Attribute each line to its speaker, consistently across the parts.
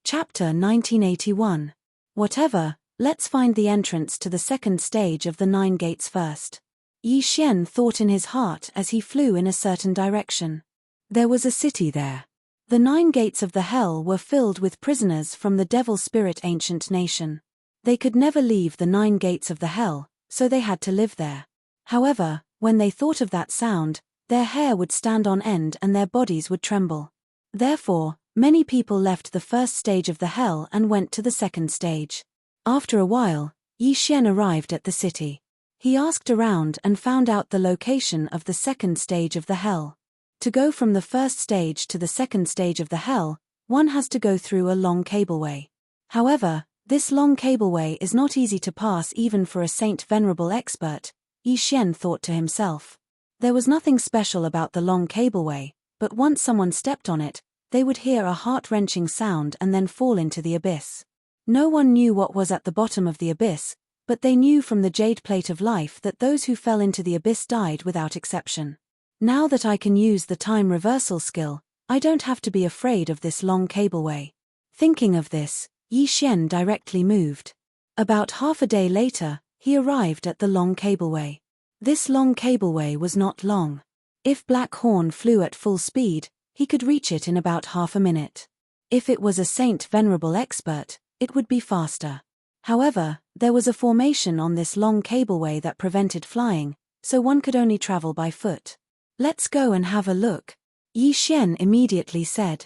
Speaker 1: Chapter 1981. Whatever, let's find the entrance to the second stage of the 9 gates first. Yi Xian thought in his heart as he flew in a certain direction. There was a city there. The 9 gates of the hell were filled with prisoners from the devil spirit ancient nation. They could never leave the 9 gates of the hell, so they had to live there. However, when they thought of that sound, their hair would stand on end and their bodies would tremble. Therefore, many people left the first stage of the hell and went to the second stage. After a while, Yi Xian arrived at the city. He asked around and found out the location of the second stage of the hell. To go from the first stage to the second stage of the hell, one has to go through a long cableway. However, this long cableway is not easy to pass even for a saint venerable expert, Yi Xian thought to himself. There was nothing special about the long cableway, but once someone stepped on it, they would hear a heart-wrenching sound and then fall into the abyss. No one knew what was at the bottom of the abyss, but they knew from the jade plate of life that those who fell into the abyss died without exception. Now that I can use the time reversal skill, I don't have to be afraid of this long cableway. Thinking of this, Yi Xian directly moved. About half a day later, he arrived at the long cableway. This long cableway was not long. If Black Horn flew at full speed, he could reach it in about half a minute. If it was a saint venerable expert, it would be faster. However, there was a formation on this long cableway that prevented flying, so one could only travel by foot. Let's go and have a look, Yi Xian immediately said.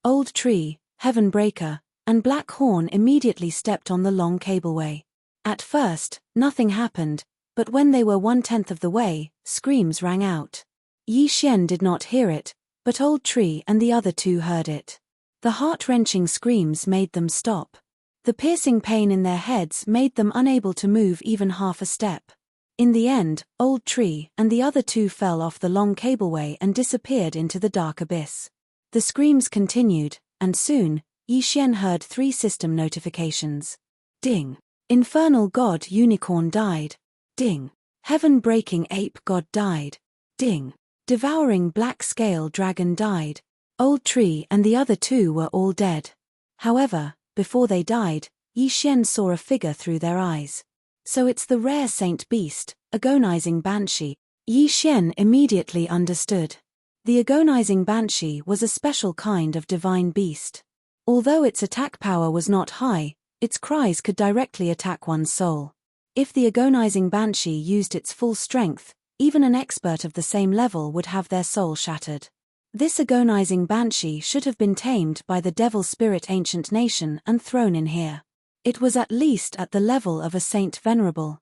Speaker 1: Old Tree, Heaven Breaker, and Black Horn immediately stepped on the long cableway. At first, nothing happened, but when they were 1/10 of the way, screams rang out. Yi Xian did not hear it, but Old Tree and the other 2 heard it. The heart-wrenching screams made them stop. The piercing pain in their heads made them unable to move even half a step. In the end, Old Tree and the other 2 fell off the long cableway and disappeared into the dark abyss. The screams continued, and soon, Yi Xian heard 3 system notifications. Ding! Infernal God Unicorn died. Ding! Heaven-breaking Ape God died. Ding! Devouring Black Scale Dragon died. Old Tree and the other 2 were all dead. However, before they died, Yi Xian saw a figure through their eyes. So it's the rare saint beast, agonizing banshee. Yi Xian immediately understood. The agonizing banshee was a special kind of divine beast. Although its attack power was not high, its cries could directly attack one's soul. If the agonizing banshee used its full strength, even an expert of the same level would have their soul shattered. This agonizing banshee should have been tamed by the devil spirit ancient nation and thrown in here. It was at least at the level of a saint venerable.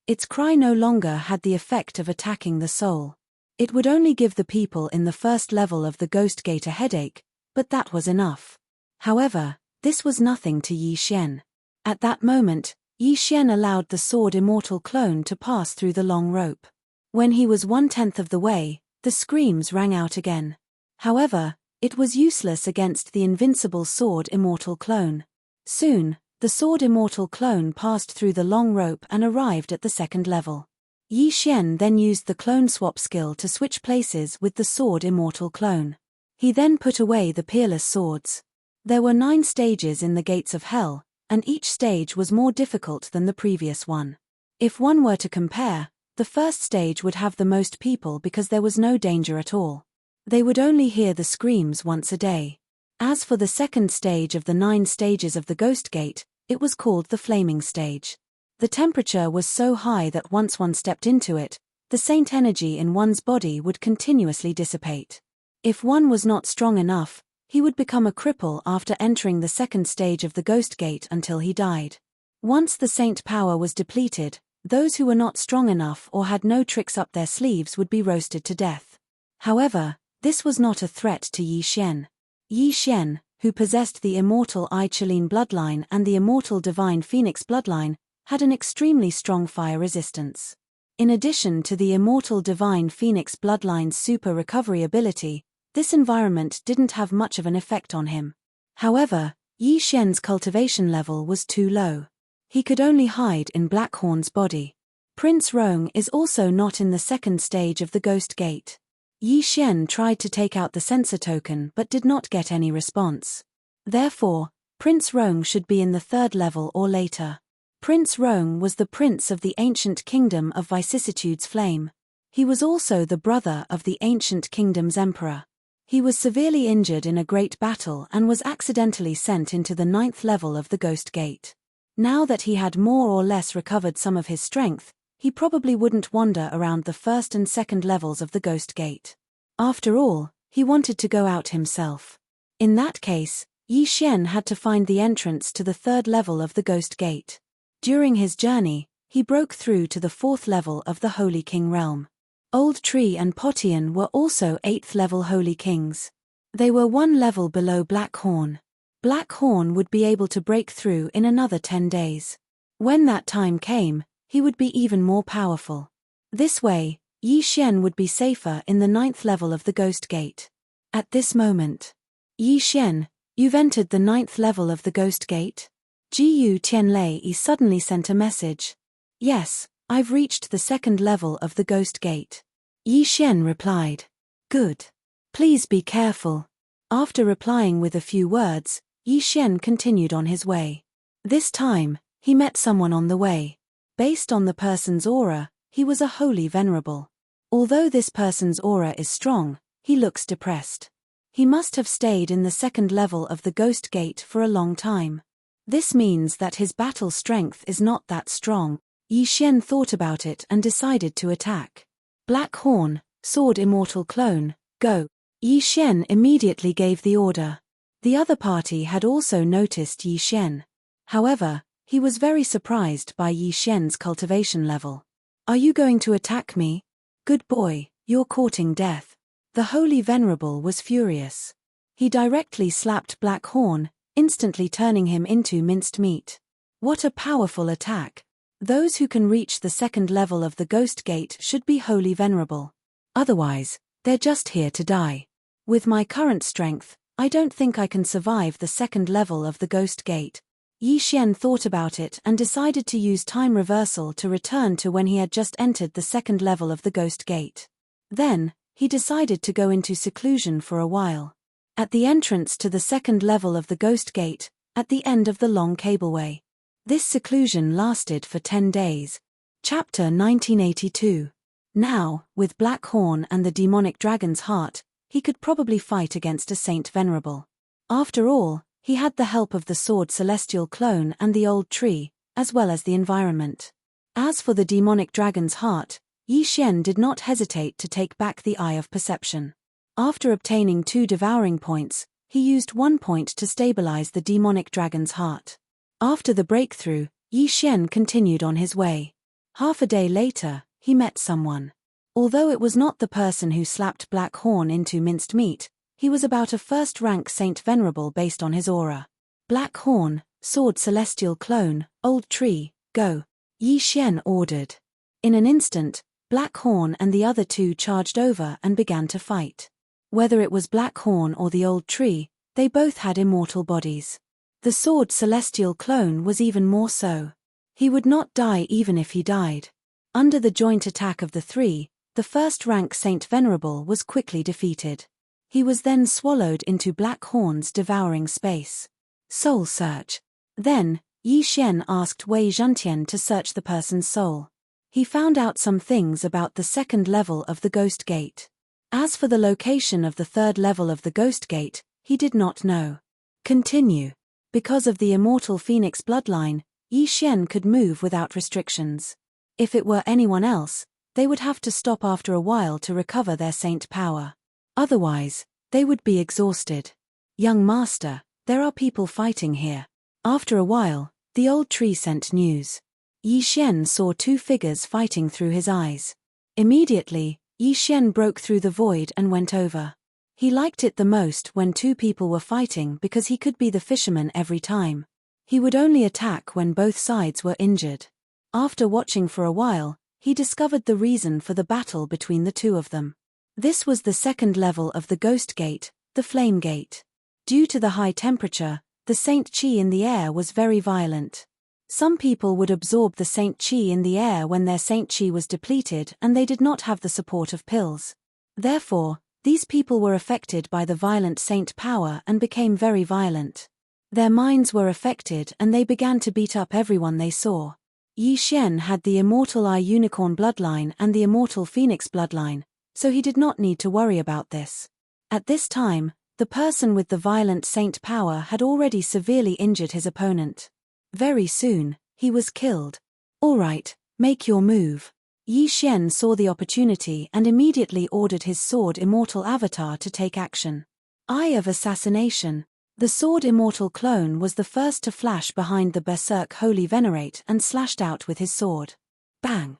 Speaker 1: Its cry no longer had the effect of attacking the soul. It would only give the people in the first level of the Ghost Gate a headache, but that was enough. However, this was nothing to Yi Xian. At that moment, Yi Xian allowed the sword immortal clone to pass through the long rope. When he was 1/10 of the way, the screams rang out again. However, it was useless against the invincible sword immortal clone. Soon, the sword immortal clone passed through the long rope and arrived at the second level. Yi Xian then used the clone swap skill to switch places with the sword immortal clone. He then put away the peerless swords. There were 9 stages in the gates of hell, and each stage was more difficult than the previous one. If one were to compare, the first stage would have the most people because there was no danger at all. They would only hear the screams once a day. As for the second stage of the 9 stages of the Ghost Gate, it was called the Flaming Stage. The temperature was so high that once one stepped into it, the saint energy in one's body would continuously dissipate. If one was not strong enough, he would become a cripple after entering the second stage of the Ghost Gate until he died. Once the saint power was depleted, those who were not strong enough or had no tricks up their sleeves would be roasted to death. However, this was not a threat to Yi Xian. Yi Xian, who possessed the immortal I Chalene bloodline and the immortal divine Phoenix bloodline, had an extremely strong fire resistance. In addition to the immortal divine Phoenix bloodline's super recovery ability, this environment didn't have much of an effect on him. However, Yi Xian's cultivation level was too low. He could only hide in Black Horn's body. Prince Roang is also not in the second stage of the Ghost Gate. Yi Xian tried to take out the sensor token but did not get any response. Therefore, Prince Rong should be in the third level or later. Prince Rong was the prince of the ancient kingdom of vicissitude's flame. He was also the brother of the ancient kingdom's emperor. He was severely injured in a great battle and was accidentally sent into the 9th level of the Ghost Gate. Now that he had more or less recovered some of his strength, he probably wouldn't wander around the 1st and 2nd levels of the Ghost Gate. After all, he wanted to go out himself. In that case, Yi Xian had to find the entrance to the 3rd level of the Ghost Gate. During his journey, he broke through to the 4th level of the Holy King realm. Old Tree and Potian were also 8th level Holy Kings. They were 1 level below Black Horn. Black Horn would be able to break through in another 10 days. When that time came, he would be even more powerful. This way, Yi Xian would be safer in the 9th level of the Ghost Gate. At this moment, Yi Xian, you've entered the 9th level of the Ghost Gate? Jiyu Tianlei suddenly sent a message. Yes, I've reached the 2nd level of the Ghost Gate. Yi Xian replied. Good. Please be careful. After replying with a few words, Yi Xian continued on his way. This time, he met someone on the way. Based on the person's aura, he was a holy venerable. Although this person's aura is strong, he looks depressed. He must have stayed in the 2nd level of the Ghost Gate for a long time. This means that his battle strength is not that strong. Yi Xian thought about it and decided to attack. Black Horn, Sword Immortal Clone, go. Yi Xian immediately gave the order. The other party had also noticed Yi Xian. However, he was very surprised by Yi Xian's cultivation level. Are you going to attack me? Good boy, you're courting death. The Holy Venerable was furious. He directly slapped Black Horn, instantly turning him into minced meat. What a powerful attack. Those who can reach the 2nd level of the Ghost Gate should be Holy Venerable. Otherwise, they're just here to die. With my current strength, I don't think I can survive the 2nd level of the Ghost Gate. Yi Xian thought about it and decided to use time reversal to return to when he had just entered the 2nd level of the Ghost Gate. Then, he decided to go into seclusion for a while. At the entrance to the 2nd level of the Ghost Gate, at the end of the long cableway. This seclusion lasted for 10 days. Chapter 1982. Now, with Black Horn and the demonic dragon's heart, he could probably fight against a Saint Venerable. After all, he had the help of the Sword Celestial Clone and the Old Tree, as well as the environment. As for the demonic dragon's heart, Yi Xian did not hesitate to take back the Eye of Perception. After obtaining 2 devouring points, he used 1 point to stabilize the demonic dragon's heart. After the breakthrough, Yi Xian continued on his way. Half a day later, he met someone. Although it was not the person who slapped Black Horn into minced meat, he was about a 1st-rank Saint Venerable based on his aura. Black Horn, Sword Celestial Clone, Old Tree, go. Yi Xian ordered. In an instant, Black Horn and the other 2 charged over and began to fight. Whether it was Black Horn or the Old Tree, they both had immortal bodies. The Sword Celestial Clone was even more so. He would not die even if he died. Under the joint attack of the 3, the 1st-rank Saint Venerable was quickly defeated. He was then swallowed into Black Horn's devouring space. Soul search. Then, Yi Xian asked Wei Zhentian to search the person's soul. He found out some things about the 2nd level of the Ghost Gate. As for the location of the 3rd level of the Ghost Gate, he did not know. Continue. Because of the immortal Phoenix bloodline, Yi Xian could move without restrictions. If it were anyone else, they would have to stop after a while to recover their saint power. Otherwise, they would be exhausted. Young master, there are people fighting here. After a while, the Old Tree sent news. Yi Xian saw 2 figures fighting through his eyes. Immediately, Yi Xian broke through the void and went over. He liked it the most when 2 people were fighting because he could be the fisherman every time. He would only attack when both sides were injured. After watching for a while, he discovered the reason for the battle between the 2 of them. This was the 2nd level of the Ghost Gate, the Flame Gate. Due to the high temperature, the Saint Qi in the air was very violent. Some people would absorb the Saint Qi in the air when their Saint Qi was depleted and they did not have the support of pills. Therefore, these people were affected by the violent saint power and became very violent. Their minds were affected and they began to beat up everyone they saw. Yi Xian had the immortal Eye Unicorn bloodline and the immortal Phoenix bloodline, so he did not need to worry about this. At this time, the person with the violent saint power had already severely injured his opponent. Very soon, he was killed. All right, make your move. Yi Xian saw the opportunity and immediately ordered his sword immortal avatar to take action. Eye of Assassination. The sword immortal clone was the first to flash behind the berserk Holy Venerate and slashed out with his sword. Bang!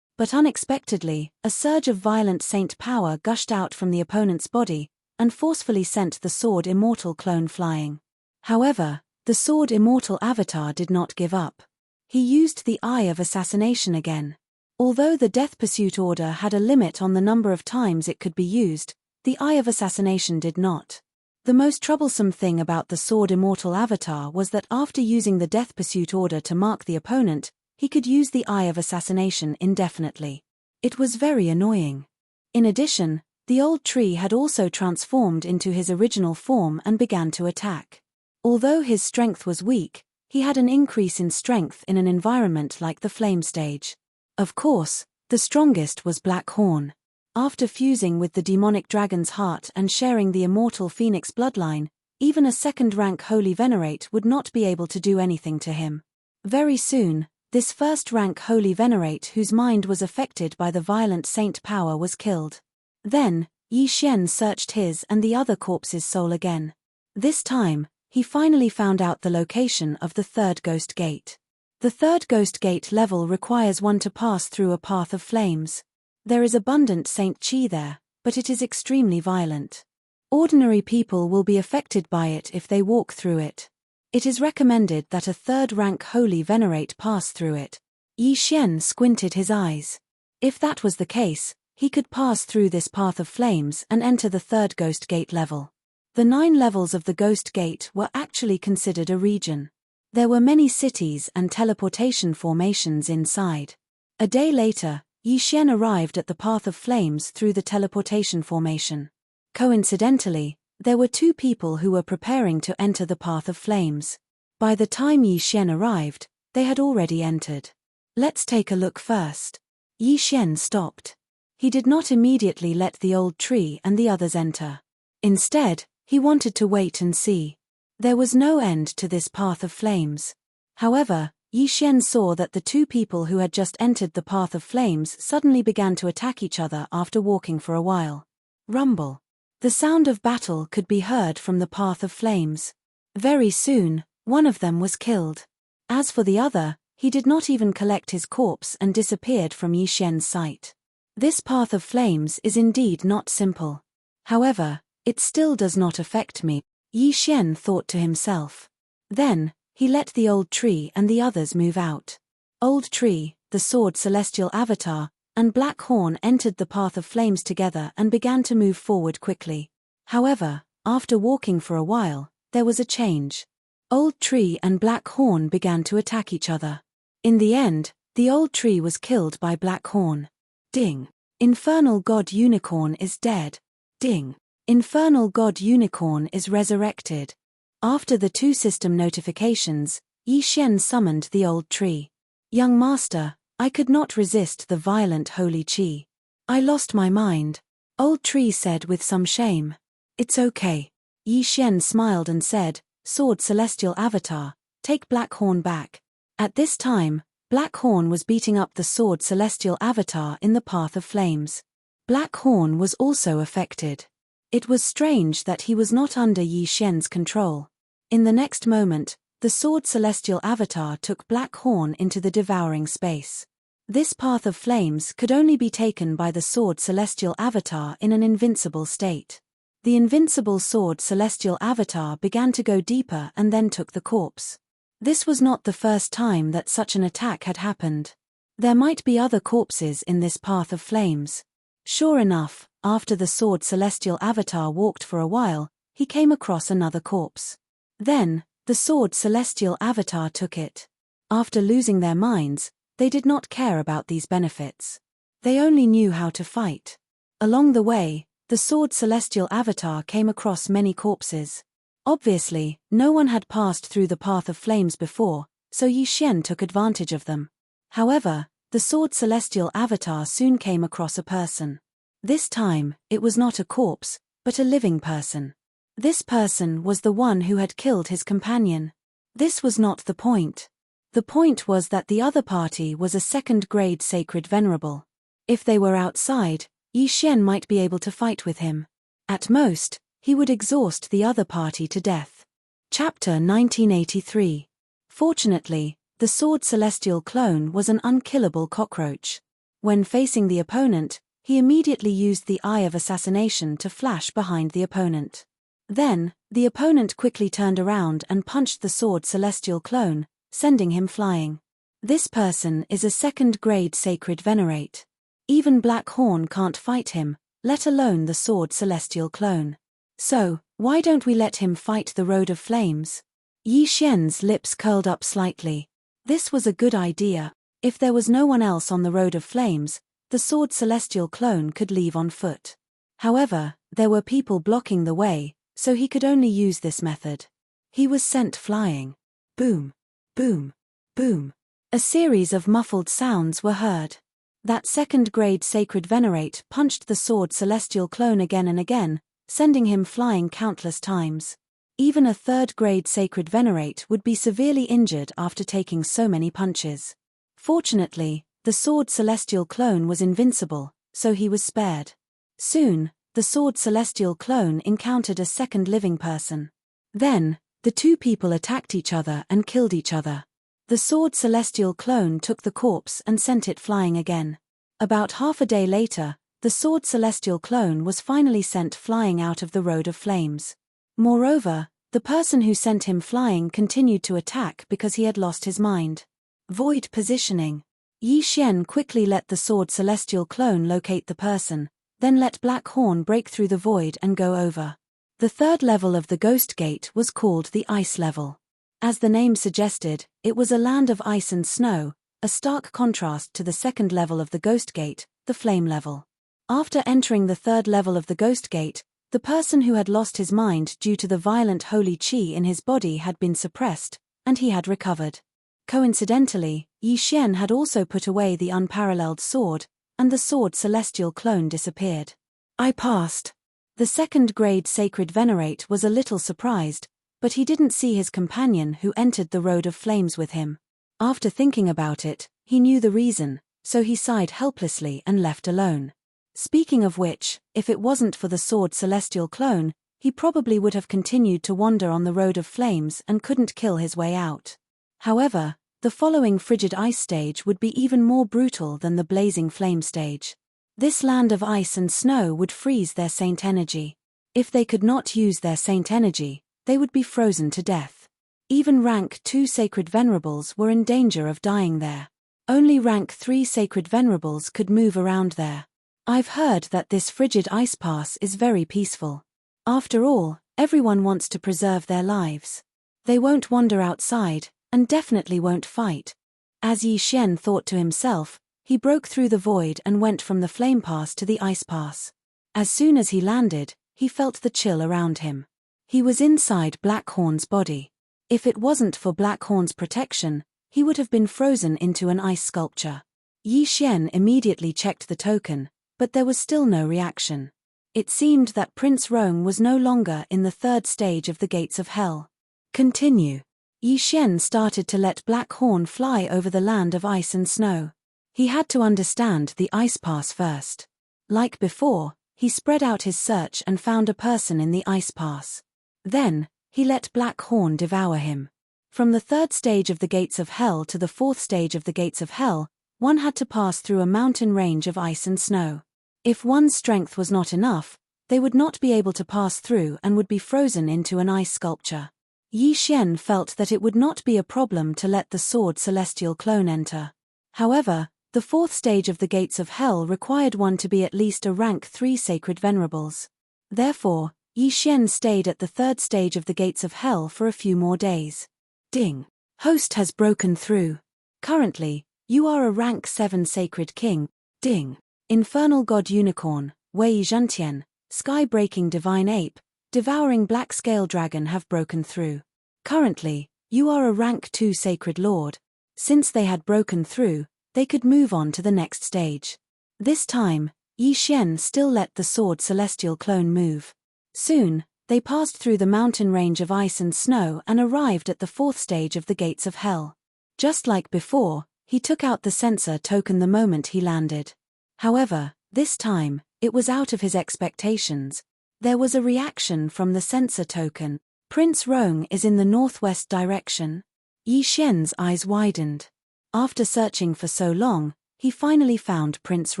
Speaker 1: But unexpectedly, a surge of violent saint power gushed out from the opponent's body and forcefully sent the sword immortal clone flying. However, the sword immortal avatar did not give up. He used the Eye of Assassination again. Although the Death Pursuit Order had a limit on the number of times it could be used, the Eye of Assassination did not. The most troublesome thing about the sword immortal avatar was that after using the Death Pursuit Order to mark the opponent, he could use the Eye of Assassination indefinitely. It was very annoying. In addition, the old tree had also transformed into his original form and began to attack. Although his strength was weak, he had an increase in strength in an environment like the flame stage. Of course, the strongest was Black Horn. After fusing with the demonic dragon's heart and sharing the immortal Phoenix bloodline, even a second-rank Holy Venerate would not be able to do anything to him. Very soon, this first-rank Holy Venerate whose mind was affected by the violent saint power was killed. Then, Yi Xian searched his and the other corpse's soul again. This time, he finally found out the location of the third ghost gate. The third ghost gate level requires one to pass through a path of flames. There is abundant Saint Qi there, but it is extremely violent. Ordinary people will be affected by it if they walk through it. It is recommended that a third-rank Holy Venerate pass through it. Yi Xian squinted his eyes. If that was the case, he could pass through this path of flames and enter the third ghost gate level. The 9 levels of the ghost gate were actually considered a region. There were many cities and teleportation formations inside. A day later, Yi Xian arrived at the path of flames through the teleportation formation. Coincidentally, there were 2 people who were preparing to enter the path of flames. By the time Yi Xian arrived, they had already entered. Let's take a look first. Yi Xian stopped. He did not immediately let the old tree and the others enter. Instead, he wanted to wait and see. There was no end to this path of flames. However, Yi Xian saw that the 2 people who had just entered the path of flames suddenly began to attack each other after walking for a while. Rumble. The sound of battle could be heard from the path of flames. Very soon, one of them was killed. As for the other, he did not even collect his corpse and disappeared from Yi Xian's sight. This path of flames is indeed not simple. However, it still does not affect me, Yi Xian thought to himself. Then, he let the old tree and the others move out. Old Tree, the sword celestial avatar, and Black Horn entered the path of flames together and began to move forward quickly. However, after walking for a while, there was a change. Old Tree and Black Horn began to attack each other. In the end, the old tree was killed by Black Horn. Ding! Infernal God Unicorn is dead. Ding! Infernal God Unicorn is resurrected. After the 2 system notifications, Yi Xian summoned the old tree. Young master, I could not resist the violent holy qi. I lost my mind. Old tree said with some shame. It's okay. Yi Xian smiled and said, Sword Celestial Avatar, take Black Horn back. At this time, Black Horn was beating up the Sword Celestial Avatar in the path of flames. Black Horn was also affected. It was strange that he was not under Yi Xian's control. In the next moment, the Sword Celestial Avatar took Black Horn into the devouring space. This path of flames could only be taken by the Sword Celestial Avatar in an invincible state. The invincible Sword Celestial Avatar began to go deeper and then took the corpse. This was not the first time that such an attack had happened. There might be other corpses in this path of flames. Sure enough, after the Sword Celestial Avatar walked for a while, he came across another corpse. Then, the Sword Celestial Avatar took it. After losing their minds, they did not care about these benefits. They only knew how to fight. Along the way, the Sword Celestial Avatar came across many corpses. Obviously, no one had passed through the path of flames before, so Yi Xian took advantage of them. However, the sword celestial avatar soon came across a person. This time, it was not a corpse, but a living person. This person was the one who had killed his companion. This was not the point. The point was that the other party was a second-grade sacred venerable. If they were outside, Yi Xian might be able to fight with him. At most, he would exhaust the other party to death. Chapter 1983. Fortunately, the sword celestial clone was an unkillable cockroach. When facing the opponent, he immediately used the Eye of Assassination to flash behind the opponent. Then, the opponent quickly turned around and punched the sword celestial clone, sending him flying. This person is a second-grade sacred venerate. Even Black Horn can't fight him, let alone the sword celestial clone. So, why don't we let him fight the Road of Flames? Yi Xian's lips curled up slightly. This was a good idea. If there was no one else on the Road of Flames, the sword celestial clone could leave on foot. However, there were people blocking the way, so he could only use this method. He was sent flying. Boom, boom, boom. A series of muffled sounds were heard. That second-grade sacred venerate punched the sword celestial clone again and again, sending him flying countless times. Even a third-grade sacred venerate would be severely injured after taking so many punches. Fortunately, the sword celestial clone was invincible, so he was spared. Soon, the sword celestial clone encountered a second living person. Then, the two people attacked each other and killed each other. The sword celestial clone took the corpse and sent it flying again. About half a day later, the sword celestial clone was finally sent flying out of the Road of Flames. Moreover, the person who sent him flying continued to attack because he had lost his mind. Void positioning. Yi Xian quickly let the sword celestial clone locate the person, then let Black Horn break through the void and go over. The third level of the Ghost Gate was called the Ice Level. As the name suggested, it was a land of ice and snow, a stark contrast to the second level of the Ghost Gate, the Flame Level. After entering the third level of the Ghost Gate, the person who had lost his mind due to the violent holy qi in his body had been suppressed, and he had recovered. Coincidentally, Yi Xian had also put away the unparalleled sword, and the sword celestial clone disappeared. I passed. The second-grade sacred venerate was a little surprised, but he didn't see his companion who entered the Road of Flames with him. After thinking about it, he knew the reason, so he sighed helplessly and left alone. Speaking of which, if it wasn't for the sword celestial clone, he probably would have continued to wander on the Road of Flames and couldn't kill his way out. However, the following frigid ice stage would be even more brutal than the blazing flame stage. This land of ice and snow would freeze their saint energy. If they could not use their saint energy, they would be frozen to death. Even rank 2 sacred venerables were in danger of dying there. Only rank 3 sacred venerables could move around there. I've heard that this frigid ice pass is very peaceful. After all, everyone wants to preserve their lives. They won't wander outside, and definitely won't fight. As Yi Xian thought to himself, he broke through the void and went from the flame pass to the ice pass. As soon as he landed, he felt the chill around him. He was inside Black Horn's body. If it wasn't for Black Horn's protection, he would have been frozen into an ice sculpture. Yi Xian immediately checked the token, but there was still no reaction. It seemed that Prince Rome was no longer in the third stage of the gates of hell. Continue. Yi Xian started to let Black Horn fly over the land of ice and snow. He had to understand the ice pass first. Like before, he spread out his search and found a person in the ice pass. Then, he let Black Horn devour him. From the third stage of the gates of hell to the fourth stage of the gates of hell, one had to pass through a mountain range of ice and snow. If one's strength was not enough, they would not be able to pass through and would be frozen into an ice sculpture. Yi Xian felt that it would not be a problem to let the sword celestial clone enter. However, the fourth stage of the gates of hell required one to be at least a rank 3 sacred venerables. Therefore, Yi Xian stayed at the third stage of the gates of hell for a few more days. Ding. Host has broken through. Currently, you are a rank 7 sacred king. Ding. Infernal God Unicorn, Wei Zhentian, Sky-breaking Divine Ape, Devouring Black Scale Dragon have broken through. Currently, you are a rank 2 Sacred Lord. Since they had broken through, they could move on to the next stage. This time, Yi Xian still let the sword Celestial Clone move. Soon, they passed through the mountain range of ice and snow and arrived at the 4th stage of the Gates of Hell. Just like before, he took out the sensor token the moment he landed. However, this time, it was out of his expectations. There was a reaction from the sensor token. Prince Rong is in the northwest direction. Yi Xian's eyes widened. After searching for so long, he finally found Prince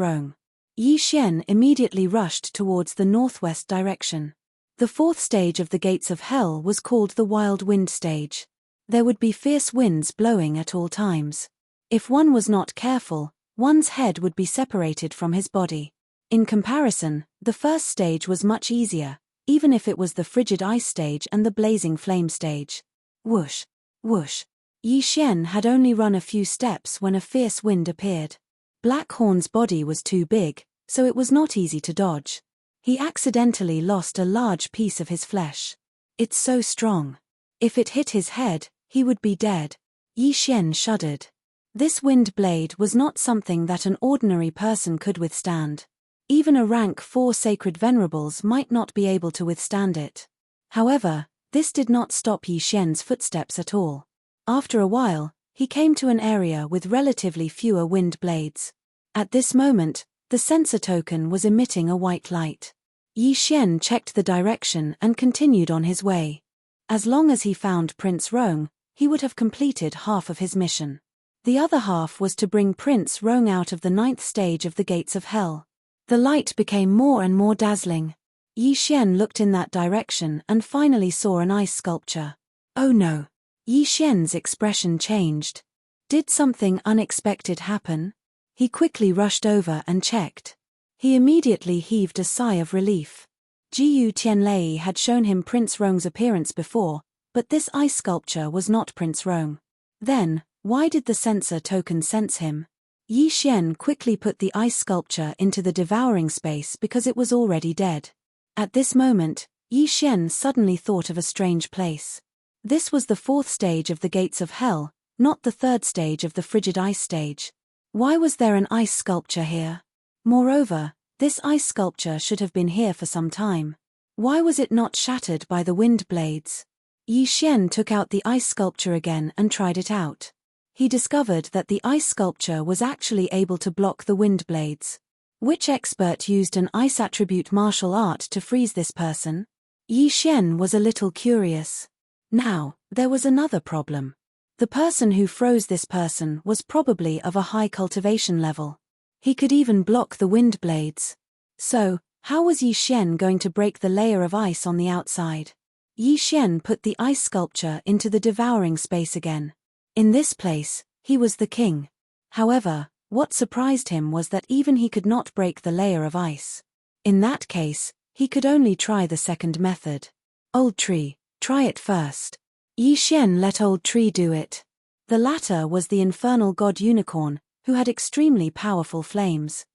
Speaker 1: Rong. Yi Xian immediately rushed towards the northwest direction. The 4th stage of the Gates of Hell was called the Wild Wind stage. There would be fierce winds blowing at all times. If one was not careful, one's head would be separated from his body. In comparison, the 1st stage was much easier, even if it was the Frigid Ice stage and the Blazing Flame stage. Whoosh! Whoosh! Yi Xian had only run a few steps when a fierce wind appeared. Black Horn's body was too big, so it was not easy to dodge. He accidentally lost a large piece of his flesh. It's so strong. If it hit his head, he would be dead. Yi Xian shuddered. This wind blade was not something that an ordinary person could withstand. Even a rank 4 Sacred Venerables might not be able to withstand it. However, this did not stop Yi Xian's footsteps at all. After a while, he came to an area with relatively fewer wind blades. At this moment, the sensor token was emitting a white light. Yi Xian checked the direction and continued on his way. As long as he found Prince Rong, he would have completed half of his mission. The other half was to bring Prince Rong out of the 9th stage of the Gates of Hell. The light became more and more dazzling. Yi Xian looked in that direction and finally saw an ice sculpture. Oh no! Yi Xian's expression changed. Did something unexpected happen? He quickly rushed over and checked. He immediately heaved a sigh of relief. Jiyu Tianlei had shown him Prince Rong's appearance before, but this ice sculpture was not Prince Rong. Then, why did the sensor token sense him? Yi Xian quickly put the ice sculpture into the devouring space because it was already dead. At this moment, Yi Xian suddenly thought of a strange place. This was the 4th stage of the Gates of Hell, not the 3rd stage of the Frigid Ice stage. Why was there an ice sculpture here? Moreover, this ice sculpture should have been here for some time. Why was it not shattered by the wind blades? Yi Xian took out the ice sculpture again and tried it out. He discovered that the ice sculpture was actually able to block the wind blades. Which expert used an ice attribute martial art to freeze this person? Yi Xian was a little curious. Now, there was another problem. The person who froze this person was probably of a high cultivation level. He could even block the wind blades. So, how was Yi Xian going to break the layer of ice on the outside? Yi Xian put the ice sculpture into the devouring space again. In this place, he was the king. However, what surprised him was that even he could not break the layer of ice. In that case, he could only try the second method. Old Tree, try it first. Yi Xian let Old Tree do it. The latter was the infernal god unicorn, who had extremely powerful flames.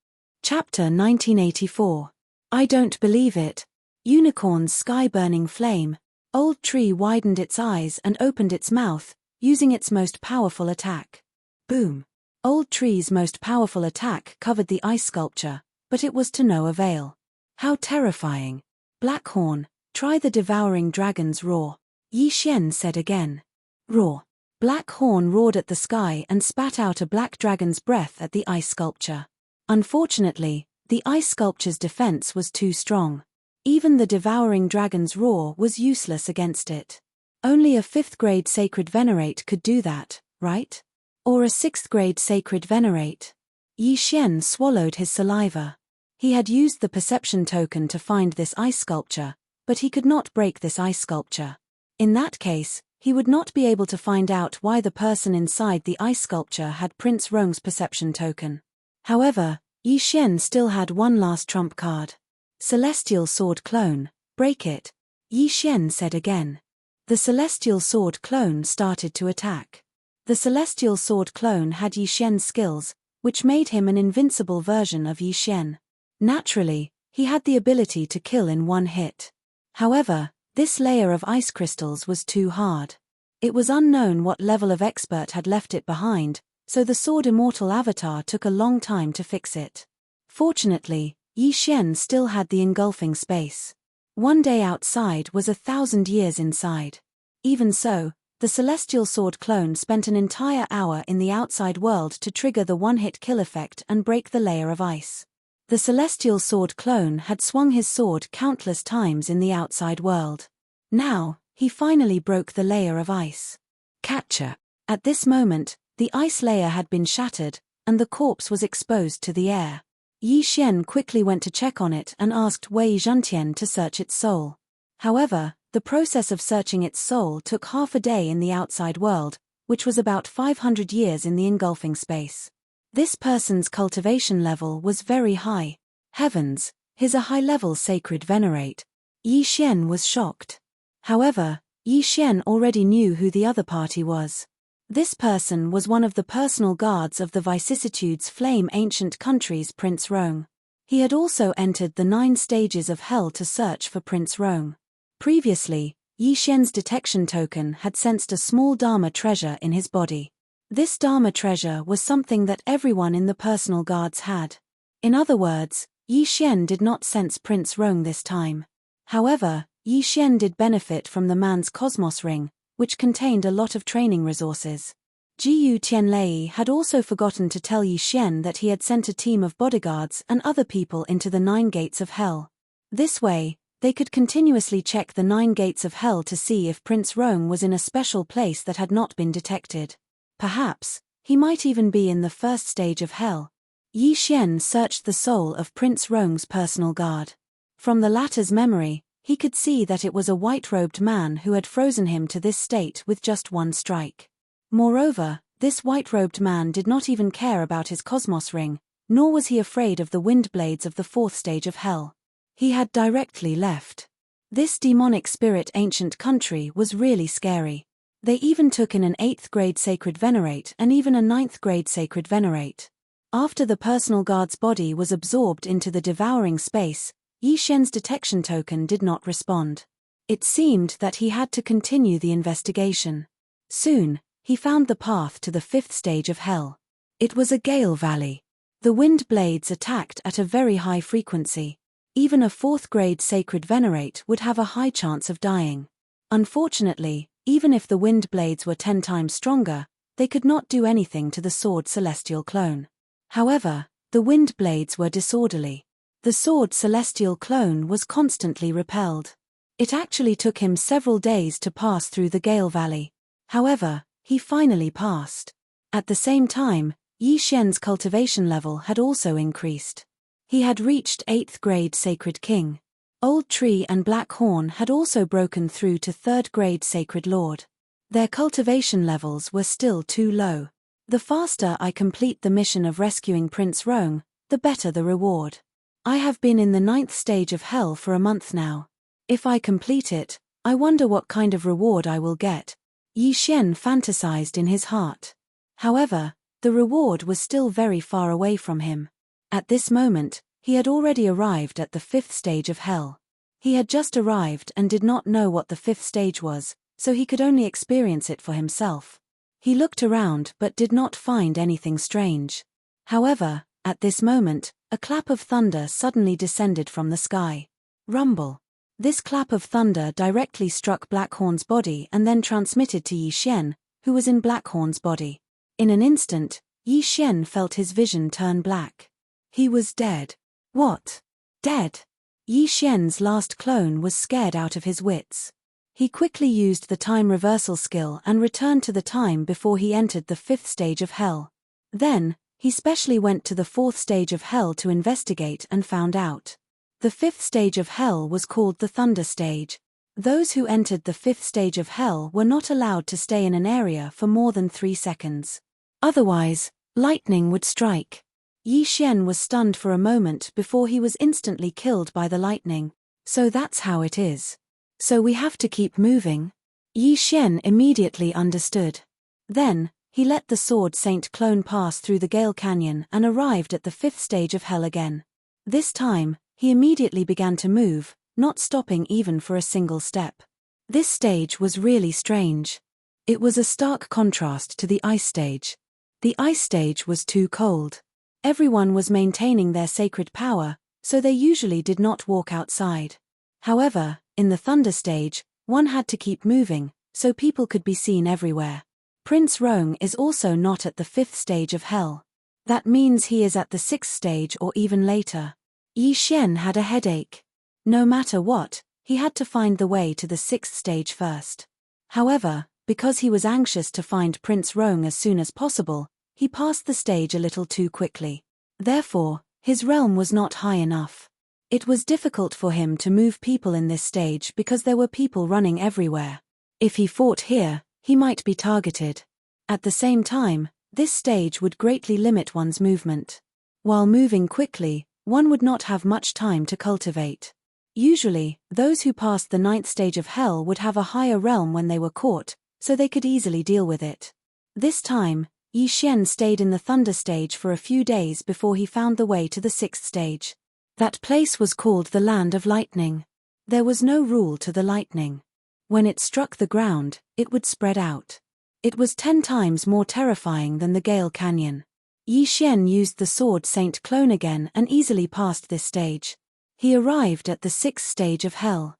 Speaker 1: Chapter 1984. I don't believe it. Unicorn's sky-burning flame. Old Tree widened its eyes and opened its mouth, using its most powerful attack. Boom. Old Tree's most powerful attack covered the ice sculpture, but it was to no avail. How terrifying. Blackhorn, try the devouring dragon's roar. Yi Xian said again. Roar. Black Horn roared at the sky and spat out a black dragon's breath at the ice sculpture. Unfortunately, the ice sculpture's defense was too strong. Even the devouring dragon's roar was useless against it. Only a 5th grade Sacred Venerate could do that, right? Or a 6th grade Sacred Venerate. Yi Xian swallowed his saliva. He had used the perception token to find this ice sculpture, but he could not break this ice sculpture. In that case, he would not be able to find out why the person inside the ice sculpture had Prince Rong's perception token. However, Yi Xian still had one last trump card. Celestial Sword Clone, break it. Yi Xian said again. The Celestial Sword Clone started to attack. The Celestial Sword Clone had Yi Xian's skills, which made him an invincible version of Yi Xian. Naturally, he had the ability to kill in one hit. However, this layer of ice crystals was too hard. It was unknown what level of expert had left it behind, so the sword immortal avatar took a long time to fix it. Fortunately, Yi Xian still had the engulfing space. One day outside was 1,000 years inside. Even so, the celestial sword clone spent an entire hour in the outside world to trigger the one-hit kill effect and break the layer of ice. The celestial sword clone had swung his sword countless times in the outside world. Now, he finally broke the layer of ice. Catcher. At this moment, the ice layer had been shattered, and the corpse was exposed to the air. Yi Xian quickly went to check on it and asked Wei Zhentian to search its soul. However, the process of searching its soul took half a day in the outside world, which was about 500 years in the engulfing space. This person's cultivation level was very high. Heavens, he's a high-level sacred venerate. Yi Xian was shocked. However, Yi Xian already knew who the other party was. This person was one of the personal guards of the vicissitudes flame ancient country's Prince Rong. He had also entered the 9 stages of hell to search for Prince Rong. Previously, Yi Xian's detection token had sensed a small Dharma treasure in his body. This Dharma treasure was something that everyone in the personal guards had. In other words, Yi Xian did not sense Prince Rong this time. However, Yi Xian did benefit from the man's Cosmos Ring, which contained a lot of training resources. Jiyu Tianlei had also forgotten to tell Yi Xian that he had sent a team of bodyguards and other people into the 9 gates of hell. This way, they could continuously check the 9 gates of hell to see if Prince Rong was in a special place that had not been detected. Perhaps, he might even be in the 1st stage of hell. Yi Xian searched the soul of Prince Rong's personal guard. From the latter's memory, he could see that it was a white-robed man who had frozen him to this state with just one strike. Moreover, this white-robed man did not even care about his Cosmos Ring, nor was he afraid of the wind blades of the 4th stage of hell. He had directly left. This demonic spirit ancient country was really scary. They even took in an 8th grade sacred venerate and even a 9th grade sacred venerate. After the personal guard's body was absorbed into the devouring space, Yi Xian's detection token did not respond. It seemed that he had to continue the investigation. Soon, he found the path to the 5th stage of hell. It was a gale valley. The wind blades attacked at a very high frequency. Even a 4th grade sacred venerate would have a high chance of dying. Unfortunately, even if the wind blades were 10 times stronger, they could not do anything to the sword celestial clone. However, the wind blades were disorderly. The sword celestial clone was constantly repelled. It actually took him several days to pass through the Gale Valley. However, he finally passed. At the same time, Yi Xian's cultivation level had also increased. He had reached 8th grade Sacred King. Old Tree and Black Horn had also broken through to 3rd grade Sacred Lord. Their cultivation levels were still too low. The faster I complete the mission of rescuing Prince Rong, the better the reward. I have been in the 9th stage of hell for a month now. If I complete it, I wonder what kind of reward I will get. Yi Xian fantasized in his heart. However, the reward was still very far away from him. At this moment, he had already arrived at the 5th stage of hell. He had just arrived and did not know what the 5th stage was, so he could only experience it for himself. He looked around but did not find anything strange. However, at this moment, a clap of thunder suddenly descended from the sky. Rumble. This clap of thunder directly struck Blackhorn's body and then transmitted to Yi Xian, who was in Blackhorn's body. In an instant, Yi Xian felt his vision turn black. He was dead. What? Dead? Yi Xian's last clone was scared out of his wits. He quickly used the time reversal skill and returned to the time before he entered the 5th stage of hell. Then, he specially went to the 4th stage of hell to investigate and found out. The 5th stage of hell was called the Thunder Stage. Those who entered the 5th stage of hell were not allowed to stay in an area for more than 3 seconds. Otherwise, lightning would strike. Yi Xian was stunned for a moment before he was instantly killed by the lightning. So that's how it is. So we have to keep moving? Yi Xian immediately understood. Then, he let the Sword Saint clone pass through the Gale Canyon and arrived at the 5th stage of hell again. This time, he immediately began to move, not stopping even for a single step. This stage was really strange. It was a stark contrast to the ice stage. The ice stage was too cold. Everyone was maintaining their sacred power, so they usually did not walk outside. However, in the thunder stage, one had to keep moving, so people could be seen everywhere. Prince Roang is also not at the 5th stage of hell. That means he is at the 6th stage or even later. Yi Xian had a headache. No matter what, he had to find the way to the 6th stage first. However, because he was anxious to find Prince Roang as soon as possible, he passed the stage a little too quickly. Therefore, his realm was not high enough. It was difficult for him to move people in this stage because there were people running everywhere. If he fought here, he might be targeted. At the same time, this stage would greatly limit one's movement. While moving quickly, one would not have much time to cultivate. Usually, those who passed the 9th stage of hell would have a higher realm when they were caught, so they could easily deal with it. This time, Yi Xian stayed in the thunder stage for a few days before he found the way to the 6th stage. That place was called the Land of Lightning. There was no rule to the lightning. When it struck the ground, it would spread out. It was 10 times more terrifying than the Gale Canyon. Yi Xian used the sword Saint Clone again and easily passed this stage. He arrived at the 6th stage of hell.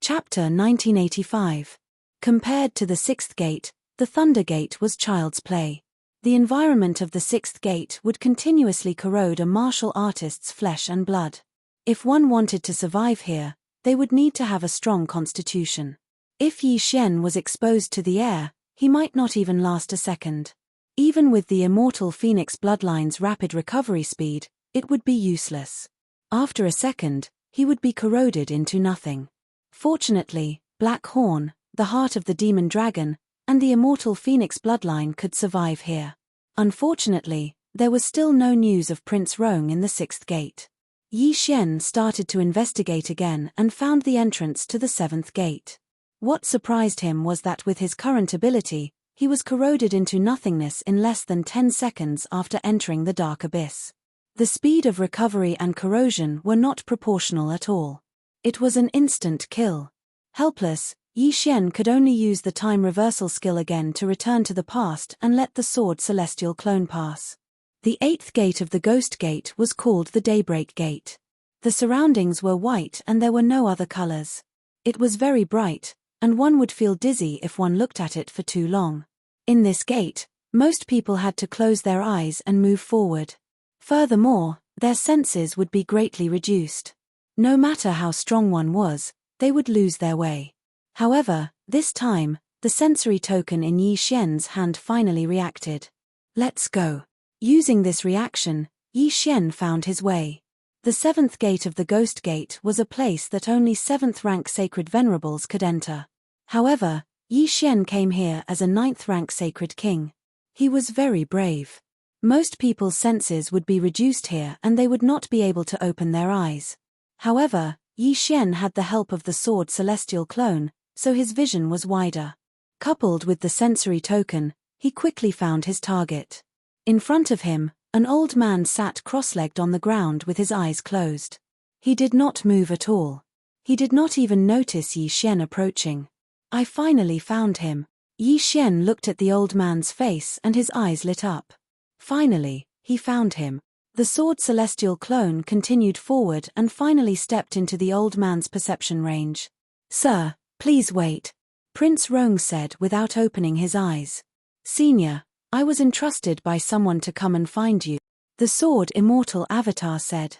Speaker 1: Chapter 1985. Compared to the 6th gate, the Thunder Gate was child's play. The environment of the 6th gate would continuously corrode a martial artist's flesh and blood. If one wanted to survive here, they would need to have a strong constitution. If Yi Xian was exposed to the air, he might not even last a second. Even with the immortal Phoenix bloodline's rapid recovery speed, it would be useless. After a second, he would be corroded into nothing. Fortunately, Black Horn, the heart of the demon dragon, and the immortal Phoenix bloodline could survive here. Unfortunately, there was still no news of Prince Roang in the 6th gate. Yi Xian started to investigate again and found the entrance to the 7th gate. What surprised him was that with his current ability, he was corroded into nothingness in less than 10 seconds after entering the dark abyss. The speed of recovery and corrosion were not proportional at all. It was an instant kill. Helpless, Yi Xian could only use the time reversal skill again to return to the past and let the sword Celestial Clone pass. The 8th gate of the Ghost Gate was called the Daybreak Gate. The surroundings were white and there were no other colors. It was very bright, and one would feel dizzy if one looked at it for too long. In this gate, most people had to close their eyes and move forward. Furthermore, their senses would be greatly reduced. No matter how strong one was, they would lose their way. However, this time, the sensory token in Yi Xian's hand finally reacted. Let's go. Using this reaction, Yi Xian found his way. The 7th gate of the Ghost Gate was a place that only 7th rank sacred venerables could enter. However, Yi Xian came here as a 9th rank sacred king. He was very brave. Most people's senses would be reduced here and they would not be able to open their eyes. However, Yi Xian had the help of the sword Celestial Clone, so his vision was wider. Coupled with the sensory token, he quickly found his target. In front of him, an old man sat cross-legged on the ground with his eyes closed. He did not move at all. He did not even notice Yi Xian approaching. I finally found him. Yi Xian looked at the old man's face and his eyes lit up. Finally, he found him. The sword Celestial Clone continued forward and finally stepped into the old man's perception range. "Sir, please wait," Prince Roang said without opening his eyes. "Senior, I was entrusted by someone to come and find you," the sword immortal avatar said.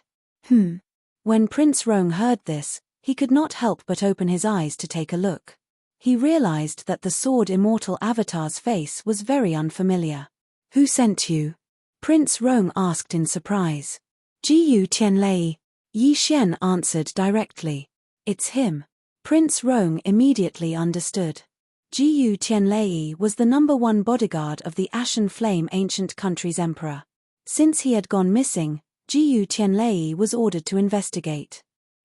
Speaker 1: When Prince Roang heard this, he could not help but open his eyes to take a look. He realized that the sword immortal avatar's face was very unfamiliar. "Who sent you?" Prince Roang asked in surprise. "Jiyu Tianlei," Yi Xian answered directly. "It's him." Prince Roang immediately understood. Jiyu Tianlei was the #1 bodyguard of the Ashen Flame Ancient Country's emperor. Since he had gone missing, Jiyu Tianlei was ordered to investigate.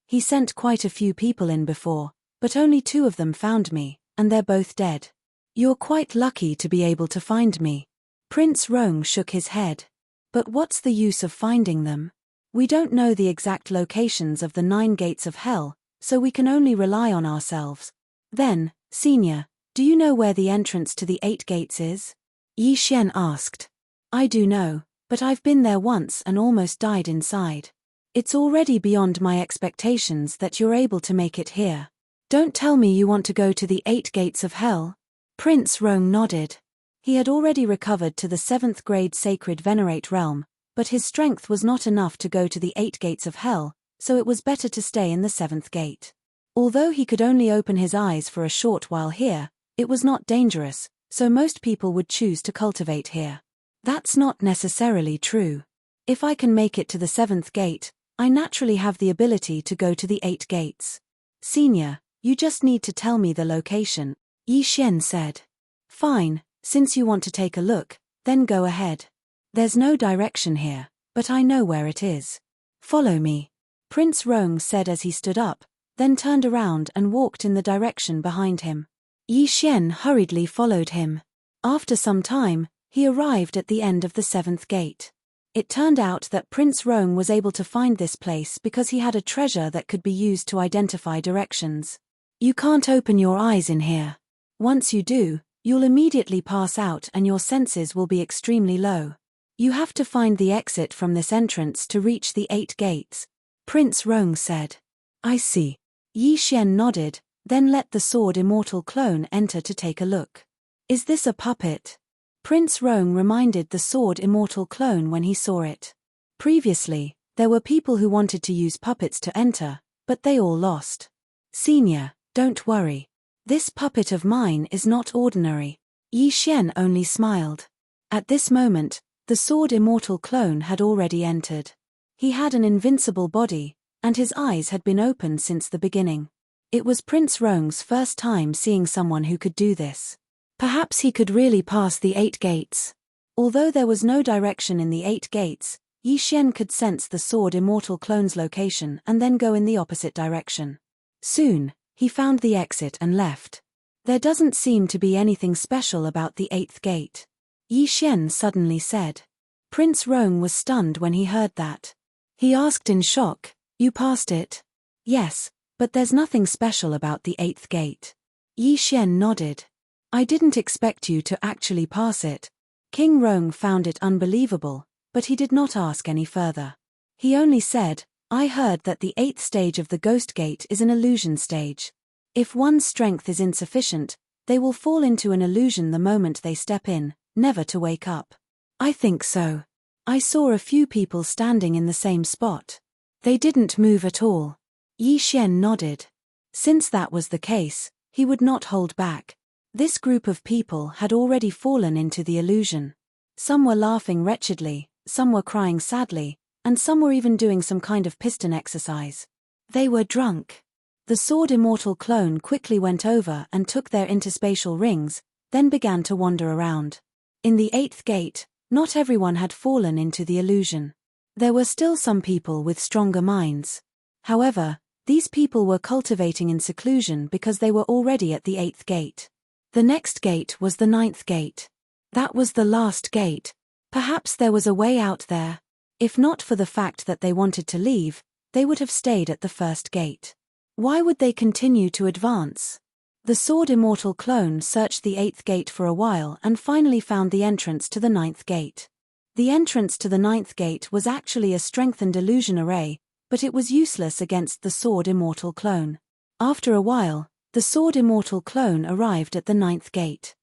Speaker 1: He sent quite a few people in before, but only 2 of them found me, and they're both dead. "You're quite lucky to be able to find me." Prince Roang shook his head. "But what's the use of finding them? We don't know the exact locations of the 9 gates of hell, so we can only rely on ourselves. Then, Senior, do you know where the entrance to the 8 gates is? Yi Xian asked. I do know, but I've been there once and almost died inside. It's already beyond my expectations that you're able to make it here. Don't tell me you want to go to the 8 gates of hell? Prince Rong nodded. He had already recovered to the 7th grade sacred venerate realm, but his strength was not enough to go to the 8 gates of hell, so it was better to stay in the 7th gate. Although he could only open his eyes for a short while here, it was not dangerous, so most people would choose to cultivate here. That's not necessarily true. If I can make it to the 7th gate, I naturally have the ability to go to the 8 gates. Senior, you just need to tell me the location, Yi Xian said. Fine, since you want to take a look, then go ahead. There's no direction here, but I know where it is. Follow me, Prince Rong said as he stood up, then turned around and walked in the direction behind him. Yi Xian hurriedly followed him. After some time, he arrived at the end of the 7th gate. It turned out that Prince Rong was able to find this place because he had a treasure that could be used to identify directions. You can't open your eyes in here. Once you do, you'll immediately pass out and your senses will be extremely low. You have to find the exit from this entrance to reach the 8 gates, Prince Rong said. I see. Yi Xian nodded, then let the sword immortal clone enter to take a look. Is this a puppet? Prince Rong reminded the sword immortal clone when he saw it. Previously, there were people who wanted to use puppets to enter, but they all lost. Senior, don't worry. This puppet of mine is not ordinary. Yi Xian only smiled. At this moment, the sword immortal clone had already entered. He had an invincible body, and his eyes had been open since the beginning. It was Prince Rong's first time seeing someone who could do this. Perhaps he could really pass the 8 gates. Although there was no direction in the 8 gates, Yi Xian could sense the sword immortal clone's location and then go in the opposite direction. Soon, he found the exit and left. There doesn't seem to be anything special about the 8th gate, Yi Xian suddenly said. Prince Rong was stunned when he heard that. He asked in shock, You passed it? Yes, but there's nothing special about the 8th gate. Yi Xian nodded. I didn't expect you to actually pass it. King Rong found it unbelievable, but he did not ask any further. He only said, I heard that the 8th stage of the Ghost Gate is an illusion stage. If one's strength is insufficient, they will fall into an illusion the moment they step in, never to wake up. I think so. I saw a few people standing in the same spot. They didn't move at all. Yi Xian nodded. Since that was the case, he would not hold back. This group of people had already fallen into the illusion. Some were laughing wretchedly, some were crying sadly, and some were even doing some kind of piston exercise. They were drunk. The sword immortal clone quickly went over and took their interspatial rings, then began to wander around. In the 8th gate, not everyone had fallen into the illusion. There were still some people with stronger minds. However, these people were cultivating in seclusion because they were already at the 8th gate. The next gate was the 9th gate. That was the last gate. Perhaps there was a way out there. If not for the fact that they wanted to leave, they would have stayed at the 1st gate. Why would they continue to advance? The sword immortal clone searched the 8th gate for a while and finally found the entrance to the 9th gate. The entrance to the 9th gate was actually a strengthened illusion array, but it was useless against the sword immortal clone. After a while, the sword immortal clone arrived at the 9th gate.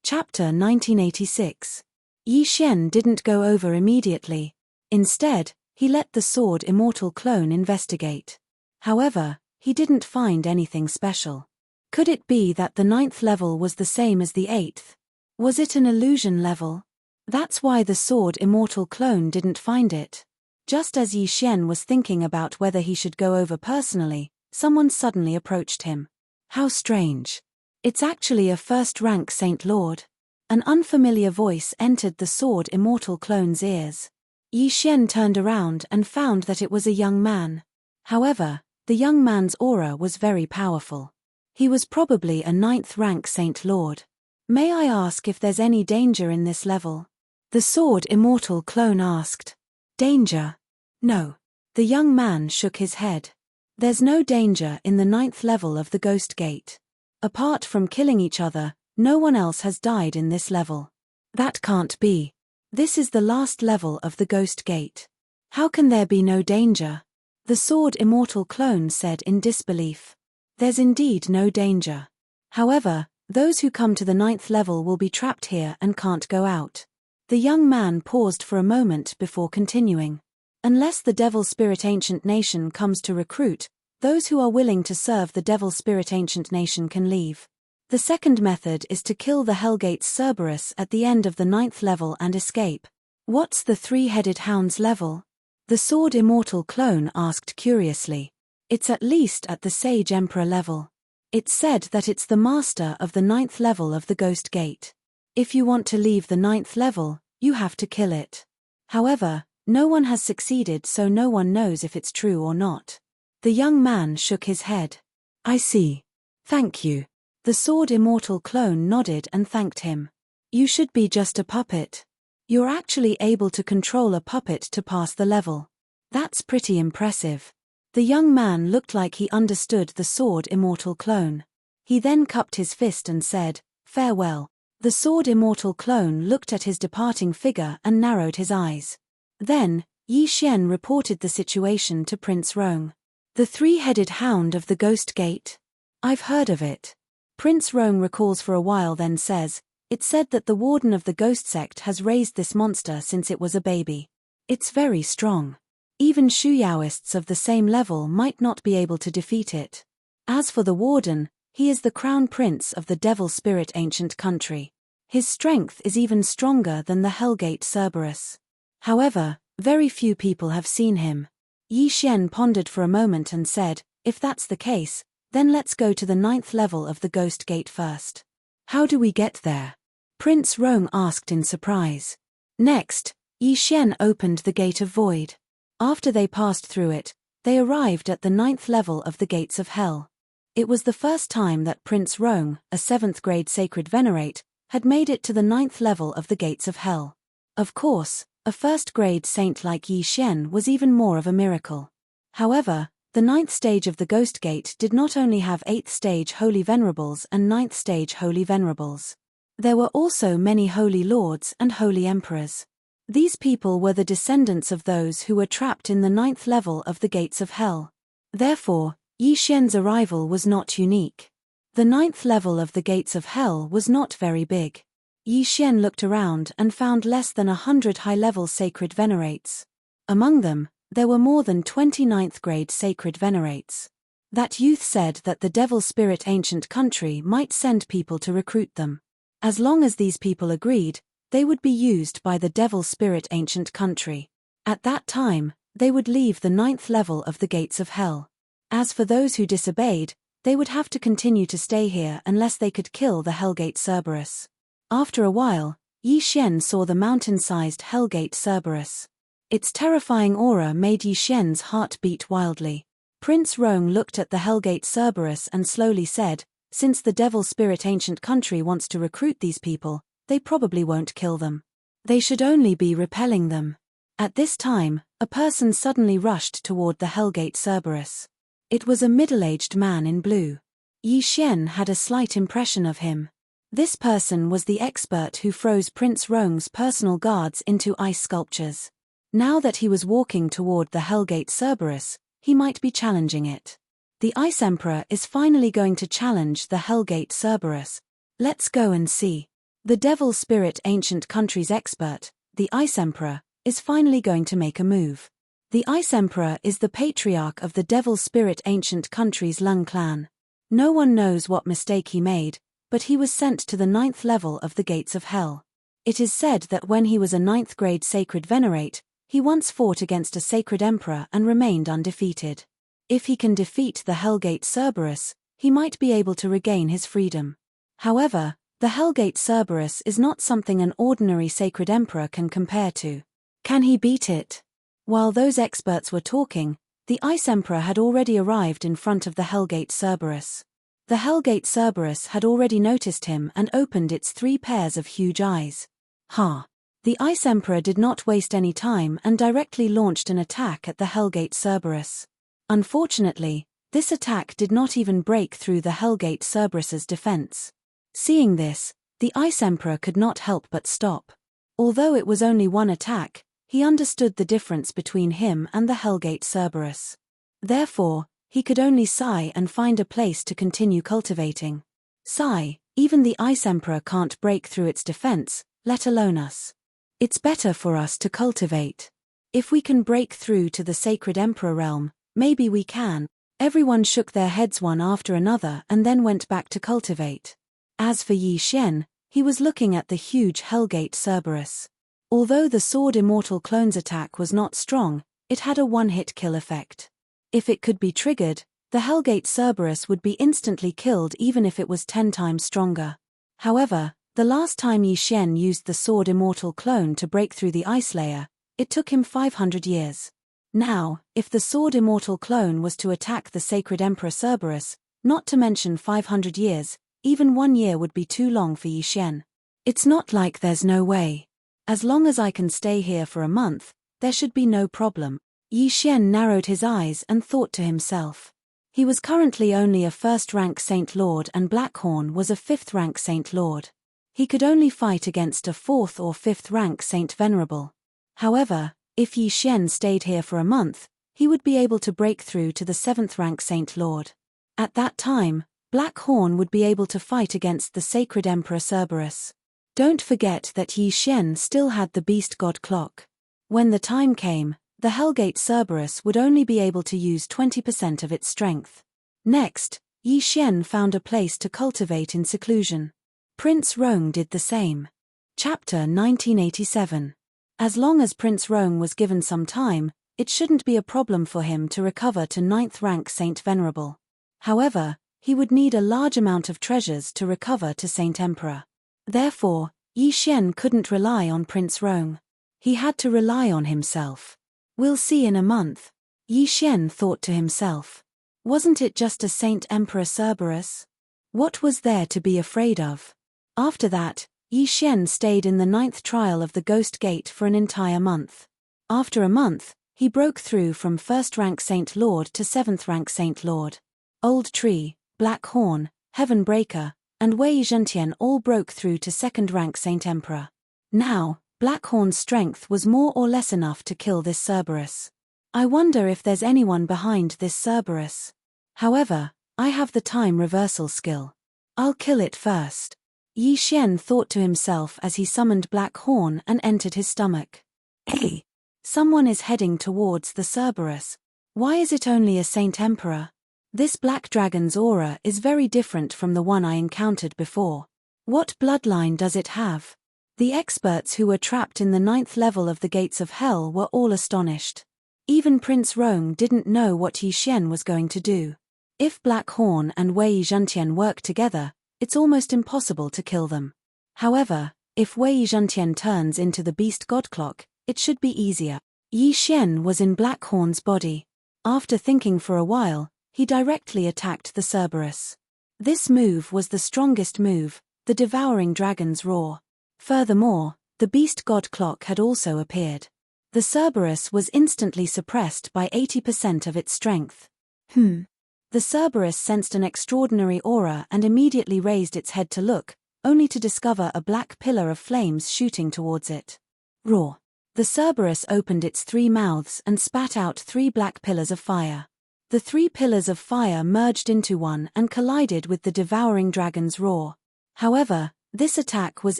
Speaker 1: Chapter 1986. Yi Xian didn't go over immediately. Instead, he let the sword immortal clone investigate. However, he didn't find anything special. Could it be that the 9th level was the same as the 8th? Was it an illusion level? That's why the sword immortal clone didn't find it. Just as Yi Xian was thinking about whether he should go over personally, someone suddenly approached him. How strange. It's actually a first-rank Saint Lord. An unfamiliar voice entered the sword immortal clone's ears. Yi Xian turned around and found that it was a young man. However, the young man's aura was very powerful. He was probably a 9th-rank Saint Lord. May I ask if there's any danger in this level? The sword immortal clone asked. Danger? No. The young man shook his head. There's no danger in the 9th level of the Ghost Gate. Apart from killing each other, no one else has died in this level. That can't be. This is the last level of the Ghost Gate. How can there be no danger? The Sword Immortal clone said in disbelief. There's indeed no danger. However, those who come to the 9th level will be trapped here and can't go out. The young man paused for a moment before continuing. Unless the Devil Spirit Ancient Nation comes to recruit, those who are willing to serve the Devil Spirit Ancient Nation can leave. The second method is to kill the Hellgate's Cerberus at the end of the 9th level and escape. What's the three-headed hound's level? The Sword Immortal clone asked curiously. It's at least at the Sage Emperor level. It's said that it's the master of the 9th level of the Ghost Gate. If you want to leave the 9th level, you have to kill it. However, no one has succeeded, so no one knows if it's true or not. The young man shook his head. I see. Thank you. The Sword Immortal clone nodded and thanked him. You should be just a puppet. You're actually able to control a puppet to pass the level. That's pretty impressive. The young man looked like he understood the Sword Immortal clone. He then cupped his fist and said, "Farewell." The Sword Immortal clone looked at his departing figure and narrowed his eyes. Then, Yi Xian reported the situation to Prince Rong. The three-headed hound of the Ghost Gate? I've heard of it. Prince Rong recalls for a while, then says, "It said that the warden of the Ghost Sect has raised this monster since it was a baby. It's very strong. Even Shuyaoists of the same level might not be able to defeat it. As for the warden, he is the crown prince of the Devil Spirit Ancient Country. His strength is even stronger than the Hellgate Cerberus. However, very few people have seen him." Yi Xian pondered for a moment and said, "If that's the case, then let's go to the 9th level of the Ghost Gate first." "How do we get there?" Prince Rong asked in surprise. Next, Yi Xian opened the Gate of Void. After they passed through it, they arrived at the 9th level of the Gates of Hell. It was the first time that Prince Rong, a 7th-grade sacred venerate, had made it to the 9th level of the Gates of Hell. Of course, a 1st-grade saint like Yi Xian was even more of a miracle. However, the 9th stage of the Ghost Gate did not only have 8th-stage Holy Venerables and 9th-stage Holy Venerables. There were also many Holy Lords and Holy Emperors. These people were the descendants of those who were trapped in the 9th level of the Gates of Hell. Therefore, Yi Xian's arrival was not unique. The 9th level of the Gates of Hell was not very big. Yi Xian looked around and found less than 100 high-level sacred venerates. Among them, there were more than 20 9th-grade sacred venerates. That youth said that the Devil Spirit Ancient Country might send people to recruit them. As long as these people agreed, they would be used by the Devil Spirit Ancient Country. At that time, they would leave the 9th level of the Gates of Hell. As for those who disobeyed, they would have to continue to stay here unless they could kill the Hellgate Cerberus. After a while, Yi Xian saw the mountain-sized Hellgate Cerberus. Its terrifying aura made Yi Xian's heart beat wildly. Prince Rong looked at the Hellgate Cerberus and slowly said, "Since the Devil Spirit Ancient Country wants to recruit these people, they probably won't kill them. They should only be repelling them." At this time, a person suddenly rushed toward the Hellgate Cerberus. It was a middle-aged man in blue. Yi Xian had a slight impression of him. This person was the expert who froze Prince Rong's personal guards into ice sculptures. Now that he was walking toward the Hellgate Cerberus, he might be challenging it. The Ice Emperor is finally going to challenge the Hellgate Cerberus. Let's go and see. The Devil Spirit Ancient Country's expert, the Ice Emperor, is finally going to make a move. The Ice Emperor is the patriarch of the Devil Spirit Ancient Country's Lung clan. No one knows what mistake he made, but he was sent to the 9th level of the Gates of Hell. It is said that when he was a 9th-grade sacred venerate, he once fought against a sacred emperor and remained undefeated. If he can defeat the Hellgate Cerberus, he might be able to regain his freedom. However, the Hellgate Cerberus is not something an ordinary sacred emperor can compare to. Can he beat it? While those experts were talking, the Ice Emperor had already arrived in front of the Hellgate Cerberus. The Hellgate Cerberus had already noticed him and opened its 3 pairs of huge eyes. Ha! The Ice Emperor did not waste any time and directly launched an attack at the Hellgate Cerberus. Unfortunately, this attack did not even break through the Hellgate Cerberus's defense. Seeing this, the Ice Emperor could not help but stop. Although it was only one attack, he understood the difference between him and the Hellgate Cerberus. Therefore, he could only sigh and find a place to continue cultivating. Sigh, even the Ice Emperor can't break through its defense, let alone us. It's better for us to cultivate. If we can break through to the Sacred Emperor realm, maybe we can. Everyone shook their heads one after another and then went back to cultivate. As for Yi Xian, he was looking at the huge Hellgate Cerberus. Although the Sword Immortal Clone's attack was not strong, it had a one-hit kill effect. If it could be triggered, the Hellgate Cerberus would be instantly killed even if it was 10 times stronger. However, the last time Yi Xian used the Sword Immortal Clone to break through the ice layer, it took him 500 years. Now, if the Sword Immortal Clone was to attack the Sacred Emperor Cerberus, not to mention 500 years, even 1 year would be too long for Yi Xian. It's not like there's no way. As long as I can stay here for a month, there should be no problem. Yi Xian narrowed his eyes and thought to himself. He was currently only a 1st-rank Saint Lord and Blackhorn was a 5th-rank Saint Lord. He could only fight against a 4th or 5th-rank Saint Venerable. However, if Yi Xian stayed here for a month, he would be able to break through to the 7th-rank Saint Lord. At that time, Blackhorn would be able to fight against the Sacred Emperor Cerberus. Don't forget that Yi Xian still had the Beast God Clock. When the time came, the Hellgate Cerberus would only be able to use 20% of its strength. Next, Yi Xian found a place to cultivate in seclusion. Prince Roang did the same. Chapter 1987. As long as Prince Roang was given some time, it shouldn't be a problem for him to recover to 9th rank Saint Venerable. However, he would need a large amount of treasures to recover to Saint Emperor. Therefore, Yi Xian couldn't rely on Prince Roang. He had to rely on himself. We'll see in a month. Yi Xian thought to himself. Wasn't it just a Saint Emperor Cerberus? What was there to be afraid of? After that, Yi Xian stayed in the 9th trial of the Ghost Gate for an entire month. After a month, he broke through from 1st-rank Saint Lord to 7th-rank Saint Lord. Old Tree, Black Horn, Heaven Breaker, and Wei Zhentian all broke through to 2nd-rank Saint Emperor. Now, Blackhorn's strength was more or less enough to kill this Cerberus. I wonder if there's anyone behind this Cerberus. However, I have the time reversal skill. I'll kill it first. Yi Xian thought to himself as he summoned Black Horn and entered his stomach. Hey! Someone is heading towards the Cerberus. Why is it only a Saint Emperor? This black dragon's aura is very different from the one I encountered before. What bloodline does it have? The experts who were trapped in the 9th level of the Gates of Hell were all astonished. Even Prince Roang didn't know what Yi Xian was going to do. If Black Horn and Wei Zhentian work together, it's almost impossible to kill them. However, if Wei Zhentian turns into the Beast God Clock, it should be easier. Yi Xian was in Black Horn's body. After thinking for a while, he directly attacked the Cerberus. This move was the strongest move, the Devouring Dragon's Roar. Furthermore, the Beast God Clock had also appeared. The Cerberus was instantly suppressed by 80% of its strength. The Cerberus sensed an extraordinary aura and immediately raised its head to look, only to discover a black pillar of flames shooting towards it. Roar! The Cerberus opened its 3 mouths and spat out 3 black pillars of fire. The 3 pillars of fire merged into one and collided with the Devouring Dragon's Roar. However, this attack was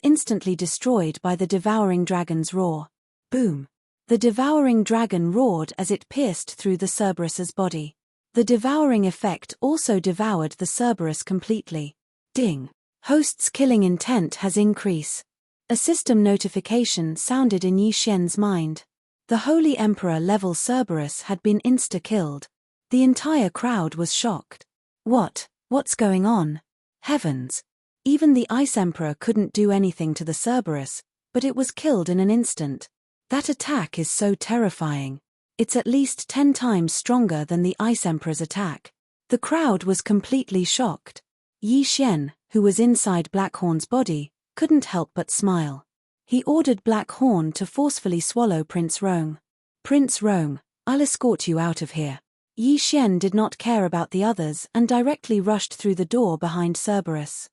Speaker 1: instantly destroyed by the Devouring Dragon's Roar. Boom! The Devouring Dragon roared as it pierced through the Cerberus's body. The devouring effect also devoured the Cerberus completely. Ding! Host's killing intent has increased. A system notification sounded in Yi Xian's mind. The Holy Emperor level Cerberus had been insta-killed. The entire crowd was shocked. What's going on? Heavens! Even the Ice Emperor couldn't do anything to the Cerberus, but it was killed in an instant. That attack is so terrifying. It's at least 10 times stronger than the Ice Emperor's attack. The crowd was completely shocked. Yi Xian, who was inside Blackhorn's body, couldn't help but smile. He ordered Black Horn to forcefully swallow Prince Roang. Prince Roang, I'll escort you out of here. Yi Xian did not care about the others and directly rushed through the door behind Cerberus.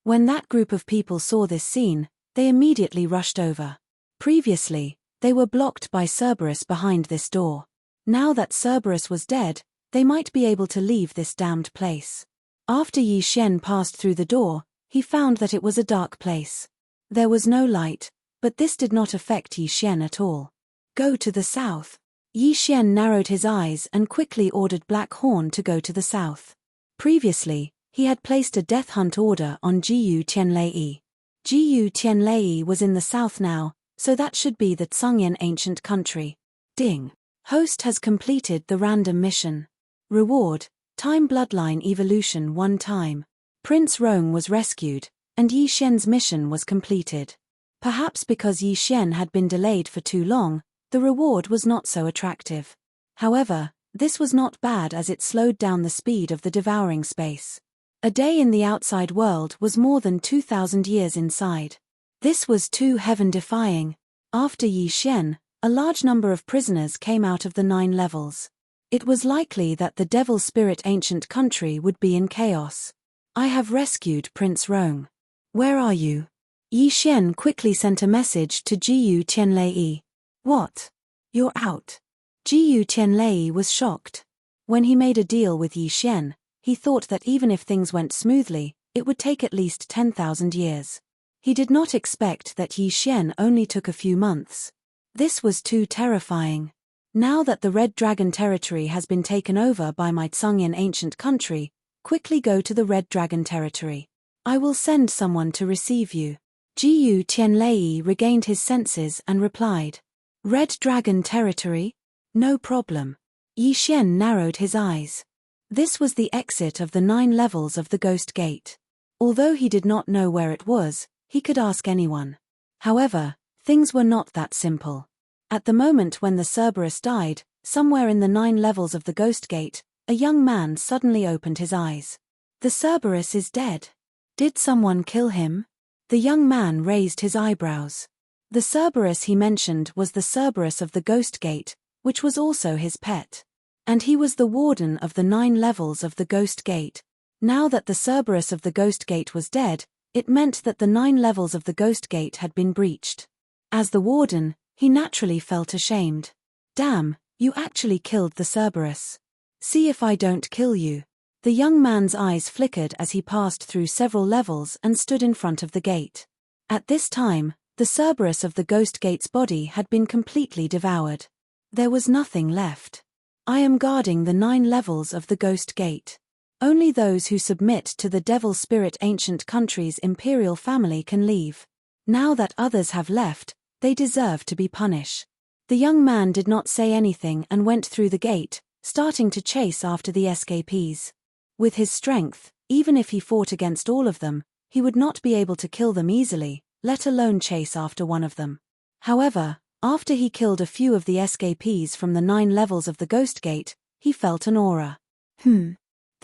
Speaker 1: When that group of people saw this scene, they immediately rushed over. Previously, they were blocked by Cerberus behind this door. Now that Cerberus was dead, they might be able to leave this damned place. After Yi Xian passed through the door, he found that it was a dark place. There was no light, but this did not affect Yi Xian at all. Go to the south. Yi Xian narrowed his eyes and quickly ordered Black Horn to go to the south. Previously, he had placed a death hunt order on Jiyu Tianlei. Jiyu Tianlei was in the south now, so that should be the Tsungyan ancient country. Ding. Host has completed the random mission. Reward, Time Bloodline Evolution 1 time. Prince Rong was rescued, and Yi Xian's mission was completed. Perhaps because Yi Xian had been delayed for too long, the reward was not so attractive. However, this was not bad as it slowed down the speed of the devouring space. A day in the outside world was more than 2,000 years inside. This was too heaven-defying. After Yi Xian, a large number of prisoners came out of the 9 levels. It was likely that the Devil Spirit ancient country would be in chaos. I have rescued Prince Rong. Where are you? Yi Xian quickly sent a message to Jiyu Tianlei. What? You're out. Jiyu Tianlei was shocked. When he made a deal with Yi Xian, he thought that even if things went smoothly, it would take at least 10,000 years. He did not expect that Yi Xian only took a few months. This was too terrifying. Now that the Red Dragon territory has been taken over by my Tsungyan ancient country, quickly go to the Red Dragon territory. I will send someone to receive you. Jiyu Tianlei regained his senses and replied. Red Dragon territory? No problem. Yi Xian narrowed his eyes. This was the exit of the 9 levels of the Ghost Gate. Although he did not know where it was, he could ask anyone. However, things were not that simple. At the moment when the Cerberus died, somewhere in the 9 levels of the Ghost Gate, a young man suddenly opened his eyes. The Cerberus is dead. Did someone kill him? The young man raised his eyebrows. The Cerberus he mentioned was the Cerberus of the Ghost Gate, which was also his pet. And he was the warden of the 9 levels of the Ghost Gate. Now that the Cerberus of the Ghost Gate was dead, it meant that the 9 levels of the Ghost Gate had been breached. As the warden, he naturally felt ashamed. Damn, you actually killed the Cerberus. See if I don't kill you. The young man's eyes flickered as he passed through several levels and stood in front of the gate. At this time, the Cerberus of the Ghost Gate's body had been completely devoured. There was nothing left. I am guarding the 9 levels of the Ghost Gate. Only those who submit to the Devil Spirit ancient country's imperial family can leave. Now that others have left, they deserve to be punished. The young man did not say anything and went through the gate, starting to chase after the escapees. With his strength, even if he fought against all of them, he would not be able to kill them easily, let alone chase after one of them. However, after he killed a few of the escapees from the 9 levels of the Ghost Gate, he felt an aura. The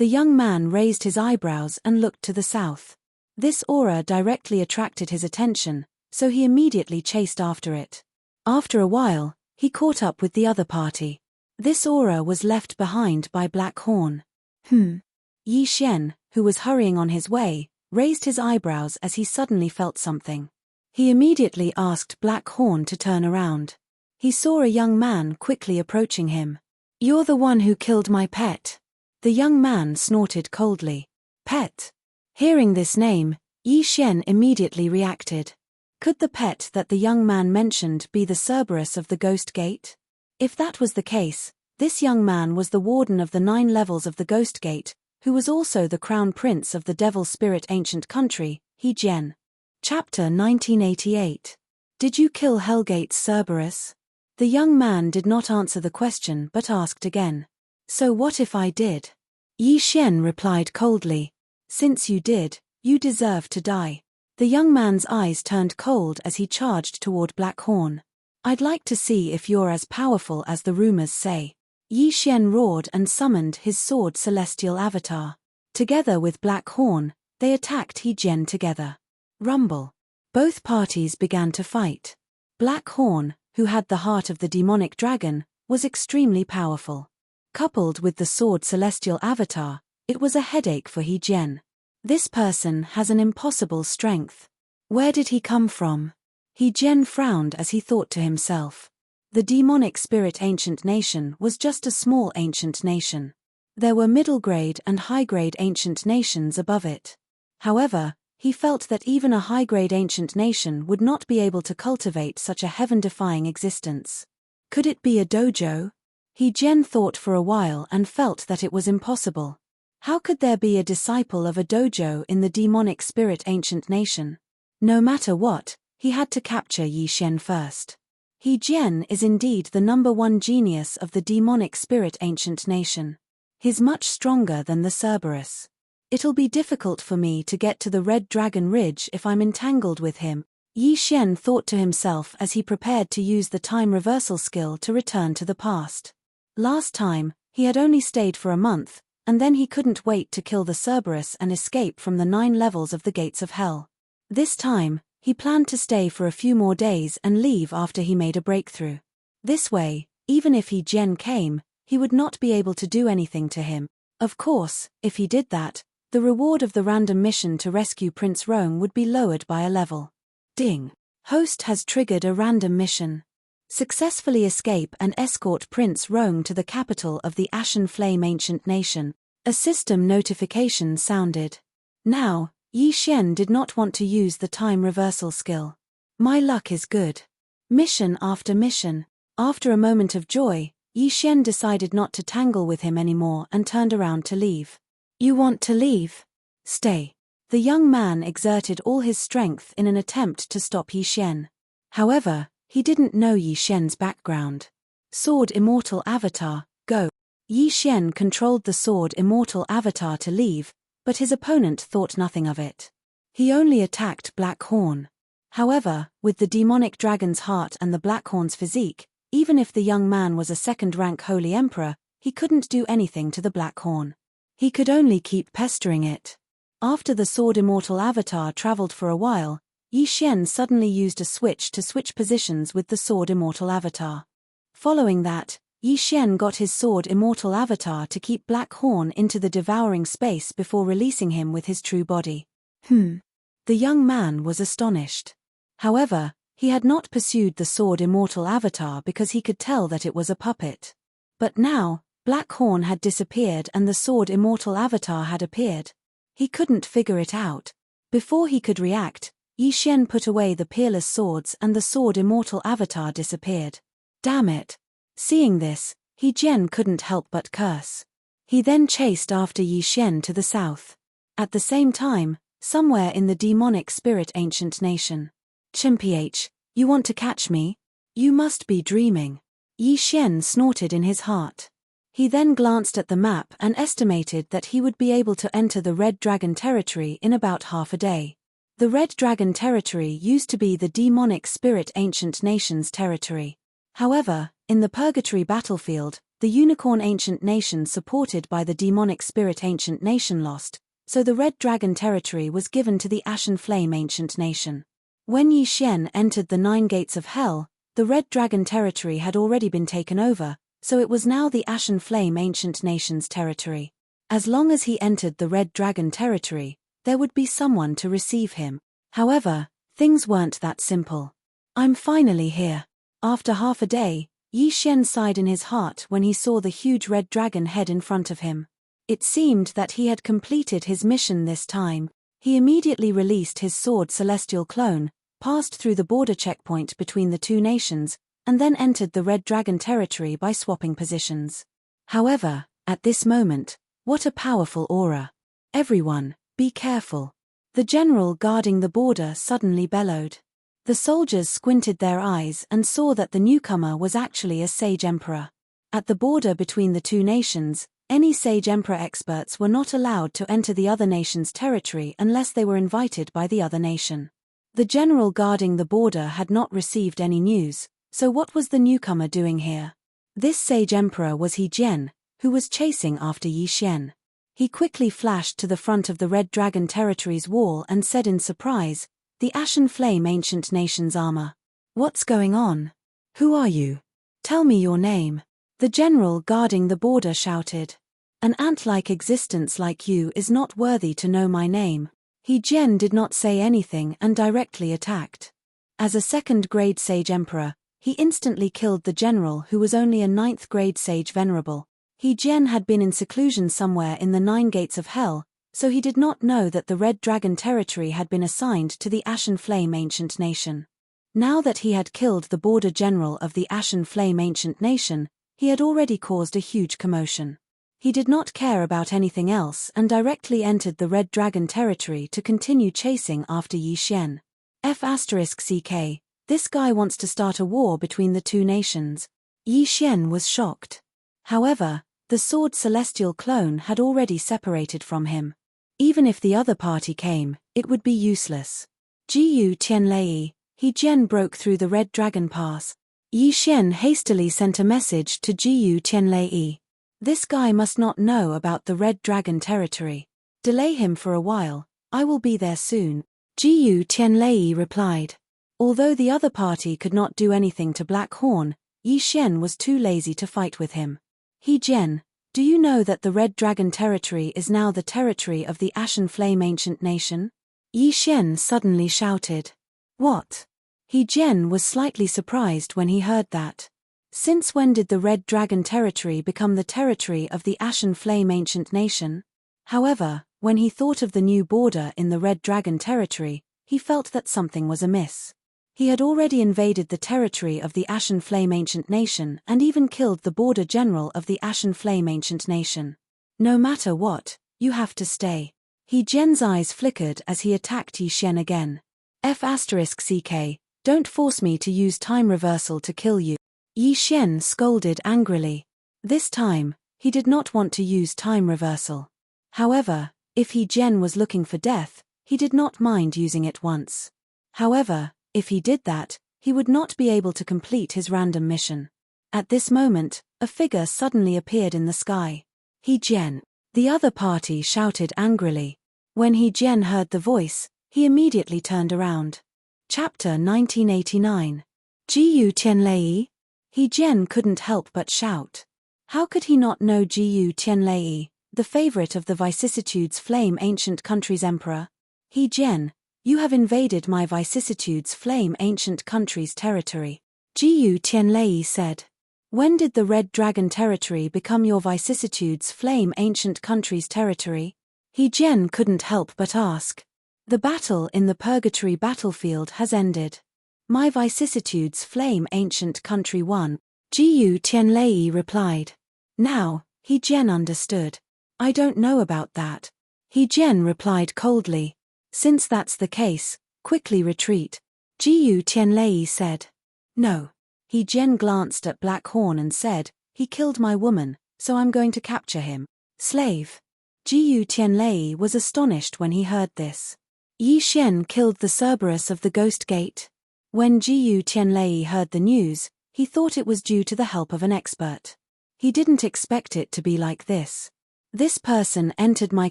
Speaker 1: young man raised his eyebrows and looked to the south. This aura directly attracted his attention, so he immediately chased after it. After a while, he caught up with the other party. This aura was left behind by Black Horn. Yi Xian, who was hurrying on his way, raised his eyebrows as he suddenly felt something. He immediately asked Black Horn to turn around. He saw a young man quickly approaching him. You're the one who killed my pet. The young man snorted coldly. Pet. Hearing this name, Yi Xian immediately reacted. Could the pet that the young man mentioned be the Cerberus of the Ghost Gate? If that was the case, this young man was the warden of the 9 levels of the Ghost Gate, who was also the crown prince of the Devil Spirit ancient country, He Jian. Chapter 1988. Did you kill Hellgate's Cerberus? The young man did not answer the question but asked again. So what if I did? Yi Xian replied coldly. Since you did, you deserve to die. The young man's eyes turned cold as he charged toward Black Horn. I'd like to see if you're as powerful as the rumors say. Yi Xian roared and summoned his sword celestial avatar. Together with Black Horn, they attacked He Jian together. Rumble. Both parties began to fight. Black Horn, who had the heart of the demonic dragon, was extremely powerful. Coupled with the sword celestial avatar, it was a headache for He Jian. This person has an impossible strength. Where did he come from? He Jian frowned as he thought to himself. The demonic spirit ancient nation was just a small ancient nation. There were middle-grade and high-grade ancient nations above it. However, he felt that even a high-grade ancient nation would not be able to cultivate such a heaven-defying existence. Could it be a dojo? He Jian thought for a while and felt that it was impossible. How could there be a disciple of a dojo in the demonic spirit ancient nation? No matter what, he had to capture Yi Xian first. He Jian is indeed the #1 genius of the demonic spirit ancient nation. He's much stronger than the Cerberus. It'll be difficult for me to get to the Red Dragon Ridge if I'm entangled with him, Yi Xian thought to himself as he prepared to use the time reversal skill to return to the past. Last time, he had only stayed for a month, and then he couldn't wait to kill the Cerberus and escape from the 9 levels of the gates of hell. This time, he planned to stay for a few more days and leave after he made a breakthrough. This way, even if He Jian came, he would not be able to do anything to him. Of course, if he did that, the reward of the random mission to rescue Prince Rome would be lowered by a level. Ding! Host has triggered a random mission. Successfully escape and escort Prince Rome to the capital of the Ashen Flame Ancient Nation. A system notification sounded. Now, Yi Xian did not want to use the time reversal skill. My luck is good. Mission after mission. After a moment of joy, Yi Xian decided not to tangle with him anymore and turned around to leave. You want to leave? Stay. The young man exerted all his strength in an attempt to stop Yi Xian. However, he didn't know Yi Xian's background. Sword Immortal Avatar, go. Yi Xian controlled the Sword Immortal Avatar to leave, but his opponent thought nothing of it. He only attacked Black Horn. However, with the demonic dragon's heart and the Black Horn's physique, even if the young man was a second-rank Holy Emperor, he couldn't do anything to the Black Horn. He could only keep pestering it. After the Sword Immortal Avatar traveled for a while, Yi Xian suddenly used a switch to switch positions with the Sword Immortal Avatar. Following that, Yi Xian got his Sword Immortal Avatar to keep Black Horn into the devouring space before releasing him with his true body. The young man was astonished. However, he had not pursued the Sword Immortal Avatar because he could tell that it was a puppet. But now, Black Horn had disappeared and the Sword Immortal Avatar had appeared. He couldn't figure it out. Before he could react, Yi Xian put away the peerless swords and the Sword Immortal Avatar disappeared. Damn it! Seeing this, He Jian couldn't help but curse. He then chased after Yi Xian to the south. At the same time, somewhere in the demonic spirit ancient nation. Chimph, you want to catch me? You must be dreaming. Yi Xian snorted in his heart. He then glanced at the map and estimated that he would be able to enter the Red Dragon territory in about half a day. The Red Dragon territory used to be the demonic spirit ancient nation's territory. However, in the Purgatory battlefield, the Unicorn ancient nation supported by the demonic spirit ancient nation lost, so the Red Dragon territory was given to the Ashen Flame ancient nation. When Yi Xian entered the 9 gates of hell, the Red Dragon territory had already been taken over, so it was now the Ashen Flame ancient nation's territory. As long as he entered the Red Dragon territory, there would be someone to receive him. However, things weren't that simple. I'm finally here. After half a day, Yi Xian sighed in his heart when he saw the huge red dragon head in front of him. It seemed that he had completed his mission this time. He immediately released his sword celestial clone, passed through the border checkpoint between the two nations, and then entered the Red Dragon territory by swapping positions. However, at this moment, what a powerful aura. Everyone, be careful. The general guarding the border suddenly bellowed. The soldiers squinted their eyes and saw that the newcomer was actually a sage emperor. At the border between the two nations, any sage emperor experts were not allowed to enter the other nation's territory unless they were invited by the other nation. The general guarding the border had not received any news, so what was the newcomer doing here? This sage emperor was He Jian, who was chasing after Yi Xian. He quickly flashed to the front of the Red Dragon territory's wall and said in surprise, "The Ashen Flame ancient nation's armor. What's going on? Who are you? Tell me your name." The The general guarding the border shouted. An ant-like existence like you is not worthy to know my name. He Jian did not say anything and directly attacked. As a second-grade sage emperor, he instantly killed the general who was only a ninth-grade sage venerable. He Jian had been in seclusion somewhere in the 9 gates of hell, so he did not know that the Red Dragon territory had been assigned to the Ashen Flame Ancient Nation. Now that he had killed the border general of the Ashen Flame Ancient Nation, he had already caused a huge commotion. He did not care about anything else and directly entered the Red Dragon territory to continue chasing after Yi Xian. F***ck, this guy wants to start a war between the two nations. Yi Xian was shocked. However, the sword celestial clone had already separated from him. Even if the other party came, it would be useless. Jiyu Tianlei, He Jian broke through the Red Dragon Pass. Yi Xian hastily sent a message to Jiyu Tianlei. This guy must not know about the Red Dragon territory. Delay him for a while, I will be there soon. Jiyu Tianlei replied. Although the other party could not do anything to Black Horn, Yi Xian was too lazy to fight with him. He Jian, do you know that the Red Dragon territory is now the territory of the Ashen Flame Ancient Nation? Yi Xian suddenly shouted. What? He Jian was slightly surprised when he heard that. Since when did the Red Dragon territory become the territory of the Ashen Flame Ancient Nation? However, when he thought of the new border in the Red Dragon territory, he felt that something was amiss. He had already invaded the territory of the Ashen Flame Ancient Nation and even killed the border general of the Ashen Flame Ancient Nation. No matter what, you have to stay. He Jian's eyes flickered as he attacked Yi Xian again. F***ck, don't force me to use time reversal to kill you. Yi Xian scolded angrily. This time, he did not want to use time reversal. However, if He Jian was looking for death, he did not mind using it once. However, if he did that, he would not be able to complete his random mission. At this moment, a figure suddenly appeared in the sky. He Jian. The other party shouted angrily. When He Jian heard the voice, he immediately turned around. Chapter 1989. Jiyu Tianlei? He Jian couldn't help but shout. How could he not know Jiyu Tianlei, the favorite of the Vicissitudes Flame Ancient Country's emperor? He Jian, you have invaded my Vicissitudes Flame Ancient Country's territory. Jiyu Tianlei said. When did the Red Dragon territory become your Vicissitudes Flame Ancient Country's territory? He Jian couldn't help but ask. The battle in the Purgatory battlefield has ended. My Vicissitudes Flame Ancient Country won. Jiyu Tianlei replied. Now, He Jian understood. I don't know about that. He Jian replied coldly. Since that's the case, quickly retreat. Jiyu Tianlei said. No. He Jian glanced at Black Horn and said, he killed my woman, so I'm going to capture him. Slave. Jiyu Tianlei was astonished when he heard this. Yi Xian killed the Cerberus of the Ghost Gate. When Jiyu Tianlei heard the news, he thought it was due to the help of an expert. He didn't expect it to be like this. This person entered my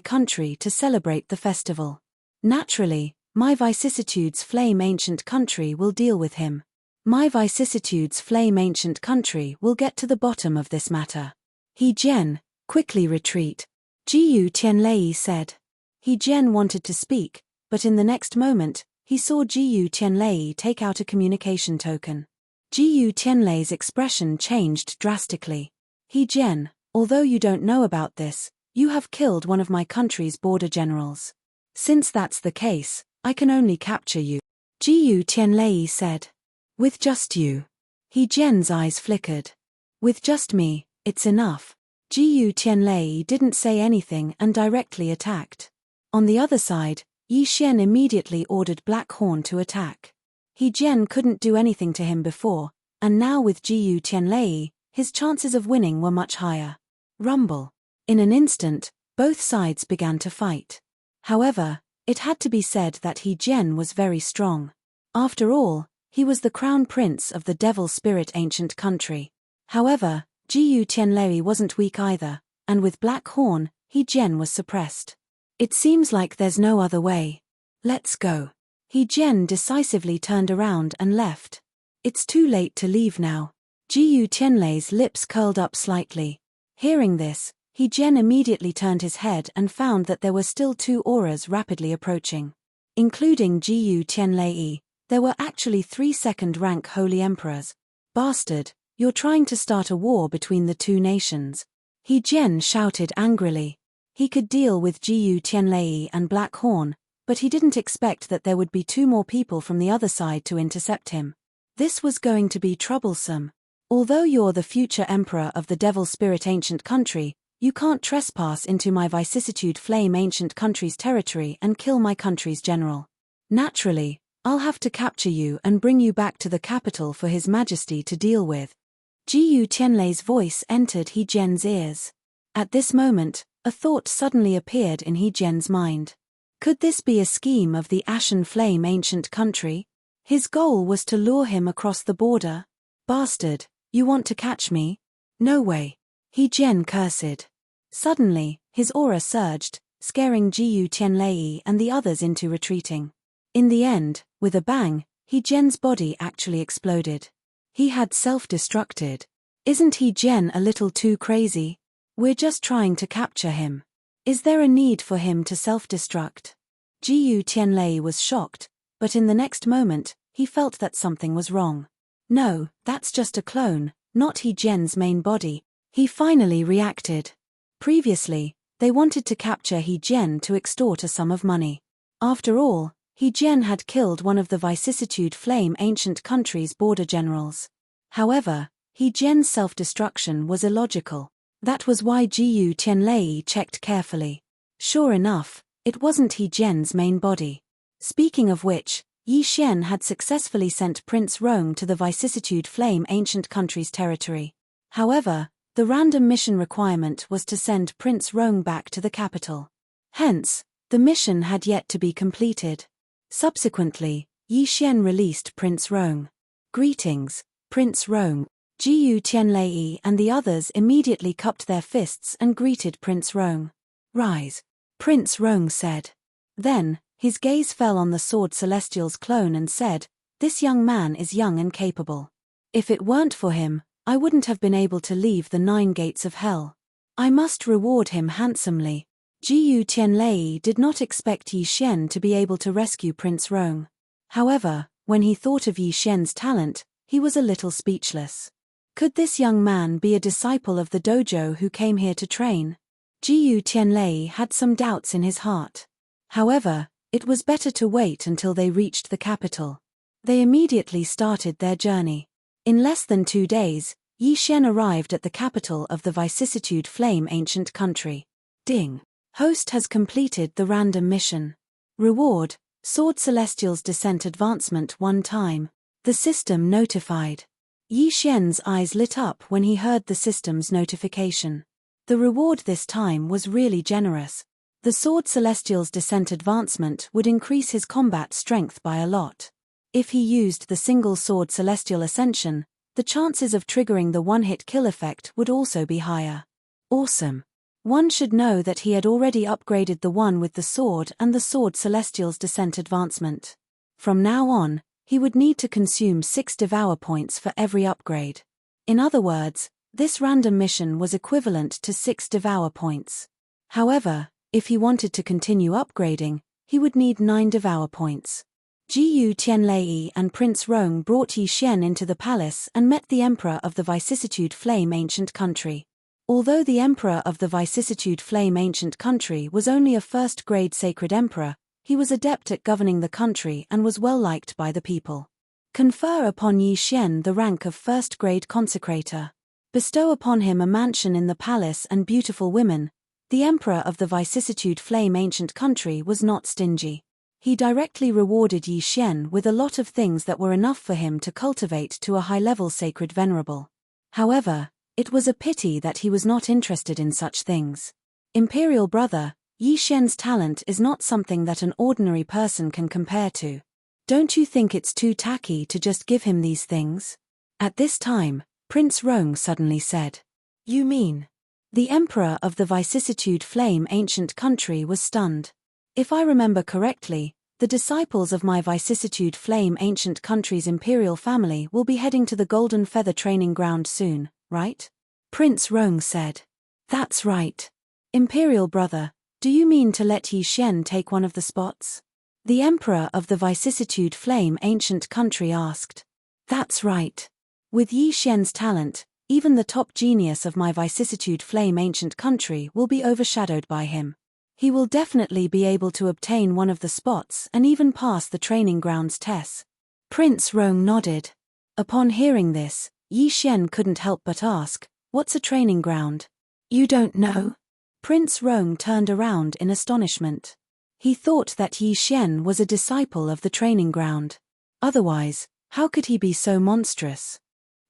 Speaker 1: country to celebrate the festival. Naturally, my Vicissitudes Flame Ancient Country will deal with him. My Vicissitudes Flame Ancient Country will get to the bottom of this matter. He Jian, quickly retreat. Jiyu Tianlei said. He Jian wanted to speak, but in the next moment, he saw Jiyu Tianlei take out a communication token. Jiyu Tianlei's expression changed drastically. He Jian, although you don't know about this, you have killed one of my country's border generals. Since that's the case, I can only capture you. Jiyu Tianlei said. With just you. He Jian's eyes flickered. With just me, it's enough. Jiyu Tianlei didn't say anything and directly attacked. On the other side, Yi Xian immediately ordered Black Horn to attack. He Jian couldn't do anything to him before, and now with Jiyu Tianlei, his chances of winning were much higher. Rumble. In an instant, both sides began to fight. However, it had to be said that He Jian was very strong. After all, he was the crown prince of the Devil Spirit Ancient Country. However, Jiyu Tianlei wasn't weak either, and with Black Horn, He Jian was suppressed. It seems like there's no other way. Let's go. He Jian decisively turned around and left. It's too late to leave now. Jiyu Tianlei's lips curled up slightly. Hearing this, He Jian immediately turned his head and found that there were still 2 auras rapidly approaching. Including Jiyu Tianlei, there were actually 3 second-rank holy emperors. Bastard, you're trying to start a war between the 2 nations. He Jian shouted angrily. He could deal with Jiyu Tianlei and Black Horn, but he didn't expect that there would be 2 more people from the other side to intercept him. This was going to be troublesome. Although you're the future emperor of the Devil Spirit Ancient Country, you can't trespass into my Vicissitude Flame Ancient Country's territory and kill my country's general. Naturally, I'll have to capture you and bring you back to the capital for His Majesty to deal with. Jiyu Tianlei's voice entered He Jian's ears. At this moment, a thought suddenly appeared in He Jian's mind. Could this be a scheme of the Ashen Flame Ancient Country? His goal was to lure him across the border. Bastard, you want to catch me? No way. He Jian cursed. Suddenly, his aura surged, scaring Jiyu Tianlei and the others into retreating. In the end, with a bang, He Jian's body actually exploded. He had self-destructed. Isn't He Jian a little too crazy? We're just trying to capture him. Is there a need for him to self-destruct? Jiyu Tianlei was shocked, but in the next moment, he felt that something was wrong. No, that's just a clone, not He Jian's main body. He finally reacted. Previously, they wanted to capture He Jian to extort a sum of money. After all, He Jian had killed one of the Vicissitude Flame Ancient Country's border generals. However, He Jian's self-destruction was illogical. That was why Jiyu Tianlei checked carefully. Sure enough, it wasn't He Jian's main body. Speaking of which, Yi Xian had successfully sent Prince Rong to the Vicissitude Flame Ancient Country's territory. However, the random mission requirement was to send Prince Rong back to the capital. Hence, the mission had yet to be completed. Subsequently, Yi Xian released Prince Rong. Greetings, Prince Rong. Jiyu Tianlei and the others immediately cupped their fists and greeted Prince Rong. Rise, Prince Rong said. Then, his gaze fell on the Sword Celestial's clone and said, "This young man is young and capable. If it weren't for him, I wouldn't have been able to leave the 9 gates of hell. I must reward him handsomely." Jiyu Tianlei did not expect Yi Xian to be able to rescue Prince Rong. However, when he thought of Yi Xian's talent, he was a little speechless. Could this young man be a disciple of the dojo who came here to train? Jiyu Tianlei had some doubts in his heart. However, it was better to wait until they reached the capital. They immediately started their journey. In less than 2 days, Yi Xian arrived at the capital of the Vicissitude Flame Ancient Country. Ding. Host has completed the random mission. Reward, Sword Celestial's Descent Advancement 1 time. The system notified. Yi Xian's eyes lit up when he heard the system's notification. The reward this time was really generous. The Sword Celestial's Descent Advancement would increase his combat strength by a lot. If he used the single Sword Celestial Ascension, the chances of triggering the one-hit kill effect would also be higher. Awesome. One should know that he had already upgraded the one with the sword and the Sword Celestial's Descent Advancement. From now on, he would need to consume 6 Devour points for every upgrade. In other words, this random mission was equivalent to 6 Devour points. However, if he wanted to continue upgrading, he would need 9 Devour points. Jiyu Tianlei and Prince Rong brought Yi Xian into the palace and met the Emperor of the Vicissitude Flame Ancient Country. Although the Emperor of the Vicissitude Flame Ancient Country was only a first-grade sacred emperor, he was adept at governing the country and was well liked by the people. Confer upon Yi Xian the rank of first-grade consecrator. Bestow upon him a mansion in the palace and beautiful women. The Emperor of the Vicissitude Flame Ancient Country was not stingy. He directly rewarded Yi Xian with a lot of things that were enough for him to cultivate to a high-level sacred venerable. However, it was a pity that he was not interested in such things. Imperial brother, Yi Xian's talent is not something that an ordinary person can compare to. Don't you think it's too tacky to just give him these things? At this time, Prince Rong suddenly said. You mean? The Emperor of the Vicissitude Flame Ancient Country was stunned. If I remember correctly, The disciples of my vicissitude flame ancient country's imperial family will be heading to the Golden Feather training ground soon, right? Prince Rong said. That's right. Imperial brother, do you mean to let Yi Xian take one of the spots? The emperor of the vicissitude flame ancient country asked. That's right. With Yi Xian's talent, even the top genius of my vicissitude flame ancient country will be overshadowed by him. He will definitely be able to obtain one of the spots and even pass the training grounds test. Prince Rong nodded. Upon hearing this, Yi Xian couldn't help but ask, what's a training ground? You don't know? Prince Rong turned around in astonishment. He thought that Yi Xian was a disciple of the training ground. Otherwise, how could he be so monstrous?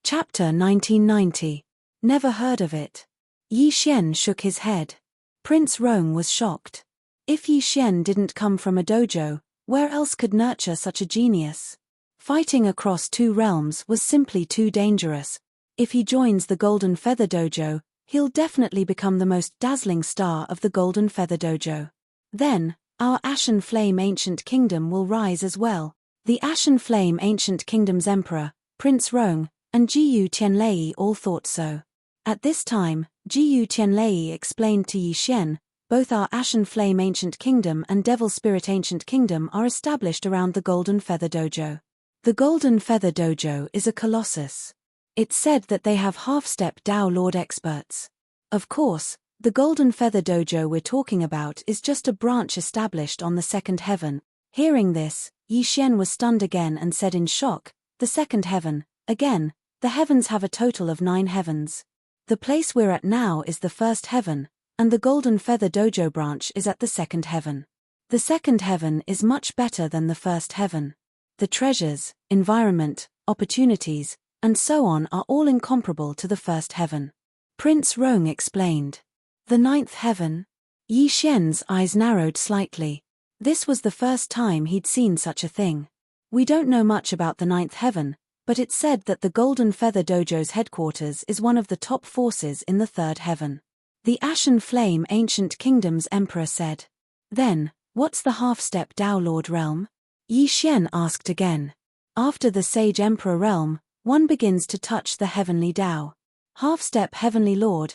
Speaker 1: Chapter 1990. Never heard of it. Yi Xian shook his head. Prince Rong was shocked. If Yi Xian didn't come from a dojo, where else could nurture such a genius? Fighting across two realms was simply too dangerous. If he joins the Golden Feather Dojo, he'll definitely become the most dazzling star of the Golden Feather Dojo. Then, our Ashen Flame Ancient Kingdom will rise as well. The Ashen Flame Ancient Kingdom's Emperor, Prince Rong, and Jiyu Tianlei all thought so. At this time, Jiyu Tianlei explained to Yi Xian, both our Ashen Flame Ancient Kingdom and Devil Spirit Ancient Kingdom are established around the Golden Feather Dojo. The Golden Feather Dojo is a colossus. It's said that they have half-step Tao Lord experts. Of course, the Golden Feather Dojo we're talking about is just a branch established on the second heaven. Hearing this, Yi Xian was stunned again and said in shock, the second heaven, again, the heavens have a total of 9 heavens. The place we're at now is the first heaven, and the Golden Feather Dojo branch is at the second heaven. The second heaven is much better than the first heaven. The treasures, environment, opportunities, and so on are all incomparable to the first heaven. Prince Rong explained. The 9th heaven? Yi Xian's eyes narrowed slightly. This was the first time he'd seen such a thing. We don't know much about the 9th heaven, but it's said that the Golden Feather Dojo's headquarters is one of the top forces in the 3rd heaven. The Ashen Flame Ancient Kingdom's Emperor said. Then, what's the half-step Tao Lord realm? Yi Xian asked again. After the Sage Emperor realm, one begins to touch the Heavenly Tao. Half-step Heavenly Lord,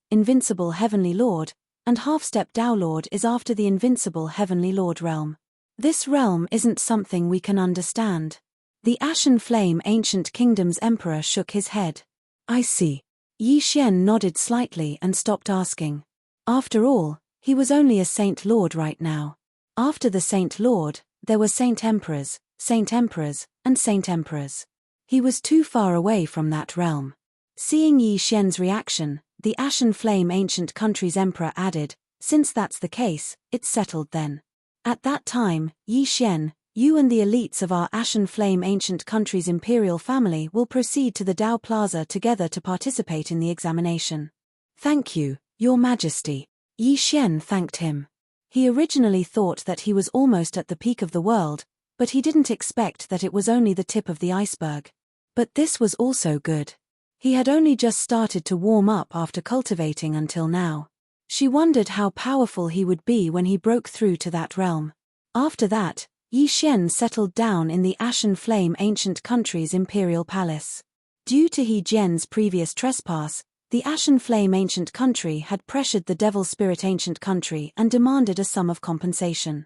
Speaker 1: Invincible Heavenly Lord, and half-step Tao Lord is after the Invincible Heavenly Lord realm. This realm isn't something we can understand. The Ashen Flame Ancient Kingdom's Emperor shook his head. I see. Yi Xian nodded slightly and stopped asking. After all, he was only a Saint Lord right now. After the Saint Lord, there were Saint Emperors, and Saint Emperors. He was too far away from that realm. Seeing Yi Xian's reaction, the Ashen Flame Ancient Country's Emperor added, since that's the case, it's settled then. At that time, Yi Xian, you and the elites of our Ashen Flame Ancient Country's imperial family will proceed to the Dao Plaza together to participate in the examination. Thank you, Your Majesty. Yi Xian thanked him. He originally thought that he was almost at the peak of the world, but he didn't expect that it was only the tip of the iceberg. But this was also good. He had only just started to warm up after cultivating until now. She wondered how powerful he would be when he broke through to that realm. After that, Yi Xian settled down in the Ashen Flame Ancient Country's imperial palace. Due to He Jian's previous trespass, the Ashen Flame Ancient Country had pressured the Devil Spirit Ancient Country and demanded a sum of compensation.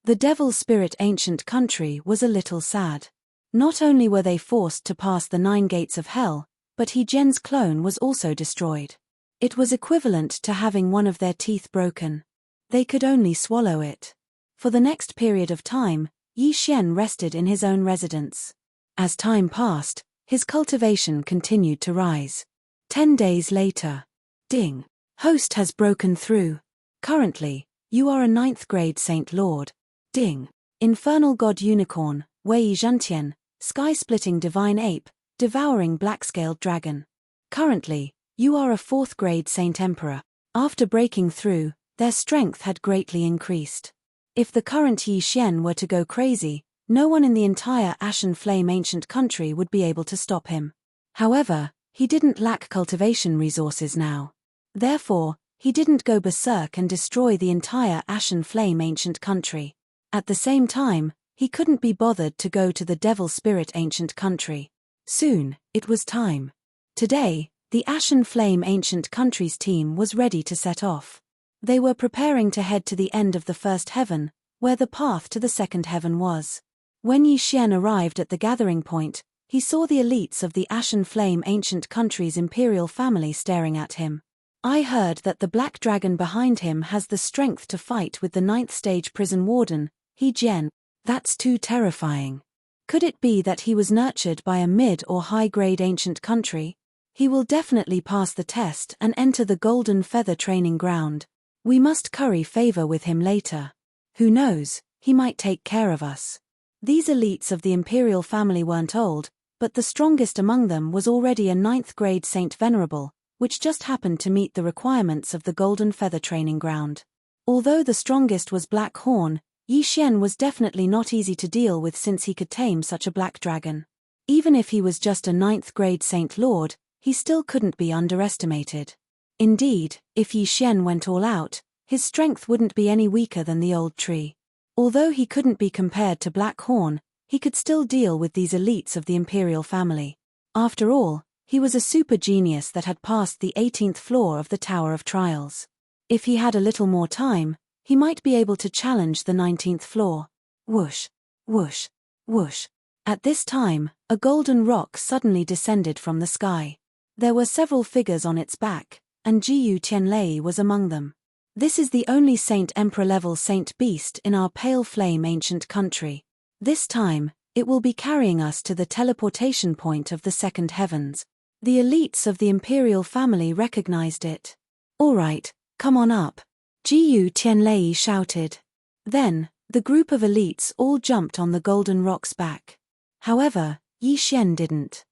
Speaker 1: The Devil Spirit Ancient Country was a little sad. Not only were they forced to pass the 9 gates of hell, but He Jian's clone was also destroyed. It was equivalent to having one of their teeth broken. They could only swallow it. For the next period of time, Yi Xian rested in his own residence. As time passed, his cultivation continued to rise. 10 days later. Ding. Host has broken through. Currently, you are a 9th grade Saint Lord. Ding. Infernal God Unicorn, Wei Zhantian, Sky-Splitting Divine Ape, Devouring Black-Scaled Dragon. Currently, you are a 4th grade Saint Emperor. After breaking through, their strength had greatly increased. If the current Yi Xian were to go crazy, no one in the entire Ashen Flame Ancient Country would be able to stop him. However, he didn't lack cultivation resources now. Therefore, he didn't go berserk and destroy the entire Ashen Flame Ancient Country. At the same time, he couldn't be bothered to go to the Devil Spirit Ancient Country. Soon, it was time. Today, the Ashen Flame Ancient Country's team was ready to set off. They were preparing to head to the end of the first heaven, where the path to the second heaven was. When Yi Xian arrived at the gathering point, he saw the elites of the Ashen Flame Ancient Country's imperial family staring at him. I heard that the black dragon behind him has the strength to fight with the 9th stage prison warden, He Jian. That's too terrifying. Could it be that he was nurtured by a mid or high-grade ancient country? He will definitely pass the test and enter the Golden Feather training ground. We must curry favor with him later. Who knows, he might take care of us. These elites of the imperial family weren't old, but the strongest among them was already a 9th grade Saint Venerable, which just happened to meet the requirements of the Golden Feather training ground. Although the strongest was Black Horn, Yi Xian was definitely not easy to deal with since he could tame such a black dragon. Even if he was just a 9th grade Saint Lord, he still couldn't be underestimated. Indeed, if Yi Xian went all out, his strength wouldn't be any weaker than the old tree. Although he couldn't be compared to Black Horn, he could still deal with these elites of the imperial family. After all, he was a super genius that had passed the 18th floor of the Tower of Trials. If he had a little more time, he might be able to challenge the 19th floor. Whoosh, whoosh, whoosh. At this time, a golden rock suddenly descended from the sky. There were several figures on its back, and Jiyu Tianlei was among them. This is the only Saint Emperor-level Saint Beast in our Pale Flame Ancient Country. This time, it will be carrying us to the teleportation point of the second heavens. The elites of the imperial family recognized it. All right, come on up, Jiyu Tianlei shouted. Then, the group of elites all jumped on the golden rock's back. However, Yi Xian didn't.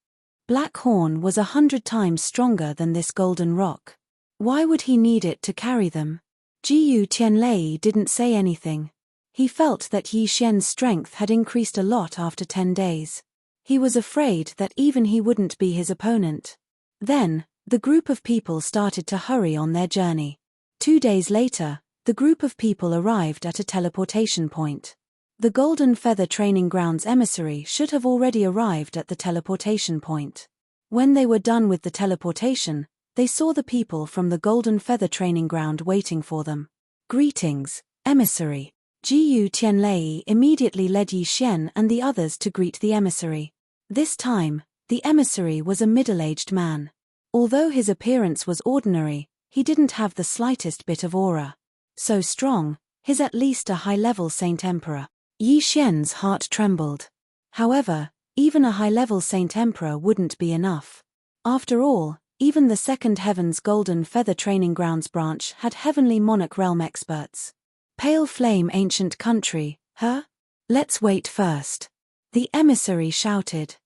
Speaker 1: Black Horn was 100 times stronger than this golden rock. Why would he need it to carry them? Jiyu Tianlei didn't say anything. He felt that Yi Xian's strength had increased a lot after 10 days. He was afraid that even he wouldn't be his opponent. Then, the group of people started to hurry on their journey. 2 days later, the group of people arrived at a teleportation point. The Golden Feather Training Grounds emissary should have already arrived at the teleportation point. When they were done with the teleportation, they saw the people from the Golden Feather Training Ground waiting for them. Greetings, emissary. Jiyu Tianlei immediately led Yi Xian and the others to greet the emissary. This time, the emissary was a middle-aged man. Although his appearance was ordinary, he didn't have the slightest bit of aura. So strong, he's at least a high-level Saint Emperor. Yi Xian's heart trembled. However, even a high-level Saint Emperor wouldn't be enough. After all, even the Second Heaven's Golden Feather Training Grounds branch had Heavenly Monarch Realm experts. Pale Flame Ancient Country, huh? Let's wait first. The emissary shouted.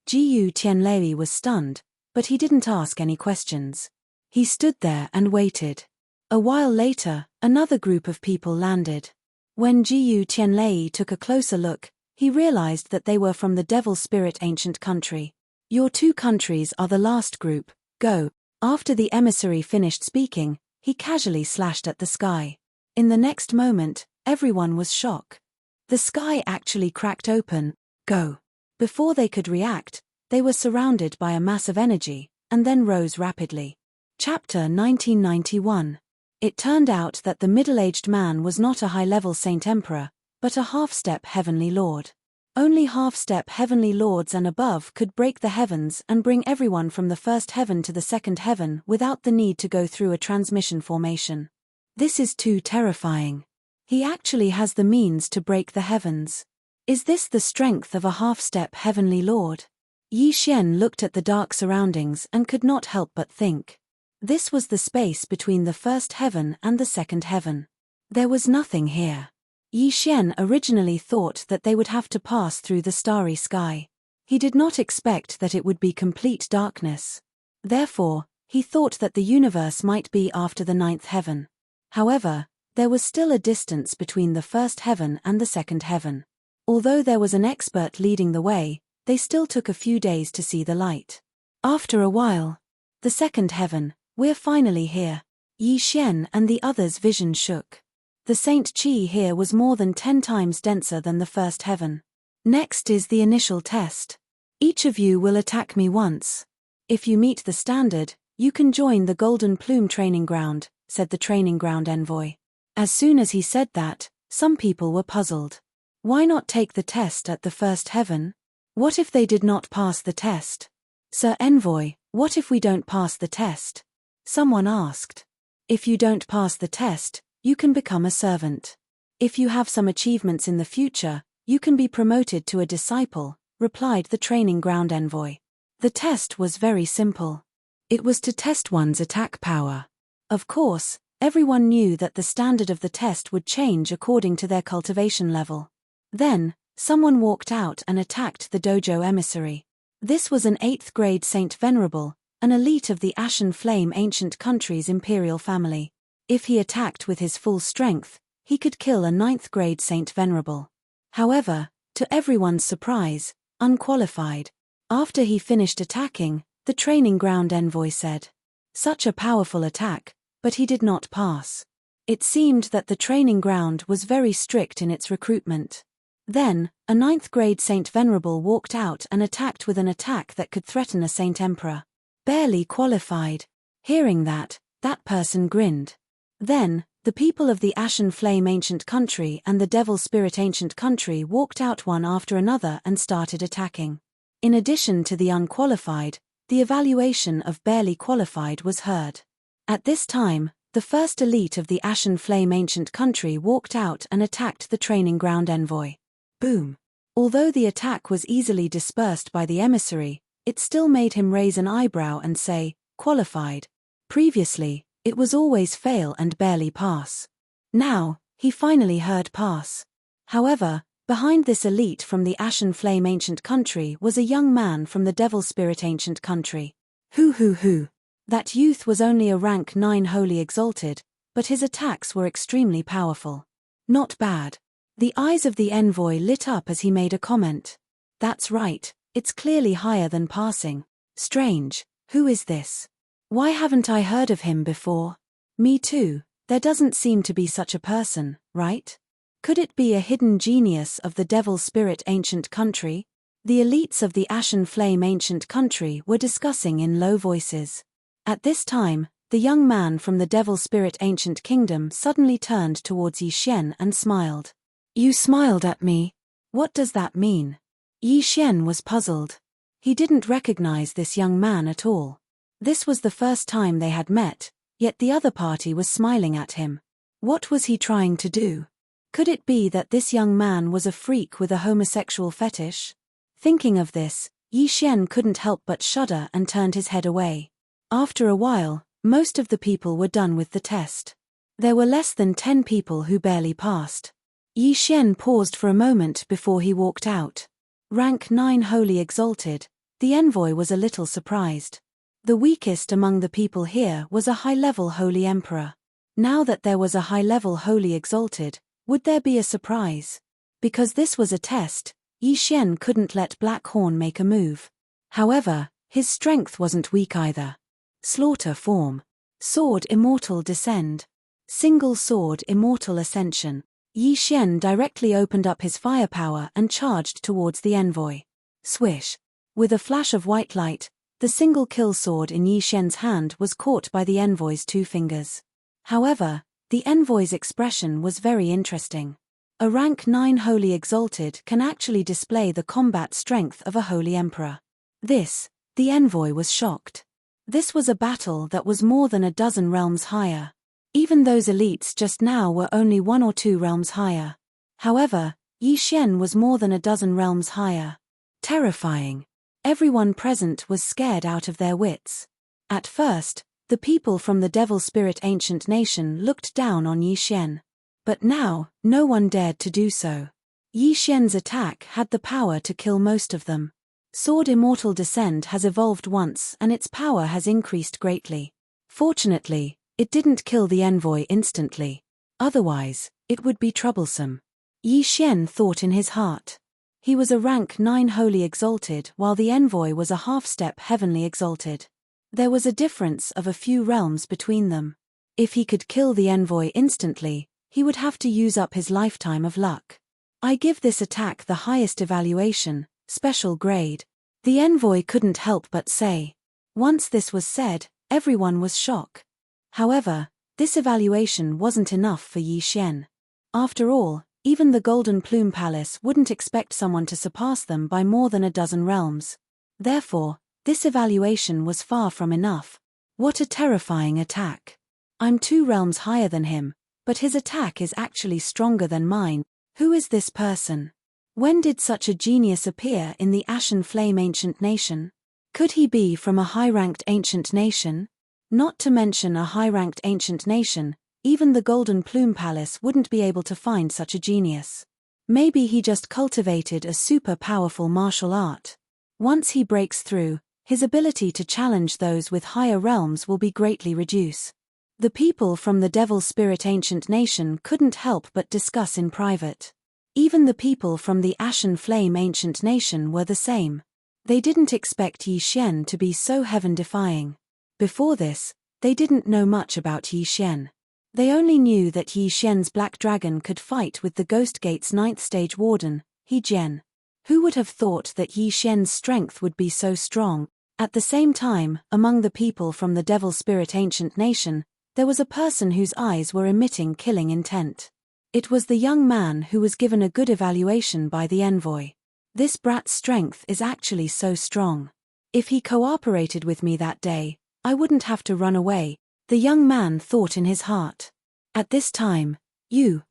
Speaker 1: Jiyu Tianlei was stunned, but he didn't ask any questions. He stood there and waited. A while later, another group of people landed. When Jiyu Tianlei took a closer look, he realized that they were from the Devil Spirit Ancient Country. Your 2 countries are the last group, go. After the emissary finished speaking, he casually slashed at the sky. In the next moment, everyone was shocked. The sky actually cracked open, go. Before they could react, they were surrounded by a mass of energy, and then rose rapidly. Chapter 1991. It turned out that the middle-aged man was not a high-level Saint Emperor, but a half-step Heavenly Lord. Only half-step Heavenly Lords and above could break the heavens and bring everyone from the first heaven to the second heaven without the need to go through a transmission formation. This is too terrifying. He actually has the means to break the heavens. Is this the strength of a half-step Heavenly Lord? Yi Xian looked at the dark surroundings and could not help but think. This was the space between the first heaven and the second heaven. There was nothing here. Yi Xian originally thought that they would have to pass through the starry sky. He did not expect that it would be complete darkness. Therefore, he thought that the universe might be after the 9th heaven. However, there was still a distance between the first heaven and the second heaven. Although there was an expert leading the way, they still took a few days to see the light. After a while, the second heaven, we're finally here. Yi Xian and the others' vision shook. The Saint Chi here was more than 10 times denser than the first heaven. Next is the initial test. Each of you will attack me once. If you meet the standard, you can join the Golden Plume training ground, said the training ground envoy. As soon as he said that, some people were puzzled. Why not take the test at the first heaven? What if they did not pass the test? Sir Envoy, what if we don't pass the test? Someone asked. If you don't pass the test, you can become a servant. If you have some achievements in the future, you can be promoted to a disciple, replied the training ground envoy. The test was very simple. It was to test one's attack power. Of course, everyone knew that the standard of the test would change according to their cultivation level. Then, someone walked out and attacked the dojo emissary. This was an 8th grade Saint Venerable, an elite of the Ashen Flame Ancient Country's imperial family. If he attacked with his full strength, he could kill a 9th grade Saint Venerable. However, to everyone's surprise, unqualified. After he finished attacking, the training ground envoy said, "Such a powerful attack, but he did not pass." It seemed that the training ground was very strict in its recruitment. Then, a 9th grade Saint Venerable walked out and attacked with an attack that could threaten a Saint Emperor. Barely qualified. Hearing that person grinned. Then, the people of the Ashen Flame Ancient Country and the Devil Spirit Ancient Country walked out one after another and started attacking. In addition to the unqualified, the evaluation of barely qualified was heard. At this time, the first elite of the Ashen Flame Ancient Country walked out and attacked the training ground envoy. Boom. Although the attack was easily dispersed by the emissary, it still made him raise an eyebrow and say, "Qualified." Previously, it was always fail and barely pass. Now, he finally heard pass. However, behind this elite from the Ashen Flame Ancient Country was a young man from the Devil Spirit Ancient Country. Hoo. That youth was only a rank 9 Holy Exalted, but his attacks were extremely powerful. Not bad. The eyes of the envoy lit up as he made a comment. That's right, it's clearly higher than passing. Strange, who is this? Why haven't I heard of him before? Me too, there doesn't seem to be such a person, right? Could it be a hidden genius of the Devil Spirit Ancient Country? The elites of the Ashen Flame Ancient Country were discussing in low voices. At this time, the young man from the Devil Spirit Ancient Kingdom suddenly turned towards Yi Xian and smiled. "You smiled at me. What does that mean?" Yi Xian was puzzled. He didn't recognize this young man at all. This was the first time they had met, yet the other party was smiling at him. What was he trying to do? Could it be that this young man was a freak with a homosexual fetish? Thinking of this, Yi Xian couldn't help but shudder and turned his head away. After a while, most of the people were done with the test. There were less than 10 people who barely passed. Yi Xian paused for a moment before he walked out. Rank 9 Holy Exalted, the envoy was a little surprised. The weakest among the people here was a high-level Holy Emperor. Now that there was a high-level Holy Exalted, would there be a surprise? Because this was a test, Yi Xian couldn't let Black Horn make a move. However, his strength wasn't weak either. Slaughter form. Sword Immortal Descend. Single Sword Immortal Ascension. Yi Xian directly opened up his firepower and charged towards the envoy. Swish. With a flash of white light, the single kill sword in Yi Xian's hand was caught by the envoy's 2 fingers. However, the envoy's expression was very interesting. A rank 9 Holy Exalted can actually display the combat strength of a Holy Emperor. The envoy was shocked. This was a battle that was more than a dozen realms higher. Even those elites just now were only 1 or 2 realms higher. However, Yi Xian was more than a dozen realms higher. Terrifying. Everyone present was scared out of their wits. At first, the people from the Devil Spirit Ancient Nation looked down on Yi Xian. But now, no one dared to do so. Yi Xian's attack had the power to kill most of them. Sword Immortal Descend has evolved once and its power has increased greatly. Fortunately, it didn't kill the envoy instantly. Otherwise, it would be troublesome. Yi Xian thought in his heart. He was a rank 9 Holy Exalted while the envoy was a half-step Heavenly Exalted. There was a difference of a few realms between them. If he could kill the envoy instantly, he would have to use up his lifetime of luck. I give this attack the highest evaluation, special grade. The envoy couldn't help but say. Once this was said, everyone was shocked. However, this evaluation wasn't enough for Yi Xian. After all, even the Golden Plume Palace wouldn't expect someone to surpass them by more than a dozen realms. Therefore, this evaluation was far from enough. What a terrifying attack. I'm 2 realms higher than him, but his attack is actually stronger than mine. Who is this person? When did such a genius appear in the Ashen Flame Ancient Nation? Could he be from a high-ranked ancient nation? Not to mention a high-ranked ancient nation, even the Golden Plume Palace wouldn't be able to find such a genius. Maybe he just cultivated a super powerful martial art. Once he breaks through, his ability to challenge those with higher realms will be greatly reduced. The people from the Devil Spirit Ancient Nation couldn't help but discuss in private. Even the people from the Ashen Flame Ancient Nation were the same. They didn't expect Yi Xian to be so heaven-defying. Before this, they didn't know much about Yi Xian. They only knew that Yi Xian's Black Dragon could fight with the Ghost Gate's 9th stage warden, He Jian. Who would have thought that Yi Xian's strength would be so strong? At the same time, among the people from the Devil Spirit Ancient Nation, there was a person whose eyes were emitting killing intent. It was the young man who was given a good evaluation by the envoy. This brat's strength is actually so strong. If he cooperated with me that day, I wouldn't have to run away, the young man thought in his heart. At this time,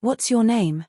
Speaker 1: what's your name?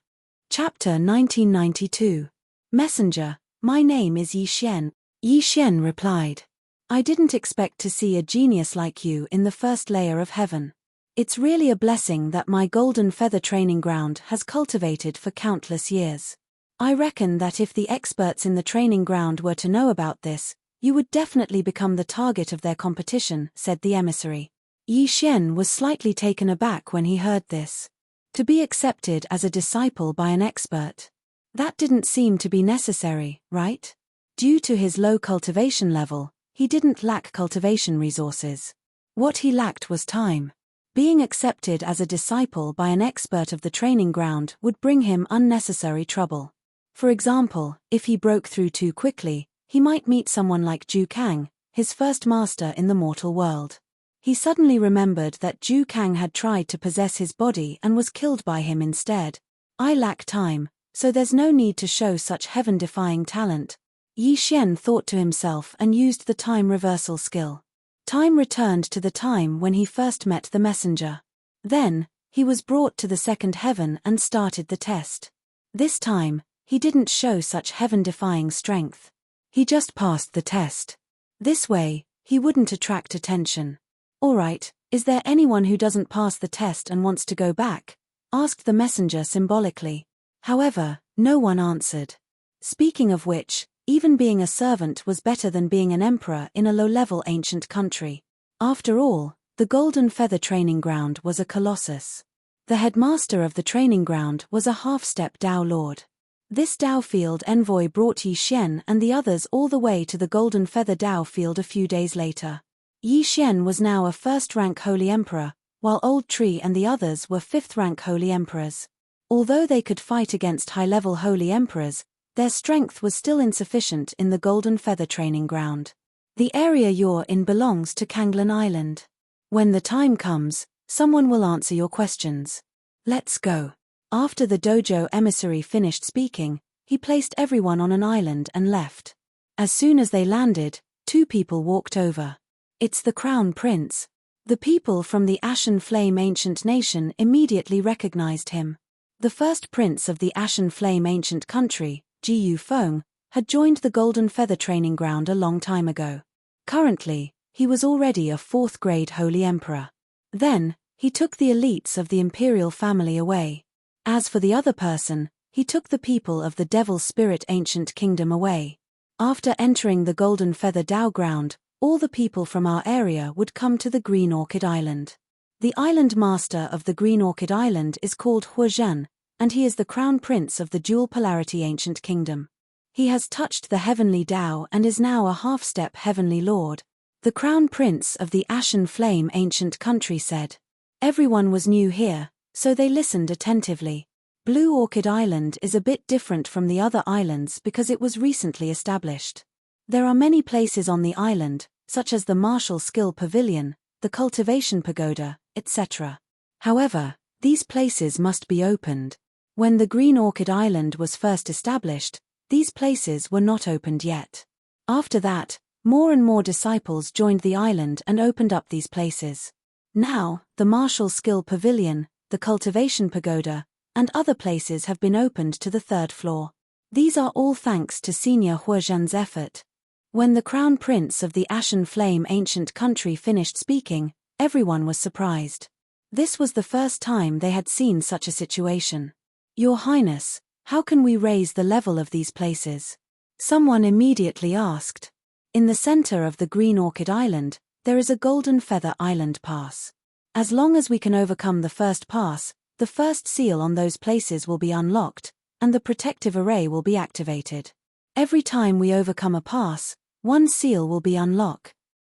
Speaker 1: Chapter 1992. Messenger, my name is Yi Xian. Yi Xian replied. I didn't expect to see a genius like you in the first layer of heaven. It's really a blessing that my golden feather training ground has cultivated for countless years. I reckon that if the experts in the training ground were to know about this, you would definitely become the target of their competition, said the emissary. Yi Xian was slightly taken aback when he heard this. To be accepted as a disciple by an expert. That didn't seem to be necessary, right? Due to his low cultivation level, he didn't lack cultivation resources. What he lacked was time. Being accepted as a disciple by an expert of the training ground would bring him unnecessary trouble. For example, if he broke through too quickly, he might meet someone like Zhu Kang, his first master in the mortal world. He suddenly remembered that Zhu Kang had tried to possess his body and was killed by him instead. I lack time, so there's no need to show such heaven-defying talent. Yi Xian thought to himself and used the time reversal skill. Time returned to the time when he first met the messenger. Then, he was brought to the second heaven and started the test. This time, he didn't show such heaven-defying strength. He just passed the test. This way, he wouldn't attract attention. Alright, is there anyone who doesn't pass the test and wants to go back? Asked the messenger symbolically. However, no one answered. Speaking of which, even being a servant was better than being an emperor in a low-level ancient country. After all, the Golden Feather Training Ground was a colossus. The headmaster of the training ground was a half-step Dao Lord. This Dao Field envoy brought Yi Xian and the others all the way to the Golden Feather Dao Field a few days later. Yi Xian was now a first-rank Holy Emperor, while Old Tree and the others were fifth-rank Holy Emperors. Although they could fight against high-level Holy Emperors, their strength was still insufficient in the Golden Feather Training Ground. The area you're in belongs to Kanglan Island. When the time comes, someone will answer your questions. Let's go. After the dojo emissary finished speaking, he placed everyone on an island and left. As soon as they landed, 2 people walked over. It's the Crown Prince. The people from the Ashen Flame Ancient Nation immediately recognized him. The first prince of the Ashen Flame Ancient Country, Ji Yufeng, had joined the Golden Feather Training Ground a long time ago. Currently, he was already a 4th-grade Holy Emperor. Then, he took the elites of the imperial family away. As for the other person, he took the people of the Devil Spirit Ancient Kingdom away. After entering the Golden Feather Dao Ground, all the people from our area would come to the Green Orchid Island. The island master of the Green Orchid Island is called Huozhen, and he is the crown prince of the Dual Polarity Ancient Kingdom. He has touched the heavenly Dao and is now a half-step heavenly lord. The crown prince of the Ashen Flame Ancient Country said. Everyone was new here, So they listened attentively. Blue Orchid Island is a bit different from the other islands because it was recently established. There are many places on the island, such as the Martial Skill Pavilion, the Cultivation Pagoda, etc. However, these places must be opened. When the Green Orchid Island was first established, these places were not opened yet. After that, more and more disciples joined the island and opened up these places. Now, the Martial Skill Pavilion, the Cultivation Pagoda, and other places have been opened to the 3rd floor. These are all thanks to Senior Huozhen's effort. When the Crown Prince of the Ashen Flame Ancient Country finished speaking, everyone was surprised. This was the first time they had seen such a situation. Your Highness, how can we raise the level of these places? Someone immediately asked. In the center of the Green Orchid Island, there is a Golden Feather Island pass. As long as we can overcome the first pass, the first seal on those places will be unlocked, and the protective array will be activated. Every time we overcome a pass, one seal will be unlocked.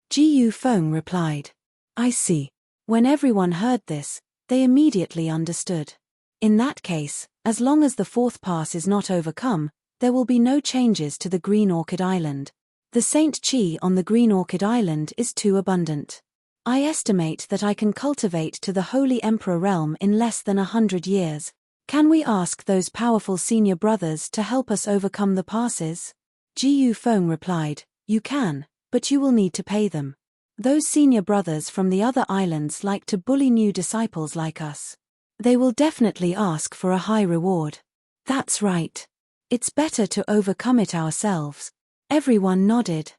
Speaker 1: Ji Yufeng replied. I see. When everyone heard this, they immediately understood. In that case, as long as the 4th pass is not overcome, there will be no changes to the Green Orchid Island. The Saint Chi on the Green Orchid Island is too abundant. I estimate that I can cultivate to the Holy Emperor realm in less than 100 years. Can we ask those powerful senior brothers to help us overcome the passes? Ji Yufeng replied, you can, but you will need to pay them. Those senior brothers from the other islands like to bully new disciples like us. They will definitely ask for a high reward. That's right. It's better to overcome it ourselves. Everyone nodded.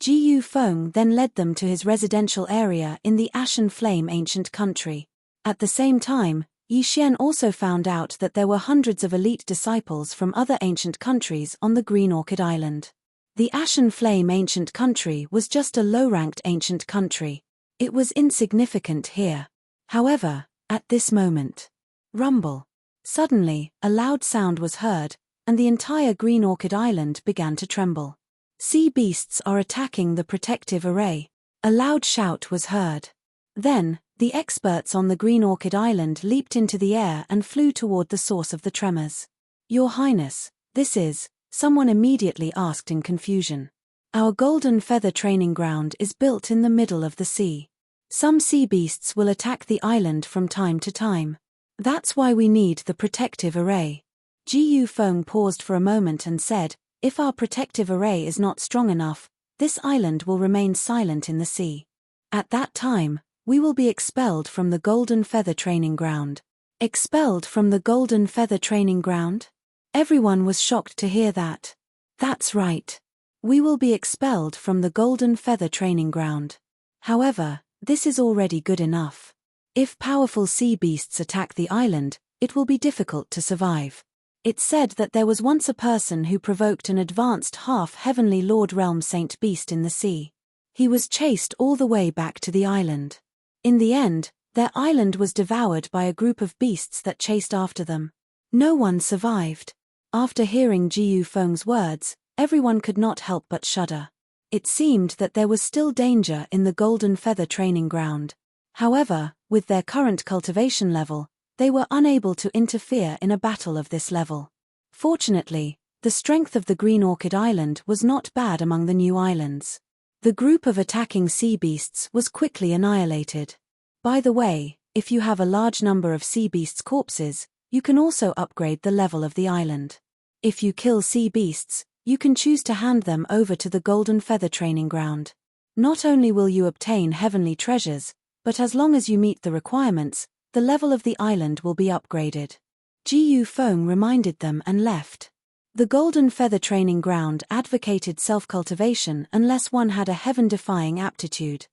Speaker 1: Ji Yufeng then led them to his residential area in the Ashen Flame Ancient Country. At the same time, Yi Xian also found out that there were hundreds of elite disciples from other ancient countries on the Green Orchid Island. The Ashen Flame Ancient Country was just a low-ranked ancient country. It was insignificant here. However, at this moment, rumble. Suddenly, a loud sound was heard, and the entire Green Orchid Island began to tremble. Sea beasts are attacking the protective array. A loud shout was heard. Then, the experts on the Green Orchid Island leaped into the air and flew toward the source of the tremors. Your Highness, this is, someone immediately asked in confusion. Our Golden Feather Training Ground is built in the middle of the sea. Some sea beasts will attack the island from time to time. That's why we need the protective array. Ji Yufeng paused for a moment and said, if our protective array is not strong enough, this island will remain silent in the sea. At that time, we will be expelled from the Golden Feather Training Ground. Expelled from the Golden Feather Training Ground? Everyone was shocked to hear that. That's right. We will be expelled from the Golden Feather Training Ground. However, this is already good enough. If powerful sea beasts attack the island, it will be difficult to survive. It's said that there was once a person who provoked an advanced half-heavenly Lord Realm Saint Beast in the sea. He was chased all the way back to the island. In the end, their island was devoured by a group of beasts that chased after them. No one survived. After hearing Ji Yufeng's words, everyone could not help but shudder. It seemed that there was still danger in the Golden Feather Training Ground. However, with their current cultivation level, they were unable to interfere in a battle of this level. Fortunately, the strength of the Green Orchid Island was not bad among the new islands. The group of attacking sea beasts was quickly annihilated. By the way, if you have a large number of sea beasts' corpses, you can also upgrade the level of the island. If you kill sea beasts, you can choose to hand them over to the Golden Feather Training Ground. Not only will you obtain heavenly treasures, but as long as you meet the requirements, the level of the island will be upgraded. Ji Yufeng reminded them and left. The Golden Feather Training Ground advocated self-cultivation unless one had a heaven-defying aptitude.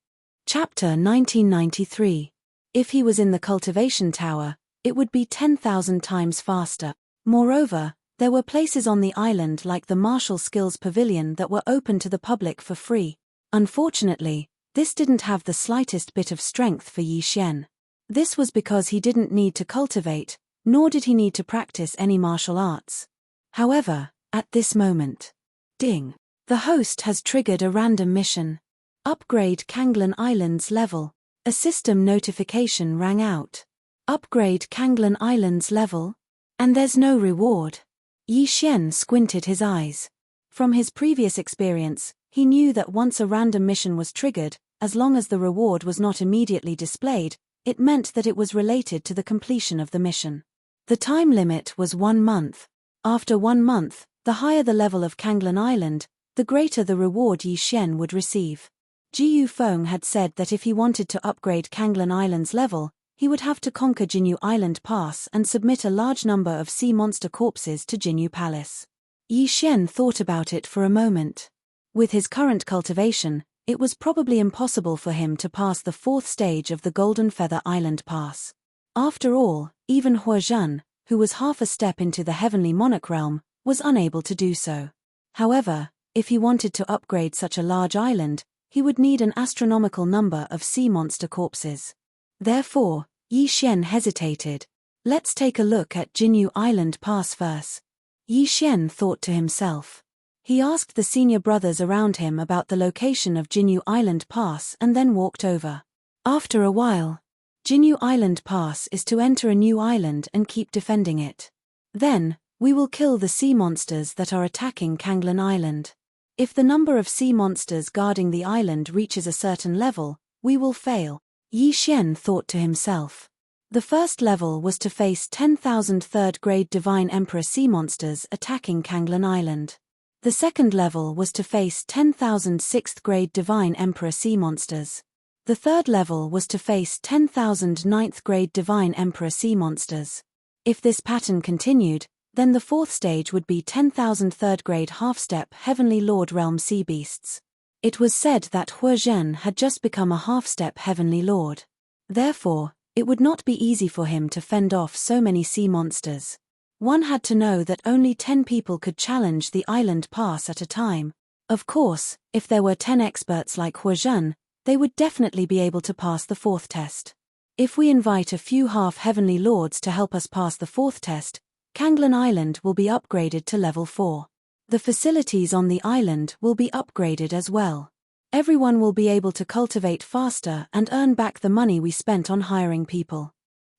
Speaker 1: Chapter 1993. If he was in the cultivation tower, it would be 10,000 times faster. Moreover, there were places on the island like the Martial Skills Pavilion that were open to the public for free. Unfortunately, this didn't have the slightest bit of strength for Yi Xian. This was because he didn't need to cultivate, nor did he need to practice any martial arts. However, at this moment, ding! The host has triggered a random mission. Upgrade Kanglan Island's level. A system notification rang out. Upgrade Kanglan Island's level? And there's no reward. Yi Xian squinted his eyes. From his previous experience, he knew that once a random mission was triggered, as long as the reward was not immediately displayed, it meant that it was related to the completion of the mission. The time limit was 1 month. After 1 month, the higher the level of Kanglan Island, the greater the reward Yi Xian would receive. Ji Yufeng had said that if he wanted to upgrade Kanglan Island's level, he would have to conquer Jinyu Island Pass and submit a large number of sea monster corpses to Jinyu Palace. Yi Xian thought about it for a moment. With his current cultivation, it was probably impossible for him to pass the 4th stage of the Golden Feather Island Pass. After all, even Huozhen, who was half a step into the Heavenly Monarch realm, was unable to do so. However, if he wanted to upgrade such a large island, he would need an astronomical number of sea monster corpses. Therefore, Yi Xian hesitated. Let's take a look at Jinyu Island Pass first. Yi Xian thought to himself. He asked the senior brothers around him about the location of Jinyu Island Pass and then walked over. After a while, Jinyu Island Pass is to enter a new island and keep defending it. Then, we will kill the sea monsters that are attacking Kanglan Island. If the number of sea monsters guarding the island reaches a certain level, we will fail. Yi Xian thought to himself. The first level was to face 10,000 3rd-grade Divine Emperor sea monsters attacking Kanglan Island. The second level was to face 10,000 6th-grade Divine Emperor sea monsters. The third level was to face 10,000 9th-grade Divine Emperor sea monsters. If this pattern continued, then the 4th stage would be 10,000 3rd-grade half-step Heavenly Lord Realm sea beasts. It was said that Huozhen had just become a half-step Heavenly Lord. Therefore, it would not be easy for him to fend off so many sea monsters. One had to know that only 10 people could challenge the island pass at a time. Of course, if there were 10 experts like Huozhen, they would definitely be able to pass the 4th test. If we invite a few half-heavenly lords to help us pass the 4th test, Kanglan Island will be upgraded to level 4. The facilities on the island will be upgraded as well. Everyone will be able to cultivate faster and earn back the money we spent on hiring people.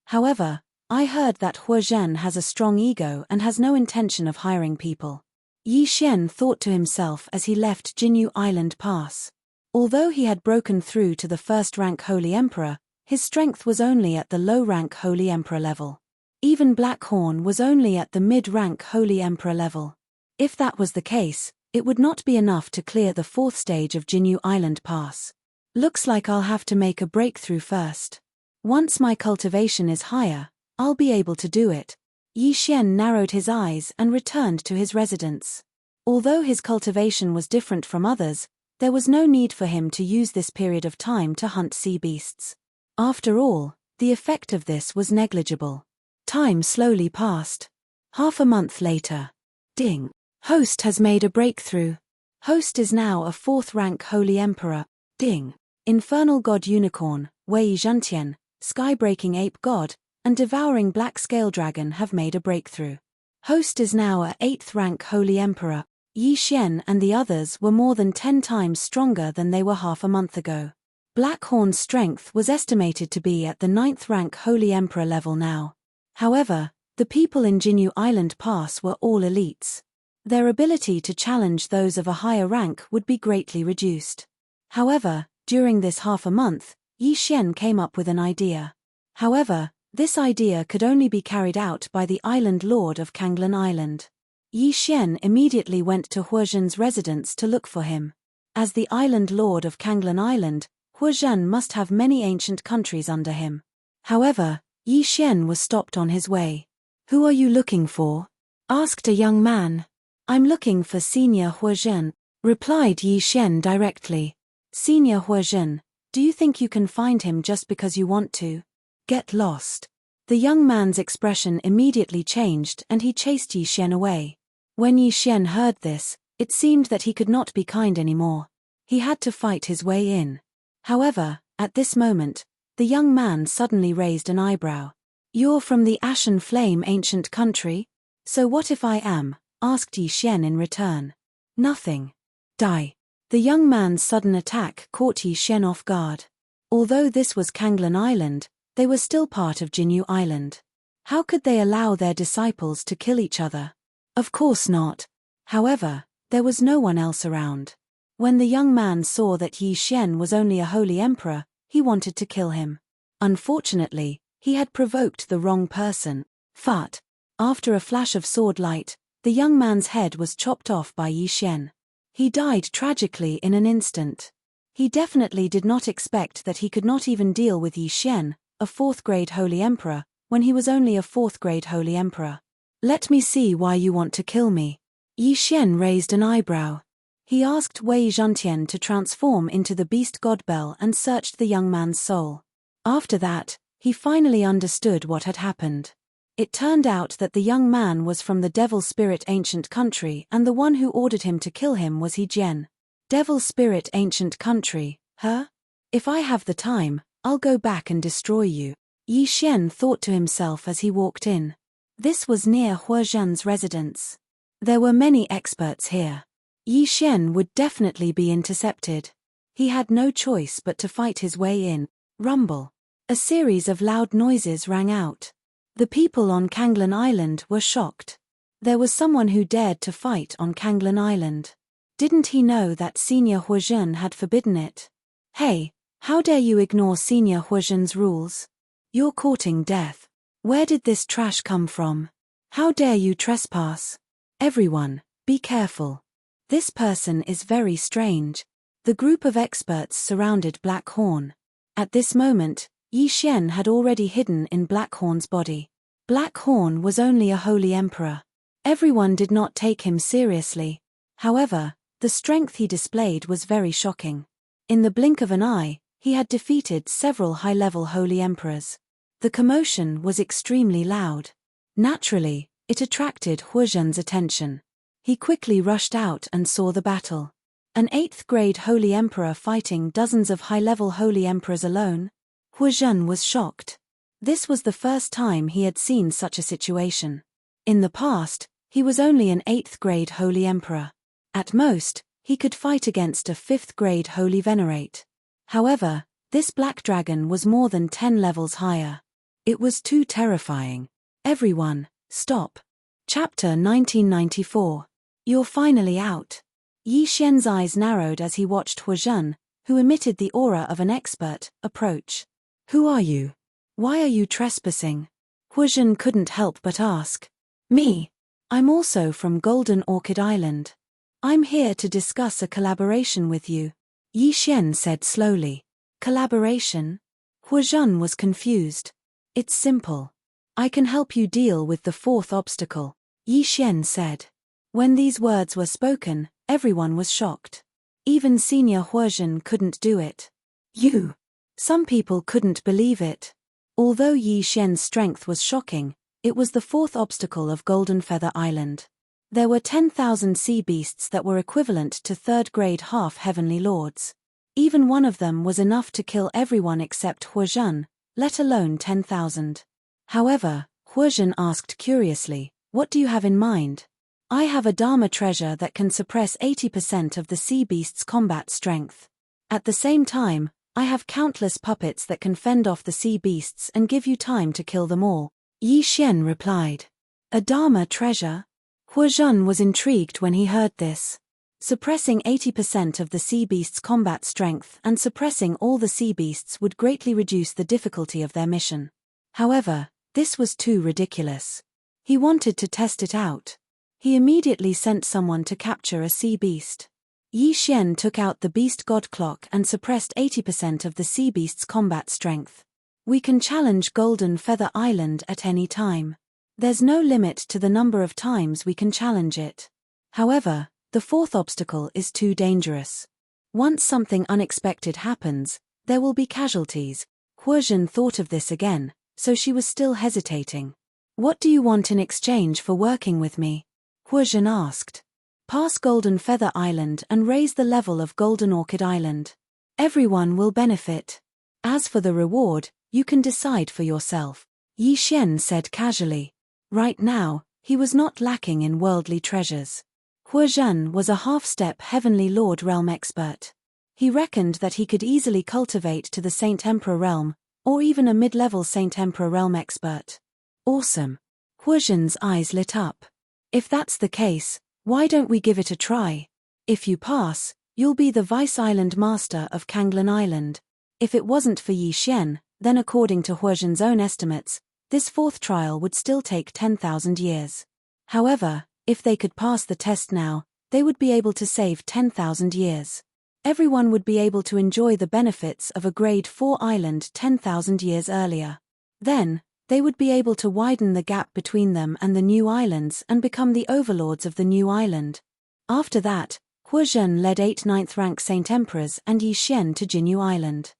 Speaker 1: However, I heard that Huozhen has a strong ego and has no intention of hiring people. Yi Xian thought to himself as he left Jinyu Island Pass. Although he had broken through to the 1st-rank Holy Emperor, his strength was only at the low-rank Holy Emperor level. Even Blackhorn was only at the mid-rank Holy Emperor level. If that was the case, it would not be enough to clear the 4th stage of Jinyu Island Pass. Looks like I'll have to make a breakthrough first. Once my cultivation is higher, I'll be able to do it. Yi Xian narrowed his eyes and returned to his residence. Although his cultivation was different from others, there was no need for him to use this period of time to hunt sea beasts. After all, the effect of this was negligible. Time slowly passed. Half a month later. Ding. Host has made a breakthrough. Host is now a 4th-rank Holy Emperor. Ding. Infernal God Unicorn, Wei Zhentian, Sky-breaking Ape God, and Devouring Black Scale Dragon have made a breakthrough. Host is now a 8th-rank Holy Emperor. Yi Xian and the others were more than 10 times stronger than they were half a month ago. Blackhorn's strength was estimated to be at the 9th-rank Holy Emperor level now. However, the people in Jinyu Island Pass were all elites. Their ability to challenge those of a higher rank would be greatly reduced. However, during this half a month, Yi Xian came up with an idea. However, this idea could only be carried out by the Island Lord of Kanglan Island. Yi Xian immediately went to Huozhen's residence to look for him. As the Island Lord of Kanglan Island, Huozhen must have many ancient countries under him. However, Yi Xian was stopped on his way. "Who are you looking for?" asked a young man. "I'm looking for Senior Huozhen," replied Yi Xian directly. "Senior Huozhen, do you think you can find him just because you want to? Get lost." The young man's expression immediately changed and he chased Yi Xian away. When Yi Xian heard this, it seemed that he could not be kind anymore. He had to fight his way in. However, at this moment, the young man suddenly raised an eyebrow. "You're from the Ashen Flame ancient country? So what if I am?" asked Yi Xian in return. "Nothing. Die." The young man's sudden attack caught Yi Xian off guard. Although this was Kanglan Island, They were still part of Jinyu Island. How could they allow their disciples to kill each other? Of course not. However, there was no one else around. When the young man saw that Yi Xian was only a holy emperor, he wanted to kill him. Unfortunately, he had provoked the wrong person. But, after a flash of sword light, the young man's head was chopped off by Yi Xian. He died tragically in an instant. He definitely did not expect that he could not even deal with Yi Xian, a 4th-grade holy emperor, when he was only a 4th-grade holy emperor. Let me see why you want to kill me. Yi Xian raised an eyebrow. He asked Wei Zhantian to transform into the beast god Bell and searched the young man's soul. After that, he finally understood what had happened. It turned out that the young man was from the Devil Spirit Ancient Country and the one who ordered him to kill him was He Jian. Devil Spirit Ancient Country, huh? If I have the time, I'll go back and destroy you. Yi Xian thought to himself as he walked in. This was near Huozhen's residence. There were many experts here. Yi Xian would definitely be intercepted. He had no choice but to fight his way in. Rumble. A series of loud noises rang out. The people on Kanglan Island were shocked. There was someone who dared to fight on Kanglan Island. Didn't he know that Senior Huozhen had forbidden it? Hey, how dare you ignore Senior Huozhen's rules? You're courting death. Where did this trash come from? How dare you trespass? Everyone, be careful. This person is very strange. The group of experts surrounded Blackhorn. At this moment, Yi Xian had already hidden in Blackhorn's body. Blackhorn was only a holy emperor. Everyone did not take him seriously. However, the strength he displayed was very shocking. In the blink of an eye, he had defeated several high-level holy emperors. The commotion was extremely loud. Naturally, it attracted Huozhen's attention. He quickly rushed out and saw the battle. An 8th-grade holy emperor fighting dozens of high-level holy emperors alone? Huozhen was shocked. This was the first time he had seen such a situation. In the past, he was only an 8th-grade holy emperor. At most, he could fight against a 5th-grade holy venerate. However, this black dragon was more than 10 levels higher. It was too terrifying. Everyone, stop. Chapter 1994. You're finally out. Yi Xian's eyes narrowed as he watched Huozhen, who emitted the aura of an expert, approach. Who are you? Why are you trespassing? Huozhen couldn't help but ask. Me. I'm also from Golden Orchid Island. I'm here to discuss a collaboration with you. Yi Xian said slowly. Collaboration? Huozhen was confused. It's simple. I can help you deal with the 4th obstacle, Yi Xian said. When these words were spoken, everyone was shocked. Even Senior Huozhen couldn't do it. You. Some people couldn't believe it. Although Yi Xian's strength was shocking, it was the 4th obstacle of Golden Feather Island. There were 10,000 sea beasts that were equivalent to 3rd-grade half-heavenly lords. Even one of them was enough to kill everyone except Huozhen, let alone 10,000. However, Huozhen asked curiously, what do you have in mind? I have a Dharma treasure that can suppress 80% of the sea beast's combat strength. At the same time, I have countless puppets that can fend off the sea beasts and give you time to kill them all. Yi Xian replied. A Dharma treasure? Huozhen was intrigued when he heard this. Suppressing 80% of the sea beast's combat strength and suppressing all the sea beasts would greatly reduce the difficulty of their mission. However, this was too ridiculous. He wanted to test it out. He immediately sent someone to capture a sea beast. Yi Xian took out the beast god clock and suppressed 80% of the sea beast's combat strength. We can challenge Golden Feather Island at any time. There's no limit to the number of times we can challenge it. However, the 4th obstacle is too dangerous. Once something unexpected happens, there will be casualties. Huozhen thought of this again, so she was still hesitating. What do you want in exchange for working with me? Huozhen asked. Pass Golden Feather Island and raise the level of Golden Orchid Island. Everyone will benefit. As for the reward, you can decide for yourself, Yi Xian said casually. Right now, he was not lacking in worldly treasures. Huozhen was a half-step Heavenly Lord realm expert. He reckoned that he could easily cultivate to the Saint Emperor realm, Or even a mid-level Saint Emperor realm expert. Awesome. Huozhen's eyes lit up. If that's the case, why don't we give it a try? If you pass, you'll be the Vice Island Master of Kanglan Island. If it wasn't for Yi Xian, then according to Huozhen's own estimates, this fourth trial would still take 10,000 years. However, if they could pass the test now, they would be able to save 10,000 years. Everyone would be able to enjoy the benefits of a Grade 4 island 10,000 years earlier. Then, they would be able to widen the gap between them and the new islands and become the overlords of the new island. After that, Huozhen led 8 ninth-rank Saint Emperors and Yi Xian to Jinyu Island.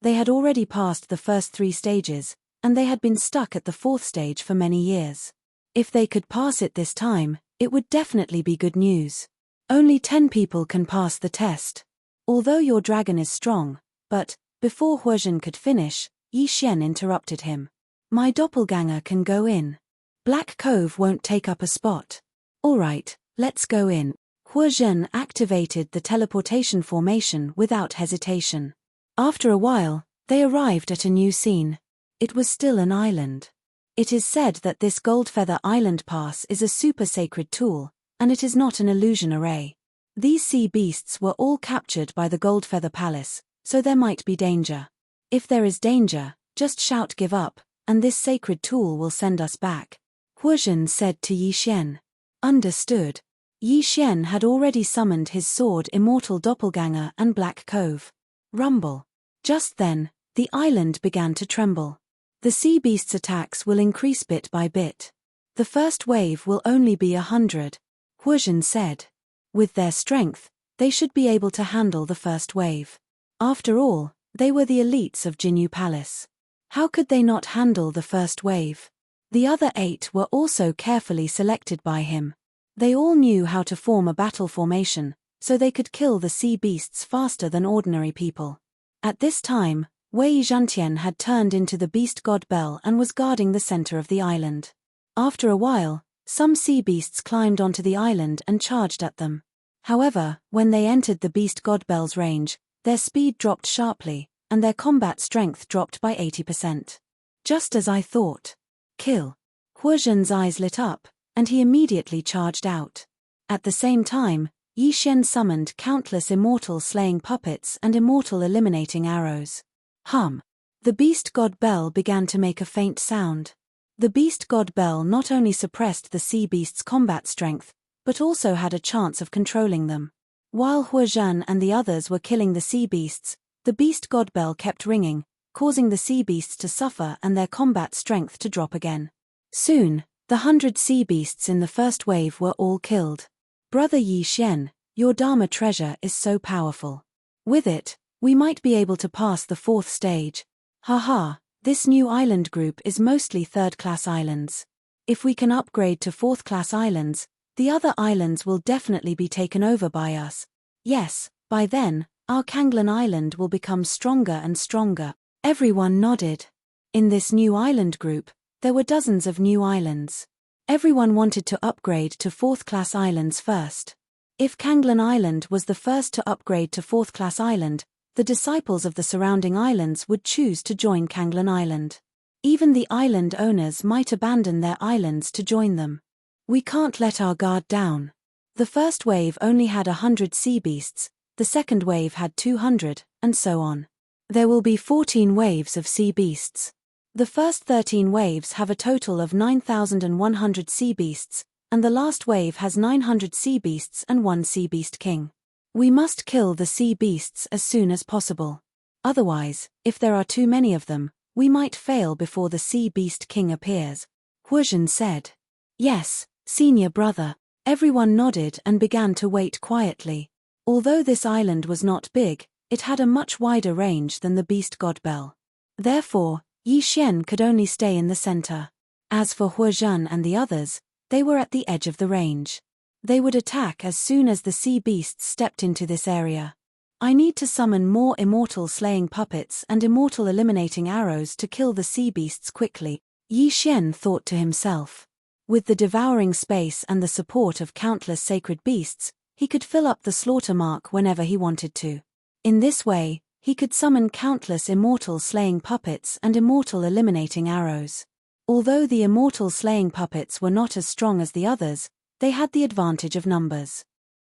Speaker 1: They had already passed the first 3 stages, and they had been stuck at the 4th stage for many years. If they could pass it this time, it would definitely be good news. Only 10 people can pass the test. Although your dragon is strong, but, before Huozhen could finish, Yi Xian interrupted him. My doppelganger can go in. Black Cove won't take up a spot. Alright, let's go in. Huozhen activated the teleportation formation without hesitation. After a while, they arrived at a new scene. It was still an island. It is said that this Goldfeather Island Pass is a super sacred tool, and it is not an illusion array. These sea beasts were all captured by the Goldfeather Palace, so there might be danger. If there is danger, just shout give up, and this sacred tool will send us back. Huozhen said to Yi Xian. Understood. Yi Xian had already summoned his sword Immortal Doppelganger and Black Cove. Rumble. Just then, the island began to tremble. The sea beast's attacks will increase bit by bit. The first wave will only be 100, Huozhen said. With their strength, they should be able to handle the first wave. After all, they were the elites of Jinyu Palace. How could they not handle the first wave? The other 8 were also carefully selected by him. They all knew how to form a battle formation, so they could kill the sea beasts faster than ordinary people. At this time, Wei Zhantian had turned into the beast god Bell and was guarding the center of the island. After a while, some sea beasts climbed onto the island and charged at them. However, when they entered the beast god Bell's range, their speed dropped sharply, and their combat strength dropped by 80%. Just as I thought. Kill. Huozhen's eyes lit up, and he immediately charged out. At the same time, Yi Xian summoned countless immortal slaying puppets and immortal eliminating arrows. Hum. The beast god Bell began to make a faint sound. The beast god Bell not only suppressed the sea beast's combat strength, but also had a chance of controlling them. While Huozhen and the others were killing the sea beasts, the beast god Bell kept ringing, causing the sea beasts to suffer and their combat strength to drop again. Soon, the 100 sea beasts in the first wave were all killed. Brother Yi Xian, your Dharma treasure is so powerful. With it, we might be able to pass the 4th stage. Haha. This new island group is mostly 3rd-class islands. If we can upgrade to 4th-class islands, the other islands will definitely be taken over by us. Yes, by then, our Kanglan Island will become stronger and stronger. Everyone nodded. In this new island group, there were dozens of new islands. Everyone wanted to upgrade to 4th-class islands first. If Kanglan Island was the first to upgrade to 4th-class island, the disciples of the surrounding islands would choose to join Kanglan Island. Even the island owners might abandon their islands to join them. We can't let our guard down. The first wave only had 100 sea beasts, the second wave had 200, and so on. There will be 14 waves of sea beasts. The first 13 waves have a total of 9,100 sea beasts, and the last wave has 900 sea beasts and 1 sea beast king. We must kill the sea beasts as soon as possible. Otherwise, if there are too many of them, we might fail before the sea beast king appears, Huozhen said. Yes, senior brother. Everyone nodded and began to wait quietly. Although this island was not big, it had a much wider range than the beast god Bell. Therefore, Yi Xian could only stay in the center. As for Huozhen and the others, they were at the edge of the range. They would attack as soon as the sea beasts stepped into this area. I need to summon more immortal slaying puppets and immortal eliminating arrows to kill the sea beasts quickly, Yi Xian thought to himself. With the devouring space and the support of countless sacred beasts, he could fill up the slaughter mark whenever he wanted to. In this way, He could summon countless immortal slaying puppets and immortal eliminating arrows. Although the immortal slaying puppets were not as strong as the others, they had the advantage of numbers.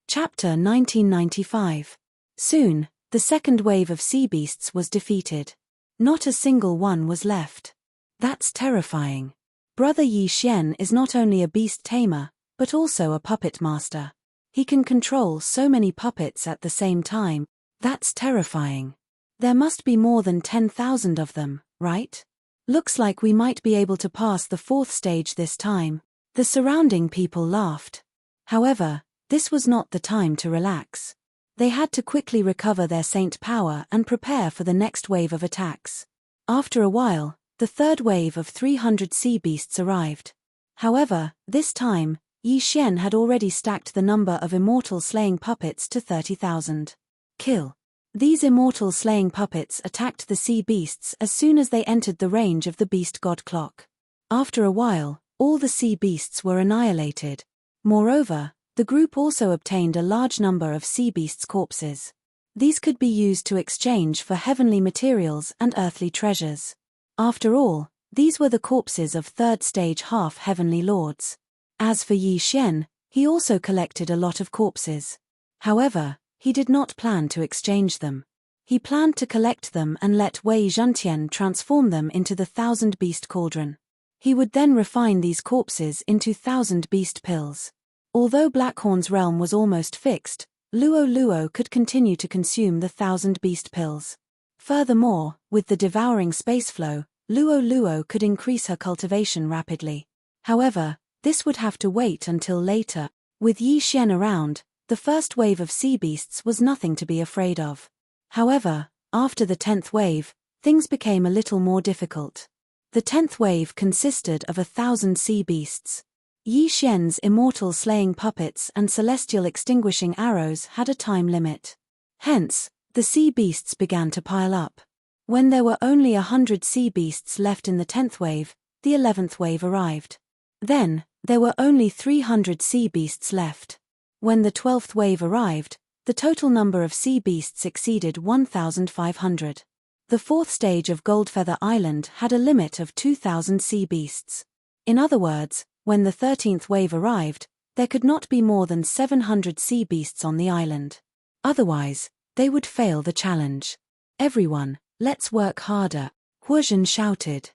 Speaker 1: Chapter 1995. Soon, the second wave of sea beasts was defeated. Not a single one was left. That's terrifying. Brother Yi Xian is not only a beast tamer, but also a puppet master. He can control so many puppets at the same time. That's terrifying. There must be more than 10,000 of them, right? Looks like we might be able to pass the fourth stage this time. The surrounding people laughed. However, this was not the time to relax. They had to quickly recover their saint power and prepare for the next wave of attacks. After a while, the third wave of 300 sea beasts arrived. However, this time, Yi Xian had already stacked the number of immortal slaying puppets to 30,000. Kill. These immortal slaying puppets attacked the sea beasts as soon as they entered the range of the beast god clock. After a while, all the sea beasts were annihilated. Moreover, the group also obtained a large number of sea beasts' corpses. These could be used to exchange for heavenly materials and earthly treasures. After all, these were the corpses of third-stage half-heavenly lords. As for Yi Xian, he also collected a lot of corpses. However, he did not plan to exchange them. He planned to collect them and let Wei Zhentian transform them into the 1,000-beast cauldron. He would then refine these corpses into 1,000-beast pills. Although Blackhorn's realm was almost fixed, Luo Luo could continue to consume the 1,000-beast pills. Furthermore, with the devouring space flow, Luo Luo could increase her cultivation rapidly. However, this would have to wait until later. With Yi Xian around, the first wave of sea beasts was nothing to be afraid of. However, after the 10th wave, things became a little more difficult. The 10th wave consisted of 1,000 sea beasts. Yi Xian's immortal slaying puppets and celestial extinguishing arrows had a time limit. Hence, the sea beasts began to pile up. When there were only 100 sea beasts left in the 10th wave, the 11th wave arrived. Then, there were only 300 sea beasts left. When the 12th wave arrived, the total number of sea beasts exceeded 1,500. The fourth stage of Goldfeather Island had a limit of 2,000 sea beasts. In other words, when the 13th wave arrived, there could not be more than 700 sea beasts on the island. Otherwise, they would fail the challenge. Everyone, let's work harder, Huozhen shouted.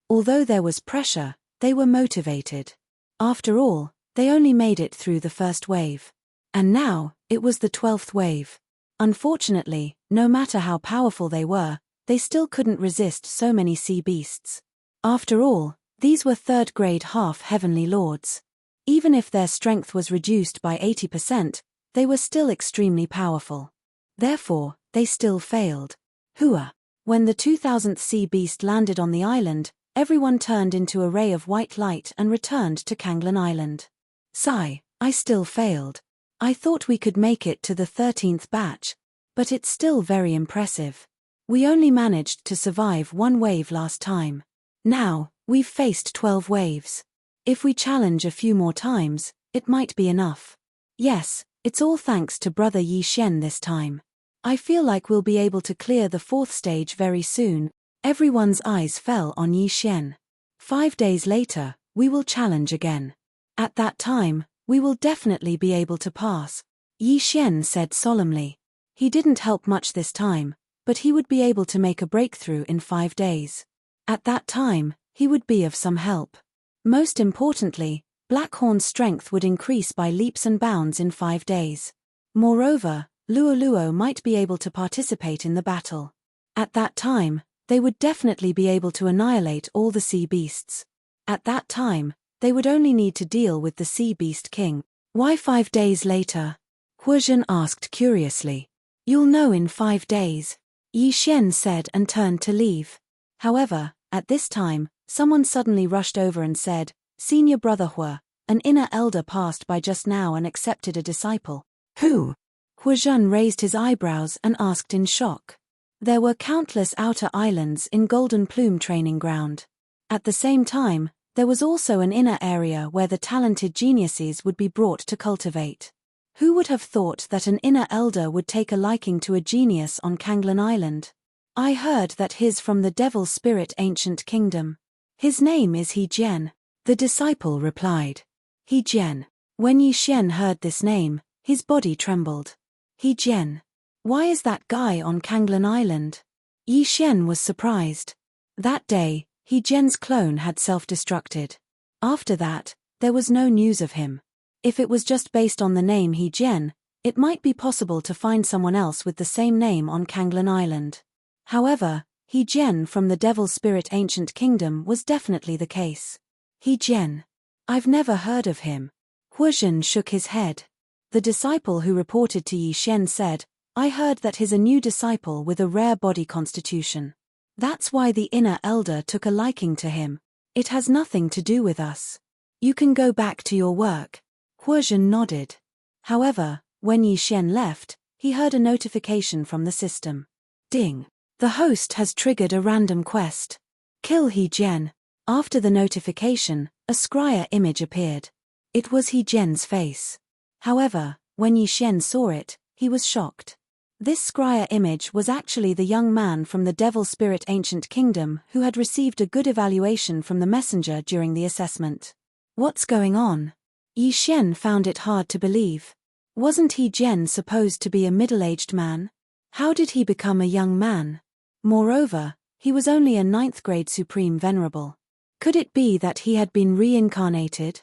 Speaker 1: Although there was pressure, they were motivated. After all, they only made it through the first wave. And now, it was the 12th wave. Unfortunately, no matter how powerful they were, they still couldn't resist so many sea beasts. After all, these were third-grade half-heavenly lords. Even if their strength was reduced by 80%, they were still extremely powerful. Therefore, they still failed. Hua. When the 2,000th sea beast landed on the island, everyone turned into a ray of white light and returned to Kanglan Island. Sigh, I still failed. I thought we could make it to the 13th batch, but it's still very impressive. We only managed to survive one wave last time. Now, we've faced 12 waves. If we challenge a few more times, it might be enough. Yes, it's all thanks to Brother Yi Xian this time. I feel like we'll be able to clear the fourth stage very soon. Everyone's eyes fell on Yi Xian. 5 days later, we will challenge again. At that time, we will definitely be able to pass, Yi Xian said solemnly. He didn't help much this time, but he would be able to make a breakthrough in 5 days. At that time, he would be of some help. Most importantly, Blackhorn's strength would increase by leaps and bounds in 5 days. Moreover, Luo Luo might be able to participate in the battle. At that time, they would definitely be able to annihilate all the sea beasts. At that time, they would only need to deal with the Sea Beast King. Why 5 days later? Huozhen asked curiously. You'll know in 5 days, Yi Xian said and turned to leave. However, at this time, someone suddenly rushed over and said, Senior Brother Hua, an inner elder passed by just now and accepted a disciple. Who? Huozhen raised his eyebrows and asked in shock. There were countless outer islands in Golden Plume Training Ground. At the same time, there was also an inner area where the talented geniuses would be brought to cultivate. Who would have thought that an inner elder would take a liking to a genius on Kanglan Island? I heard that he's from the Devil Spirit Ancient Kingdom. His name is He Jian, the disciple replied. He Jian. When Yi Xian heard this name, his body trembled. He Jian. Why is that guy on Kanglan Island? Yi Xian was surprised. That day, He Jian's clone had self-destructed. After that, there was no news of him. If it was just based on the name He Jian, it might be possible to find someone else with the same name on Kanglan Island. However, He Jian from the Devil Spirit Ancient Kingdom was definitely the case. He Jian. I've never heard of him. Huozhen shook his head. The disciple who reported to Yi Xian said, I heard that he's a new disciple with a rare body constitution. That's why the inner elder took a liking to him. It has nothing to do with us. You can go back to your work. Huozhen nodded. However, when Yi Xian left, he heard a notification from the system. Ding. The host has triggered a random quest. Kill He Jian. After the notification, a scryer image appeared. It was He Jian's face. However, when Yi Xian saw it, he was shocked. This scryer image was actually the young man from the Devil Spirit Ancient Kingdom who had received a good evaluation from the messenger during the assessment. What's going on? Yi Xian found it hard to believe. Wasn't He Jian supposed to be a middle-aged man? How did he become a young man? Moreover, he was only a 9th grade Supreme Venerable. Could it be that he had been reincarnated?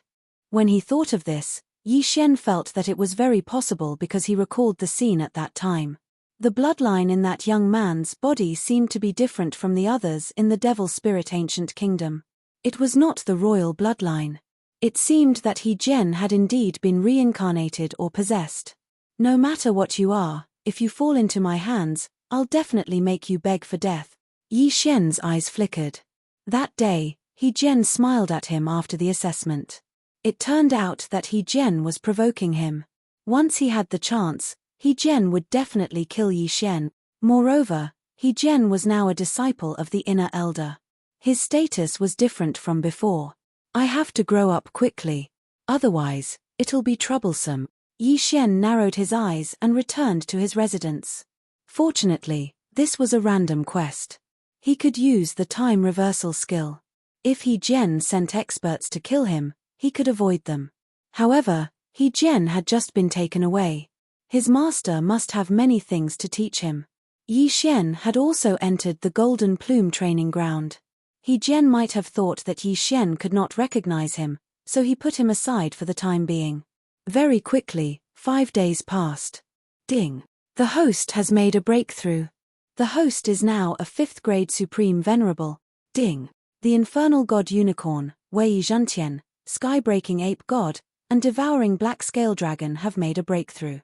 Speaker 1: When he thought of this, Yi Xian felt that it was very possible because he recalled the scene at that time. The bloodline in that young man's body seemed to be different from the others in the Devil Spirit Ancient Kingdom. It was not the royal bloodline. It seemed that He Jian had indeed been reincarnated or possessed. No matter what you are, if you fall into my hands, I'll definitely make you beg for death. Yi Xian's eyes flickered. That day, He Jian smiled at him after the assessment. It turned out that He Jian was provoking him. Once he had the chance, He Jian would definitely kill Yi Xian. Moreover, He Jian was now a disciple of the inner elder. His status was different from before. I have to grow up quickly. Otherwise, it'll be troublesome. Yi Xian narrowed his eyes and returned to his residence. Fortunately, this was a random quest. He could use the time reversal skill. If He Jian sent experts to kill him, he could avoid them. However, He Jian had just been taken away. His master must have many things to teach him. Yi Xian had also entered the Golden Plume training ground. He Jian might have thought that Yi Xian could not recognize him, so he put him aside for the time being. Very quickly, 5 days passed. Ding. The host has made a breakthrough. The host is now a 5th grade Supreme Venerable. Ding. The Infernal God Unicorn, Wei Zhantian, Sky-breaking Ape God, and Devouring Black Scale Dragon have made a breakthrough.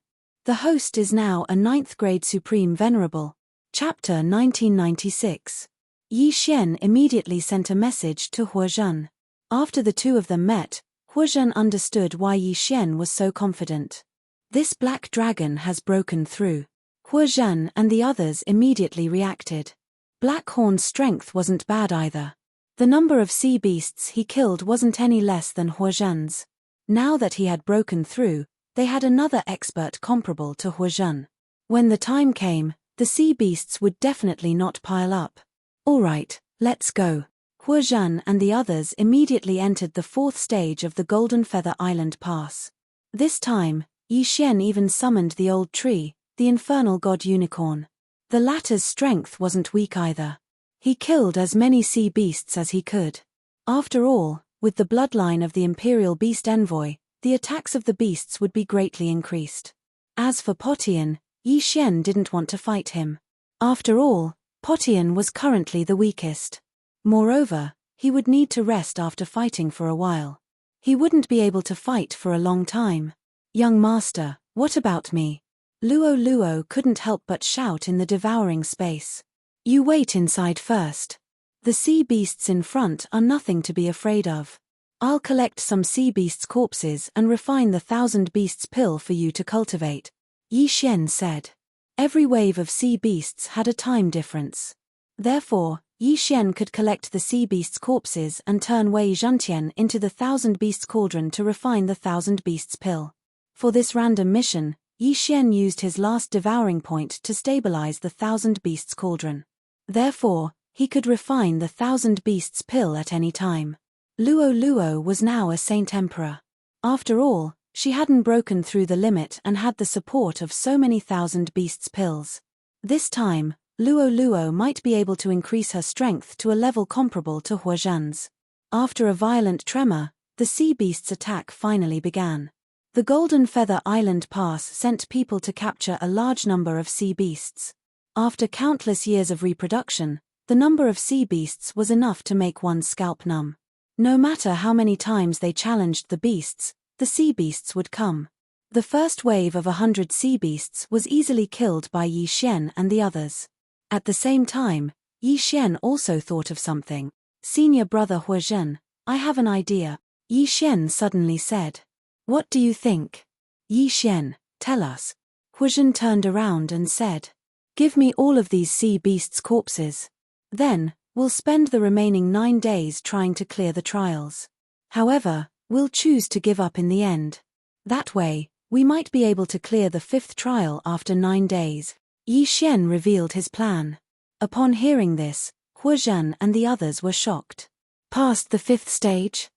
Speaker 1: The host is now a 9th grade Supreme Venerable. Chapter 1996. Yi Xian immediately sent a message to Huozhen. After the two of them met, Huozhen understood why Yi Xian was so confident. This black dragon has broken through. Huozhen and the others immediately reacted. Blackhorn's strength wasn't bad either. The number of sea beasts he killed wasn't any less than Huozhen's. Now that he had broken through, they had another expert comparable to Huozhen. When the time came, the sea beasts would definitely not pile up. Alright, let's go. Huozhen and the others immediately entered the 4th stage of the Golden Feather Island Pass. This time, Yi Xian even summoned the old tree, the Infernal God Unicorn. The latter's strength wasn't weak either. He killed as many sea beasts as he could. After all, with the bloodline of the Imperial Beast Envoy, the attacks of the beasts would be greatly increased. As for Potian, Yi Xian didn't want to fight him. After all, Potian was currently the weakest. Moreover, he would need to rest after fighting for a while. He wouldn't be able to fight for a long time. Young master, what about me? Luo Luo couldn't help but shout in the devouring space. You wait inside first. The sea beasts in front are nothing to be afraid of. I'll collect some sea beasts' corpses and refine the 1000 beasts pill for you to cultivate, Yi Xian said. Every wave of sea beasts had a time difference. Therefore, Yi Xian could collect the sea beasts' corpses and turn Wei Zhantian into the 1000 beasts cauldron to refine the 1000 beasts pill. For this random mission, Yi Xian used his last devouring point to stabilize the Thousand Beasts cauldron. Therefore, he could refine the Thousand Beasts pill at any time. Luo Luo was now a Saint Emperor. After all, she hadn't broken through the limit and had the support of so many Thousand Beasts pills. This time, Luo Luo might be able to increase her strength to a level comparable to Huozhan's. After a violent tremor, the sea beast's attack finally began. The Golden Feather Island Pass sent people to capture a large number of sea beasts. After countless years of reproduction, the number of sea beasts was enough to make one's scalp numb. No matter how many times they challenged the beasts, the sea beasts would come. The first wave of 100 sea beasts was easily killed by Yi Xian and the others. At the same time, Yi Xian also thought of something. Senior brother Huozhan, I have an idea, Yi Xian suddenly said. What do you think? Yi Xian, tell us. Huozhan turned around and said. Give me all of these sea beasts' corpses. Then, we'll spend the remaining 9 days trying to clear the trials. However, we'll choose to give up in the end. That way, we might be able to clear the 5th trial after 9 days. Yi Xian revealed his plan. Upon hearing this, Huozhan and the others were shocked. Past the 5th stage?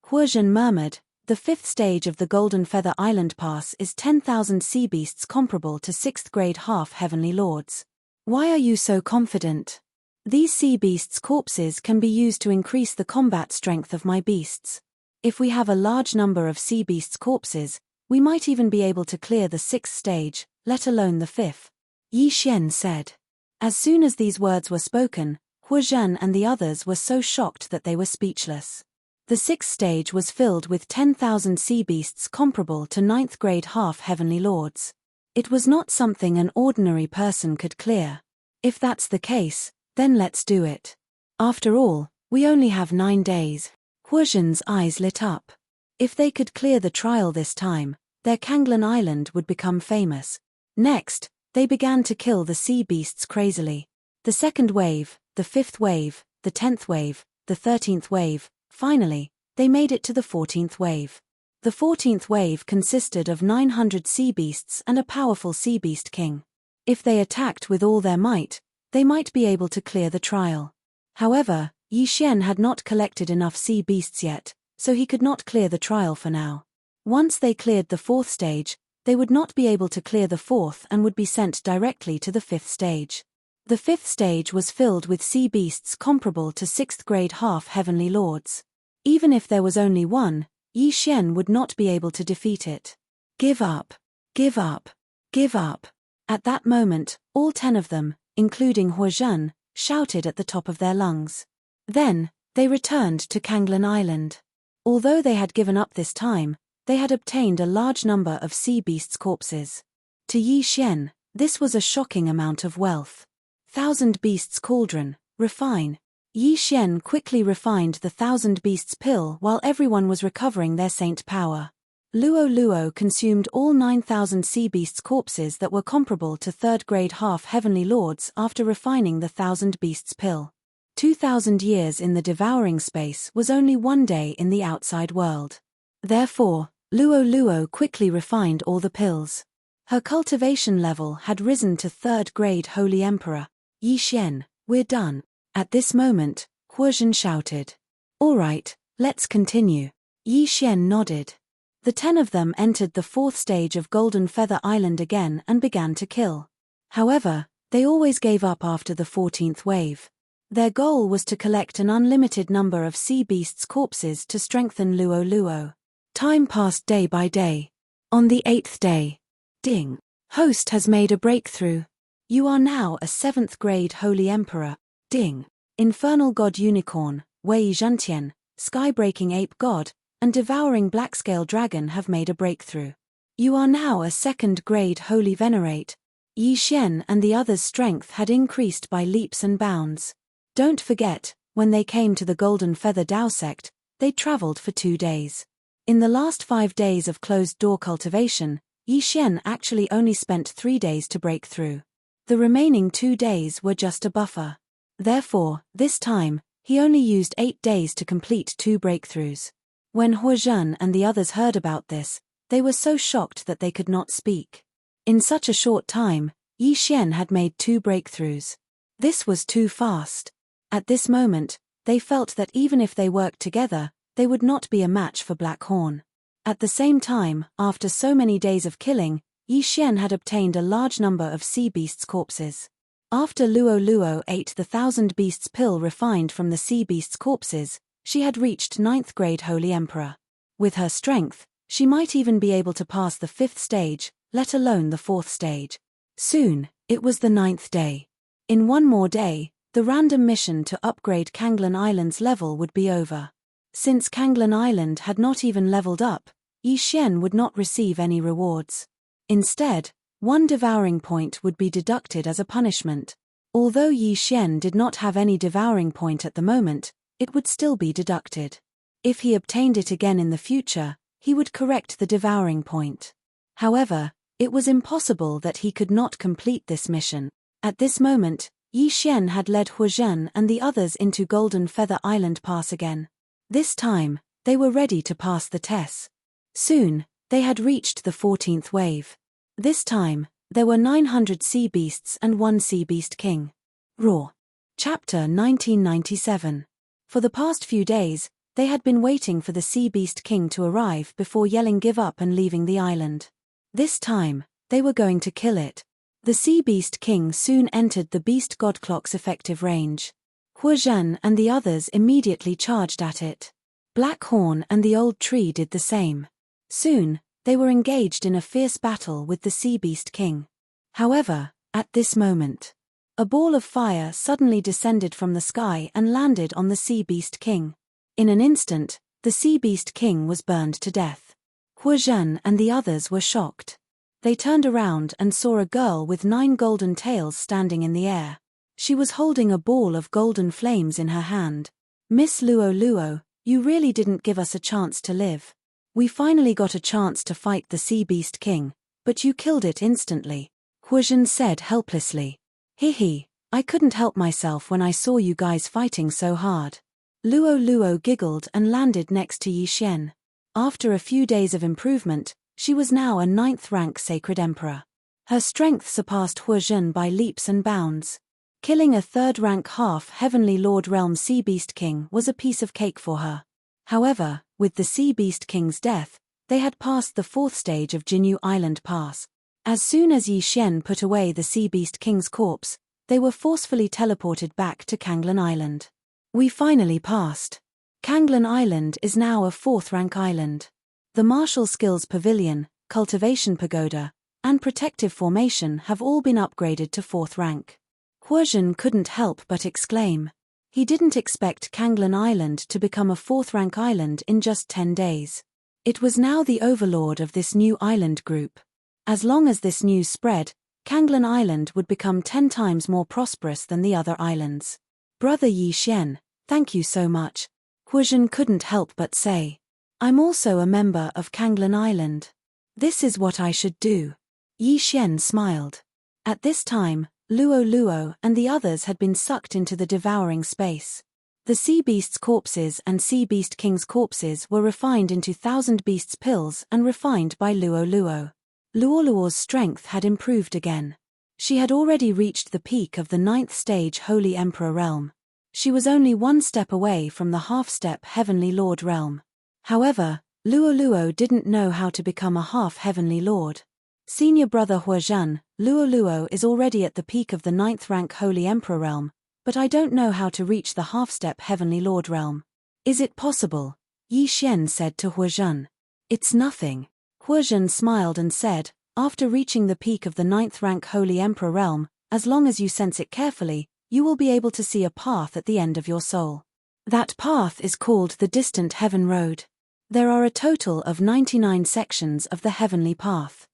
Speaker 1: Huozhan murmured. The 5th stage of the Golden Feather Island Pass is 10,000 sea beasts comparable to 6th grade half-heavenly lords. Why are you so confident? These sea beasts' corpses can be used to increase the combat strength of my beasts. If we have a large number of sea beasts' corpses, we might even be able to clear the 6th stage, let alone the 5th. Yi Xian said. As soon as these words were spoken, Huozhan and the others were so shocked that they were speechless. The 6th stage was filled with 10,000 sea beasts comparable to 9th grade half-heavenly lords. It was not something an ordinary person could clear. If that's the case, then let's do it. After all, we only have 9 days. Huozhan's eyes lit up. If they could clear the trial this time, their Kanglan Island would become famous. Next, they began to kill the sea beasts crazily. The 2nd wave, the 5th wave, the 10th wave, the 13th wave. Finally, they made it to the 14th wave. The 14th wave consisted of 900 sea beasts and a powerful sea beast king. If they attacked with all their might, they might be able to clear the trial. However, Yi Xian had not collected enough sea beasts yet, so he could not clear the trial for now. Once they cleared the 4th stage, they would not be able to clear the 4th and would be sent directly to the 5th stage. The 5th stage was filled with sea beasts comparable to 6th grade half-heavenly lords. Even if there was only one, Yi Xian would not be able to defeat it. Give up. Give up. Give up. At that moment, all 10 of them, including Huozhan, shouted at the top of their lungs. Then, they returned to Kanglan Island. Although they had given up this time, they had obtained a large number of sea beasts' corpses. To Yi Xian, this was a shocking amount of wealth. Thousand Beasts Cauldron, refine. Yi Xian quickly refined the Thousand Beasts pill while everyone was recovering their saint power. Luo Luo consumed all 9,000 sea beasts' corpses that were comparable to 3rd grade half-heavenly lords after refining the Thousand Beasts pill. 2,000 years in the devouring space was only 1 day in the outside world. Therefore, Luo Luo quickly refined all the pills. Her cultivation level had risen to 3rd grade Holy Emperor. Yi Xian, we're done. At this moment, Huozhan shouted. All right, let's continue. Yi Xian nodded. The 10 of them entered the 4th stage of Golden Feather Island again and began to kill. However, they always gave up after the 14th wave. Their goal was to collect an unlimited number of sea beasts' corpses to strengthen Luo Luo. Time passed day by day. On the 8th day. Ding. Host has made a breakthrough. You are now a 7th grade Holy Emperor. Ding. Infernal God Unicorn, Wei Zhantian, Sky-breaking Ape God, and Devouring Blackscale Dragon have made a breakthrough. You are now a 2nd grade Holy Venerate. Yi Xian and the others' strength had increased by leaps and bounds. Don't forget, when they came to the Golden Feather Dao sect, they traveled for 2 days. In the last 5 days of closed-door cultivation, Yi Xian actually only spent 3 days to break through. The remaining 2 days were just a buffer. Therefore, this time, he only used 8 days to complete 2 breakthroughs. When Huozhan and the others heard about this, They were so shocked that they could not speak. In such a short time, Yi Xian had made 2 breakthroughs. This was too fast. At this moment, they felt that even if they worked together, they would not be a match for Blackhorn. At the same time, after so many days of killing, Yi Xian had obtained a large number of sea beasts' corpses. After Luo Luo ate the 1000 beasts pill refined from the sea beasts' corpses, she had reached 9th grade Holy Emperor. With her strength, she might even be able to pass the 5th stage, let alone the 4th stage. Soon, it was the 9th day. In one more day, the random mission to upgrade Kanglan Island's level would be over. Since Kanglan Island had not even leveled up, Yi Xian would not receive any rewards. Instead, 1 devouring point would be deducted as a punishment. Although Yi Xian did not have any devouring point at the moment, it would still be deducted. If he obtained it again in the future, he would correct the devouring point. However, it was impossible that he could not complete this mission. At this moment, Yi Xian had led Huozhen and the others into Golden Feather Island Pass again. This time, they were ready to pass the test. Soon, they had reached the 14th wave. This time, there were 900 sea beasts and 1 sea beast king. Raw. Chapter 1997. For the past few days, they had been waiting for the sea beast king to arrive before yelling give up and leaving the island. This time, they were going to kill it. The sea beast king soon entered the beast god clock's effective range. Huozhen and the others immediately charged at it. Blackhorn and the old tree did the same. Soon, they were engaged in a fierce battle with the sea beast king. However, at this moment, a ball of fire suddenly descended from the sky and landed on the sea beast king. In an instant, the sea beast king was burned to death. Huozhen and the others were shocked. They turned around and saw a girl with 9 golden tails standing in the air. She was holding a ball of golden flames in her hand. Miss Luo Luo, you really didn't give us a chance to live. We finally got a chance to fight the sea beast king, but you killed it instantly, Huozhen said helplessly. Hehe, I couldn't help myself when I saw you guys fighting so hard. Luo Luo giggled and landed next to Yi Xian. After a few days of improvement, she was now a 9th rank sacred emperor. Her strength surpassed Huozhen by leaps and bounds. Killing a 3rd rank half Heavenly Lord Realm Sea Beast King was a piece of cake for her. However, with the Sea Beast King's death, they had passed the 4th stage of Jinyu Island Pass. As soon as Yi Xian put away the Sea Beast King's corpse, they were forcefully teleported back to Kanglan Island. We finally passed. Kanglan Island is now a 4th rank island. The Martial Skills Pavilion, Cultivation Pagoda, and Protective Formation have all been upgraded to 4th rank. Huozhen couldn't help but exclaim. He didn't expect Kanglan Island to become a 4th rank island in just 10 days. It was now the overlord of this new island group. As long as this news spread, Kanglan Island would become 10 times more prosperous than the other islands. Brother Yi Xian, thank you so much, Huozhen couldn't help but say. I'm also a member of Kanglan Island. This is what I should do. Yi Xian smiled. At this time, Luo Luo and the others had been sucked into the devouring space. The sea beasts' corpses and sea beast king's corpses were refined into 1000 beasts pills and refined by Luo Luo. Luo Luo's strength had improved again. She had already reached the peak of the 9th stage Holy Emperor realm. She was only 1 step away from the half-step Heavenly Lord realm. However, Luo Luo didn't know how to become a half-Heavenly Lord. Senior brother Huozhen, Luo Luo is already at the peak of the 9th rank Holy Emperor realm, but I don't know how to reach the half-step Heavenly Lord realm. Is it possible? Yi Xian said to Huozhen. It's nothing. Huozhen smiled and said, after reaching the peak of the 9th rank Holy Emperor realm, as long as you sense it carefully, you will be able to see a path at the end of your soul. That path is called the Distant Heaven Road. There are a total of 99 sections of the Heavenly Path.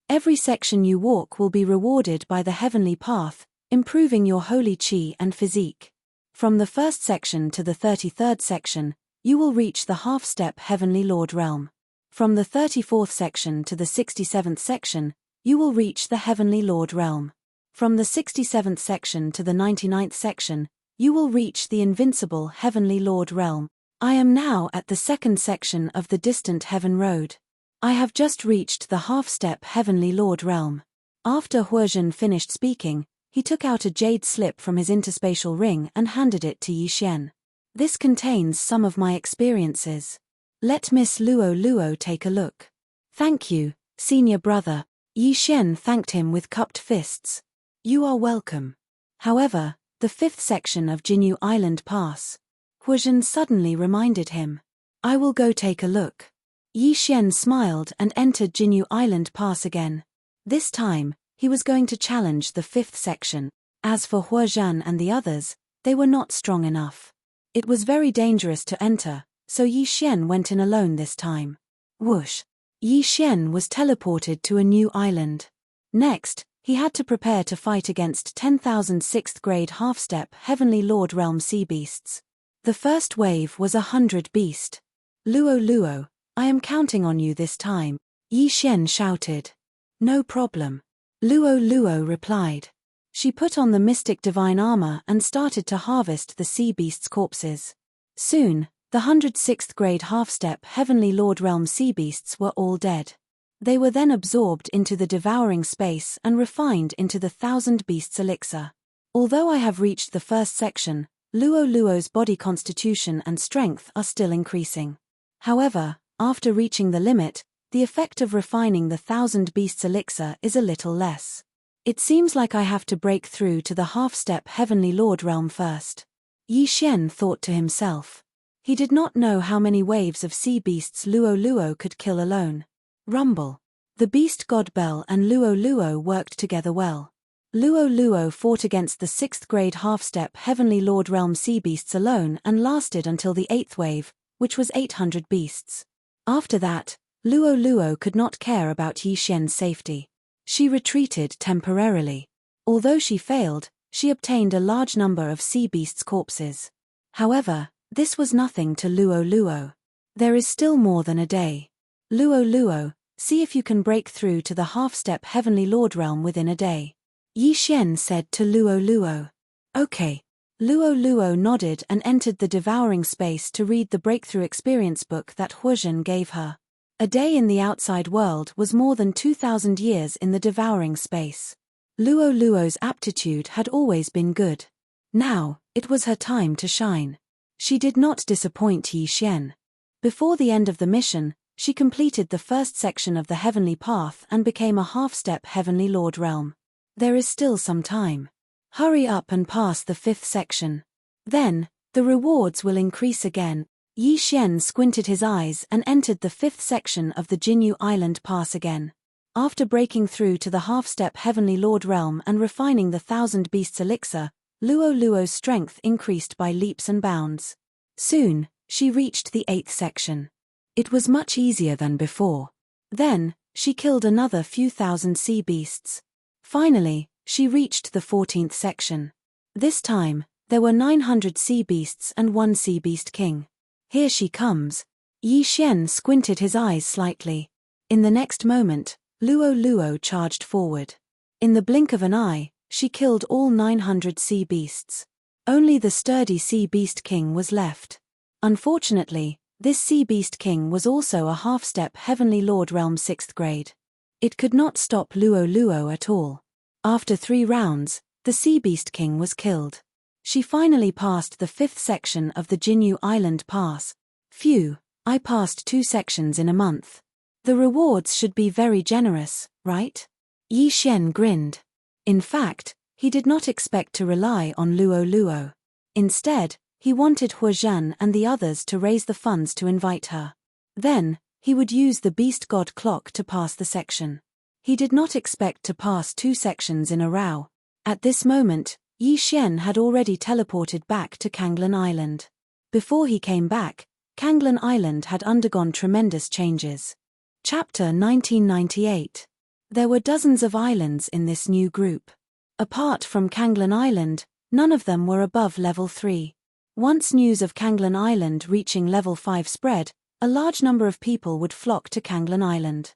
Speaker 1: Every section you walk will be rewarded by the Heavenly Path, improving your holy chi and physique. From the 1st section to the 33rd section, you will reach the half-step Heavenly Lord realm. From the 34th section to the 67th section, you will reach the Heavenly Lord realm. From the 67th section to the 99th section, you will reach the invincible Heavenly Lord realm. I am now at the 2nd section of the Distant Heaven Road. I have just reached the half-step Heavenly Lord realm. After Huozhen finished speaking, he took out a jade slip from his interspatial ring and handed it to Yi Xian. This contains some of my experiences. Let Miss Luo Luo take a look. Thank you, senior brother. Yi Xian thanked him with cupped fists. You are welcome. However, the 5th section of Jinyu Island Pass. Huozhen suddenly reminded him. I will go take a look. Yi Xian smiled and entered Jinyu Island Pass again. This time, he was going to challenge the 5th section. As for Huozhen and the others, they were not strong enough. It was very dangerous to enter, so Yi Xian went in alone this time. Whoosh! Yi Xian was teleported to a new island. Next, he had to prepare to fight against 10,000 6th grade half-step Heavenly Lord Realm sea beasts. The first wave was 100 beast. Luo Luo, I am counting on you this time, Yi Xian shouted. No problem. Luo Luo replied. She put on the mystic divine armor and started to harvest the sea beasts' corpses. Soon, the 106th grade half-step Heavenly Lord Realm sea beasts were all dead. They were then absorbed into the devouring space and refined into the 1,000 beasts elixir. Although I have reached the first section, Luo Luo's body constitution and strength are still increasing. However, after reaching the limit, the effect of refining the 1,000 beasts elixir is a little less. It seems like I have to break through to the half-step Heavenly Lord realm first. Yi Xian thought to himself. He did not know how many waves of sea beasts Luo Luo could kill alone. Rumble. The beast god Bell and Luo Luo worked together well. Luo Luo fought against the 6th grade half-step Heavenly Lord realm sea beasts alone and lasted until the 8th wave, which was 800 beasts. After that, Luo Luo could not care about Yi Xian's safety. She retreated temporarily. Although she failed, she obtained a large number of sea beasts' corpses. However, this was nothing to Luo Luo. There is still more than a day. Luo Luo, see if you can break through to the half-step Heavenly Lord realm within a day. Yi Xian said to Luo Luo. Okay. Luo Luo nodded and entered the devouring space to read the breakthrough experience book that Huozhen gave her. A day in the outside world was more than 2,000 years in the devouring space. Luo Luo's aptitude had always been good. Now, it was her time to shine. She did not disappoint Yi Xian. Before the end of the mission, she completed the first section of the Heavenly Path and became a half-step Heavenly Lord realm. There is still some time. Hurry up and pass the 5th section. Then, the rewards will increase again. Yi Xian squinted his eyes and entered the 5th section of the Jinyu Island Pass again. After breaking through to the half-step Heavenly Lord realm and refining the 1,000 beasts elixir, Luo Luo's strength increased by leaps and bounds. Soon, she reached the 8th section. It was much easier than before. Then, she killed another few thousand sea beasts. Finally, she reached the 14th section. This time, there were 900 sea beasts and 1 sea beast king. Here she comes. Yi Xian squinted his eyes slightly. In the next moment, Luo Luo charged forward. In the blink of an eye, she killed all 900 sea beasts. Only the sturdy sea beast king was left. Unfortunately, this sea beast king was also a half-step Heavenly Lord realm 6th grade. It could not stop Luo Luo at all. After 3 rounds, the sea beast king was killed. She finally passed the 5th section of the Jinyu Island Pass. Phew, I passed 2 sections in a month. The rewards should be very generous, right? Yi Xian grinned. In fact, he did not expect to rely on Luo Luo. Instead, he wanted Huozhen and the others to raise the funds to invite her. Then, he would use the beast god clock to pass the section. He did not expect to pass 2 sections in a row. At this moment, Yi Xian had already teleported back to Kanglan Island. Before he came back, Kanglan Island had undergone tremendous changes. Chapter 1998. There were dozens of islands in this new group. Apart from Kanglan Island, none of them were above level 3. Once news of Kanglan Island reaching level 5 spread, a large number of people would flock to Kanglan Island.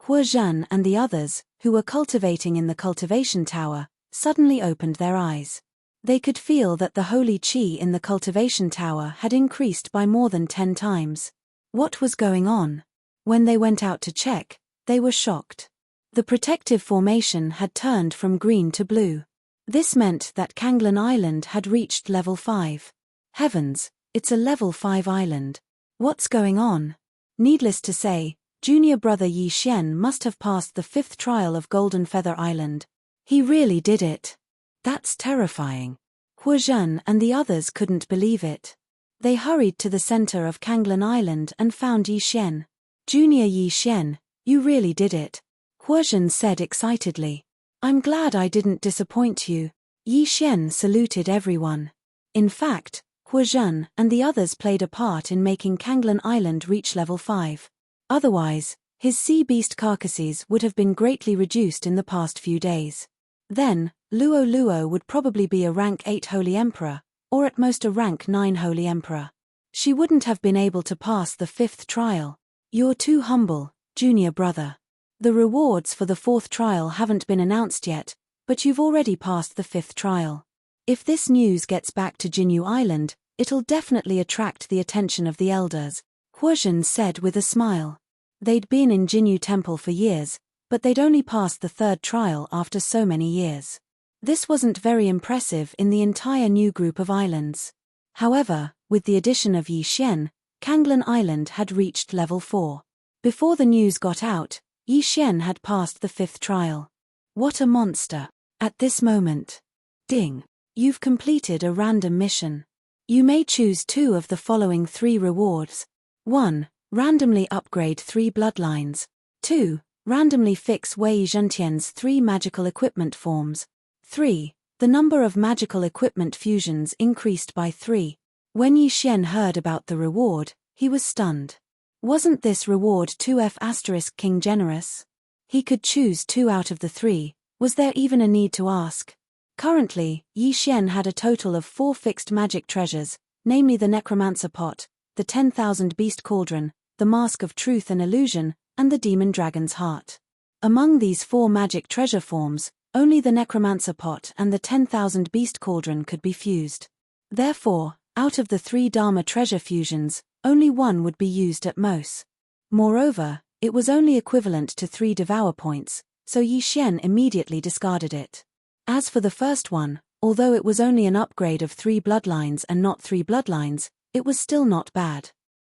Speaker 1: Huozhen and the others, who were cultivating in the cultivation tower, suddenly opened their eyes. They could feel that the holy qi in the cultivation tower had increased by more than 10 times. What was going on? When they went out to check, they were shocked. The protective formation had turned from green to blue. This meant that Kanglan Island had reached level 5. Heavens, it's a level 5 island. What's going on? Needless to say, junior brother Yi Xian must have passed the 5th trial of Golden Feather Island. He really did it. That's terrifying. Hua Zhen and the others couldn't believe it. They hurried to the center of Kanglan Island and found Yi Xian. Junior Yi Xian, you really did it. Hua Zhen said excitedly. I'm glad I didn't disappoint you. Yi Xian saluted everyone. In fact, Hua Zhen and the others played a part in making Kanglan Island reach level 5. Otherwise, his sea beast carcasses would have been greatly reduced in the past few days. Then, Luo Luo would probably be a rank 8 Holy Emperor, or at most a rank 9 Holy Emperor. She wouldn't have been able to pass the 5th trial. You're too humble, junior brother. The rewards for the 4th trial haven't been announced yet, but you've already passed the 5th trial. If this news gets back to Jinyu Island, it'll definitely attract the attention of the elders, Hua Zhen said with a smile. They'd been in Jinyu Temple for years, but they'd only passed the 3rd trial after so many years. This wasn't very impressive in the entire new group of islands. However, with the addition of Yi Xian, Kanglan Island had reached level 4. Before the news got out, Yi Xian had passed the 5th trial. What a monster. At this moment. Ding. You've completed a random mission. You may choose 2 of the following 3 rewards. 1. Randomly upgrade 3 bloodlines. 2. Randomly fix Wei Zhentian's 3 magical equipment forms. 3. The number of magical equipment fusions increased by 3. When Yi Xian heard about the reward, he was stunned. Wasn't this reward 2F** King generous? He could choose 2 out of the 3, was there even a need to ask? Currently, Yi Xian had a total of 4 fixed magic treasures, namely the Necromancer Pot, the 10,000 Beast Cauldron, the Mask of Truth and Illusion, and the Demon Dragon's Heart. Among these 4 magic treasure forms, only the Necromancer Pot and the 10,000 Beast Cauldron could be fused. Therefore, out of the 3 Dharma treasure fusions, only 1 would be used at most. Moreover, it was only equivalent to 3 Devour points, so Yi Xian immediately discarded it. As for the first one, although it was only an upgrade of 3 bloodlines and not 3 bloodlines, it was still not bad.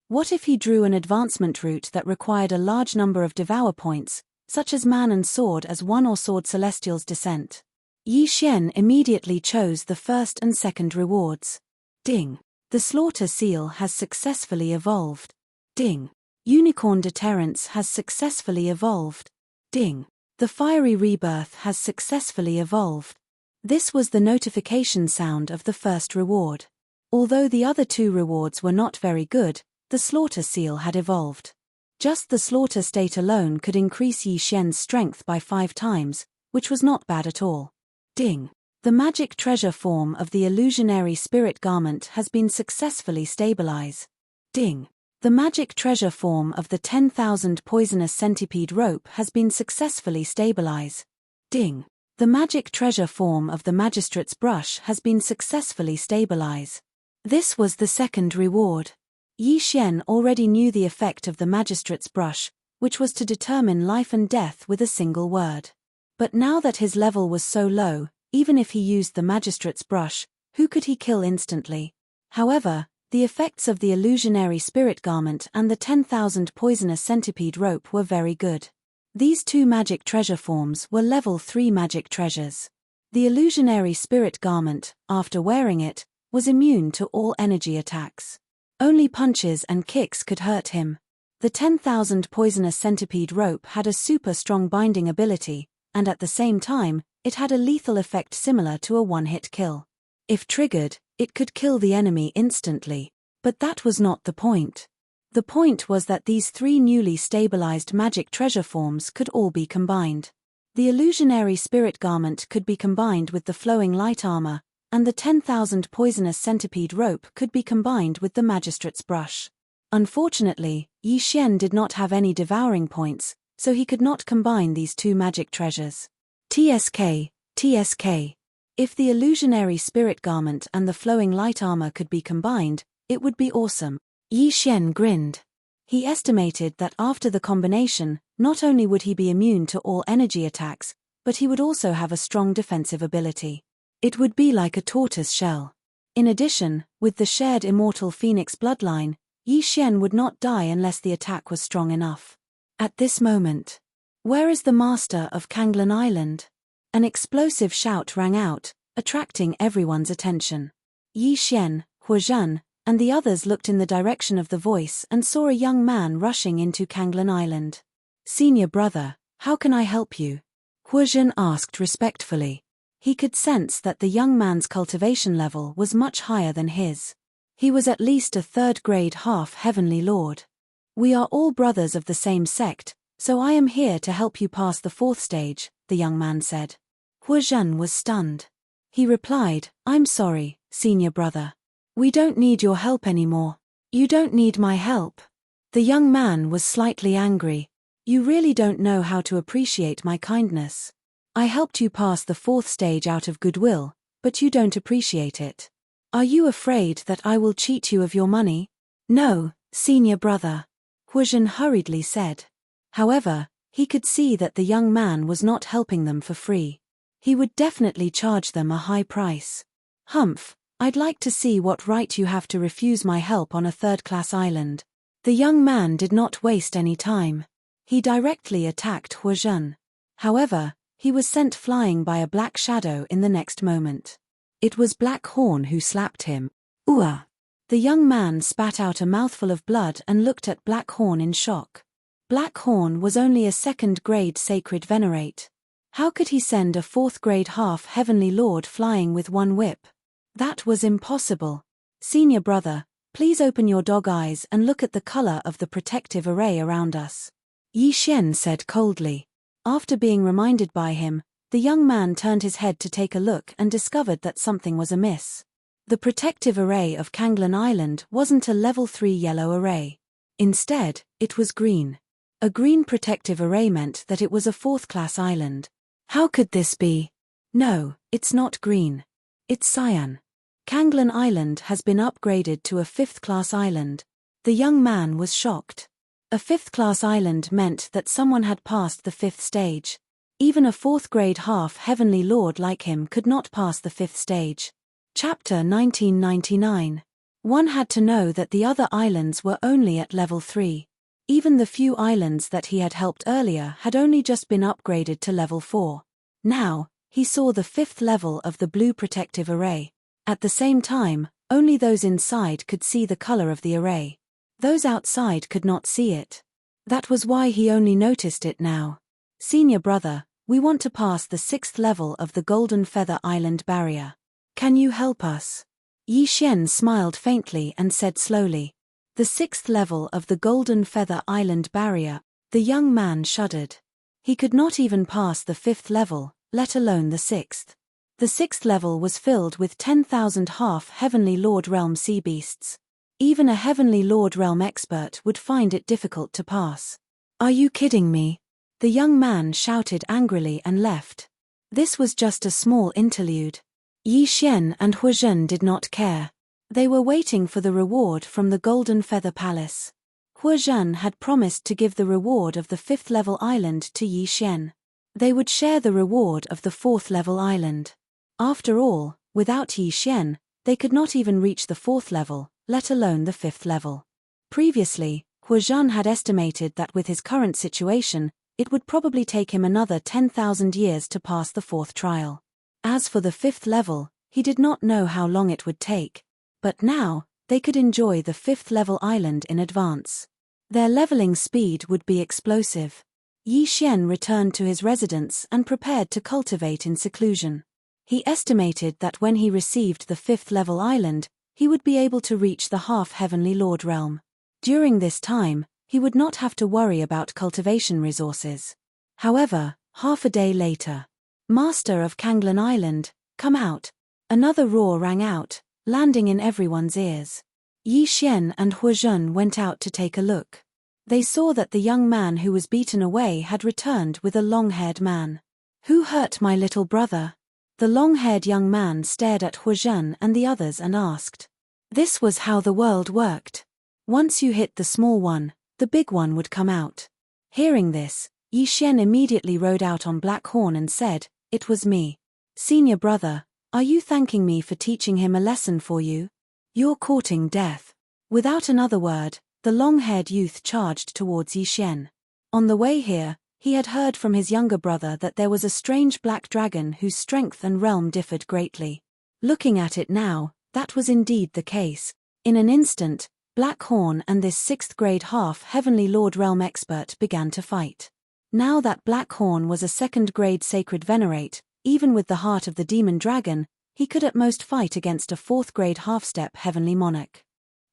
Speaker 1: What if he drew an advancement route that required a large number of Devour points, such as Man and Sword as 1 or Sword Celestial's Descent? Yi Xian immediately chose the first and second rewards. Ding. The Slaughter Seal has successfully evolved. Ding. Unicorn Deterrence has successfully evolved. Ding. The Fiery Rebirth has successfully evolved. This was the notification sound of the first reward. Although the other 2 rewards were not very good, the Slaughter Seal had evolved. Just the Slaughter State alone could increase Yi Xian's strength by 5 times, which was not bad at all. Ding. The magic treasure form of the Illusionary Spirit Garment has been successfully stabilized. Ding. The magic treasure form of the 10,000 Poisonous Centipede Rope has been successfully stabilized. Ding. The magic treasure form of the Magistrate's Brush has been successfully stabilized. This was the second reward. Yi Xian already knew the effect of the Magistrate's Brush, which was to determine life and death with a single word. But now that his level was so low, even if he used the Magistrate's Brush, who could he kill instantly? However, the effects of the Illusionary Spirit Garment and the 10,000 Poisonous Centipede Rope were very good. These 2 magic treasure forms were level 3 magic treasures. The Illusionary Spirit Garment, after wearing it, was immune to all energy attacks. Only punches and kicks could hurt him. The 10,000 Poisonous Centipede Rope had a super strong binding ability, and at the same time, it had a lethal effect similar to a one-hit kill. If triggered, it could kill the enemy instantly. But that was not the point. The point was that these 3 newly stabilized magic treasure forms could all be combined. The Illusionary Spirit Garment could be combined with the Flowing Light Armor, and the 10,000 Poisonous Centipede Rope could be combined with the Magistrate's Brush. Unfortunately, Yi Xian did not have any devouring points, so he could not combine these 2 magic treasures. TSK. If the Illusionary Spirit Garment and the Flowing Light Armor could be combined, it would be awesome. Yi Xian grinned. He estimated that after the combination, not only would he be immune to all energy attacks, but he would also have a strong defensive ability. It would be like a tortoise shell. In addition, with the shared immortal phoenix bloodline, Yi Xian would not die unless the attack was strong enough. At this moment, where is the master of Kanglan Island? An explosive shout rang out, attracting everyone's attention. Yi Xian, Huazhen, and the others looked in the direction of the voice and saw a young man rushing into Kanglan Island. "Senior brother, how can I help you?" Huazhen asked respectfully. He could sense that the young man's cultivation level was much higher than his. He was at least a third-grade half-heavenly lord. "We are all brothers of the same sect, so I am here to help you pass the fourth stage," the young man said. Huazhen was stunned. He replied, "I'm sorry, senior brother. We don't need your help anymore." "You don't need my help?" The young man was slightly angry. "You really don't know how to appreciate my kindness. I helped you pass the fourth stage out of goodwill, but you don't appreciate it. Are you afraid that I will cheat you of your money?" "No, senior brother," Huazhen hurriedly said. However, he could see that the young man was not helping them for free. He would definitely charge them a high price. "Humph, I'd like to see what right you have to refuse my help on a third-class island." The young man did not waste any time. He directly attacked Huazhen. However, he was sent flying by a black shadow in the next moment. It was Black Horn who slapped him. "Ooh!" The young man spat out a mouthful of blood and looked at Black Horn in shock. Black Horn was only a second-grade sacred venerate. How could he send a fourth-grade half-heavenly lord flying with one whip? That was impossible. "Senior brother, please open your dog eyes and look at the color of the protective array around us," Yi Xian said coldly. After being reminded by him, the young man turned his head to take a look and discovered that something was amiss. The protective array of Kanglan Island wasn't a level 3 yellow array. Instead, it was green. A green protective array meant that it was a fourth-class island. How could this be? "No, it's not green. It's cyan. Kanglan Island has been upgraded to a fifth-class island." The young man was shocked. A fifth-class island meant that someone had passed the fifth stage. Even a fourth-grade half-heavenly lord like him could not pass the fifth stage. Chapter 1999. One had to know that the other islands were only at level 3. Even the few islands that he had helped earlier had only just been upgraded to level 4. Now, he saw the fifth level of the blue protective array. At the same time, only those inside could see the color of the array. Those outside could not see it. That was why he only noticed it now. "Senior brother, we want to pass the 6th level of the Golden Feather Island barrier. Can you help us?" Yi Xian smiled faintly and said slowly. "The 6th level of the Golden Feather Island barrier." The young man shuddered. He could not even pass the 5th level, let alone the 6th. The 6th level was filled with 10,000 half-heavenly Lord Realm sea beasts. Even a heavenly Lord Realm expert would find it difficult to pass. "Are you kidding me?" The young man shouted angrily and left. This was just a small interlude. Yi Xian and Huazhen did not care. They were waiting for the reward from the Golden Feather Palace. Huazhen had promised to give the reward of the 5th level island to Yi Xian. They would share the reward of the 4th level island. After all, without Yi Xian, they could not even reach the 4th level, let alone the 5th level. Previously, Huazhen had estimated that with his current situation, it would probably take him another 10,000 years to pass the 4th trial. As for the 5th level, he did not know how long it would take. But now, they could enjoy the 5th level island in advance. Their leveling speed would be explosive. Yi Xian returned to his residence and prepared to cultivate in seclusion. He estimated that when he received the 5th level island, he would be able to reach the half-heavenly Lord realm. During this time, he would not have to worry about cultivation resources. However, half a day later, "Master of Kanglan Island, come out." Another roar rang out, landing in everyone's ears. Yi Xian and Huazhen went out to take a look. They saw that the young man who was beaten away had returned with a long-haired man. "Who hurt my little brother?" The long-haired young man stared at Huazhen and the others and asked. This was how the world worked. Once you hit the small one, the big one would come out. Hearing this, Yi Xian immediately rode out on Black Horn and said, "It was me. Senior brother, are you thanking me for teaching him a lesson for you? You're courting death." Without another word, the long-haired youth charged towards Yi Xian. On the way here, he had heard from his younger brother that there was a strange black dragon whose strength and realm differed greatly. Looking at it now, that was indeed the case. In an instant, Black Horn and this 6th grade half-heavenly Lord Realm expert began to fight. Now that Black Horn was a 2nd grade sacred venerate, even with the heart of the demon dragon, he could at most fight against a 4th grade half-step heavenly monarch.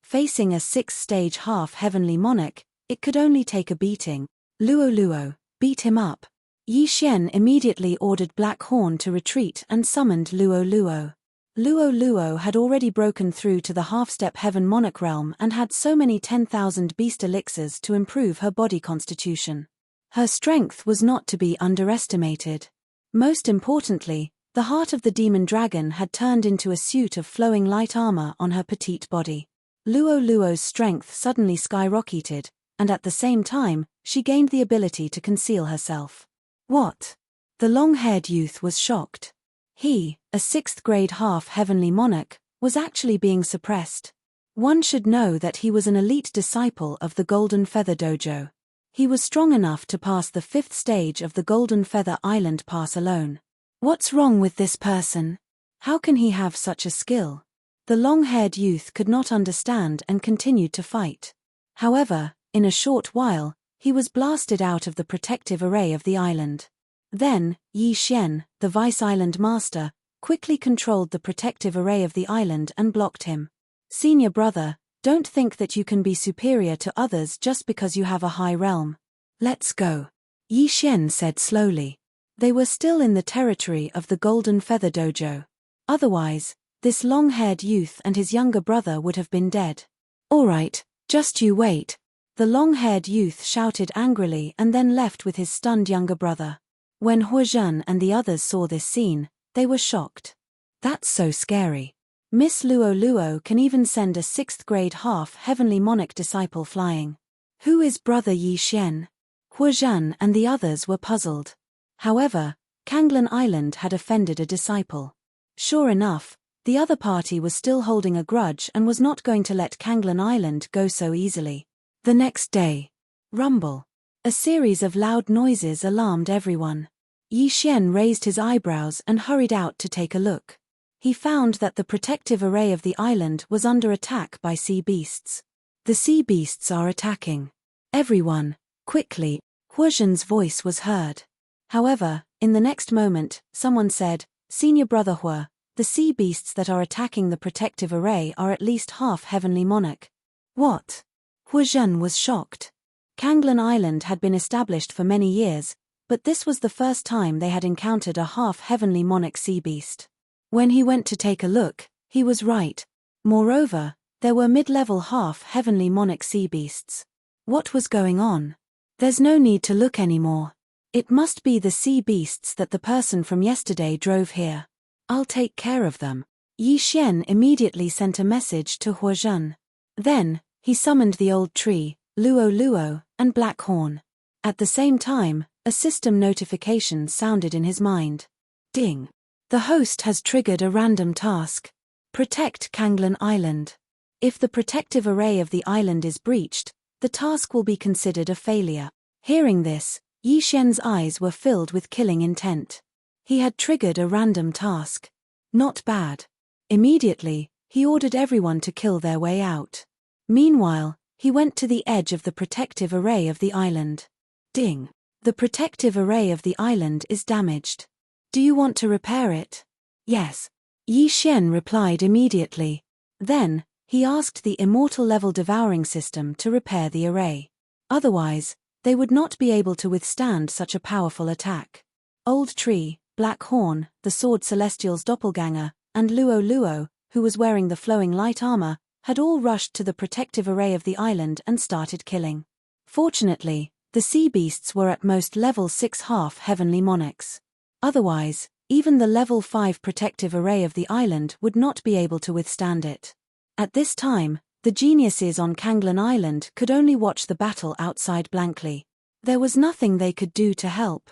Speaker 1: Facing a 6th stage half-heavenly monarch, it could only take a beating. "Luo Luo, beat him up." Yi Xian immediately ordered Black Horn to retreat and summoned Luo Luo. Luo Luo had already broken through to the half-step heaven monarch realm and had so many 10,000 beast elixirs to improve her body constitution. Her strength was not to be underestimated. Most importantly, the heart of the demon dragon had turned into a suit of flowing light armor on her petite body. Luo Luo's strength suddenly skyrocketed, and at the same time, she gained the ability to conceal herself. What? The long-haired youth was shocked. He, a 6th grade half-heavenly monarch, was actually being suppressed. One should know that he was an elite disciple of the Golden Feather Dojo. He was strong enough to pass the 5th stage of the Golden Feather Island pass alone. What's wrong with this person? How can he have such a skill? The long-haired youth could not understand and continued to fight. However, in a short while, he was blasted out of the protective array of the island. Then, Yi Xian, the vice-island master, quickly controlled the protective array of the island and blocked him. "Senior brother, don't think that you can be superior to others just because you have a high realm. Let's go," Yi Xian said slowly. They were still in the territory of the Golden Feather Dojo. Otherwise, this long-haired youth and his younger brother would have been dead. "All right, just you wait," the long-haired youth shouted angrily and then left with his stunned younger brother. When Huozhen and the others saw this scene, they were shocked. "That's so scary. Miss Luo Luo can even send a 6th grade half-heavenly monarch disciple flying. Who is brother Yi Xian?" Huozhen and the others were puzzled. However, Kanglan Island had offended a disciple. Sure enough, the other party was still holding a grudge and was not going to let Kanglan Island go so easily. The next day. Rumble. A series of loud noises alarmed everyone. Yi Xian raised his eyebrows and hurried out to take a look. He found that the protective array of the island was under attack by sea beasts. "The sea beasts are attacking. Everyone, quickly," Huozhen's voice was heard. However, in the next moment, someone said, "Senior brother Hua, the sea beasts that are attacking the protective array are at least half-heavenly monarch." "What?" Huozhen was shocked. Kanglan Island had been established for many years, but this was the first time they had encountered a half-heavenly monarch sea beast. When he went to take a look, he was right. Moreover, there were mid-level half-heavenly monarch sea beasts. What was going on? There's no need to look anymore. It must be the sea beasts that the person from yesterday drove here. I'll take care of them. Yi Xian immediately sent a message to Huozhen. Then, he summoned the old tree, Luo Luo, and Black Horn. At the same time, a system notification sounded in his mind. Ding. The host has triggered a random task. Protect Kanglan Island. If the protective array of the island is breached, the task will be considered a failure. Hearing this, Yi Xian's eyes were filled with killing intent. He had triggered a random task. Not bad. Immediately, he ordered everyone to kill their way out. Meanwhile, he went to the edge of the protective array of the island. Ding. The protective array of the island is damaged. Do you want to repair it? Yes. Yi Xian replied immediately. Then, he asked the immortal level devouring system to repair the array. Otherwise, they would not be able to withstand such a powerful attack. Old Tree, Black Horn, the Sword Celestial's doppelganger, and Luo Luo, who was wearing the flowing light armor, had all rushed to the protective array of the island and started killing. Fortunately, the sea beasts were at most level 6 half-heavenly monarchs. Otherwise, even the level 5 protective array of the island would not be able to withstand it. At this time, The geniuses on Kanglan Island could only watch the battle outside blankly. There was nothing they could do to help.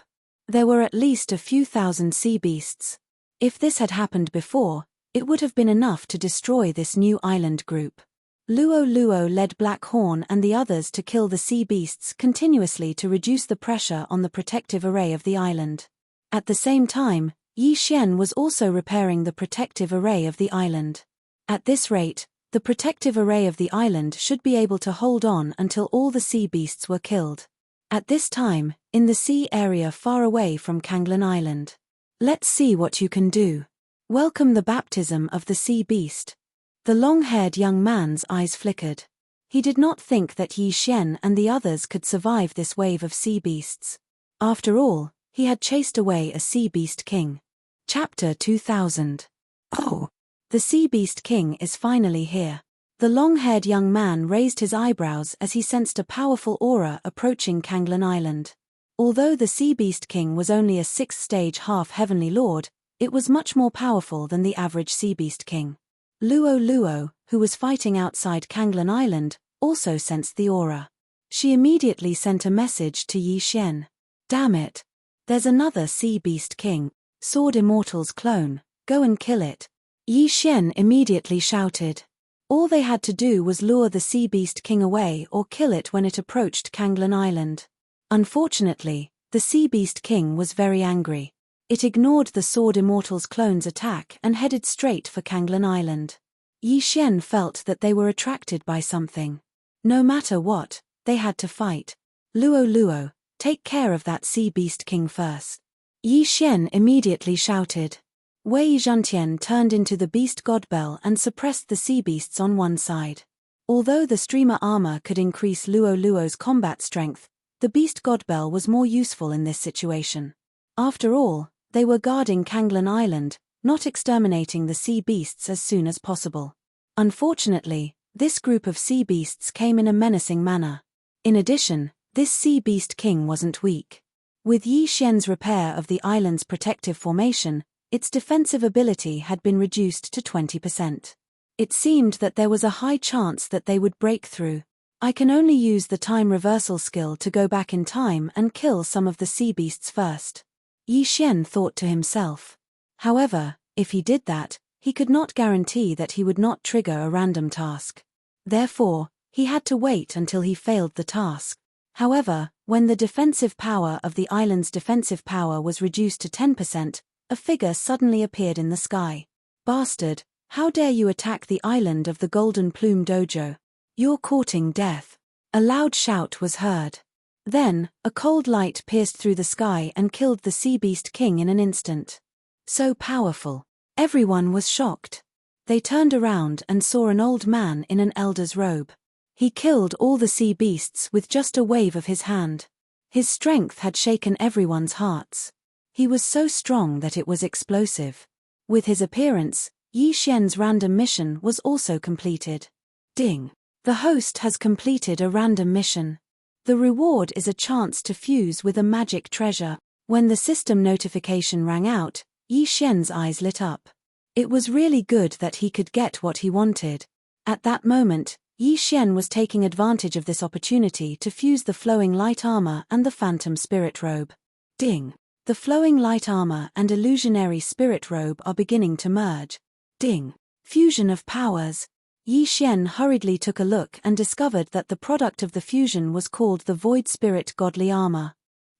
Speaker 1: There were at least a few thousand sea beasts. If this had happened before, it would have been enough to destroy this new island group. Luo Luo led Black Horn and the others to kill the sea beasts continuously to reduce the pressure on the protective array of the island. At the same time, Yi Xian was also repairing the protective array of the island. At this rate, the protective array of the island should be able to hold on until all the sea beasts were killed. At this time, in the sea area far away from Kanglan Island. Let's see what you can do. Welcome the baptism of the sea beast. The long-haired young man's eyes flickered. He did not think that Yi Xian and the others could survive this wave of sea beasts. After all, he had chased away a sea beast king. Chapter 2000. Oh! The sea beast king is finally here. The long-haired young man raised his eyebrows as he sensed a powerful aura approaching Kanglan Island. Although the sea beast king was only a 6th-stage half-heavenly lord, it was much more powerful than the average sea beast king. Luo Luo, who was fighting outside Kanglan Island, also sensed the aura. She immediately sent a message to Yi Xian. Damn it! There's another sea beast king, Sword Immortal's clone, go and kill it. Yi Xian immediately shouted. All they had to do was lure the sea beast king away or kill it when it approached Kanglan Island. Unfortunately, the sea beast king was very angry. It ignored the Sword Immortal's clone's attack and headed straight for Kanglan Island. Yi Xian felt that they were attracted by something. No matter what, they had to fight. Luo Luo, take care of that sea beast king first. Yi Xian immediately shouted. Wei Zhentian turned into the beast godbell and suppressed the sea beasts on one side. Although the streamer armor could increase Luo Luo's combat strength, the beast godbell was more useful in this situation. After all, they were guarding Kanglan Island, not exterminating the sea beasts as soon as possible. Unfortunately, this group of sea beasts came in a menacing manner. In addition, this sea beast king wasn't weak. With Yi Xian's repair of the island's protective formation, its defensive ability had been reduced to 20%. It seemed that there was a high chance that they would break through. I can only use the time reversal skill to go back in time and kill some of the sea beasts first. Yi Xian thought to himself. However, if he did that, he could not guarantee that he would not trigger a random task. Therefore, he had to wait until he failed the task. However, when the defensive power of the island's defensive power was reduced to 10%, a figure suddenly appeared in the sky. Bastard, how dare you attack the island of the Golden Plume Dojo? You're courting death. A loud shout was heard. Then, a cold light pierced through the sky and killed the sea beast king in an instant. So powerful. Everyone was shocked. They turned around and saw an old man in an elder's robe. He killed all the sea beasts with just a wave of his hand. His strength had shaken everyone's hearts. He was so strong that it was explosive. With his appearance, Yi Xian's random mission was also completed. Ding! The host has completed a random mission. The reward is a chance to fuse with a magic treasure. When the system notification rang out, Yi Xian's eyes lit up. It was really good that he could get what he wanted. At that moment, Yi Xian was taking advantage of this opportunity to fuse the flowing light armor and the phantom spirit robe. Ding! The flowing light armor and illusionary spirit robe are beginning to merge. Ding! Fusion of powers. Yi Xian hurriedly took a look and discovered that the product of the fusion was called the Void Spirit Godly Armor.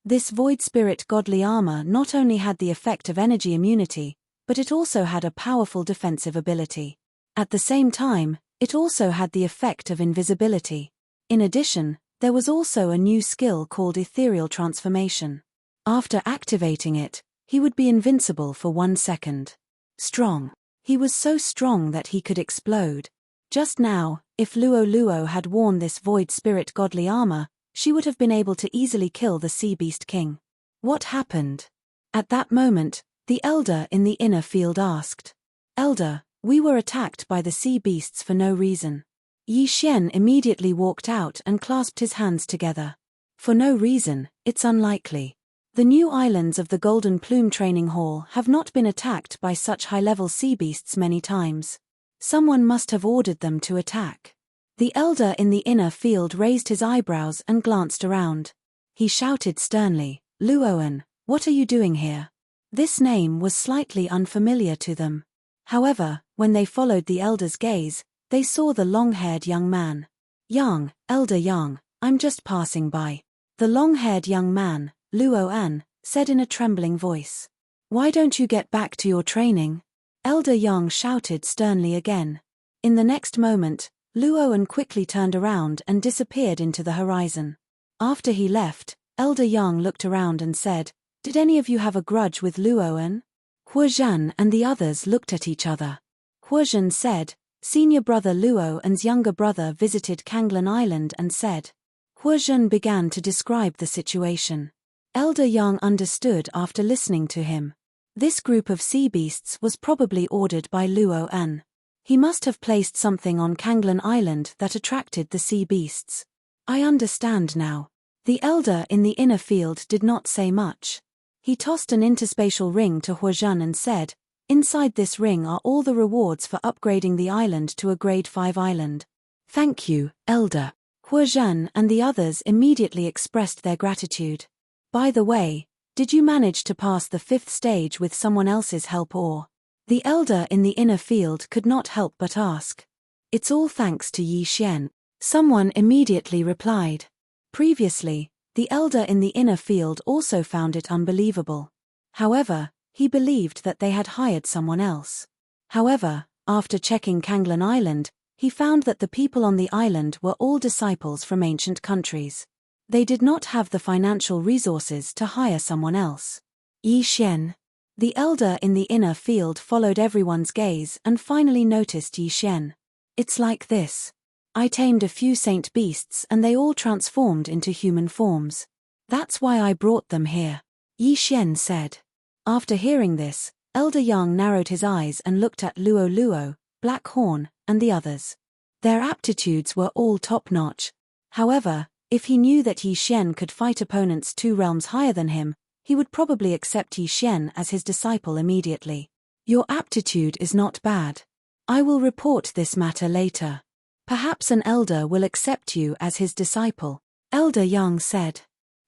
Speaker 1: This Void Spirit Godly Armor not only had the effect of energy immunity, but it also had a powerful defensive ability. At the same time, it also had the effect of invisibility. In addition, there was also a new skill called Ethereal Transformation. After activating it, he would be invincible for 1 second. Strong. He was so strong that he could explode. Just now, if Luo Luo had worn this Void Spirit Godly Armor, she would have been able to easily kill the Sea Beast King. What happened? At that moment, the Elder in the inner field asked. Elder, we were attacked by the sea beasts for no reason. Yi Xian immediately walked out and clasped his hands together. For no reason, it's unlikely. The new islands of the Golden Plume Training Hall have not been attacked by such high-level sea beasts many times. Someone must have ordered them to attack. The elder in the inner field raised his eyebrows and glanced around. He shouted sternly, "Luoan, what are you doing here?" This name was slightly unfamiliar to them. However, when they followed the elder's gaze, they saw the long-haired young man. "Yang, Elder Yang, I'm just passing by." The long-haired young man, Luoan, said in a trembling voice. "Why don't you get back to your training?" Elder Yang shouted sternly again. In the next moment, Luoan quickly turned around and disappeared into the horizon. After he left, Elder Yang looked around and said, "Did any of you have a grudge with Luoan?" Huozhan and the others looked at each other. Huozhan said, "Senior brother Luoan's younger brother visited Kanglan Island and said." Huozhan began to describe the situation. Elder Yang understood after listening to him. This group of sea beasts was probably ordered by Luoan. He must have placed something on Kanglan Island that attracted the sea beasts. "I understand now." The elder in the inner field did not say much. He tossed an interspatial ring to Huozhan and said, "Inside this ring are all the rewards for upgrading the island to a grade 5 island." "Thank you, elder." Huozhan and the others immediately expressed their gratitude. "By the way, did you manage to pass the 5th stage with someone else's help or?" The elder in the inner field could not help but ask. "It's all thanks to Yi Xian," someone immediately replied. Previously, the elder in the inner field also found it unbelievable. However, he believed that they had hired someone else. However, after checking Kanglan Island, he found that the people on the island were all disciples from ancient countries. They did not have the financial resources to hire someone else. Yi Xian. The elder in the inner field followed everyone's gaze and finally noticed Yi Xian. "It's like this. I tamed a few saint beasts and they all transformed into human forms. That's why I brought them here," Yi Xian said. After hearing this, Elder Yang narrowed his eyes and looked at Luo, Black Horn, and the others. Their aptitudes were all top-notch. However, if he knew that Yi Xian could fight opponents 2 realms higher than him, he would probably accept Yi Xian as his disciple immediately. "Your aptitude is not bad. I will report this matter later. Perhaps an elder will accept you as his disciple," Elder Yang said.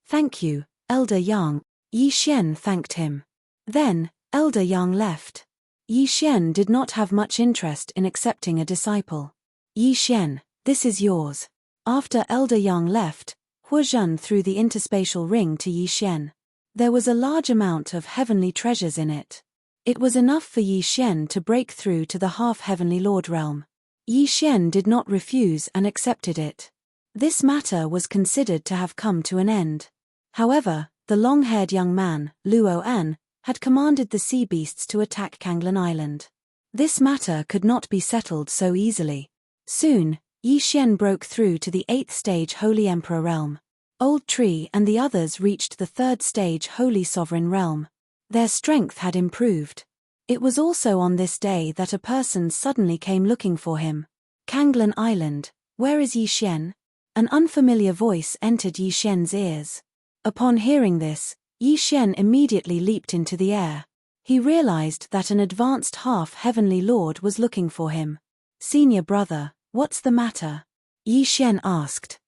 Speaker 1: "Thank you, Elder Yang." Yi Xian thanked him. Then, Elder Yang left. Yi Xian did not have much interest in accepting a disciple. "Yi Xian, this is yours." After Elder Yang left, Huozhan threw the interspatial ring to Yi Xian. There was a large amount of heavenly treasures in it. It was enough for Yi Xian to break through to the half-heavenly Lord realm. Yi Xian did not refuse and accepted it. This matter was considered to have come to an end. However, the long-haired young man, Luoan, had commanded the sea beasts to attack Kanglan Island. This matter could not be settled so easily. Soon, Yi Xian broke through to the 8th stage Holy Emperor realm. Old Tree and the others reached the 3rd stage Holy Sovereign realm. Their strength had improved. It was also on this day that a person suddenly came looking for him. "Kanglan Island, where is Yi Xian?" An unfamiliar voice entered Yi Xian's ears. Upon hearing this, Yi Xian immediately leaped into the air. He realized that an advanced half-heavenly lord was looking for him. "Senior brother, what's the matter?" Yi Xian asked.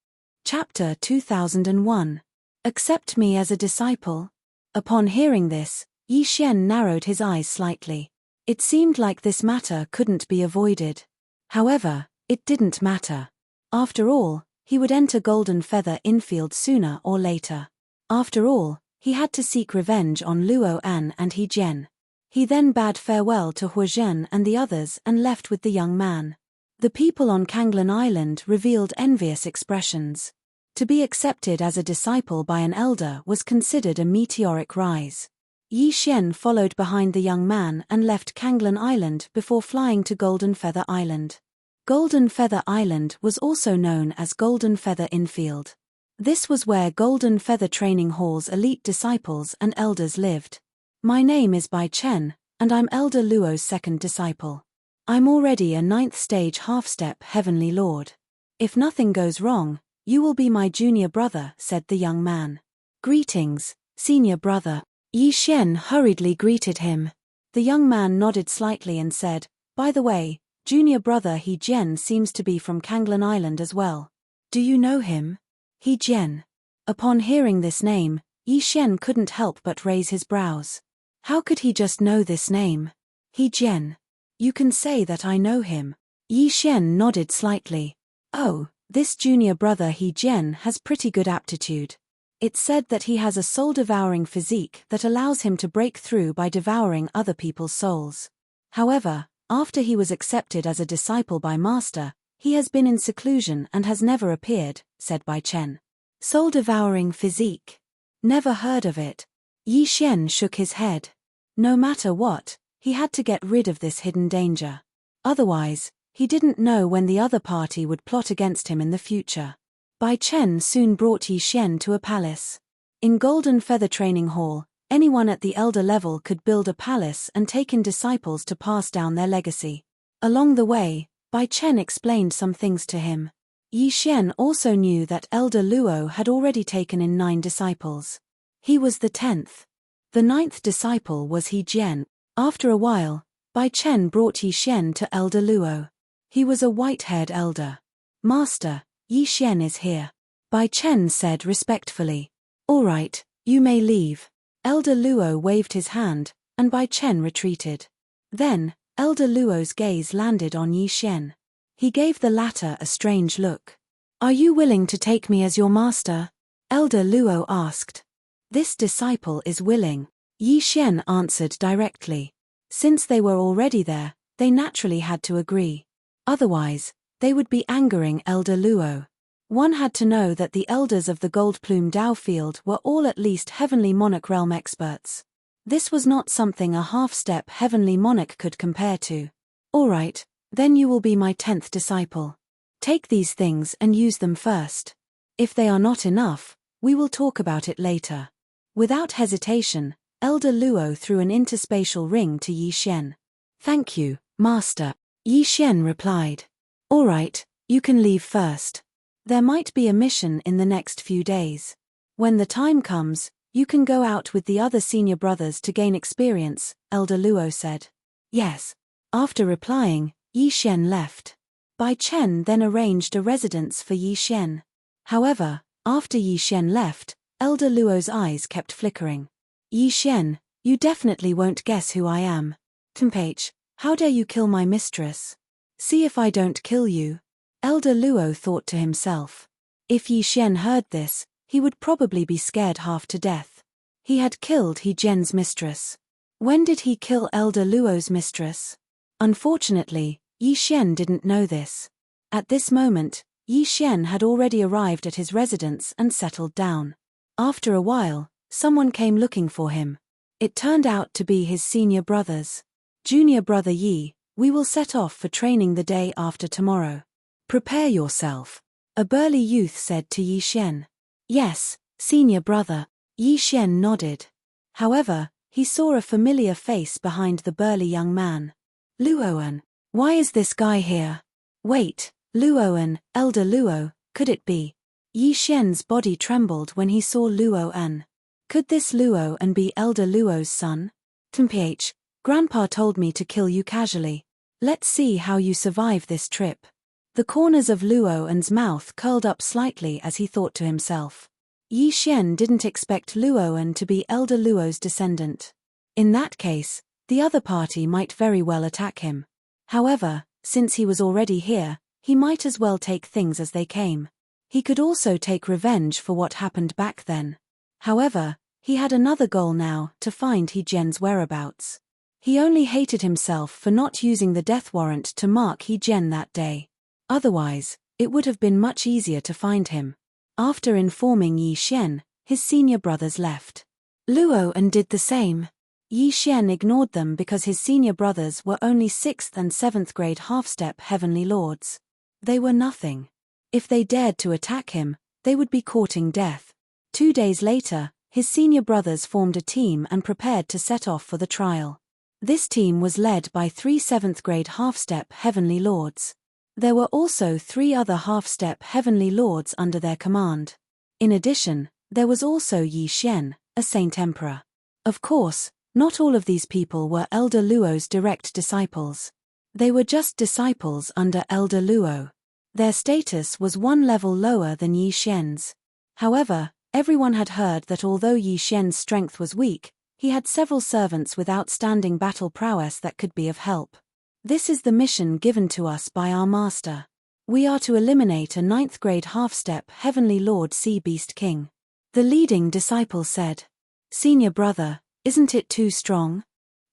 Speaker 1: Chapter 2001. Accept me as a disciple? Upon hearing this, Yi Xian narrowed his eyes slightly. It seemed like this matter couldn't be avoided. However, it didn't matter. After all, he would enter Golden Feather Infield sooner or later. After all, he had to seek revenge on Luoan and He Jian. He then bade farewell to Huozhan and the others and left with the young man. The people on Kanglan Island revealed envious expressions. To be accepted as a disciple by an elder was considered a meteoric rise. Yi Xian followed behind the young man and left Kanglan Island before flying to Golden Feather Island. Golden Feather Island was also known as Golden Feather Infield. This was where Golden Feather Training Hall's elite disciples and elders lived. "My name is Bai Chen, and I'm Elder Luo's 2nd disciple. I'm already a 9th stage half-step Heavenly Lord. If nothing goes wrong, you will be my junior brother," said the young man. "Greetings, senior brother." Yi Xian hurriedly greeted him. The young man nodded slightly and said, "By the way, Junior brother He Jian seems to be from Kanglan Island as well. Do you know him? He Jian. Upon hearing this name, Yi Xian couldn't help but raise his brows. How could he just know this name? He Jian. You can say that I know him. Yi Xian nodded slightly. Oh, this junior brother He Jian has pretty good aptitude. It's said that he has a soul-devouring physique that allows him to break through by devouring other people's souls. However, after he was accepted as a disciple by Master, he has been in seclusion and has never appeared, said Bai Chen. Soul-devouring physique. Never heard of it. Yi Xian shook his head. No matter what, he had to get rid of this hidden danger. Otherwise, he didn't know when the other party would plot against him in the future. Bai Chen soon brought Yi Xian to a palace. In Golden Feather Training Hall, anyone at the elder level could build a palace and take in disciples to pass down their legacy. Along the way, Bai Chen explained some things to him. Yi Xian also knew that Elder Luo had already taken in 9 disciples. He was the 10th. The 9th disciple was He Jian. After a while, Bai Chen brought Yi Xian to Elder Luo. He was a white-haired elder. Master, Yi Xian is here. Bai Chen said respectfully. All right, you may leave. Elder Luo waved his hand, and Bai Chen retreated. Then, Elder Luo's gaze landed on Yi Xian. He gave the latter a strange look. Are you willing to take me as your master? Elder Luo asked. This disciple is willing. Yi Xian answered directly. Since they were already there, they naturally had to agree. Otherwise, they would be angering Elder Luo. One had to know that the elders of the Gold Plume Dao field were all at least Heavenly Monarch realm experts. This was not something a half-step Heavenly Monarch could compare to. All right, then you will be my 10th disciple. Take these things and use them first. If they are not enough, we will talk about it later. Without hesitation, Elder Luo threw an interspatial ring to Yi Xian. Thank you, Master. Yi Xian replied. All right, you can leave first. There might be a mission in the next few days. When the time comes, you can go out with the other senior brothers to gain experience, Elder Luo said. Yes. After replying, Yi Xian left. Bai Chen then arranged a residence for Yi Xian. However, after Yi Xian left, Elder Luo's eyes kept flickering. Yi Xian, you definitely won't guess who I am. Tempage, how dare you kill my mistress? See if I don't kill you. Elder Luo thought to himself. If Yi Xian heard this, he would probably be scared half to death. He had killed He Jian's mistress. When did he kill Elder Luo's mistress? Unfortunately, Yi Xian didn't know this. At this moment, Yi Xian had already arrived at his residence and settled down. After a while, someone came looking for him. It turned out to be his senior brothers. Junior brother Yi, we will set off for training the day after tomorrow. Prepare yourself, a burly youth said to Yi Xian. Yes, senior brother. Yi Xian nodded. However, he saw a familiar face behind the burly young man. Luoan. Why is this guy here? Wait, Luoan, Elder Luo, could it be? Yi Xian's body trembled when he saw Luoan. Could this Luoan be Elder Luo's son? Temph, Grandpa told me to kill you casually. Let's see how you survive this trip. The corners of Luoan's mouth curled up slightly as he thought to himself. Yi Xian didn't expect Luoan to be Elder Luo's descendant. In that case, the other party might very well attack him. However, since he was already here, he might as well take things as they came. He could also take revenge for what happened back then. However, he had another goal now, to find He Jian's whereabouts. He only hated himself for not using the death warrant to mark He Jian that day. Otherwise, it would have been much easier to find him. After informing Yi Xian, his senior brothers left. Luoan did the same. Yi Xian ignored them because his senior brothers were only 6th and 7th grade half-step heavenly lords. They were nothing. If they dared to attack him, they would be courting death. 2 days later, his senior brothers formed a team and prepared to set off for the trial. This team was led by 3 7th grade half-step heavenly lords. There were also 3 other half-step heavenly lords under their command. In addition, there was also Yi Xian, a saint emperor. Of course, not all of these people were Elder Luo's direct disciples. They were just disciples under Elder Luo. Their status was one level lower than Yi Xian's. However, everyone had heard that although Yi Xian's strength was weak, he had several servants with outstanding battle prowess that could be of help. This is the mission given to us by our master. We are to eliminate a 9th grade half-step Heavenly Lord Sea Beast King. The leading disciple said. Senior brother, isn't it too strong?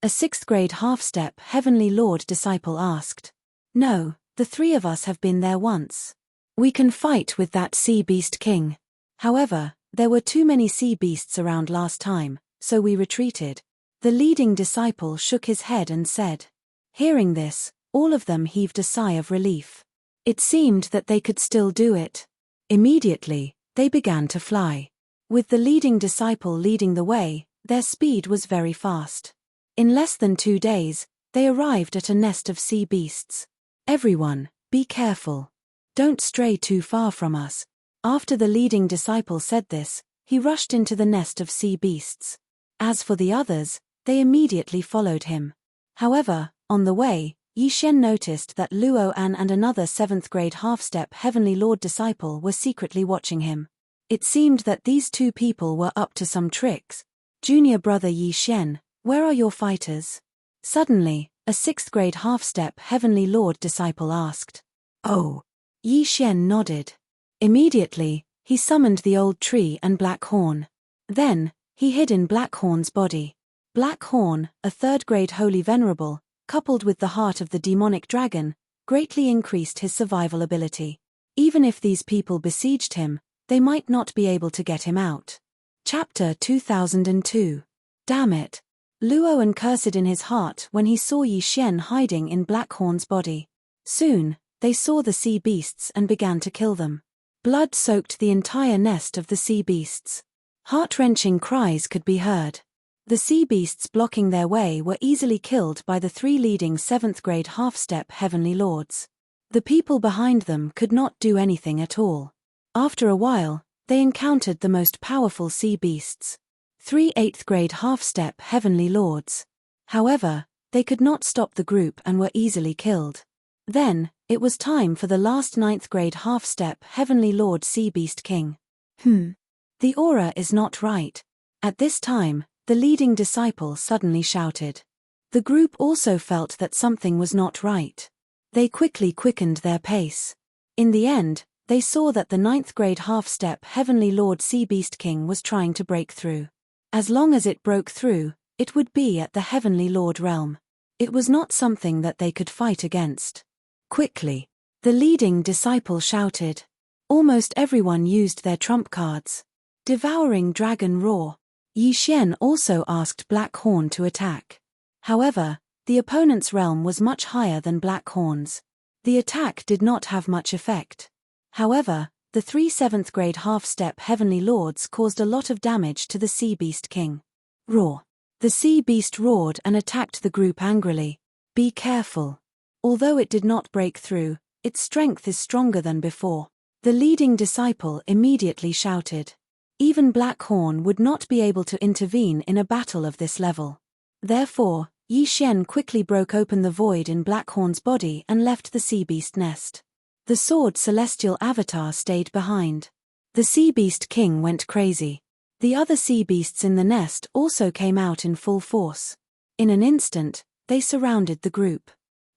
Speaker 1: A 6th grade half-step Heavenly Lord disciple asked. No, the 3 of us have been there once. We can fight with that Sea Beast King. However, there were too many sea beasts around last time, so we retreated. The leading disciple shook his head and said. Hearing this, all of them heaved a sigh of relief. It seemed that they could still do it. Immediately, they began to fly. With the leading disciple leading the way, their speed was very fast. In less than 2 days, they arrived at a nest of sea beasts. Everyone, be careful. Don't stray too far from us. After the leading disciple said this, he rushed into the nest of sea beasts. As for the others, they immediately followed him. However, on the way, Yi Xian noticed that Luo An and another 7th grade half-step Heavenly Lord disciple were secretly watching him. It seemed that these 2 people were up to some tricks. Junior brother Yi Xian, where are your fighters? Suddenly, a 6th grade half-step Heavenly Lord disciple asked. Oh. Yi Xian nodded. Immediately, he summoned the old tree and Black Horn. Then, he hid in Black Horn's body. Black Horn, a 3rd grade holy venerable, coupled with the heart of the demonic dragon, greatly increased his survival ability. Even if these people besieged him, they might not be able to get him out. Chapter 2002. Damn it. Luo An cursed in his heart when he saw Yi Xian hiding in Black Horn's body. Soon, they saw the sea beasts and began to kill them. Blood soaked the entire nest of the sea beasts. Heart-wrenching cries could be heard. The sea beasts blocking their way were easily killed by the 3 leading 7th grade half-step Heavenly Lords. The people behind them could not do anything at all. After a while, they encountered the most powerful sea beasts. 3 8th grade half-step Heavenly Lords. However, they could not stop the group and were easily killed. Then, it was time for the last 9th grade half-step Heavenly Lord Sea Beast King. The aura is not right. At this time, the leading disciple suddenly shouted. The group also felt that something was not right. They quickly quickened their pace. In the end, they saw that the 9th grade half-step Heavenly Lord Sea Beast King was trying to break through. As long as it broke through, it would be at the Heavenly Lord realm. It was not something that they could fight against. Quickly, the leading disciple shouted. Almost everyone used their trump cards. Devouring Dragon Roar. Yi Xian also asked Black Horn to attack. However, the opponent's realm was much higher than Black Horn's. The attack did not have much effect. However, the 3 7th grade half-step Heavenly Lords caused a lot of damage to the Sea Beast King. Roar. The sea beast roared and attacked the group angrily. Be careful. Although it did not break through, its strength is stronger than before. The leading disciple immediately shouted. Even Black Horn would not be able to intervene in a battle of this level. Therefore, Yi Xian quickly broke open the void in Black Horn's body and left the sea beast nest. The sword celestial avatar stayed behind. The Sea Beast King went crazy. The other sea beasts in the nest also came out in full force. In an instant, they surrounded the group.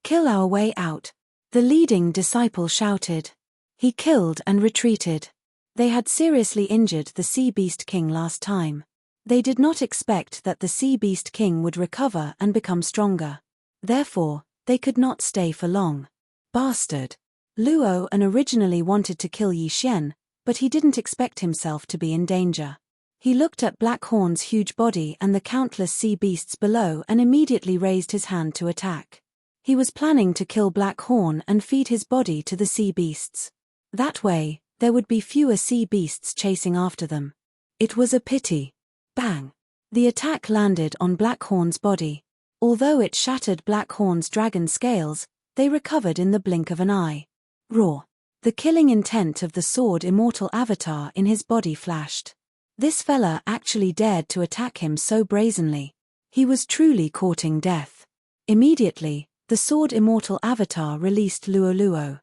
Speaker 1: Kill our way out. The leading disciple shouted. He killed and retreated. They had seriously injured the Sea Beast King last time. They did not expect that the Sea Beast King would recover and become stronger. Therefore, they could not stay for long. Bastard. Luo An originally wanted to kill Yi Xian, but he didn't expect himself to be in danger. He looked at Black Horn's huge body and the countless sea beasts below and immediately raised his hand to attack. He was planning to kill Black Horn and feed his body to the sea beasts. That way, there would be fewer sea beasts chasing after them. It was a pity. Bang! The attack landed on Black Horn's body. Although it shattered Black Horn's dragon scales, they recovered in the blink of an eye. Roar! The killing intent of the sword immortal avatar in his body flashed. This fella actually dared to attack him so brazenly. He was truly courting death. Immediately, The sword immortal avatar released Luo Luo.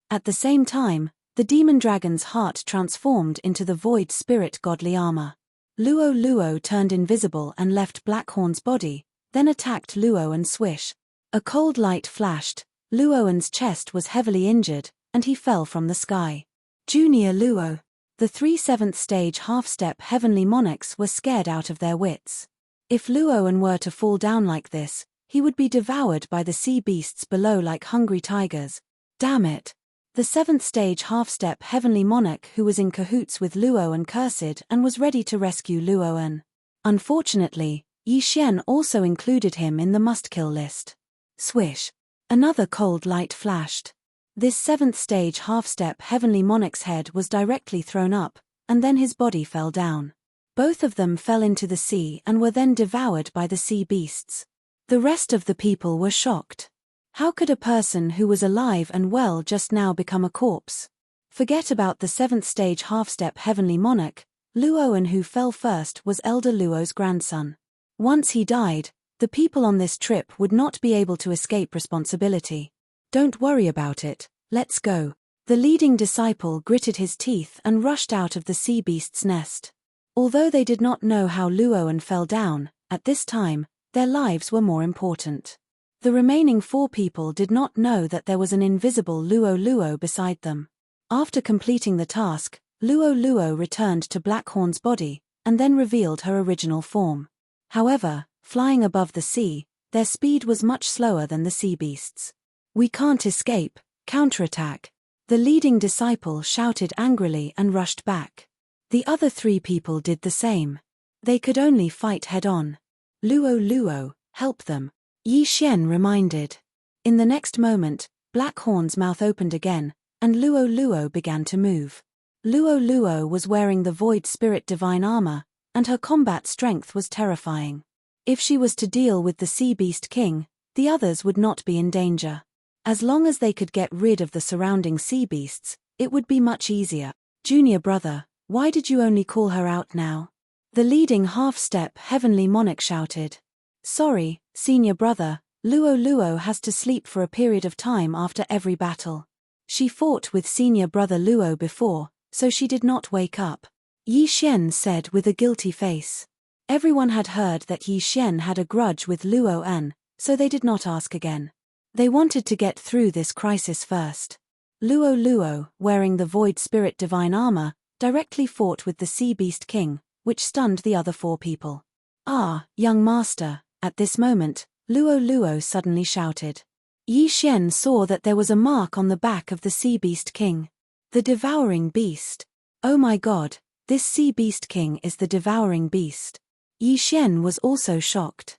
Speaker 1: At the same time, the demon dragon's heart transformed into the void spirit godly armor. Luo Luo turned invisible and left Blackhorn's body, then attacked Luoan Swish. A cold light flashed, Luoan's chest was heavily injured, and he fell from the sky. Junior Luo. The 3 7th stage half-step heavenly monarchs were scared out of their wits. If Luoan were to fall down like this, he would be devoured by the sea beasts below like hungry tigers. Damn it! The 7th stage half-step heavenly monarch who was in cahoots with Luoan cursed and was ready to rescue Luoan. Unfortunately, Yi Xian also included him in the must-kill list. Swish. Another cold light flashed. This 7th stage half-step heavenly monarch's head was directly thrown up, and then his body fell down. Both of them fell into the sea and were then devoured by the sea beasts. The rest of the people were shocked. How could a person who was alive and well just now become a corpse? Forget about the 7th stage half-step heavenly monarch, Luoan who fell first was Elder Luo's grandson. Once he died, the people on this trip would not be able to escape responsibility. Don't worry about it, let's go. The leading disciple gritted his teeth and rushed out of the sea beast's nest. Although they did not know how Luoan fell down, at this time, their lives were more important. The remaining 4 people did not know that there was an invisible Luo Luo beside them. After completing the task, Luo Luo returned to Blackhorn's body, and then revealed her original form. However, flying above the sea, their speed was much slower than the sea beasts. We can't escape, counterattack. The leading disciple shouted angrily and rushed back. The other 3 people did the same. They could only fight head-on. Luo Luo, help them. Yi Xian reminded. In the next moment, Blackhorn's mouth opened again, and Luo Luo began to move. Luo Luo was wearing the Void Spirit Divine armor, and her combat strength was terrifying. If she was to deal with the Sea Beast King, the others would not be in danger. As long as they could get rid of the surrounding sea beasts, it would be much easier. Junior brother, why did you only call her out now? The leading half-step heavenly monarch shouted. Sorry, senior brother, Luo Luo has to sleep for a period of time after every battle. She fought with senior brother Luo before, so she did not wake up. Yi Xian said with a guilty face. Everyone had heard that Yi Xian had a grudge with Luoan, so they did not ask again. They wanted to get through this crisis first. Luo Luo, wearing the Void Spirit Divine armor, directly fought with the Sea Beast King, which stunned the other 4 people. Ah, young master, at this moment, Luo Luo suddenly shouted. Yi Xian saw that there was a mark on the back of the Sea Beast King. The Devouring Beast. Oh my god, this Sea Beast King is the Devouring Beast. Yi Xian was also shocked.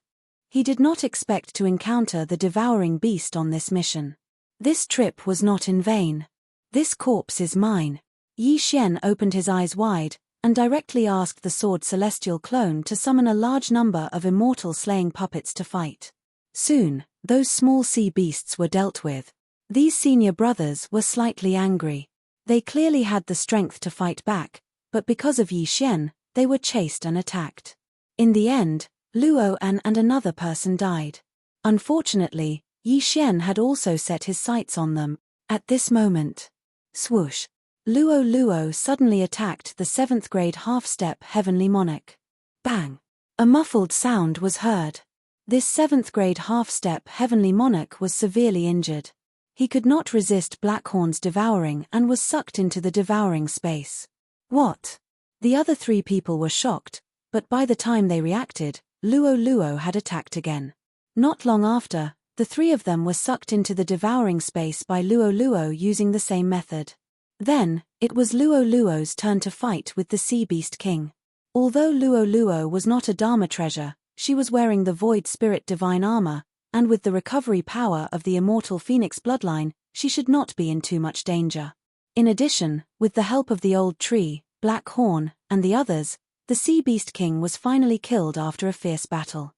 Speaker 1: He did not expect to encounter the Devouring Beast on this mission. This trip was not in vain. This corpse is mine. Yi Xian opened his eyes wide, and directly asked the sword celestial clone to summon a large number of immortal slaying puppets to fight. Soon, those small sea beasts were dealt with. These senior brothers were slightly angry. They clearly had the strength to fight back, but because of Yi Xian, they were chased and attacked. In the end, Luoan and another person died. Unfortunately, Yi Xian had also set his sights on them. At this moment, swoosh, Luo Luo suddenly attacked the 7th grade half-step heavenly monarch. Bang! A muffled sound was heard. This 7th grade half-step heavenly monarch was severely injured. He could not resist Blackhorn's devouring and was sucked into the devouring space. What? The other 3 people were shocked, but by the time they reacted, Luo Luo had attacked again. Not long after, the 3 of them were sucked into the devouring space by Luo Luo using the same method. Then, it was Luo Luo's turn to fight with the Sea Beast King. Although Luo Luo was not a Dharma treasure, she was wearing the Void Spirit Divine armor, and with the recovery power of the immortal Phoenix bloodline, she should not be in too much danger. In addition, with the help of the old tree, Black Horn, and the others, the Sea Beast King was finally killed after a fierce battle.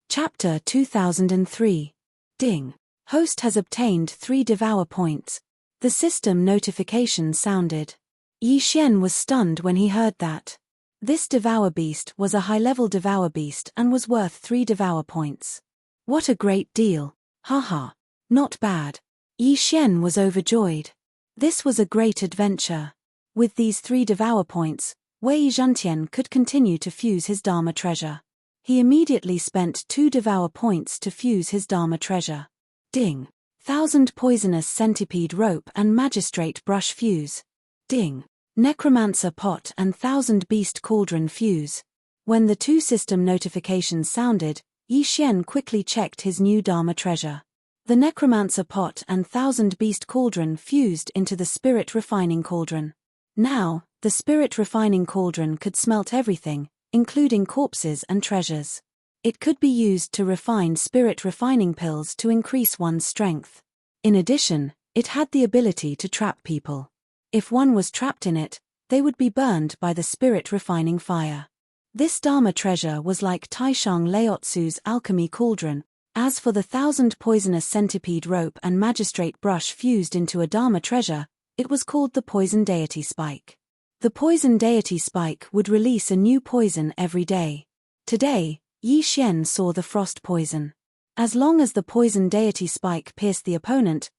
Speaker 1: Chapter 2003. Ding. Host has obtained 3 Devour points. The system notification sounded. Yi Xian was stunned when he heard that. This Devour Beast was a high-level Devour Beast and was worth 3 Devour points. What a great deal. Haha. Not bad. Yi Xian was overjoyed. This was a great adventure. With these 3 Devour points, Wei Zhantian could continue to fuse his Dharma treasure. He immediately spent 2 Devour points to fuse his Dharma treasure. Ding. 1000 Poisonous Centipede Rope and Magistrate Brush fuse. Ding. Necromancer Pot and 1000 Beast Cauldron fuse. When the 2 system notifications sounded, Yi Xian quickly checked his new Dharma treasure. The Necromancer Pot and 1000 Beast Cauldron fused into the Spirit Refining Cauldron. Now, the Spirit Refining Cauldron could smelt everything, including corpses and treasures. It could be used to refine spirit refining pills to increase one's strength. In addition, it had the ability to trap people. If one was trapped in it, they would be burned by the spirit refining fire. This Dharma treasure was like Taishang Laotsu's alchemy cauldron. As for the 1000 Poisonous Centipede Rope and Magistrate Brush fused into a Dharma treasure, it was called the Poison Deity Spike. The Poison Deity Spike would release a new poison every day. Today, Yi Xian saw the frost poison. As long as the Poison Deity Spike pierced the opponent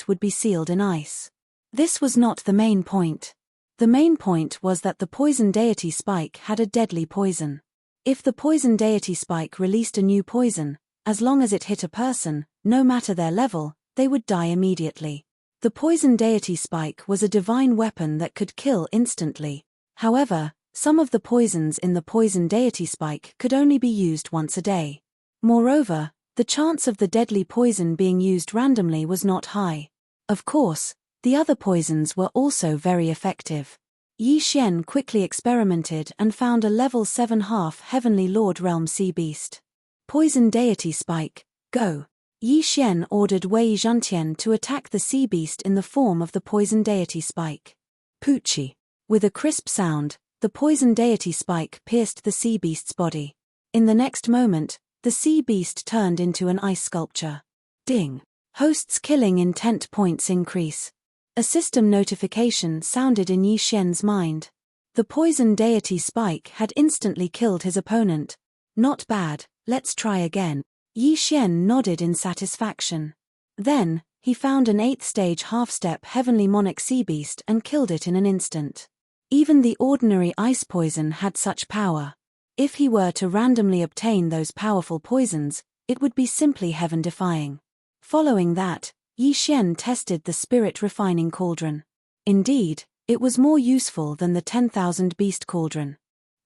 Speaker 1: would be sealed in ice. This was not the main point. The main point was that the Poison Deity Spike had a deadly poison. If the Poison Deity Spike released a new poison, as long as it hit a person, no matter their level, they would die immediately. The Poison Deity Spike was a divine weapon that could kill instantly. However, some of the poisons in the Poison Deity Spike could only be used once a day. Moreover, the chance of the deadly poison being used randomly was not high. Of course, the other poisons were also very effective. Yi Xian quickly experimented and found a level 7 half-heavenly Lord Realm Sea Beast. Poison Deity Spike, go! Yi Xian ordered Wei Zhantian to attack the sea beast in the form of the Poison Deity Spike. Poochie. With a crisp sound, the Poison Deity Spike pierced the sea beast's body. In the next moment, the sea beast turned into an ice sculpture. Ding. Host's killing intent points increase. A system notification sounded in Yi Xian's mind. The Poison Deity Spike had instantly killed his opponent. Not bad, let's try again. Yi Xian nodded in satisfaction. Then, he found an 8th stage half-step heavenly monarch sea beast and killed it in an instant. Even the ordinary ice poison had such power. If he were to randomly obtain those powerful poisons, it would be simply heaven-defying. Following that, Yi Xian tested the Spirit Refining Cauldron. Indeed, it was more useful than the 10,000 Beast Cauldron.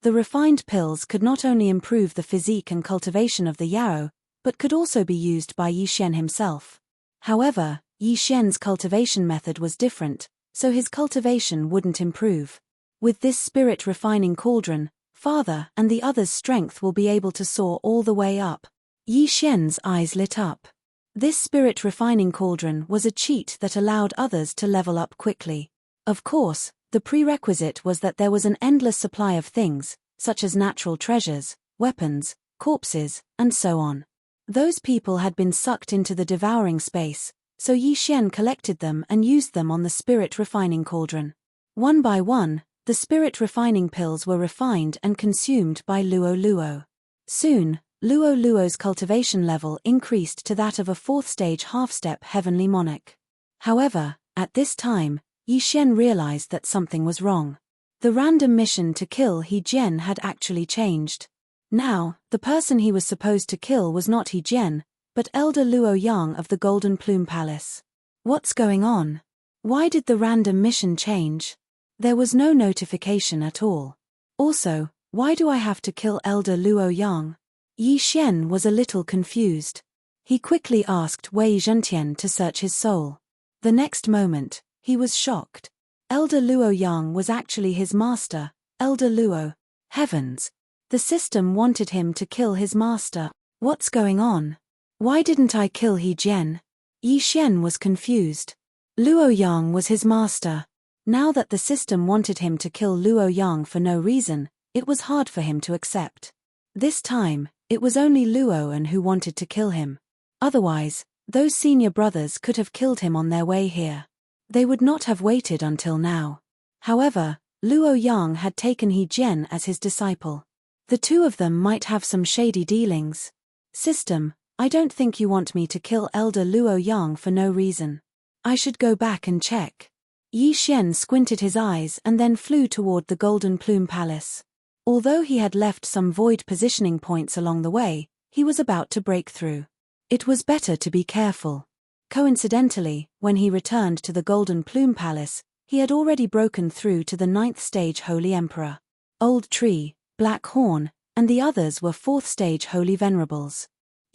Speaker 1: The refined pills could not only improve the physique and cultivation of the Yao, but could also be used by Yi Xian himself. However, Yi Xian's cultivation method was different, so his cultivation wouldn't improve. With this Spirit Refining Cauldron, Father and the others' strength will be able to soar all the way up. Yi Xian's eyes lit up. This Spirit Refining Cauldron was a cheat that allowed others to level up quickly. Of course, the prerequisite was that there was an endless supply of things, such as natural treasures, weapons, corpses, and so on. Those people had been sucked into the devouring space, so Yi Xian collected them and used them on the Spirit Refining Cauldron. One by one, the Spirit Refining pills were refined and consumed by Luo Luo. Soon, Luo Luo's cultivation level increased to that of a 4th stage half-step heavenly monarch. However, at this time, Yi Xian realized that something was wrong. The random mission to kill He Jian had actually changed. Now, the person he was supposed to kill was not He Jian, but Elder Luo Yang of the Golden Plume Palace. What's going on? Why did the random mission change? There was no notification at all. Also, why do I have to kill Elder Luo Yang? Yi Xian was a little confused. He quickly asked Wei Zhantian to search his soul. The next moment, he was shocked. Elder Luo Yang was actually his master, Elder Luo. Heavens! The system wanted him to kill his master. What's going on? Why didn't I kill He Jian? Yi Xian was confused. Luo Yang was his master. Now that the system wanted him to kill Luo Yang for no reason, it was hard for him to accept. This time, it was only Luoan who wanted to kill him. Otherwise, those senior brothers could have killed him on their way here. They would not have waited until now. However, Luo Yang had taken He Jian as his disciple. The two of them might have some shady dealings. System, I don't think you want me to kill Elder Luo Yang for no reason. I should go back and check. Yi Xian squinted his eyes and then flew toward the Golden Plume Palace. Although he had left some void positioning points along the way, he was about to break through. It was better to be careful. Coincidentally, when he returned to the Golden Plume Palace, he had already broken through to the 9th stage Holy Emperor. Old Tree, Black Horn, and the others were 4th stage Holy Venerables.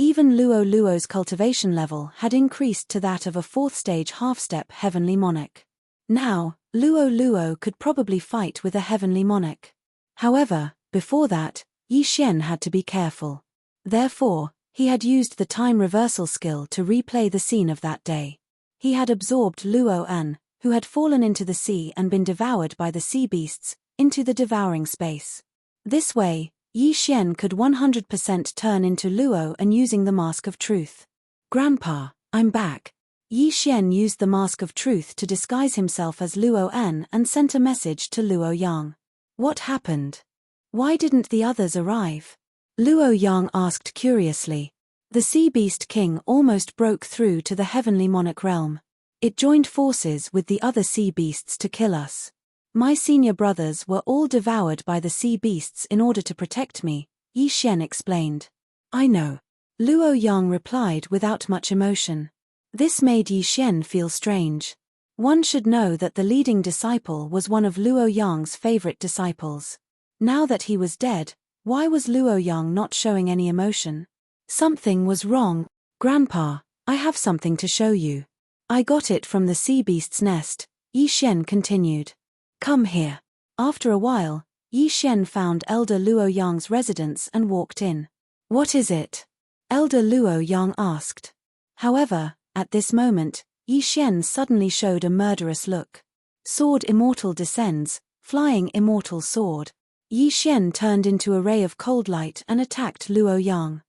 Speaker 1: Even Luo Luo's cultivation level had increased to that of a 4th stage half-step Heavenly Monarch. Now, Luo Luo could probably fight with a Heavenly Monarch. However, before that, Yi Xian had to be careful. Therefore, he had used the time reversal skill to replay the scene of that day. He had absorbed Luo An, who had fallen into the sea and been devoured by the sea beasts, into the devouring space. This way, Yi Xian could 100% turn into Luo An using the Mask of Truth. Grandpa, I'm back. Yi Xian used the Mask of Truth to disguise himself as Luo An and sent a message to Luo Yang. What happened? Why didn't the others arrive? Luo Yang asked curiously. The Sea Beast King almost broke through to the Heavenly Monarch realm. It joined forces with the other sea beasts to kill us. My senior brothers were all devoured by the sea beasts in order to protect me, Yi Xian explained. I know. Luo Yang replied without much emotion. This made Yi Xian feel strange. One should know that the leading disciple was one of Luo Yang's favorite disciples. Now that he was dead, why was Luo Yang not showing any emotion? Something was wrong. Grandpa, I have something to show you. I got it from the sea beast's nest, Yi Xian continued. Come here. After a while, Yi Xian found Elder Luo Yang's residence and walked in. What is it? Elder Luo Yang asked. However, at this moment, Yi Xian suddenly showed a murderous look. Sword Immortal descends, flying immortal sword. Yi Xian turned into a ray of cold light and attacked Luo Yang.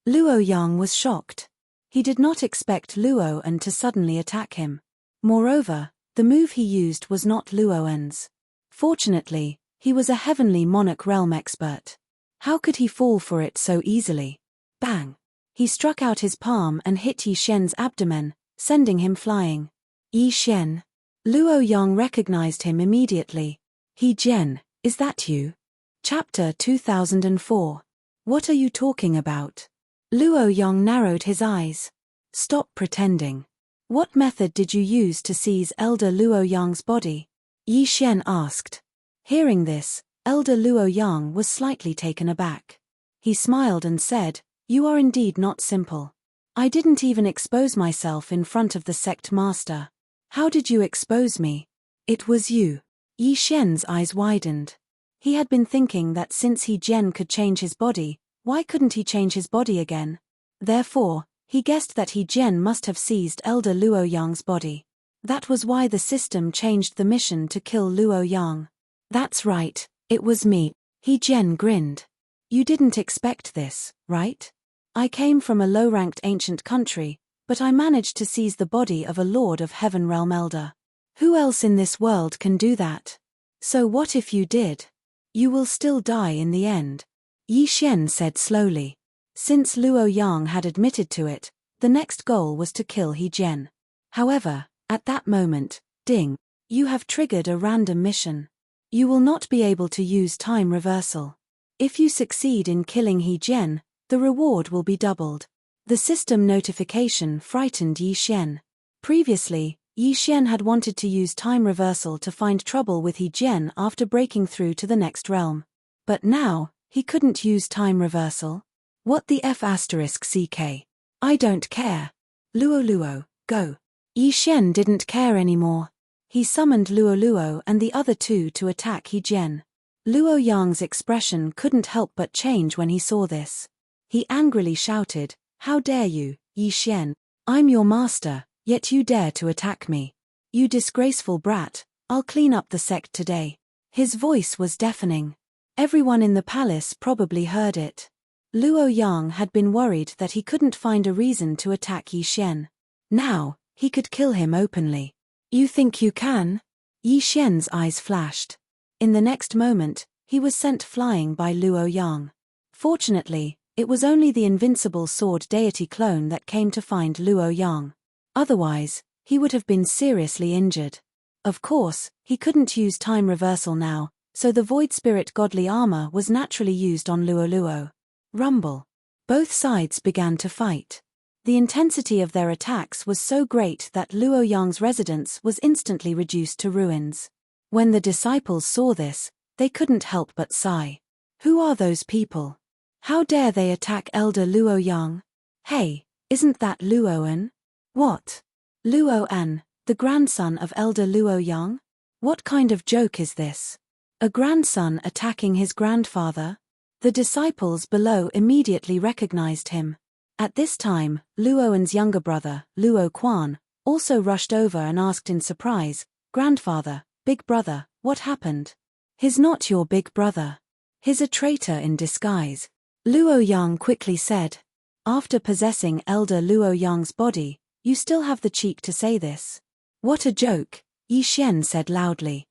Speaker 1: Luo Yang was shocked. He did not expect Luo An to suddenly attack him. Moreover, the move he used was not Luo An's. Fortunately, he was a Heavenly Monarch realm expert. How could he fall for it so easily? Bang! He struck out his palm and hit Yi Xian's abdomen, sending him flying. Yi Xian. Luo Yang recognized him immediately. He Jian, is that you? Chapter 2004. What are you talking about? Luo Yang narrowed his eyes. Stop pretending. What method did you use to seize Elder Luo Yang's body? Yi Xian asked. Hearing this, Elder Luo Yang was slightly taken aback. He smiled and said, You are indeed not simple. I didn't even expose myself in front of the sect master. How did you expose me? It was you. Yi Xian's eyes widened. He had been thinking that since He Jian could change his body, why couldn't he change his body again? Therefore, he guessed that He Jian must have seized Elder Luo Yang's body. That was why the system changed the mission to kill Luo Yang. That's right, it was me. He Jian grinned. You didn't expect this, right? I came from a low-ranked ancient country, but I managed to seize the body of a Lord of Heaven Realm Elder. Who else in this world can do that? So what if you did? You will still die in the end. Yi Xian said slowly. Since Luo Yang had admitted to it, the next goal was to kill He Jian. However, at that moment, ding, you have triggered a random mission. You will not be able to use time reversal. If you succeed in killing He Jian, the reward will be doubled. The system notification frightened Yi Xian. Previously, Yi Xian had wanted to use time reversal to find trouble with He Jian after breaking through to the next realm. But now, he couldn't use time reversal. What the F***CK? I don't care. Luo Luo, go. Yi Xian didn't care anymore. He summoned Luo Luo and the other two to attack He Jian. Luo Yang's expression couldn't help but change when he saw this. He angrily shouted, How dare you, Yi Xian? I'm your master, yet you dare to attack me. You disgraceful brat, I'll clean up the sect today. His voice was deafening. Everyone in the palace probably heard it. Luo Yang had been worried that he couldn't find a reason to attack Yi Xian. Now, he could kill him openly. You think you can? Yi Xian's eyes flashed. In the next moment, he was sent flying by Luo Yang. Fortunately, It was only the invincible sword deity clone that came to find Luo Yang. Otherwise, he would have been seriously injured. Of course, he couldn't use time reversal now, so the void spirit godly armor was naturally used on Luo Luo. Rumble. Both sides began to fight. The intensity of their attacks was so great that Luo Yang's residence was instantly reduced to ruins. When the disciples saw this, they couldn't help but sigh. Who are those people? How dare they attack Elder Luo Yang? Hey, isn't that Luo An? What? Luo An, the grandson of Elder Luo Yang? What kind of joke is this? A grandson attacking his grandfather? The disciples below immediately recognized him. At this time, Luo An's younger brother, Luo Quan, also rushed over and asked in surprise, "Grandfather, big brother, what happened? He's not your big brother. He's a traitor in disguise." Luo Yang quickly said. "After possessing Elder Luo Yang's body, you still have the cheek to say this? What a joke," Yi Xian said loudly.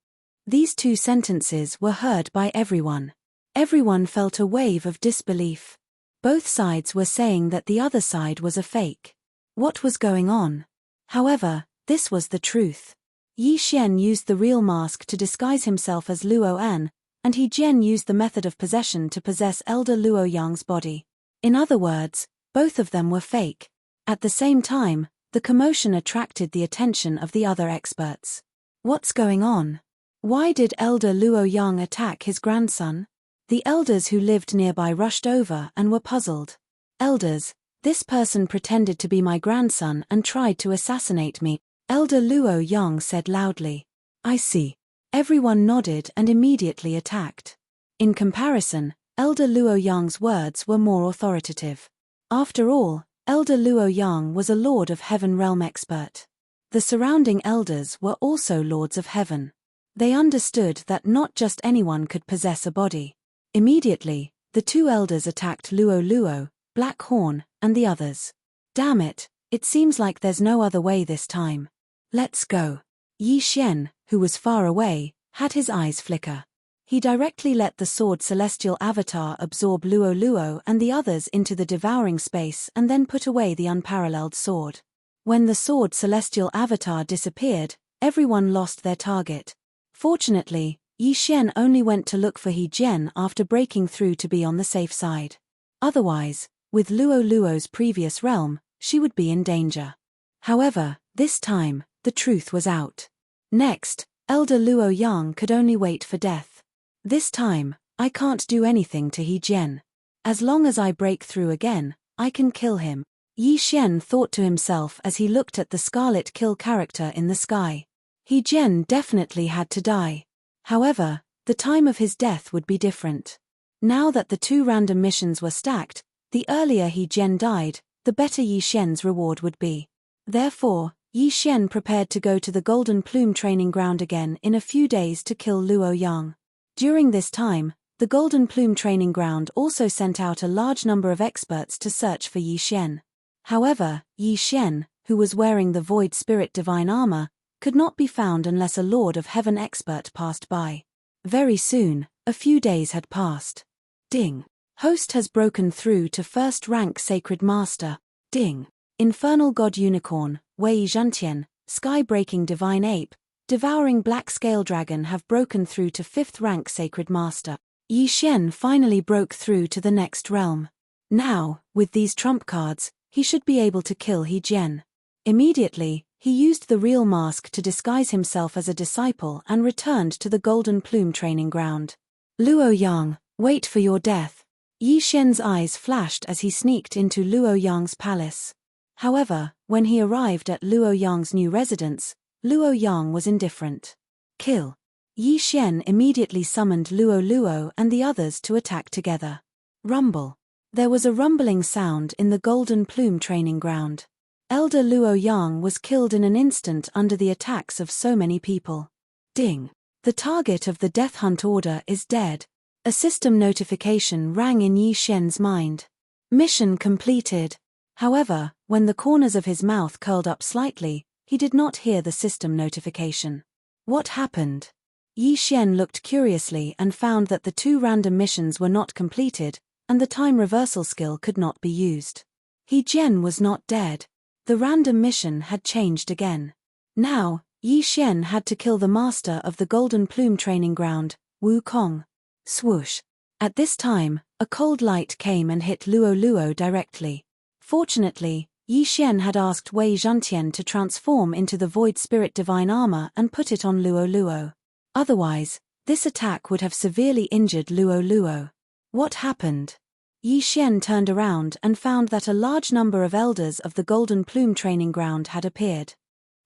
Speaker 1: These two sentences were heard by everyone. Everyone felt a wave of disbelief. Both sides were saying that the other side was a fake. What was going on? However, this was the truth. Yi Xian used the real mask to disguise himself as Luo An, and He Jian used the method of possession to possess Elder Luo Yang's body. In other words, both of them were fake. At the same time, the commotion attracted the attention of the other experts. What's going on? Why did Elder Luo Yang attack his grandson? The elders who lived nearby rushed over and were puzzled. "Elders, this person pretended to be my grandson and tried to assassinate me," Elder Luo Yang said loudly. "I see." Everyone nodded and immediately attacked. In comparison, Elder Luo Yang's words were more authoritative. After all, Elder Luo Yang was a Lord of Heaven realm expert. The surrounding elders were also Lords of Heaven. They understood that not just anyone could possess a body. Immediately, the two elders attacked Luo Luo, Black Horn, and the others. "Damn it, it seems like there's no other way this time. Let's go." Yi Xian, who was far away, had his eyes flicker. He directly let the sword celestial avatar absorb Luo Luo and the others into the devouring space and then put away the unparalleled sword. When the sword celestial avatar disappeared, everyone lost their target. Fortunately, Yi Xian only went to look for He Jian after breaking through to be on the safe side. Otherwise, with Luo Luo's previous realm, she would be in danger. However, this time, the truth was out. Next, Elder Luo Yang could only wait for death. "This time, I can't do anything to He Jian. As long as I break through again, I can kill him," Yi Xian thought to himself as he looked at the scarlet kill character in the sky. He Jian definitely had to die. However, the time of his death would be different. Now that the two random missions were stacked, the earlier He Jian died, the better Yi Xian's reward would be. Therefore, Yi Xian prepared to go to the Golden Plume training ground again in a few days to kill Luo Yang. During this time, the Golden Plume training ground also sent out a large number of experts to search for Yi Xian. However, Yi Xian, who was wearing the Void Spirit Divine Armor, could not be found unless a Lord of Heaven expert passed by. Very soon, a few days had passed. Ding. Host has broken through to first rank Sacred Master. Ding. Infernal God Unicorn, Wei Zhantian, Sky-breaking Divine Ape, Devouring Black Scale Dragon have broken through to 5th rank Sacred Master. Yi Xian finally broke through to the next realm. Now, with these trump cards, he should be able to kill He Jian. Immediately, he used the real mask to disguise himself as a disciple and returned to the Golden Plume training ground. "Luo Yang, wait for your death." Yi Xian's eyes flashed as he sneaked into Luo Yang's palace. However, when he arrived at Luo Yang's new residence, Luo Yang was indifferent. "Kill." Yi Xian immediately summoned Luo Luo and the others to attack together. Rumble. There was a rumbling sound in the Golden Plume training ground. Elder Luo Yang was killed in an instant under the attacks of so many people. Ding. The target of the Death Hunt order is dead. A system notification rang in Yi Xian's mind. Mission completed. However, when the corners of his mouth curled up slightly, he did not hear the system notification. What happened? Yi Xian looked curiously and found that the two random missions were not completed, and the time reversal skill could not be used. Yi Xian was not dead. The random mission had changed again. Now, Yi Xian had to kill the master of the Golden Plume training ground, Wukong. Swoosh. At this time, a cold light came and hit Luo Luo directly. Fortunately, Yi Xian had asked Wei Zhantian to transform into the Void Spirit Divine Armor and put it on Luo Luo. Otherwise, this attack would have severely injured Luo Luo. What happened? Yi Xian turned around and found that a large number of elders of the Golden Plume training ground had appeared.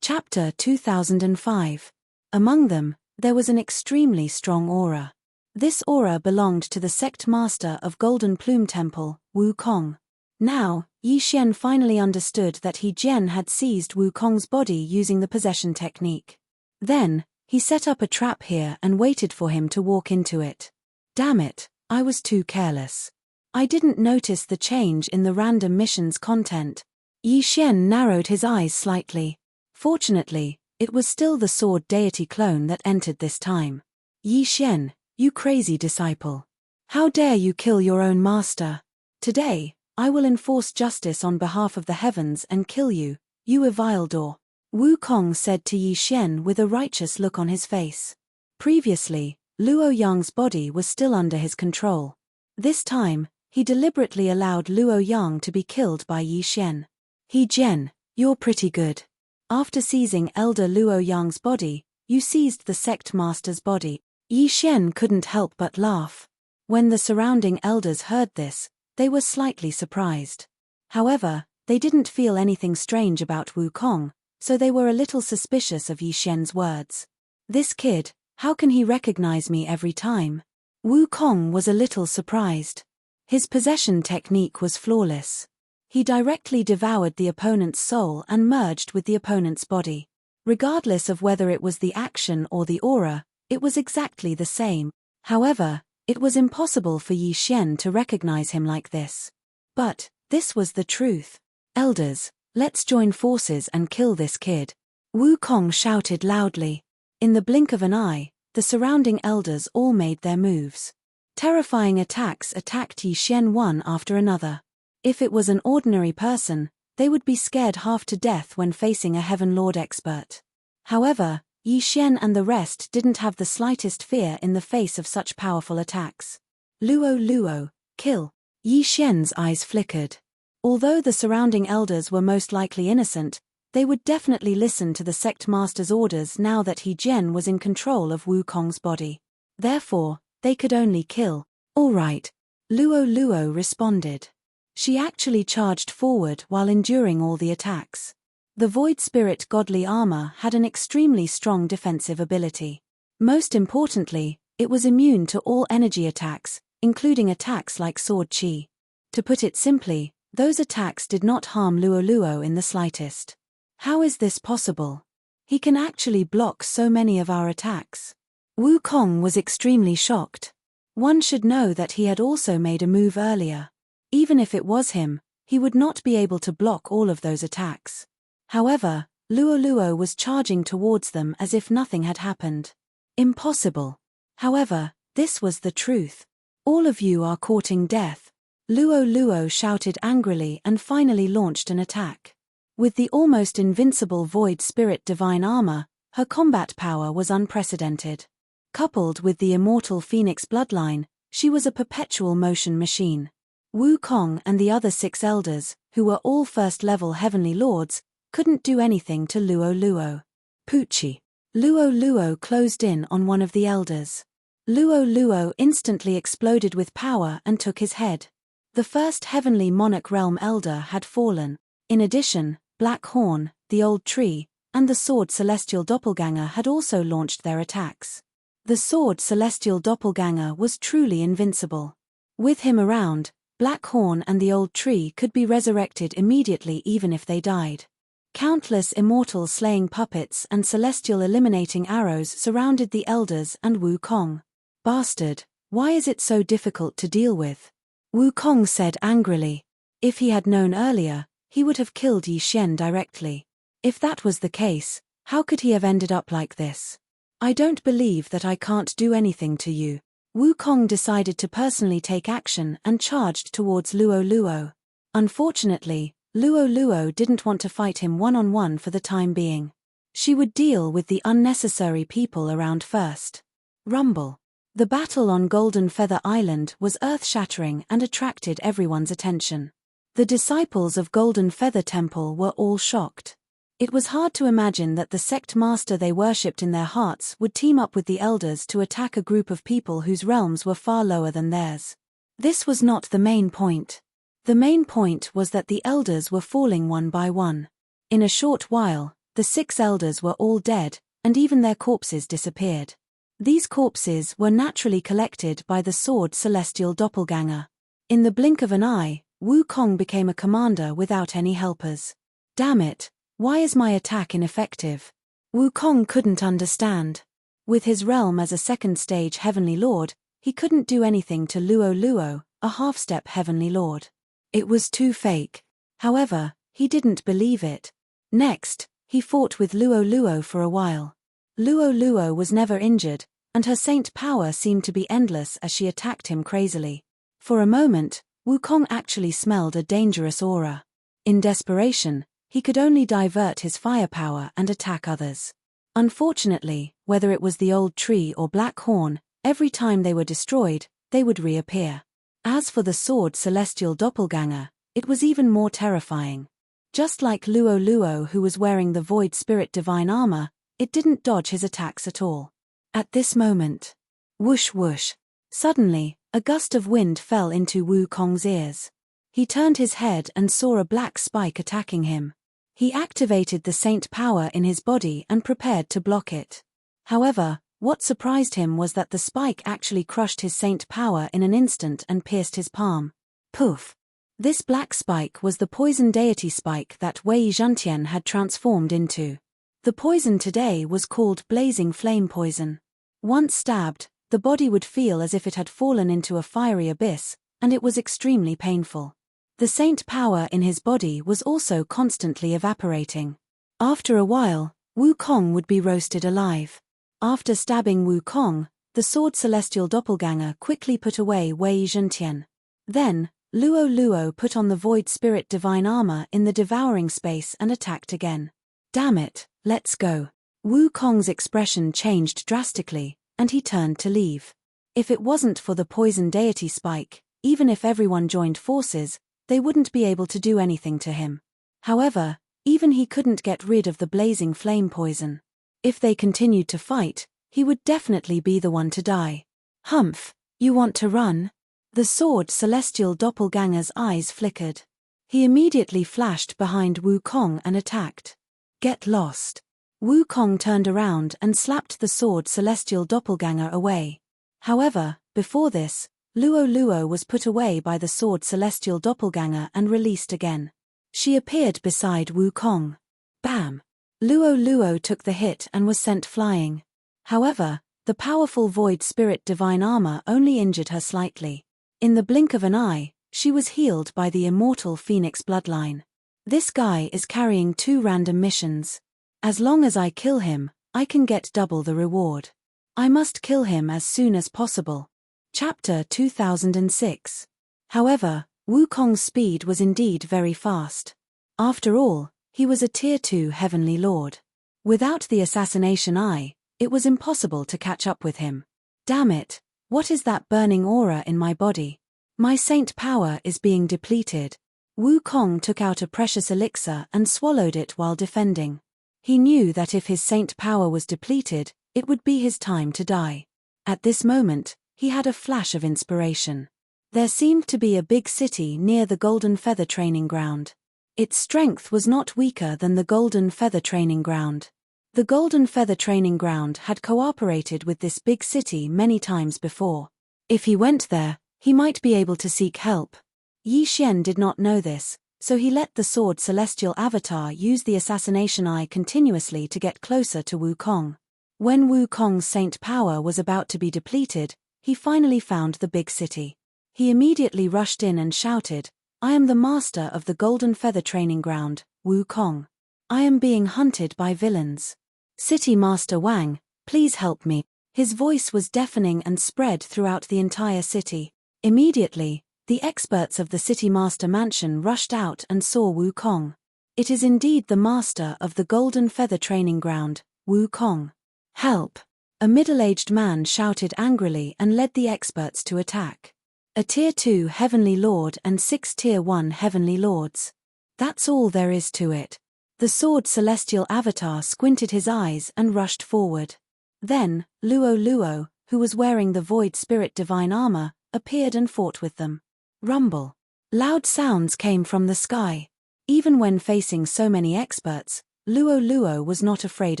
Speaker 1: Chapter 2005. Among them, there was an extremely strong aura. This aura belonged to the sect master of Golden Plume Temple, Wukong. Now, Yi Xian finally understood that Yi Xian had seized Wukong's body using the possession technique. Then, he set up a trap here and waited for him to walk into it. Damn it, I was too careless. I didn't notice the change in the random mission's content. Yi Xian narrowed his eyes slightly. Fortunately, it was still the sword deity clone that entered this time. Yi Xian, you crazy disciple. How dare you kill your own master? Today, I will enforce justice on behalf of the heavens and kill you, you evildoer. Wukong said to Yi Xian with a righteous look on his face. Previously, Luo Yang's body was still under his control. This time, he deliberately allowed Luo Yang to be killed by Yi Xian. Yi Xian, you're pretty good. After seizing Elder Luo Yang's body, you seized the sect master's body. Yi Xian couldn't help but laugh. When the surrounding elders heard this, they were slightly surprised. However, they didn't feel anything strange about Wukong, so they were a little suspicious of Yi Xian's words. This kid, how can he recognize me every time? Wukong was a little surprised. His possession technique was flawless. He directly devoured the opponent's soul and merged with the opponent's body. Regardless of whether it was the action or the aura, it was exactly the same. However, it was impossible for Yi Xian to recognize him like this. But, this was the truth. Elders, let's join forces and kill this kid. Wukong shouted loudly. In the blink of an eye, the surrounding elders all made their moves. Terrifying attacks attacked Yi Xian one after another. If it was an ordinary person, they would be scared half to death when facing a Heaven Lord expert. However, Yi Xian and the rest didn't have the slightest fear in the face of such powerful attacks. Luo Luo, kill. Yi Xian's eyes flickered. Although the surrounding elders were most likely innocent, they would definitely listen to the sect master's orders now that Yi Xian was in control of Wukong's body. Therefore, they could only kill. All right. Luo Luo responded. She actually charged forward while enduring all the attacks. The Void Spirit Godly Armor had an extremely strong defensive ability. Most importantly, it was immune to all energy attacks, including attacks like Sword Chi. To put it simply, those attacks did not harm Luo Luo in the slightest. How is this possible? He can actually block so many of our attacks. Wukong was extremely shocked. One should know that he had also made a move earlier. Even if it was him, he would not be able to block all of those attacks. However, Luo Luo was charging towards them as if nothing had happened. Impossible. However, this was the truth. All of you are courting death. Luo Luo shouted angrily and finally launched an attack. With the almost invincible Void Spirit Divine Armor, her combat power was unprecedented. Coupled with the immortal Phoenix bloodline, she was a perpetual motion machine. Wukong and the other 6 elders, who were all first-level heavenly lords, couldn't do anything to Luo Luo. Poochie. Luo Luo closed in on one of the elders. Luo Luo instantly exploded with power and took his head. The first heavenly monarch realm elder had fallen. In addition, Black Horn, the old tree, and the sword Celestial Doppelganger had also launched their attacks. The sword Celestial Doppelganger was truly invincible. With him around, Black Horn and the old tree could be resurrected immediately even if they died. Countless immortal slaying puppets and celestial eliminating arrows surrounded the elders and Wukong. Bastard, why is it so difficult to deal with? Wukong said angrily. If he had known earlier, he would have killed Yi Xian directly. If that was the case, how could he have ended up like this? I don't believe that I can't do anything to you. Wukong decided to personally take action and charged towards Luo Luo. Unfortunately, Luo Luo didn't want to fight him one-on-one for the time being. She would deal with the unnecessary people around first. Rumble. The battle on Golden Feather Island was earth-shattering and attracted everyone's attention. The disciples of Golden Feather Temple were all shocked. It was hard to imagine that the sect master they worshipped in their hearts would team up with the elders to attack a group of people whose realms were far lower than theirs. This was not the main point. The main point was that the elders were falling one by one. In a short while, the 6 elders were all dead, and even their corpses disappeared. These corpses were naturally collected by the sword celestial doppelganger. In the blink of an eye, Wukong became a commander without any helpers. Damn it, why is my attack ineffective? Wukong couldn't understand. With his realm as a second-stage Heavenly Lord, he couldn't do anything to Luo Luo, a half-step Heavenly Lord. It was too fake. However, he didn't believe it. Next, he fought with Luo Luo for a while. Luo Luo was never injured, and her saint power seemed to be endless as she attacked him crazily. For a moment, Wukong actually smelled a dangerous aura. In desperation, he could only divert his firepower and attack others. Unfortunately, whether it was the old tree or Black Horn, every time they were destroyed, they would reappear. As for the sword celestial doppelganger, it was even more terrifying. Just like Luo Luo, who was wearing the Void Spirit Divine Armor, it didn't dodge his attacks at all. At this moment, whoosh whoosh, suddenly, a gust of wind fell into Wukong's ears. He turned his head and saw a black spike attacking him. He activated the saint power in his body and prepared to block it. However, what surprised him was that the spike actually crushed his saint power in an instant and pierced his palm. Poof! This black spike was the poison deity spike that Wei Zhentian had transformed into. The poison today was called blazing flame poison. Once stabbed, the body would feel as if it had fallen into a fiery abyss, and it was extremely painful. The saint power in his body was also constantly evaporating. After a while, Wukong would be roasted alive. After stabbing Wukong, the sword celestial doppelganger quickly put away Wei Zhentian. Then, Luo Luo put on the Void Spirit Divine Armor in the devouring space and attacked again. Damn it, let's go. Wukong's expression changed drastically, and he turned to leave. If it wasn't for the poison deity spike, even if everyone joined forces, they wouldn't be able to do anything to him. However, even he couldn't get rid of the blazing flame poison. If they continued to fight, he would definitely be the one to die. Humph, you want to run? The sword celestial doppelganger's eyes flickered. He immediately flashed behind Wukong and attacked. Get lost. Wukong turned around and slapped the sword celestial doppelganger away. However, before this, Luo Luo was put away by the sword celestial doppelganger and released again. She appeared beside Wukong. Bam! Luo Luo took the hit and was sent flying. However, the powerful Void Spirit Divine Armor only injured her slightly. In the blink of an eye, she was healed by the immortal Phoenix bloodline. This guy is carrying 2 random missions. As long as I kill him, I can get double the reward. I must kill him as soon as possible. Chapter 2006. However, Wukong's speed was indeed very fast. After all, he was a Tier 2 Heavenly Lord. Without the assassination eye, it was impossible to catch up with him. Damn it, what is that burning aura in my body? My saint power is being depleted. Wukong took out a precious elixir and swallowed it while defending. He knew that if his saint power was depleted, it would be his time to die. At this moment, he had a flash of inspiration. There seemed to be a big city near the Golden Feather Training Ground. Its strength was not weaker than the Golden Feather Training Ground. The Golden Feather Training Ground had cooperated with this big city many times before. If he went there, he might be able to seek help. Yi Xian did not know this, so he let the sword celestial avatar use the assassination eye continuously to get closer to Wukong. When Wukong's saint power was about to be depleted, he finally found the big city. He immediately rushed in and shouted, "I am the master of the Golden Feather Training Ground, Wukong. I am being hunted by villains. City Master Wang, please help me." His voice was deafening and spread throughout the entire city. Immediately, the experts of the City Master Mansion rushed out and saw Wukong. It is indeed the master of the Golden Feather Training Ground, Wukong. Help! A middle-aged man shouted angrily and led the experts to attack. A Tier 2 Heavenly Lord and 6 Tier 1 Heavenly Lords. That's all there is to it. The Sword Celestial Avatar squinted his eyes and rushed forward. Then, Luo, who was wearing the Void Spirit Divine Armor, appeared and fought with them. Rumble. Loud sounds came from the sky. Even when facing so many experts, Luo was not afraid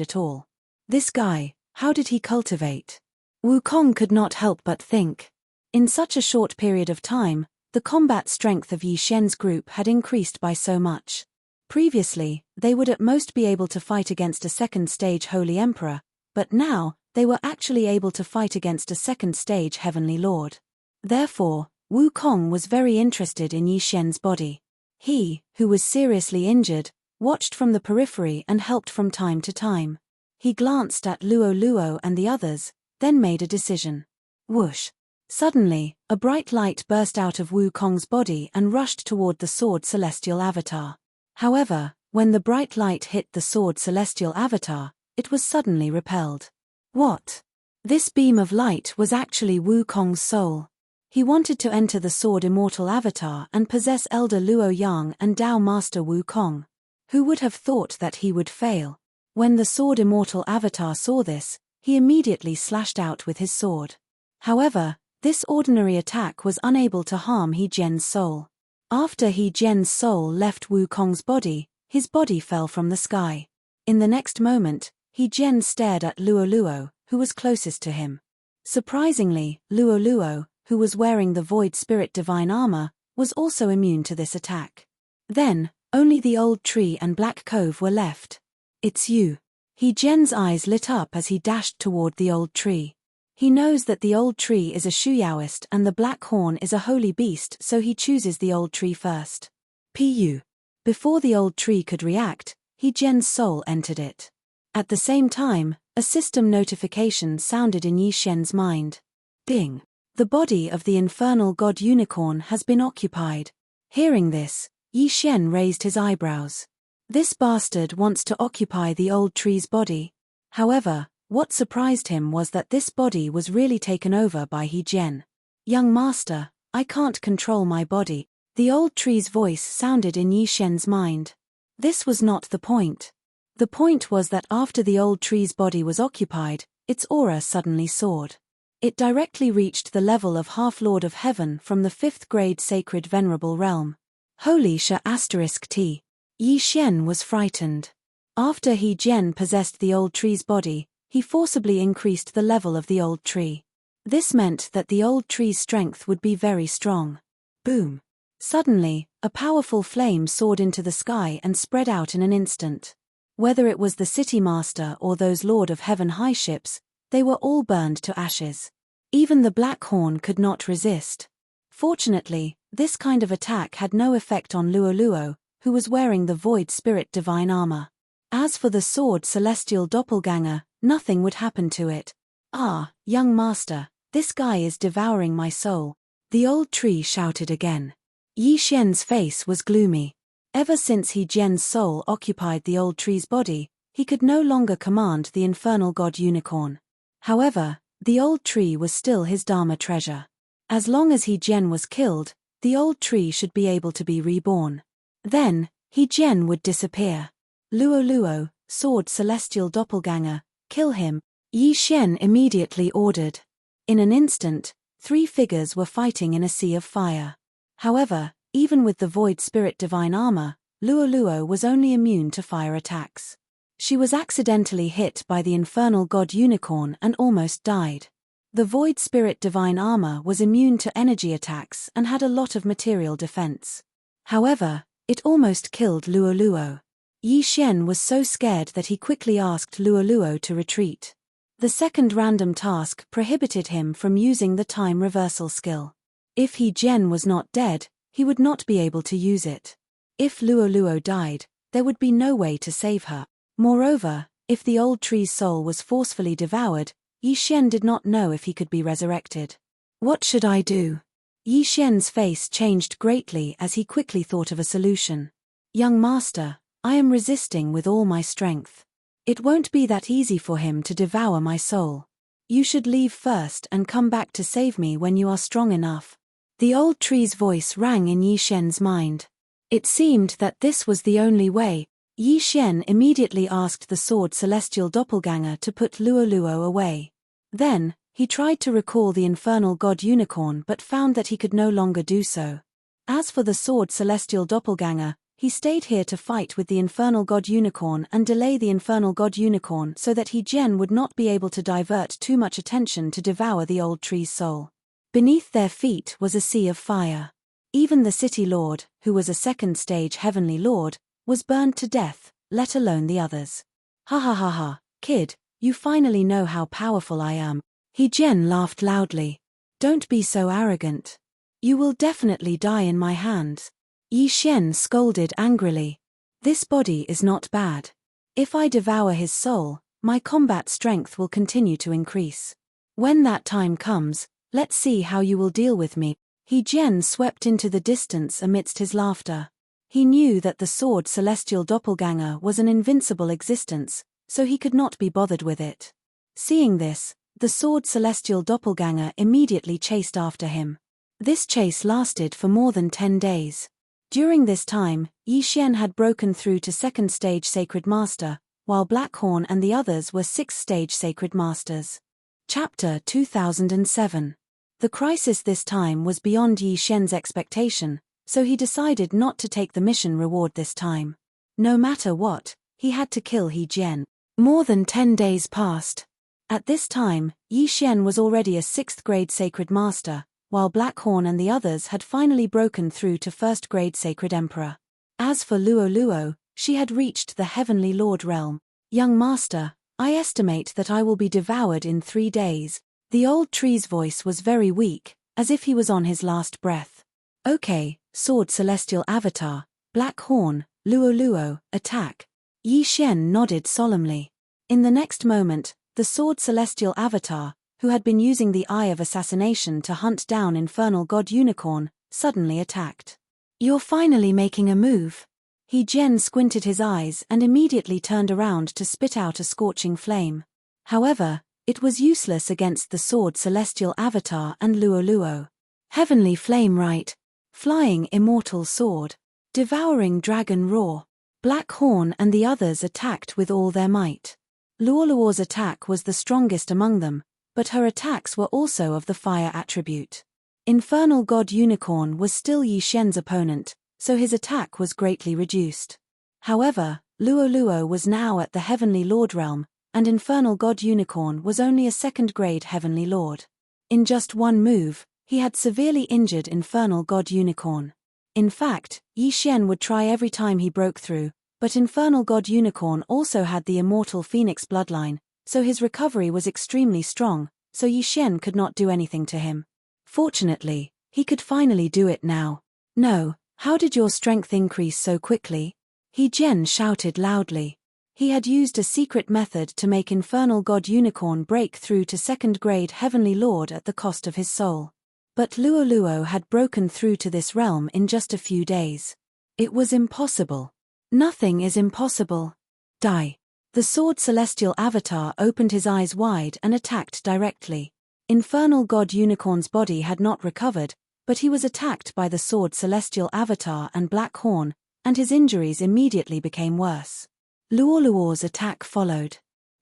Speaker 1: at all. This guy, how did he cultivate? Wukong could not help but think. In such a short period of time, the combat strength of Yi Xian's group had increased by so much. Previously, they would at most be able to fight against a second-stage Holy Emperor, but now, they were actually able to fight against a second-stage Heavenly Lord. Therefore, Wukong was very interested in Yi Xian's body. He, who was seriously injured, watched from the periphery and helped from time to time. He glanced at Luo and the others, then made a decision. Whoosh! Suddenly, a bright light burst out of Wukong's body and rushed toward the Sword Celestial Avatar. However, when the bright light hit the Sword Celestial Avatar, it was suddenly repelled. What? This beam of light was actually Wukong's soul. He wanted to enter the Sword Immortal Avatar and possess Elder Luo Yang and Tao Master Wukong. Who would have thought that he would fail? When the Sword Immortal Avatar saw this, he immediately slashed out with his sword. However, this ordinary attack was unable to harm He Jian's soul. After He Jian's soul left Wukong's body, his body fell from the sky. In the next moment, He Jian stared at Luo, who was closest to him. Surprisingly, Luo, who was wearing the Void Spirit Divine Armor, was also immune to this attack. Then, only the old tree and Black Cove were left. It's you. He Jian's eyes lit up as he dashed toward the old tree. He knows that the old tree is a Shuyaoist and the Black Horn is a holy beast, so he chooses the old tree first. Pu. Before the old tree could react, He Jian's soul entered it. At the same time, a system notification sounded in Yi Xian's mind. Ding! The body of the infernal god unicorn has been occupied. Hearing this, Yi Xian raised his eyebrows. This bastard wants to occupy the old tree's body. However, what surprised him was that this body was really taken over by He Jian. Young master, I can't control my body. The old tree's voice sounded in Yi Xian's mind. This was not the point. The point was that after the old tree's body was occupied, its aura suddenly soared. It directly reached the level of Half-Lord of Heaven from the 5th grade Sacred Venerable Realm. Holy T. Yi Xian was frightened. After He Jian possessed the old tree's body, he forcibly increased the level of the old tree. This meant that the old tree's strength would be very strong. Boom! Suddenly, a powerful flame soared into the sky and spread out in an instant. Whether it was the City Master or those Lord of Heaven high ships, they were all burned to ashes. Even the Black Horn could not resist. Fortunately, this kind of attack had no effect on Luo, who was wearing the Void Spirit Divine Armor. As for the Sword Celestial Doppelganger, nothing would happen to it. Ah, young master, this guy is devouring my soul. The old tree shouted again. Yi Xian's face was gloomy. Ever since He Jian's soul occupied the old tree's body, he could no longer command the infernal god unicorn. However, the old tree was still his Dharma treasure. As long as He Jian was killed, the old tree should be able to be reborn. Then, He Jian would disappear. Luo, Sword Celestial Doppelganger, kill him, Yi Xian immediately ordered. In an instant, 3 figures were fighting in a sea of fire. However, even with the Void Spirit Divine Armor, Luo was only immune to fire attacks. She was accidentally hit by the infernal god unicorn and almost died. The Void Spirit Divine Armor was immune to energy attacks and had a lot of material defense. However, it almost killed Luo. Yi Xian was so scared that he quickly asked Luo to retreat. The second random task prohibited him from using the time reversal skill. If He Jian was not dead, he would not be able to use it. If Luo died, there would be no way to save her. Moreover, if the old tree's soul was forcefully devoured, Yi Xian did not know if he could be resurrected. What should I do? Yi Xian's face changed greatly as he quickly thought of a solution. Young master, I am resisting with all my strength. It won't be that easy for him to devour my soul. You should leave first and come back to save me when you are strong enough. The old tree's voice rang in Yi Xian's mind. It seemed that this was the only way. Yi Xian immediately asked the sword celestial doppelganger to put Luo away. Then, he tried to recall the infernal god unicorn but found that he could no longer do so. As for the sword celestial doppelganger, he stayed here to fight with the infernal god unicorn and delay the infernal god unicorn so that He Jian would not be able to divert too much attention to devour the old tree's soul. Beneath their feet was a sea of fire. Even the city lord, who was a second-stage heavenly lord, was burned to death, let alone the others. Ha ha ha ha, kid, you finally know how powerful I am. He Jian laughed loudly. Don't be so arrogant. You will definitely die in my hands. Yi Xian scolded angrily. This body is not bad. If I devour his soul, my combat strength will continue to increase. When that time comes, let's see how you will deal with me. He Jian swept into the distance amidst his laughter. He knew that the sword celestial doppelganger was an invincible existence, so he could not be bothered with it. Seeing this, the sword celestial doppelganger immediately chased after him. This chase lasted for more than 10 days. During this time, Yi Xian had broken through to 2nd stage Sacred Master, while Blackhorn and the others were 6th stage Sacred Masters. Chapter 2007. The crisis this time was beyond Yi Xian's expectation, so he decided not to take the mission reward this time. No matter what, he had to kill He Jian. More than 10 days passed. At this time, Yi Xian was already a 6th grade Sacred Master, while Blackhorn and the others had finally broken through to 1st grade Sacred Emperor. As for Luo, she had reached the Heavenly Lord realm. Young master, I estimate that I will be devoured in 3 days. The old tree's voice was very weak, as if he was on his last breath. Okay, sword celestial avatar, Blackhorn, Luo, attack. Yi Xian nodded solemnly. In the next moment, the sword celestial avatar, who had been using the Eye of Assassination to hunt down infernal god unicorn, suddenly attacked. You're finally making a move. He Jian squinted his eyes and immediately turned around to spit out a scorching flame. However, it was useless against the sword celestial avatar and Luo. Heavenly flame right. Flying immortal sword. Devouring dragon roar. Blackhorn and the others attacked with all their might. Luo's attack was the strongest among them, but her attacks were also of the fire attribute. Infernal god unicorn was still Yi Xian's opponent, so his attack was greatly reduced. However, Luo was now at the Heavenly Lord realm, and infernal god unicorn was only a 2nd grade Heavenly Lord. In just one move, he had severely injured infernal god unicorn. In fact, Yi Xian would try every time he broke through, but infernal god unicorn also had the immortal phoenix bloodline, so his recovery was extremely strong, so Yi Xian could not do anything to him. Fortunately, he could finally do it now. No, how did your strength increase so quickly? He Jian shouted loudly. He had used a secret method to make infernal god unicorn break through to 2nd grade Heavenly Lord at the cost of his soul. But Luo had broken through to this realm in just a few days. It was impossible. Nothing is impossible. Die. The sword celestial avatar opened his eyes wide and attacked directly. Infernal god unicorn's body had not recovered, but he was attacked by the sword celestial avatar and Blackhorn, and his injuries immediately became worse. Luo's attack followed.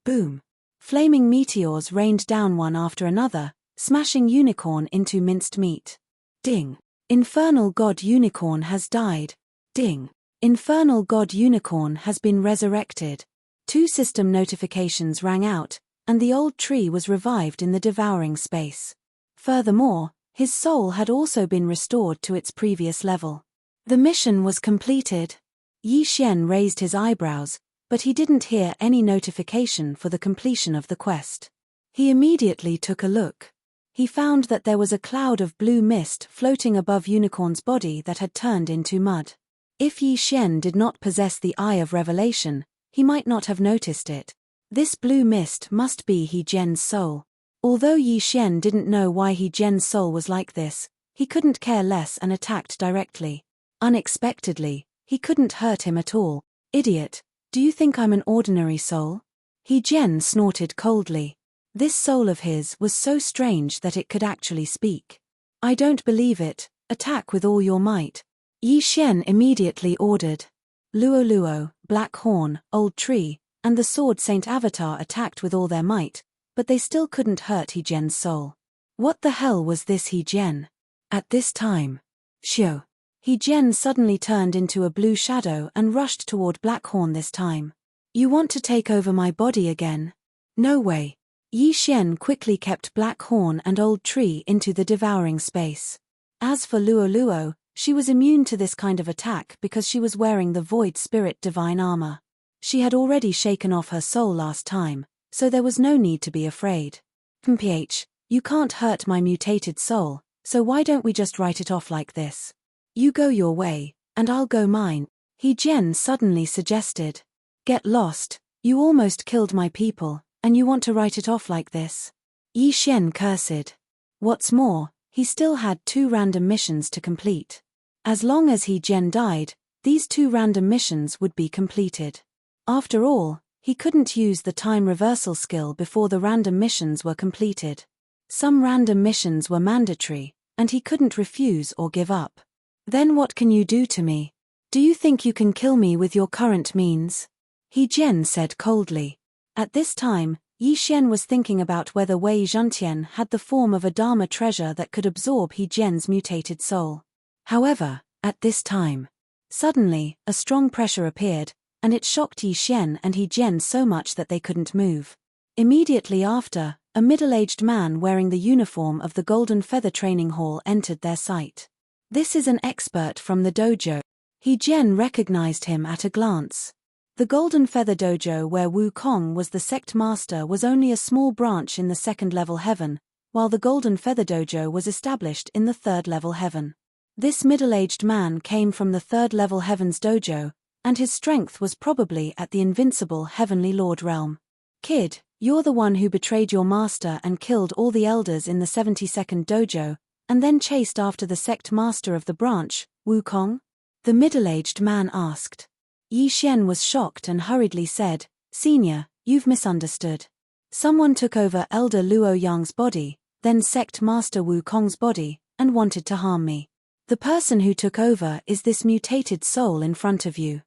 Speaker 1: Boom. Flaming meteors rained down one after another, smashing unicorn into minced meat. Ding. Infernal god unicorn has died. Ding. Infernal god unicorn has been resurrected. 2 system notifications rang out, and the old tree was revived in the devouring space. Furthermore, his soul had also been restored to its previous level. The mission was completed. Yi Xian raised his eyebrows, but he didn't hear any notification for the completion of the quest. He immediately took a look. He found that there was a cloud of blue mist floating above Unicorn's body that had turned into mud. If Yi Xian did not possess the Eye of Revelation, he might not have noticed it. This blue mist must be He Jian's soul. Although Yi Xian didn't know why He Jian's soul was like this, he couldn't care less and attacked directly. Unexpectedly, he couldn't hurt him at all. Idiot, do you think I'm an ordinary soul? He Jian snorted coldly. This soul of his was so strange that it could actually speak. I don't believe it, attack with all your might. Yi Xian immediately ordered. Luo Luo, Black Horn, Old Tree, and the Sword Saint Avatar attacked with all their might, but they still couldn't hurt He Jian's soul. What the hell was this He Jian? At this time, Xiao. He Jian suddenly turned into a blue shadow and rushed toward Black Horn this time. You want to take over my body again? No way. Yi Xian quickly kept Black Horn and Old Tree into the devouring space. As for Luo Luo, she was immune to this kind of attack because she was wearing the Void Spirit Divine Armor. She had already shaken off her soul last time, so there was no need to be afraid. Mph, you can't hurt my mutated soul, so why don't we just write it off like this? You go your way, and I'll go mine, He Jian suddenly suggested. Get lost, you almost killed my people, and you want to write it off like this? Yi Xian cursed. What's more, he still had 2 random missions to complete. As long as He Jian died, these 2 random missions would be completed. After all, he couldn't use the time reversal skill before the random missions were completed. Some random missions were mandatory, and he couldn't refuse or give up. Then what can you do to me? Do you think you can kill me with your current means? He Jian said coldly. At this time, Yi Xian was thinking about whether Wei Zhentian had the form of a Dharma treasure that could absorb He Jian's mutated soul. However, at this time, suddenly, a strong pressure appeared, and it shocked Yi Xian and He Jian so much that they couldn't move. Immediately after, a middle-aged man wearing the uniform of the Golden Feather Training Hall entered their sight. This is an expert from the dojo. He Jian recognized him at a glance. The Golden Feather Dojo where Wukong was the sect master was only a small branch in the 2nd level heaven, while the Golden Feather Dojo was established in the 3rd level heaven. This middle-aged man came from the 3rd level heaven's dojo, and his strength was probably at the invincible Heavenly Lord realm. Kid, you're the one who betrayed your master and killed all the elders in the 72nd dojo, and then chased after the sect master of the branch, Wukong? The middle-aged man asked. Yi Xian was shocked and hurriedly said, Senior, you've misunderstood. Someone took over Elder Luo Yang's body, then sect master Wukong's body, and wanted to harm me. The person who took over is this mutated soul in front of you.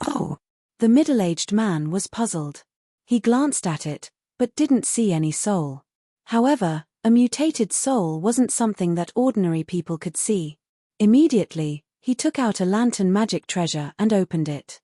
Speaker 1: Oh. The middle-aged man was puzzled. He glanced at it, but didn't see any soul. However, a mutated soul wasn't something that ordinary people could see. Immediately, he took out a lantern magic treasure and opened it.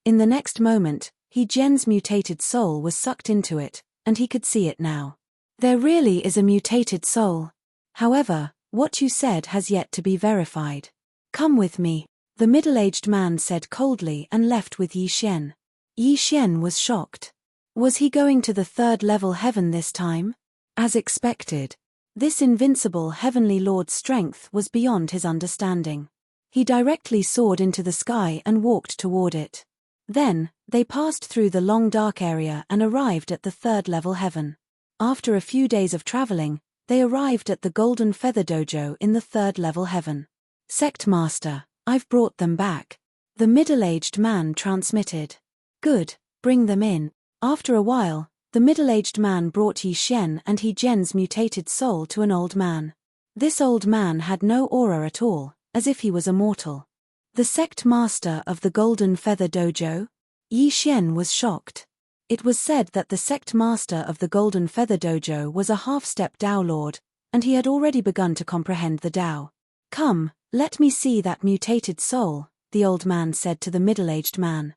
Speaker 1: In the next moment, He Jian's mutated soul was sucked into it, and he could see it now. There really is a mutated soul. However, what you said has yet to be verified. Come with me, the middle-aged man said coldly and left with Yi Xian. Yi Xian was shocked. Was he going to the 3rd level heaven this time? As expected, this invincible Heavenly Lord's strength was beyond his understanding. He directly soared into the sky and walked toward it. Then, they passed through the long dark area and arrived at the 3rd level heaven. After a few days of traveling, they arrived at the Golden Feather Dojo in the 3rd level heaven. Sect Master, I've brought them back. The middle-aged man transmitted. Good, bring them in. After a while, the middle-aged man brought Yi Xian and He Jian's mutated soul to an old man. This old man had no aura at all, as if he was immortal. The sect master of the Golden Feather Dojo? Yi Xian was shocked. It was said that the sect master of the Golden Feather Dojo was a half-step Tao Lord, and he had already begun to comprehend the Tao. Come, let me see that mutated soul, the old man said to the middle-aged man.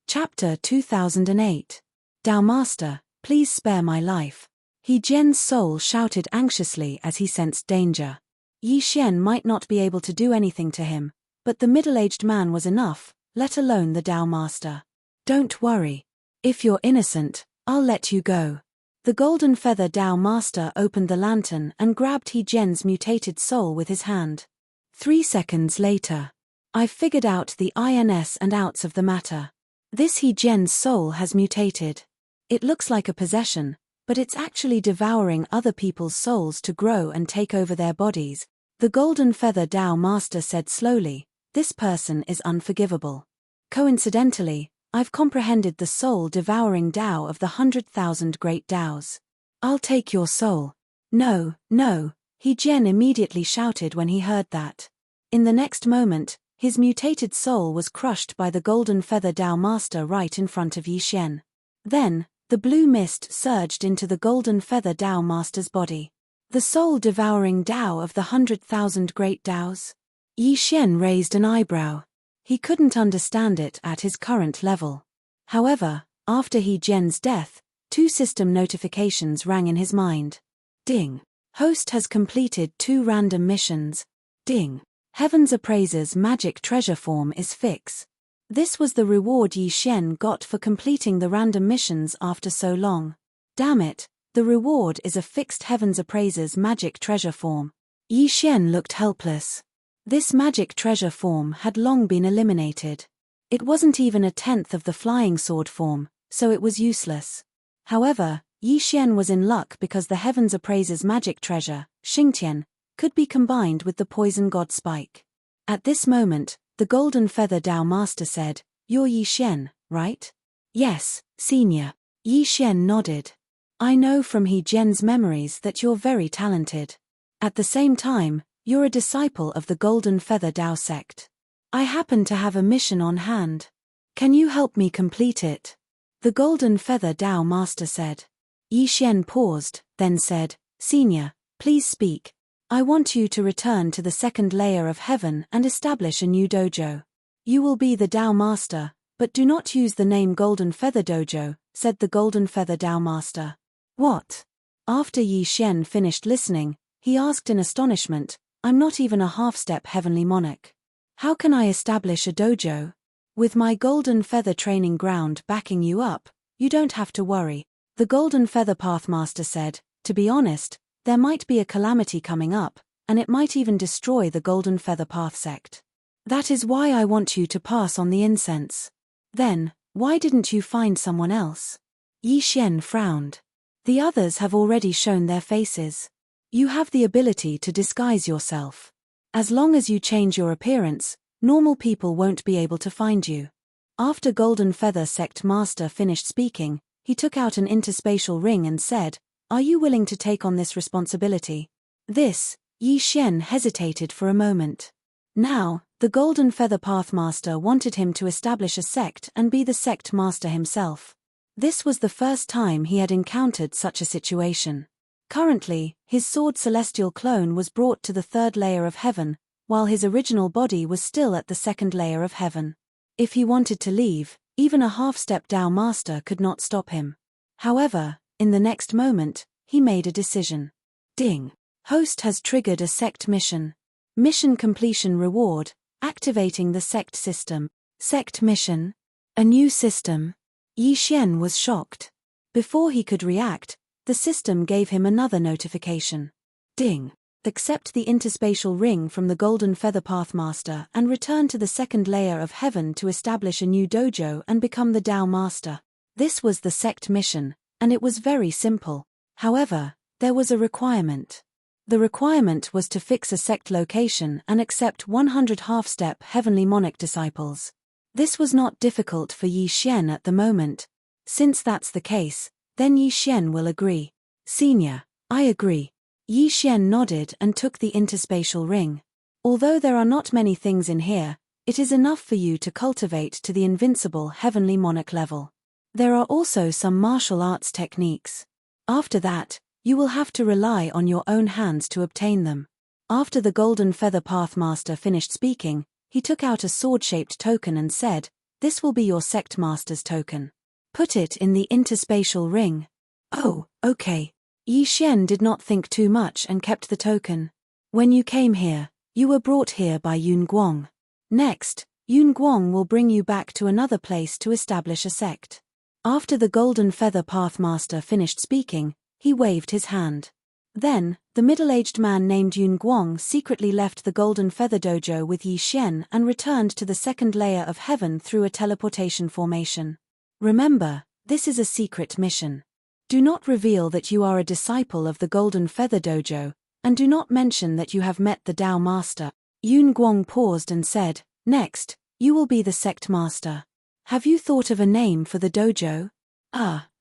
Speaker 1: Chapter 2008. Tao Master, please spare my life. He Jian's soul shouted anxiously as he sensed danger. Yi Xian might not be able to do anything to him, but the middle-aged man was enough, let alone the Tao Master. Don't worry. If you're innocent, I'll let you go. The Golden Feather Tao Master opened the lantern and grabbed He Jian's mutated soul with his hand. 3 seconds later. I've figured out the ins and outs of the matter. This He Jian's soul has mutated. It looks like a possession, but it's actually devouring other people's souls to grow and take over their bodies. The Golden Feather Tao Master said slowly, this person is unforgivable. Coincidentally, I've comprehended the soul-devouring Tao of the 100,000 great Taos. I'll take your soul. No, no, He Jian immediately shouted when he heard that. In the next moment, his mutated soul was crushed by the Golden Feather Tao Master right in front of Yi Xian. Then, the blue mist surged into the Golden Feather Tao Master's body. The soul-devouring Tao of the 100,000 great Taos? Yi Xian raised an eyebrow. He couldn't understand it at his current level. However, after He Jian's death, 2 system notifications rang in his mind. Ding. Host has completed 2 random missions. Ding. Heaven's Appraiser's magic treasure form is fix. This was the reward Yi Xian got for completing the random missions after so long. Damn it, the reward is a fixed Heaven's Appraiser's magic treasure form. Yi Xian looked helpless. This magic treasure form had long been eliminated. It wasn't even a tenth of the flying sword form, so it was useless. However, Yi Xian was in luck because the Heaven's Appraiser's magic treasure, Xingtian, could be combined with the poison god spike. At this moment, the Golden Feather Tao Master said, "You're Yi Xian, right?" "Yes, Senior." Yi Xian nodded. "I know from He Jian's memories that you're very talented. At the same time, you're a disciple of the Golden Feather Tao sect. I happen to have a mission on hand. Can you help me complete it?" The Golden Feather Tao Master said. Yi Xian paused, then said, "Senior, please speak. I want you to return to the 2nd layer of heaven and establish a new dojo. You will be the Tao Master, but do not use the name Golden Feather Dojo," said the Golden Feather Tao Master. "What?" After Yi Xian finished listening, he asked in astonishment, "I'm not even a half-step heavenly monarch. How can I establish a dojo? With my Golden Feather training ground backing you up, you don't have to worry." The Golden Feather Pathmaster said, "To be honest, there might be a calamity coming up, and it might even destroy the Golden Feather Path sect. That is why I want you to pass on the incense." "Then, why didn't you find someone else?" Yi Xian frowned. "The others have already shown their faces. You have the ability to disguise yourself. As long as you change your appearance, normal people won't be able to find you." After Golden Feather Sect Master finished speaking, he took out an interspatial ring and said, "Are you willing to take on this responsibility?" Yi Xian hesitated for a moment. Now, the Golden Feather Pathmaster wanted him to establish a sect and be the sect master himself. This was the first time he had encountered such a situation. Currently, his sword celestial clone was brought to the 3rd layer of heaven, while his original body was still at the 2nd layer of heaven. If he wanted to leave, even a half-step Tao Master could not stop him. However, in the next moment, he made a decision. Ding! Host has triggered a sect mission. Mission completion reward, activating the sect system. Sect mission? A new system? Yi Xian was shocked. Before he could react, the system gave him another notification. Ding! Accept the interspatial ring from the Golden Feather Pathmaster and return to the 2nd layer of heaven to establish a new dojo and become the Tao Master. This was the sect mission, and it was very simple. However, there was a requirement. The requirement was to fix a sect location and accept 100 half-step heavenly monarch disciples. This was not difficult for Yi Xian at the moment. Since that's the case, then Yi Xian will agree. "Senior, I agree." Yi Xian nodded and took the interspatial ring. "Although there are not many things in here, it is enough for you to cultivate to the invincible heavenly monarch level. There are also some martial arts techniques. After that, you will have to rely on your own hands to obtain them." After the Golden Feather Pathmaster finished speaking, he took out a sword-shaped token and said, "This will be your sect master's token. Put it in the interspatial ring." "Oh, okay." Yi Xian did not think too much and kept the token. "When you came here, you were brought here by Yun Guang. Next, Yun Guang will bring you back to another place to establish a sect." After the Golden Feather Pathmaster finished speaking, he waved his hand. Then, the middle-aged man named Yun Guang secretly left the Golden Feather Dojo with Yi Xian and returned to the 2nd layer of heaven through a teleportation formation. Remember, this is a secret mission. Do not reveal that you are a disciple of the Golden Feather Dojo, and do not mention that you have met the Tao Master. Yun Guang paused and said, "Next, you will be the sect master. Have you thought of a name for the dojo?"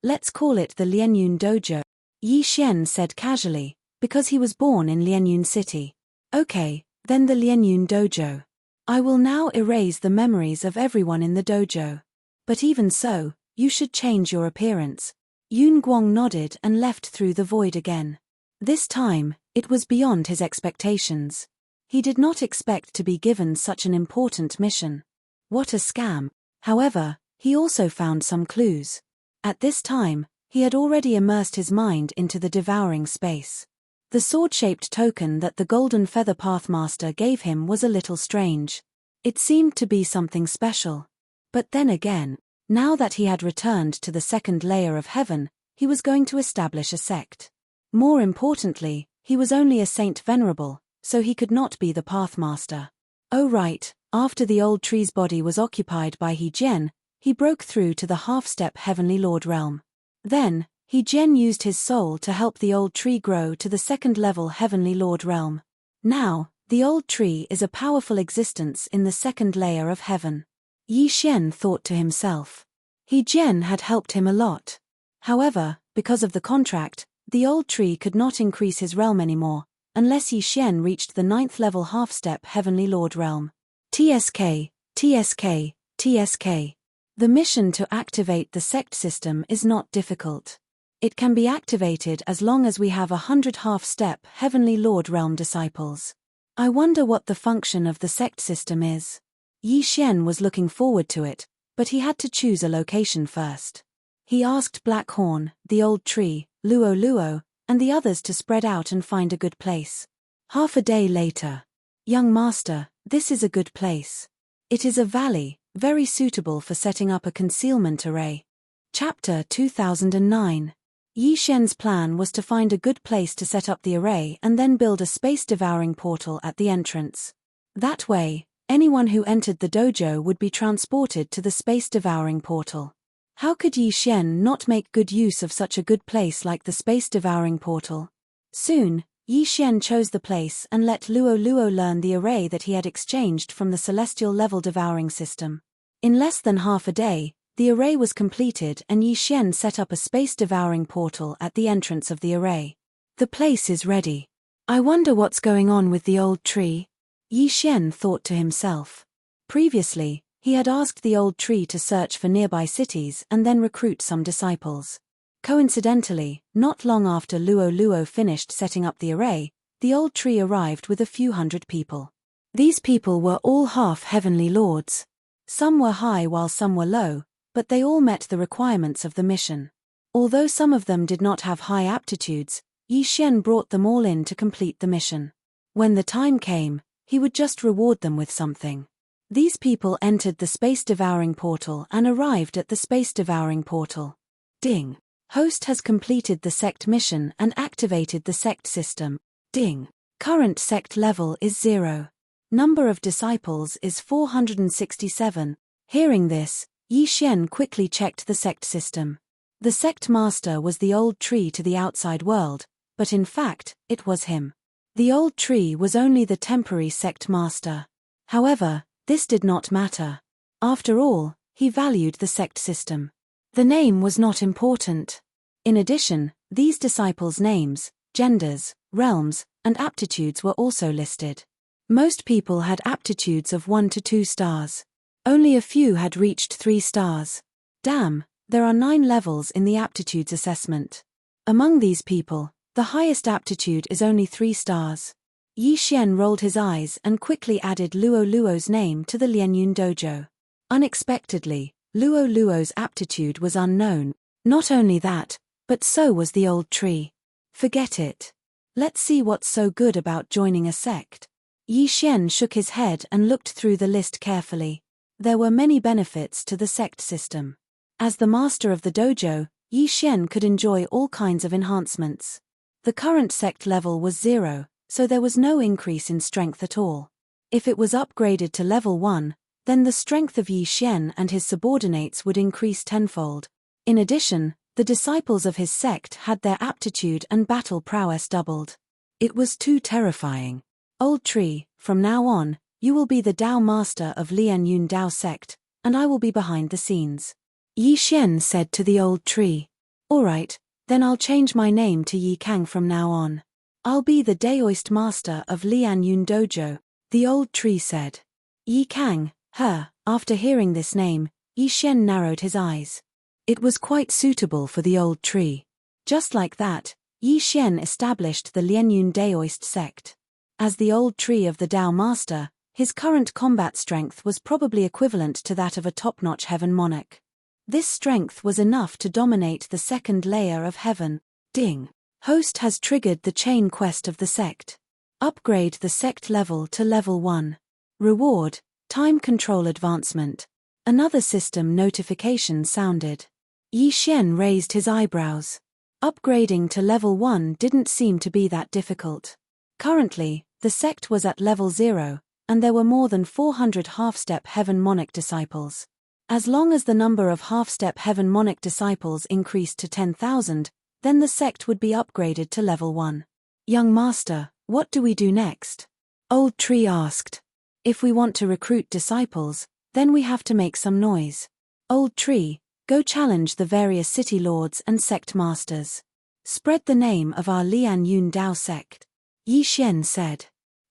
Speaker 1: Let's call it the Lianyun Dojo," Yi Xian said casually, because he was born in Lianyun City. "Okay, then the Lianyun Dojo. I will now erase the memories of everyone in the dojo. But even so, you should change your appearance." Yun Guang nodded and left through the void again. This time, it was beyond his expectations. He did not expect to be given such an important mission. What a scam. However, he also found some clues. At this time, he had already immersed his mind into the devouring space. The sword-shaped token that the Golden Feather Pathmaster gave him was a little strange. It seemed to be something special. But then again, now that he had returned to the second layer of heaven, he was going to establish a sect. More importantly, he was only a saint venerable, so he could not be the Pathmaster. Oh right, after the old tree's body was occupied by He Jian, he broke through to the half-step Heavenly Lord realm. Then, He Jian used his soul to help the old tree grow to the second-level Heavenly Lord realm. Now, the old tree is a powerful existence in the second layer of heaven. Yi Xian thought to himself. He Jian had helped him a lot. However, because of the contract, the old tree could not increase his realm anymore, unless Yi Xian reached the 9th level half-step Heavenly Lord realm. TSK, TSK, TSK. The mission to activate the sect system is not difficult. It can be activated as long as we have 100 half-step Heavenly Lord realm disciples. I wonder what the function of the sect system is. Yi Xian was looking forward to it, but he had to choose a location first. He asked Blackhorn, the old tree, Luo Luo, and the others to spread out and find a good place. Half a day later. "Young master, this is a good place. It is a valley, very suitable for setting up a concealment array." Chapter 2009. Yi Xian's plan was to find a good place to set up the array and then build a space-devouring portal at the entrance. That way, anyone who entered the dojo would be transported to the space-devouring portal. How could Yi Xian not make good use of such a good place like the space-devouring portal? Soon, Yi Xian chose the place and let Luo Luo learn the array that he had exchanged from the celestial level devouring system. In less than half a day, the array was completed and Yi Xian set up a space-devouring portal at the entrance of the array. The place is ready. I wonder what's going on with the old tree? Yi Xian thought to himself. Previously, he had asked the old tree to search for nearby cities and then recruit some disciples. Coincidentally, not long after Luo Luo finished setting up the array, the old tree arrived with a few hundred people. These people were all half heavenly lords. Some were high while some were low, but they all met the requirements of the mission. Although some of them did not have high aptitudes, Yi Xian brought them all in to complete the mission. When the time came, he would just reward them with something. These people entered the space-devouring portal and arrived at the space-devouring portal. Ding. Host has completed the sect mission and activated the sect system. Ding. Current sect level is 0. Number of disciples is 467. Hearing this, Yi Xian quickly checked the sect system. The sect master was the old tree to the outside world, but in fact, it was him. The old tree was only the temporary sect master. However, this did not matter. After all, he valued the sect system. The name was not important. In addition, these disciples' names, genders, realms, and aptitudes were also listed. Most people had aptitudes of 1 to 2 stars. Only a few had reached 3 stars. Damn, there are 9 levels in the aptitudes assessment. Among these people, the highest aptitude is only 3 stars. Yi Xian rolled his eyes and quickly added Luo Luo's name to the Lianyun dojo. Unexpectedly, Luo Luo's aptitude was unknown. Not only that, but so was the old tree. Forget it. Let's see what's so good about joining a sect. Yi Xian shook his head and looked through the list carefully. There were many benefits to the sect system. As the master of the dojo, Yi Xian could enjoy all kinds of enhancements. The current sect level was 0, so there was no increase in strength at all. If it was upgraded to level 1, then the strength of Yi Xian and his subordinates would increase tenfold. In addition, The disciples of his sect had their aptitude and battle prowess doubled. It was too terrifying. Old tree, from now on, you will be the Tao master of Lian Yun Tao sect, and I will be behind the scenes. Yi Xian said to the old tree. Alright, then I'll change my name to Yi Kang from now on. I'll be the Daoist master of Lian Yun Dojo, the old tree said. Yi Kang, her, after hearing this name, Yi Xian narrowed his eyes. It was quite suitable for the old tree. Just like that, Yi Xian established the Lianyun Daoist sect. As the old tree of the Tao master, his current combat strength was probably equivalent to that of a top-notch heaven monarch. This strength was enough to dominate the second layer of heaven. Ding. Host has triggered the chain quest of the sect. Upgrade the sect level to level 1. Reward, time control advancement. Another system notification sounded. Yi Xian raised his eyebrows. Upgrading to level 1 didn't seem to be that difficult. Currently, the sect was at level 0, and there were more than 400 half-step heaven monarch disciples. As long as the number of half-step heaven monarch disciples increased to 10,000, then the sect would be upgraded to level 1. Young master, what do we do next? Old tree asked. If we want to recruit disciples, then we have to make some noise. Old tree, go challenge the various city lords and sect masters. Spread the name of our Lian Yun Dao sect. Yi Xian said.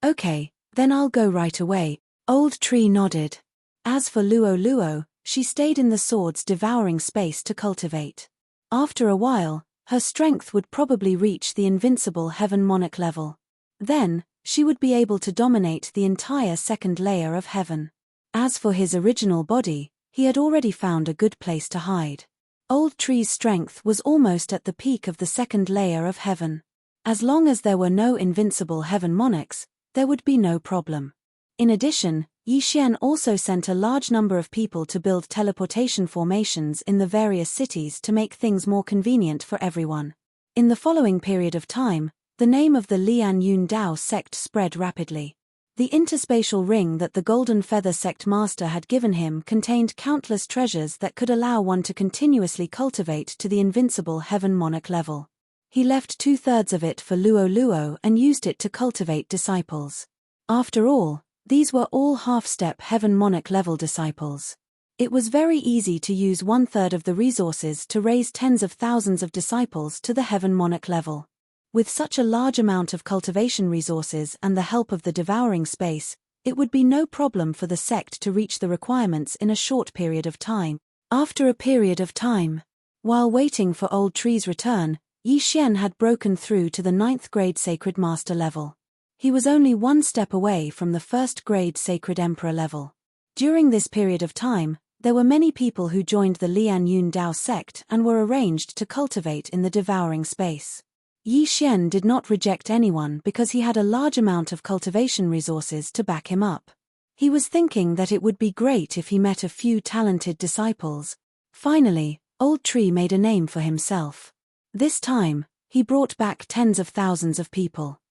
Speaker 1: Okay, then I'll go right away. Old tree nodded. As for Luo Luo, she stayed in the sword's devouring space to cultivate. After a while, her strength would probably reach the invincible heaven monarch level. Then, she would be able to dominate the entire second layer of heaven. As for his original body, he had already found a good place to hide. Old tree's strength was almost at the peak of the second layer of heaven. As long as there were no invincible heaven monarchs, there would be no problem. In addition, Yi Xian also sent a large number of people to build teleportation formations in the various cities to make things more convenient for everyone. In the following period of time, the name of the Lian Yun Dao sect spread rapidly. The interspatial ring that the Golden Feather sect master had given him contained countless treasures that could allow one to continuously cultivate to the invincible heaven monarch level. He left 2/3 of it for Luo Luo and used it to cultivate disciples. After all, these were all half-step heaven monarch level disciples. It was very easy to use 1/3 of the resources to raise tens of thousands of disciples to the heaven monarch level. With such a large amount of cultivation resources and the help of the devouring space, it would be no problem for the sect to reach the requirements in a short period of time. After a period of time, while waiting for Old Tree's return, Yi Xian had broken through to the 9th grade Sacred Master level. He was only one step away from the 1st grade Sacred Emperor level. During this period of time, there were many people who joined the Lian Yun Dao sect and were arranged to cultivate in the devouring space. Yi Xian did not reject anyone because he had a large amount of cultivation resources to back him up. He was thinking that it would be great if he met a few talented disciples. Finally, Old Tree made a name for himself. This time, he brought back tens of thousands of people.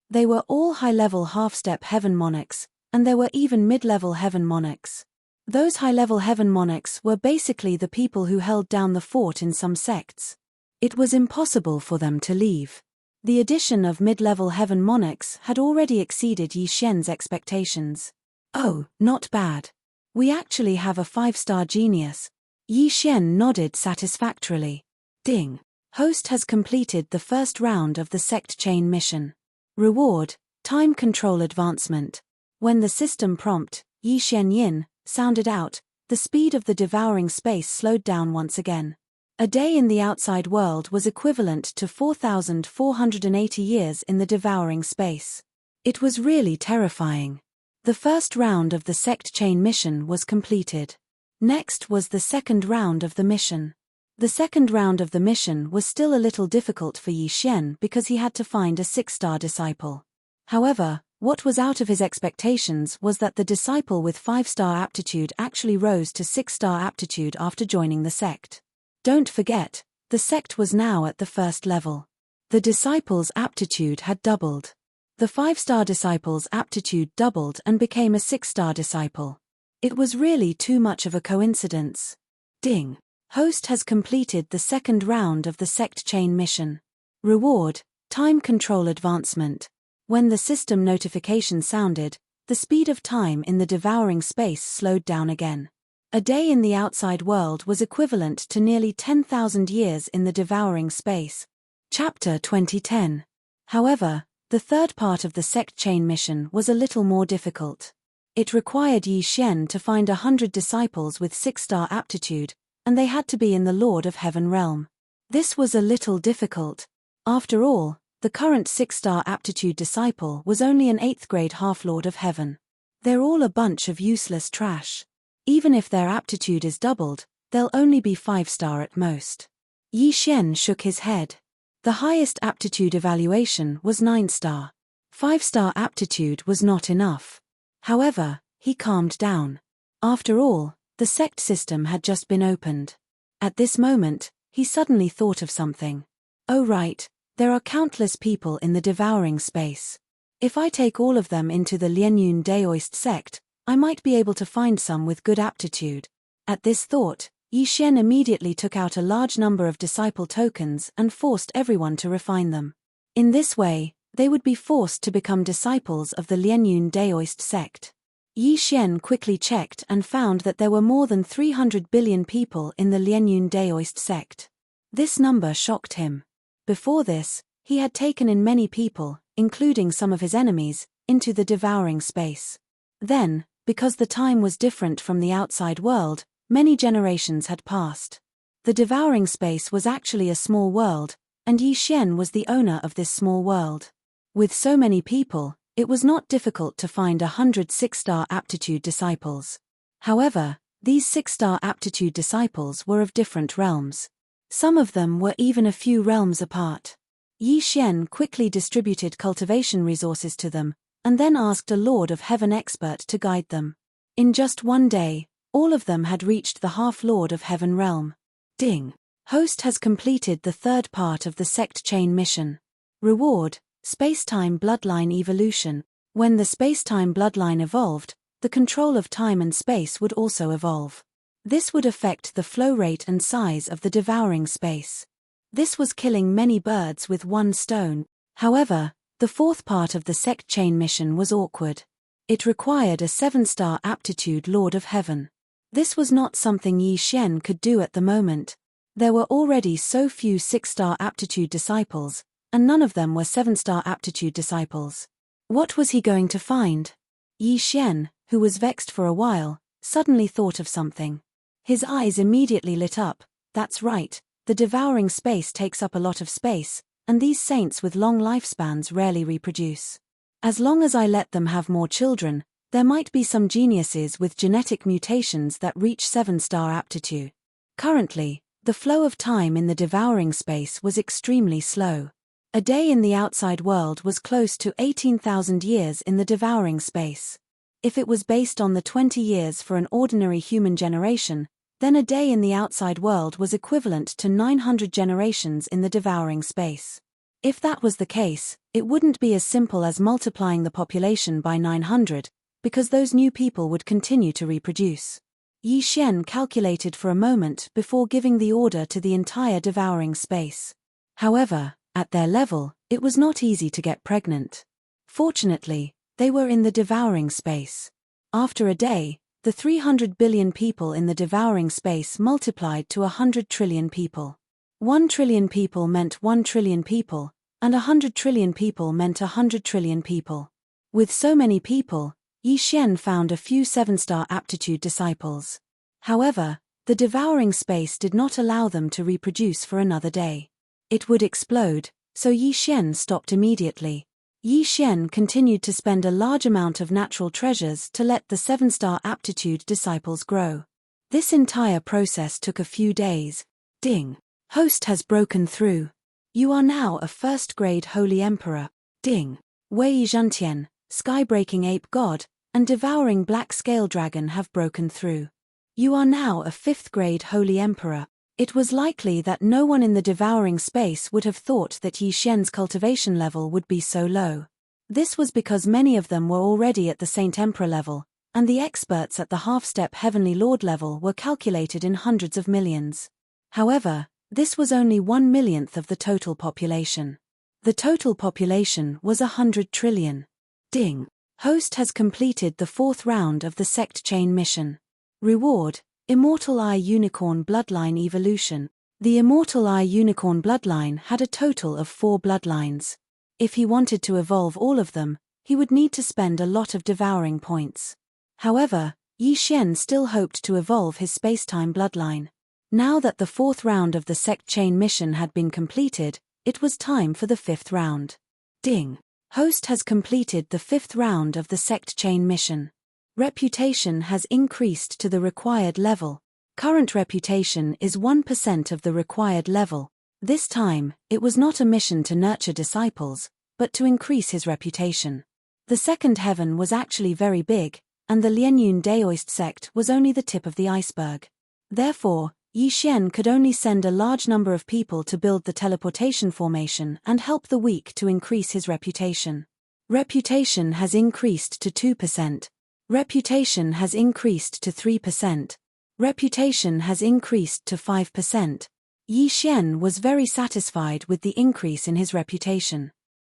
Speaker 1: They were all high-level half-step heaven monarchs, and there were even mid-level heaven monarchs. Those high-level heaven monarchs were basically the people who held down the fort in some sects. It was impossible for them to leave. The addition of mid-level heaven monarchs had already exceeded Yi Xian's expectations. Oh, not bad. We actually have a 5-star genius. Yi Xian nodded satisfactorily. Ding. Host has completed the first round of the sect chain mission. Reward, time control advancement. When the system prompt, Yi Xian Yin, sounded out, the speed of the devouring space slowed down once again. A day in the outside world was equivalent to 4,480 years in the devouring space. It was really terrifying. The first round of the sect chain mission was completed. Next was the second round of the mission. The second round of the mission was still a little difficult for Yi Xian because he had to find a 6-star disciple. However, what was out of his expectations was that the disciple with 5-star aptitude actually rose to 6-star aptitude after joining the sect. Don't forget, the sect was now at the 1st level. The disciple's aptitude had doubled. The 5-star disciple's aptitude doubled and became a 6-star disciple. It was really too much of a coincidence. Ding. Host has completed the second round of the sect chain mission. Reward, time control advancement. When the system notification sounded, the speed of time in the devouring space slowed down again. A day in the outside world was equivalent to nearly 10,000 years in the devouring space. Chapter 2010. However, the third part of the sect chain mission was a little more difficult. It required Yi Xian to find 100 disciples with 6-star aptitude, and they had to be in the Lord of Heaven realm. This was a little difficult. After all, the current 6-star aptitude disciple was only an 8th grade half-Lord of Heaven. They're all a bunch of useless trash. Even if their aptitude is doubled, they'll only be 5-star at most. Yi Xian shook his head. The highest aptitude evaluation was 9-star. 5-star aptitude was not enough. However, he calmed down. After all, the sect system had just been opened. At this moment, he suddenly thought of something. Oh right, there are countless people in the devouring space. If I take all of them into the Lianyun Daoist sect, I might be able to find some with good aptitude. At this thought, Yi Xian immediately took out a large number of disciple tokens and forced everyone to refine them. In this way, they would be forced to become disciples of the Lianyun Daoist sect. Yi Xian quickly checked and found that there were more than 300 billion people in the Lianyun Daoist sect. This number shocked him. Before this, he had taken in many people, including some of his enemies, into the devouring space. Then, because the time was different from the outside world, many generations had passed. The devouring space was actually a small world, and Yi Xian was the owner of this small world. With so many people, it was not difficult to find 100 6-star aptitude disciples. However, these 6-star aptitude disciples were of different realms. Some of them were even a few realms apart. Yi Xian quickly distributed cultivation resources to them, and then asked a Lord of Heaven expert to guide them. In just one day, all of them had reached the half-Lord of Heaven realm. Ding! Host has completed the third part of the sect chain mission. Reward, Space-time bloodline evolution. When the space-time bloodline evolved, the control of time and space would also evolve. This would affect the flow rate and size of the devouring space. This was killing many birds with one stone. However, the fourth part of the sect chain mission was awkward. It required a 7-star aptitude Lord of Heaven. This was not something Yi Xian could do at the moment. There were already so few 6-star aptitude disciples, and none of them were 7-star aptitude disciples. What was he going to find? Yi Xian, who was vexed for a while, suddenly thought of something. His eyes immediately lit up. That's right, the devouring space takes up a lot of space, and these saints with long lifespans rarely reproduce. As long as I let them have more children, there might be some geniuses with genetic mutations that reach 7-star aptitude. Currently, the flow of time in the devouring space was extremely slow. A day in the outside world was close to 18,000 years in the devouring space. If it was based on the 20 years for an ordinary human generation, then a day in the outside world was equivalent to 900 generations in the devouring space. If that was the case, it wouldn't be as simple as multiplying the population by 900, because those new people would continue to reproduce. Yi Xian calculated for a moment before giving the order to the entire devouring space. However, at their level, it was not easy to get pregnant. Fortunately, they were in the devouring space. After a day, the 300 billion people in the devouring space multiplied to 100 trillion people. 1 trillion people meant 1 trillion people, and 100 trillion people meant 100 trillion people. With so many people, Yi Xian found a few 7-star aptitude disciples. However, the devouring space did not allow them to reproduce for another day. It would explode, so Yi Xian stopped immediately. Yi Xian continued to spend a large amount of natural treasures to let the 7-star aptitude disciples grow. This entire process took a few days. Ding! Host has broken through. You are now a 1st-grade Holy Emperor. Ding! Wei Zhentian, Sky-breaking Ape God, and Devouring Black Scale Dragon have broken through. You are now a 5th-grade Holy Emperor. It was likely that no one in the devouring space would have thought that Yi Xian's cultivation level would be so low. This was because many of them were already at the Saint Emperor level, and the experts at the half-step Heavenly Lord level were calculated in hundreds of millions. However, this was only 1/1,000,000th of the total population. The total population was 100 trillion. Ding. Host has completed the 4th round of the sect chain mission. Reward: Immortal Eye Unicorn Bloodline Evolution. The Immortal Eye Unicorn bloodline had a total of 4 bloodlines. If he wanted to evolve all of them, he would need to spend a lot of devouring points. However, Yi Xian still hoped to evolve his spacetime bloodline. Now that the 4th round of the sect chain mission had been completed, it was time for the 5th round. Ding. Host has completed the 5th round of the sect chain mission. Reputation has increased to the required level. Current reputation is 1% of the required level. This time, it was not a mission to nurture disciples, but to increase his reputation. The second heaven was actually very big, and the Lianyun Daoist sect was only the tip of the iceberg. Therefore, Yi Xian could only send a large number of people to build the teleportation formation and help the weak to increase his reputation. Reputation has increased to 2%. Reputation has increased to 3%. Reputation has increased to 5%. Yi Xian was very satisfied with the increase in his reputation.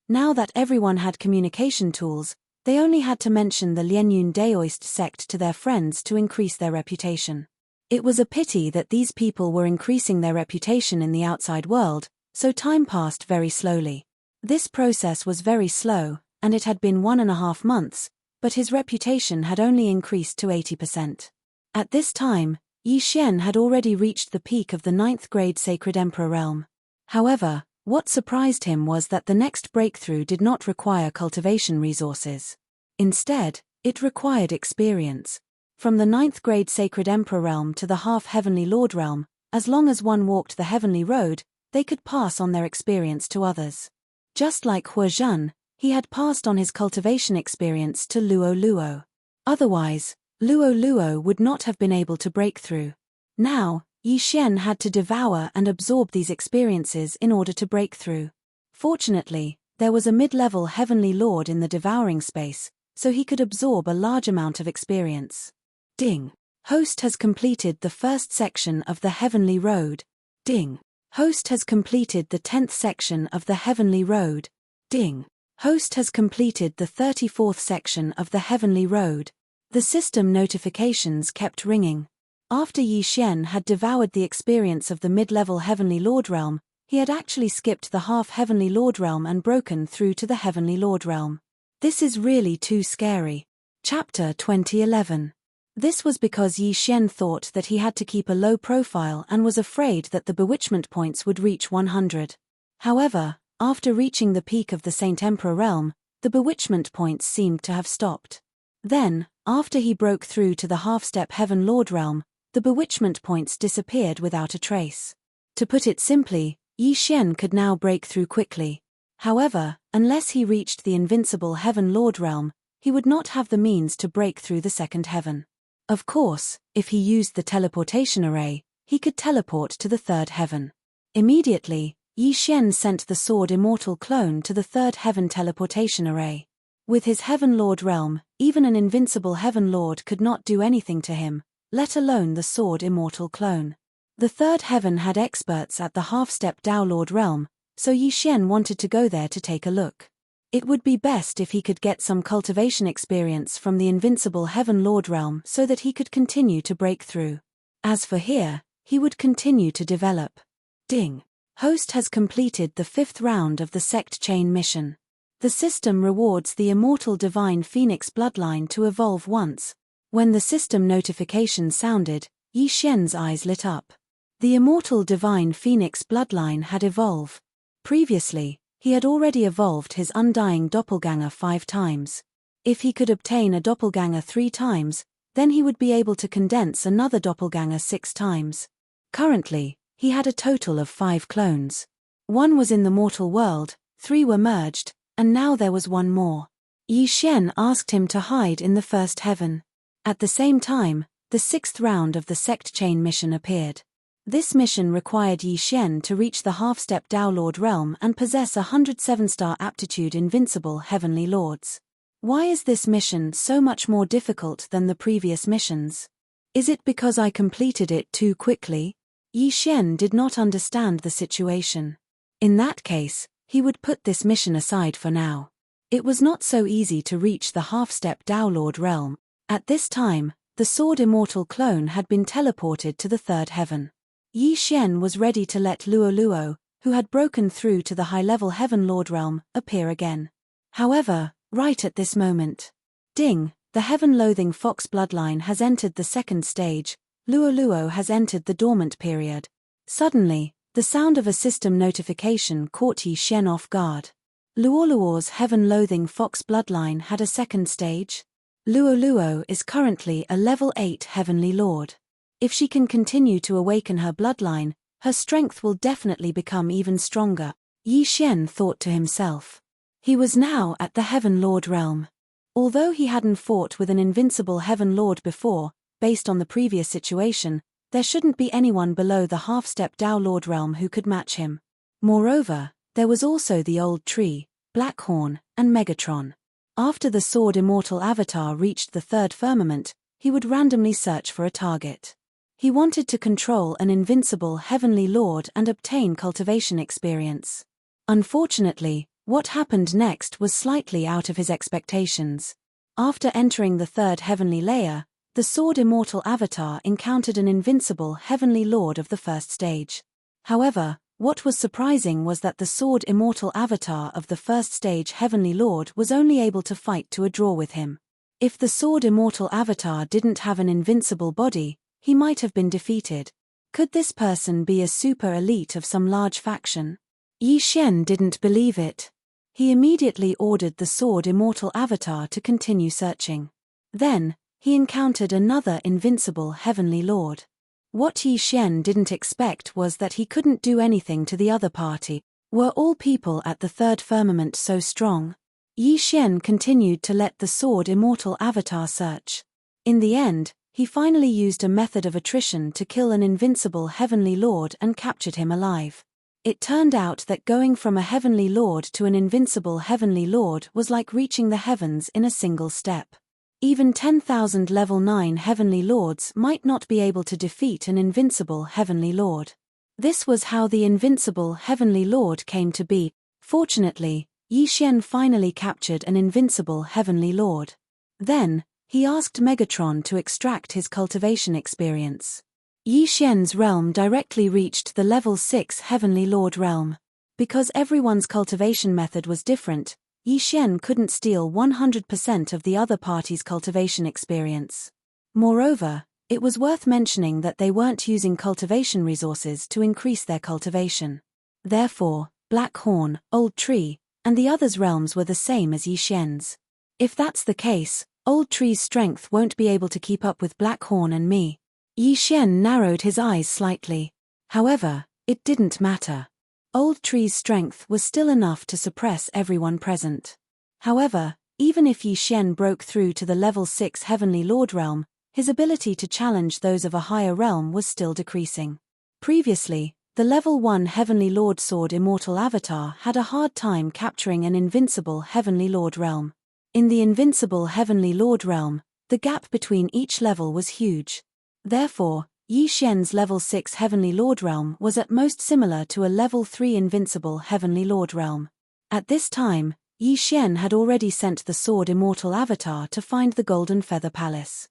Speaker 1: Now that everyone had communication tools, they only had to mention the Lianyun Daoist sect to their friends to increase their reputation. It was a pity that these people were increasing their reputation in the outside world, so time passed very slowly. This process was very slow, and it had been 1.5 months, but his reputation had only increased to 80%. At this time, Yi Xian had already reached the peak of the 9th grade Sacred Emperor realm. However, what surprised him was that the next breakthrough did not require cultivation resources. Instead, it required experience. From the 9th grade Sacred Emperor realm to the half-heavenly Lord realm, as long as one walked the heavenly road, they could pass on their experience to others. Just like Hua Zhen, he had passed on his cultivation experience to Luo Luo. Otherwise, Luo Luo would not have been able to break through. Now, Yi Xian had to devour and absorb these experiences in order to break through. Fortunately, there was a mid-level heavenly lord in the devouring space, so he could absorb a large amount of experience. Ding. Host has completed the 1st section of the Heavenly Road. Ding. Host has completed the 10th section of the Heavenly Road. Ding. Host has completed the 34th section of the Heavenly Road. The system notifications kept ringing. After Yi Xian had devoured the experience of the mid-level Heavenly Lord realm, he had actually skipped the half-Heavenly Lord realm and broken through to the Heavenly Lord realm. This is really too scary. Chapter 2011. This was because Yi Xian thought that he had to keep a low profile and was afraid that the bewitchment points would reach 100. However, after reaching the peak of the Saint Emperor realm, the bewitchment points seemed to have stopped. Then, after he broke through to the half-step Heaven Lord realm, the bewitchment points disappeared without a trace. To put it simply, Yi Xian could now break through quickly. However, unless he reached the invincible Heaven Lord realm, he would not have the means to break through the second heaven. Of course, if he used the teleportation array, he could teleport to the 3rd heaven. Immediately, Yi Xian sent the sword Immortal Clone to the 3rd heaven teleportation array. With his Heaven Lord realm, even an invincible Heaven Lord could not do anything to him, let alone the sword Immortal Clone. The 3rd heaven had experts at the half-step Tao Lord realm, so Yi Xian wanted to go there to take a look. It would be best if he could get some cultivation experience from the invincible Heaven Lord realm so that he could continue to break through. As for here, he would continue to develop. Ding. Host has completed the 5th round of the sect chain mission. The system rewards the immortal divine phoenix bloodline to evolve once. When the system notification sounded, Yi Xian's eyes lit up. The immortal divine phoenix bloodline had evolved. Previously, he had already evolved his undying doppelganger 5 times. If he could obtain a doppelganger 3 times, then he would be able to condense another doppelganger 6 times. Currently, he had a total of 5 clones. 1 was in the mortal world, 3 were merged, and now there was 1 more. Yi Xian asked him to hide in the 1st heaven. At the same time, the 6th round of the sect chain mission appeared. This mission required Yi Xian to reach the half-step Tao Lord realm and possess 107-star aptitude invincible heavenly lords. Why is this mission so much more difficult than the previous missions? Is it because I completed it too quickly? Yi Xian did not understand the situation. In that case, he would put this mission aside for now. It was not so easy to reach the half-step Downlord realm. At this time, the Sword Immortal clone had been teleported to the third heaven. Yi Xian was ready to let Luo Luo, who had broken through to the high-level Heaven Lord realm, appear again. However, right at this moment, ding, the heaven-loathing fox bloodline has entered the second stage. Luo Luo has entered the dormant period. Suddenly, the sound of a system notification caught Yi Xian off guard. Luo Luo's heaven-loathing fox bloodline had a second stage? Luo Luo is currently a level 8 heavenly lord. If she can continue to awaken her bloodline, her strength will definitely become even stronger, Yi Xian thought to himself. He was now at the Heaven Lord realm. Although he hadn't fought with an invincible Heaven Lord before, based on the previous situation, there shouldn't be anyone below the half-step Dao Lord realm who could match him. Moreover, there was also the Old Tree, Blackhorn, and Megatron. After the Sword Immortal avatar reached the third firmament, he would randomly search for a target. He wanted to control an invincible Heavenly Lord and obtain cultivation experience. Unfortunately, what happened next was slightly out of his expectations. After entering the third heavenly layer, the Sword Immortal avatar encountered an invincible Heavenly Lord of the first stage. However, what was surprising was that the Sword Immortal avatar of the first stage Heavenly Lord was only able to fight to a draw with him. If the Sword Immortal avatar didn't have an invincible body, he might have been defeated. Could this person be a super elite of some large faction? Yi Xian didn't believe it. He immediately ordered the Sword Immortal avatar to continue searching. Then, he encountered another invincible Heavenly Lord. What Yi Xian didn't expect was that he couldn't do anything to the other party. Were all people at the third firmament so strong? Yi Xian continued to let the Sword Immortal avatar search. In the end, he finally used a method of attrition to kill an invincible Heavenly Lord and captured him alive. It turned out that going from a Heavenly Lord to an invincible Heavenly Lord was like reaching the heavens in a single step. Even 10,000 level 9 Heavenly Lords might not be able to defeat an invincible Heavenly Lord. This was how the invincible Heavenly Lord came to be. Fortunately, Yi Xian finally captured an invincible Heavenly Lord. Then, he asked Megatron to extract his cultivation experience. Yi Xian's realm directly reached the level 6 Heavenly Lord realm. Because everyone's cultivation method was different, Yi Xian couldn't steal 100% of the other party's cultivation experience. Moreover, it was worth mentioning that they weren't using cultivation resources to increase their cultivation. Therefore, Blackhorn, Old Tree, and the others' realms were the same as Yi Xian's. If that's the case, Old Tree's strength won't be able to keep up with Blackhorn and me. Yi Xian narrowed his eyes slightly. However, it didn't matter. Old Tree's strength was still enough to suppress everyone present. However, even if Yi Xian broke through to the level 6 Heavenly Lord realm, his ability to challenge those of a higher realm was still decreasing. Previously, the level 1 Heavenly Lord Sword Immortal avatar had a hard time capturing an invincible Heavenly Lord realm. In the invincible Heavenly Lord realm, the gap between each level was huge. Therefore, Yi Xian's level 6 Heavenly Lord realm was at most similar to a level 3 invincible Heavenly Lord realm. At this time, Yi Xian had already sent the Sword Immortal avatar to find the Golden Feather Palace.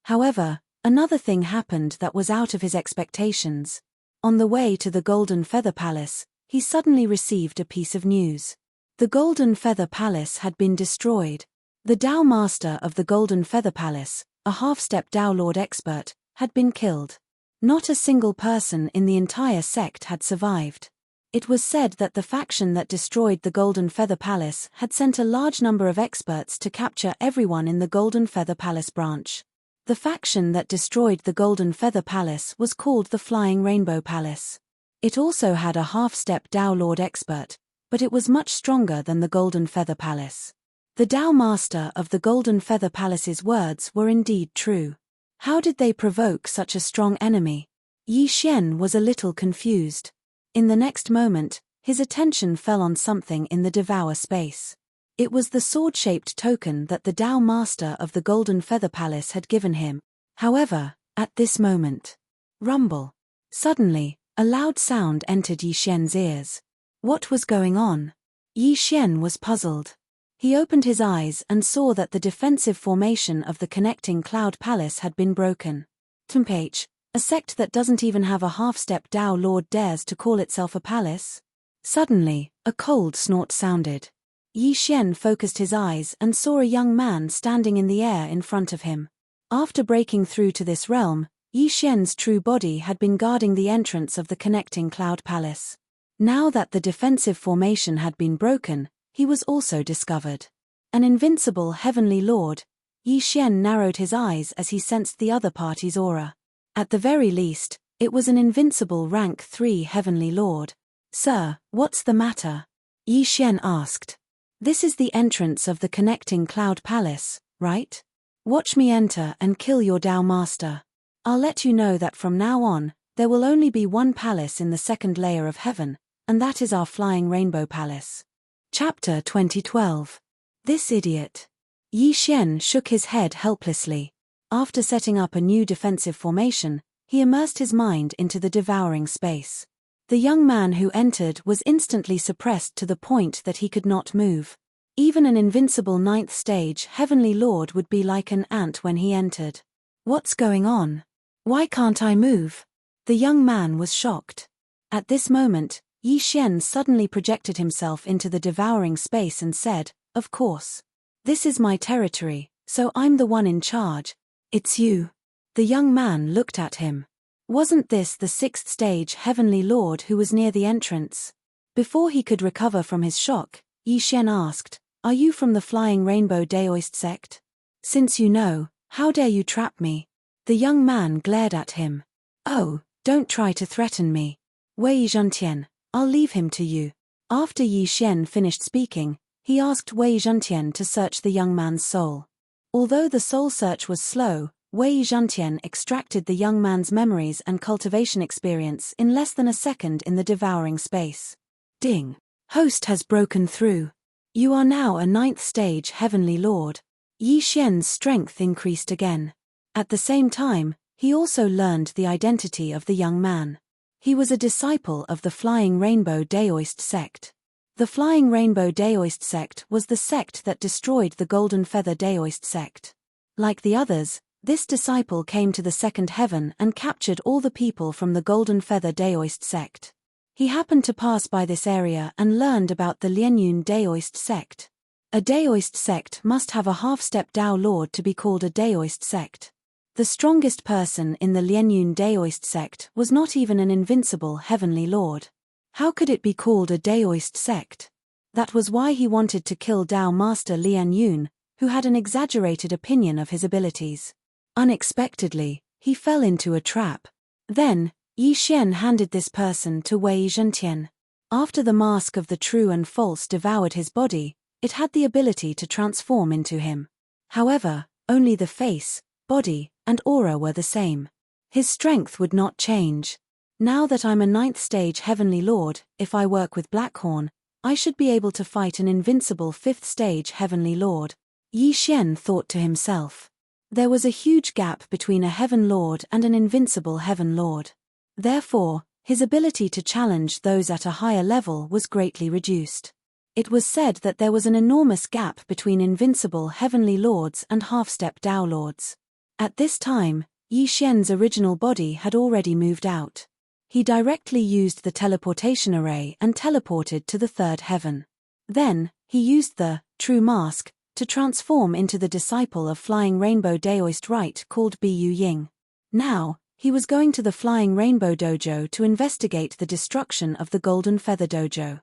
Speaker 1: However, another thing happened that was out of his expectations. On the way to the Golden Feather Palace, he suddenly received a piece of news. The Golden Feather Palace had been destroyed. The Dao Master of the Golden Feather Palace, a half-step Dao Lord expert, had been killed. Not a single person in the entire sect had survived. It was said that the faction that destroyed the Golden Feather Palace had sent a large number of experts to capture everyone in the Golden Feather Palace branch. The faction that destroyed the Golden Feather Palace was called the Flying Rainbow Palace. It also had a half-step Dao Lord expert, but it was much stronger than the Golden Feather Palace. The Dao Master of the Golden Feather Palace's words were indeed true. How did they provoke such a strong enemy? Yi Xian was a little confused. In the next moment, his attention fell on something in the Devour space. It was the sword-shaped token that the Dao Master of the Golden Feather Palace had given him. However, at this moment, rumble. Suddenly, a loud sound entered Yi Xian's ears. What was going on? Yi Xian was puzzled. He opened his eyes and saw that the defensive formation of the connecting cloud palace had been broken. Tumpage, a sect that doesn't even have a half-step Tao Lord dares to call itself a palace? Suddenly, a cold snort sounded. Yi Xian focused his eyes and saw a young man standing in the air in front of him. After breaking through to this realm, Yi Xian's true body had been guarding the entrance of the connecting cloud palace. Now that the defensive formation had been broken, he was also discovered. An invincible heavenly lord. Yi Xian narrowed his eyes as he sensed the other party's aura. At the very least, it was an invincible rank 3 heavenly lord. Sir, what's the matter? Yi Xian asked. This is the entrance of the connecting cloud palace, right? Watch me enter and kill your Tao master. I'll let you know that from now on, there will only be one palace in the second layer of heaven, and that is our Flying Rainbow Palace. Chapter 2012. This idiot. Yi Xian shook his head helplessly. After setting up a new defensive formation, he immersed his mind into the devouring space. The young man who entered was instantly suppressed to the point that he could not move. Even an invincible 9th stage heavenly lord would be like an ant when he entered. What's going on? Why can't I move? The young man was shocked. At this moment, Yi Xian suddenly projected himself into the devouring space and said, "Of course. This is my territory, so I'm the one in charge. It's you." The young man looked at him. Wasn't this the 6th stage heavenly lord who was near the entrance? Before he could recover from his shock, Yi Xian asked, "Are you from the Flying Rainbow Daoist sect? Since you know, how dare you trap me?" The young man glared at him. "Oh, don't try to threaten me. Wei Zhentian, I'll leave him to you." After Yi Xian finished speaking, he asked Wei Zhentian to search the young man's soul. Although the soul search was slow, Wei Zhentian extracted the young man's memories and cultivation experience in less than a second in the devouring space. Ding! Host has broken through. You are now a 9th stage heavenly lord. Yi Xian's strength increased again. At the same time, he also learned the identity of the young man. He was a disciple of the Flying Rainbow Daoist sect. The Flying Rainbow Daoist sect was the sect that destroyed the Golden Feather Daoist sect. Like the others, this disciple came to the second heaven and captured all the people from the Golden Feather Daoist sect. He happened to pass by this area and learned about the Lianyun Daoist sect. A Daoist sect must have a half-step Tao Lord to be called a Daoist sect. The strongest person in the Lianyun Daoist sect was not even an invincible heavenly lord. How could it be called a Daoist sect? That was why he wanted to kill Tao Master Lianyun, who had an exaggerated opinion of his abilities. Unexpectedly, he fell into a trap. Then, Yi Xian handed this person to Wei Zhentian. After the mask of the true and false devoured his body, it had the ability to transform into him. However, only the face, body, and aura were the same. His strength would not change. Now that I'm a 9th stage heavenly lord, if I work with Blackhorn, I should be able to fight an invincible 5th stage heavenly lord. Yi Xian thought to himself. There was a huge gap between a heaven lord and an invincible heaven lord. Therefore, his ability to challenge those at a higher level was greatly reduced. It was said that there was an enormous gap between invincible heavenly lords and half-step Tao lords. At this time, Yi Xian's original body had already moved out. He directly used the teleportation array and teleported to the 3rd heaven. Then, he used the true mask to transform into the disciple of Flying Rainbow Daoist Rite called Bu Ying. Now, he was going to the Flying Rainbow Dojo to investigate the destruction of the Golden Feather Dojo.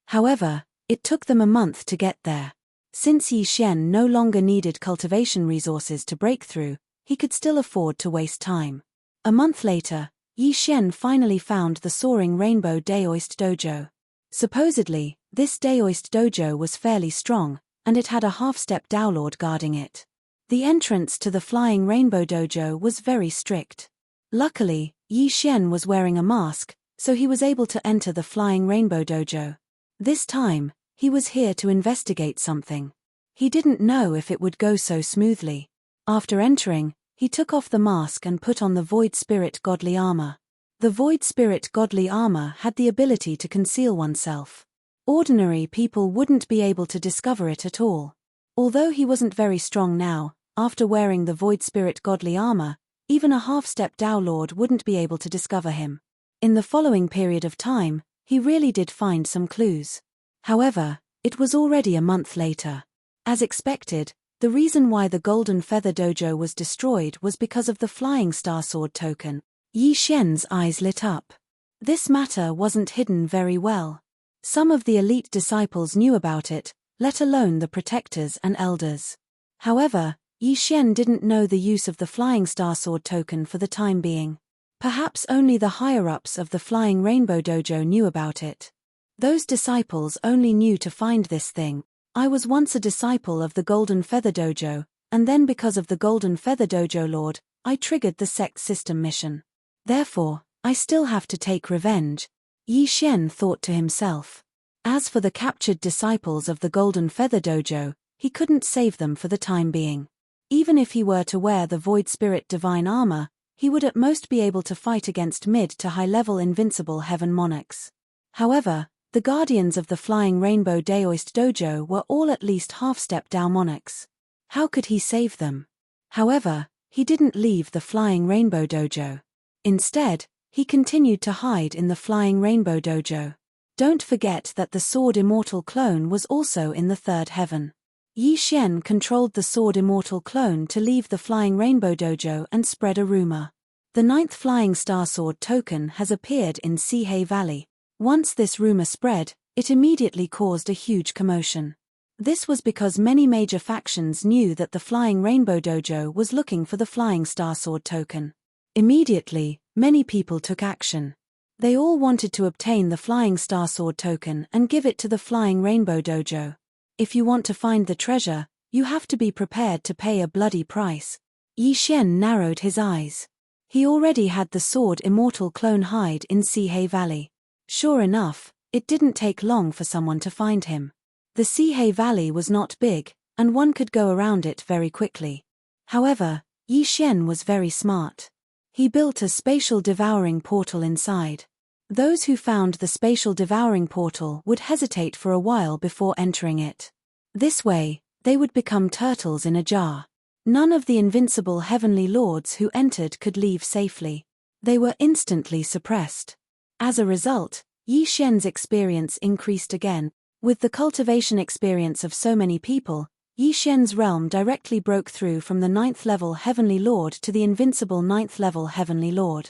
Speaker 1: However, it took them a month to get there. Since Yi Xian no longer needed cultivation resources to break through, he could still afford to waste time. A month later, Yi Xian finally found the Soaring Rainbow Daoist Dojo. Supposedly, this Daoist dojo was fairly strong, and it had a half-step Tao Lord guarding it. The entrance to the Flying Rainbow Dojo was very strict. Luckily, Yi Xian was wearing a mask, so he was able to enter the Flying Rainbow Dojo. This time, he was here to investigate something. He didn't know if it would go so smoothly. After entering, he took off the mask and put on the Void Spirit godly armor. The Void Spirit godly armor had the ability to conceal oneself. Ordinary people wouldn't be able to discover it at all. Although he wasn't very strong now, after wearing the Void Spirit godly armor, even a half-step Tao Lord wouldn't be able to discover him. In the following period of time, he really did find some clues. However, it was already a month later. As expected, the reason why the Golden Feather Dojo was destroyed was because of the Flying Star Sword token. Yi Xian's eyes lit up. This matter wasn't hidden very well. Some of the elite disciples knew about it, let alone the protectors and elders. However, Yi Xian didn't know the use of the Flying Star Sword token for the time being. Perhaps only the higher-ups of the Flying Rainbow Dojo knew about it. Those disciples only knew to find this thing. I was once a disciple of the Golden Feather Dojo, and then because of the Golden Feather Dojo Lord, I triggered the sect system mission. Therefore, I still have to take revenge, Yi Xian thought to himself. As for the captured disciples of the Golden Feather Dojo, he couldn't save them for the time being. Even if he were to wear the Void Spirit Divine Armor, he would at most be able to fight against mid to high-level invincible heaven monarchs. However, the guardians of the Flying Rainbow Daoist Dojo were all at least half-step Dao monarchs. How could he save them? However, he didn't leave the Flying Rainbow Dojo. Instead, he continued to hide in the Flying Rainbow Dojo. Don't forget that the Sword Immortal clone was also in the third heaven. Yi Xian controlled the Sword Immortal clone to leave the Flying Rainbow Dojo and spread a rumor. The 9th Flying Star Sword token has appeared in Sihei Valley. Once this rumor spread, it immediately caused a huge commotion. This was because many major factions knew that the Flying Rainbow Dojo was looking for the Flying Star Sword token. Immediately, many people took action. They all wanted to obtain the Flying Star Sword token and give it to the Flying Rainbow Dojo. If you want to find the treasure, you have to be prepared to pay a bloody price. Yi Xian narrowed his eyes. He already had the Sword Immortal clone hide in Sihei Valley. Sure enough, it didn't take long for someone to find him. The Sihei Valley was not big, and one could go around it very quickly. However, Yi Xian was very smart. He built a spatial devouring portal inside. Those who found the spatial devouring portal would hesitate for a while before entering it. This way, they would become turtles in a jar. None of the invincible heavenly lords who entered could leave safely. They were instantly suppressed. As a result, Yi Xian's experience increased again. With the cultivation experience of so many people, Yi Xian's realm directly broke through from the 9th level Heavenly Lord to the invincible 9th level Heavenly Lord.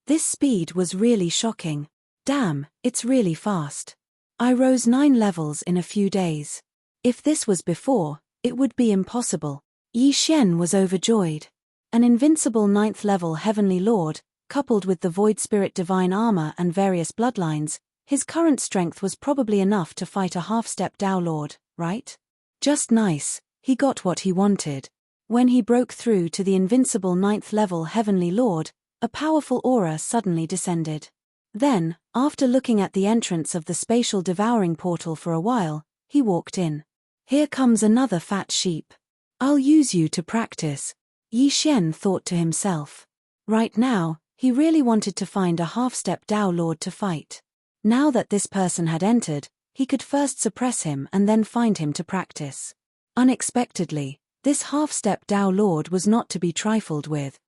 Speaker 1: This speed was really shocking. Damn, it's really fast. I rose 9 levels in a few days. If this was before, it would be impossible. Yi Xian was overjoyed. An invincible 9th level Heavenly Lord, coupled with the Void Spirit Divine Armor and various bloodlines, his current strength was probably enough to fight a half-step Dao Lord, right? Just nice, he got what he wanted. When he broke through to the invincible 9th level Heavenly Lord, a powerful aura suddenly descended. Then, after looking at the entrance of the spatial devouring portal for a while, he walked in. Here comes another fat sheep. I'll use you to practice, Yi Xian thought to himself. Right now, he really wanted to find a half-step Dao Lord to fight. Now that this person had entered, he could first suppress him and then find him to practice. Unexpectedly, this half-step Dao Lord was not to be trifled with.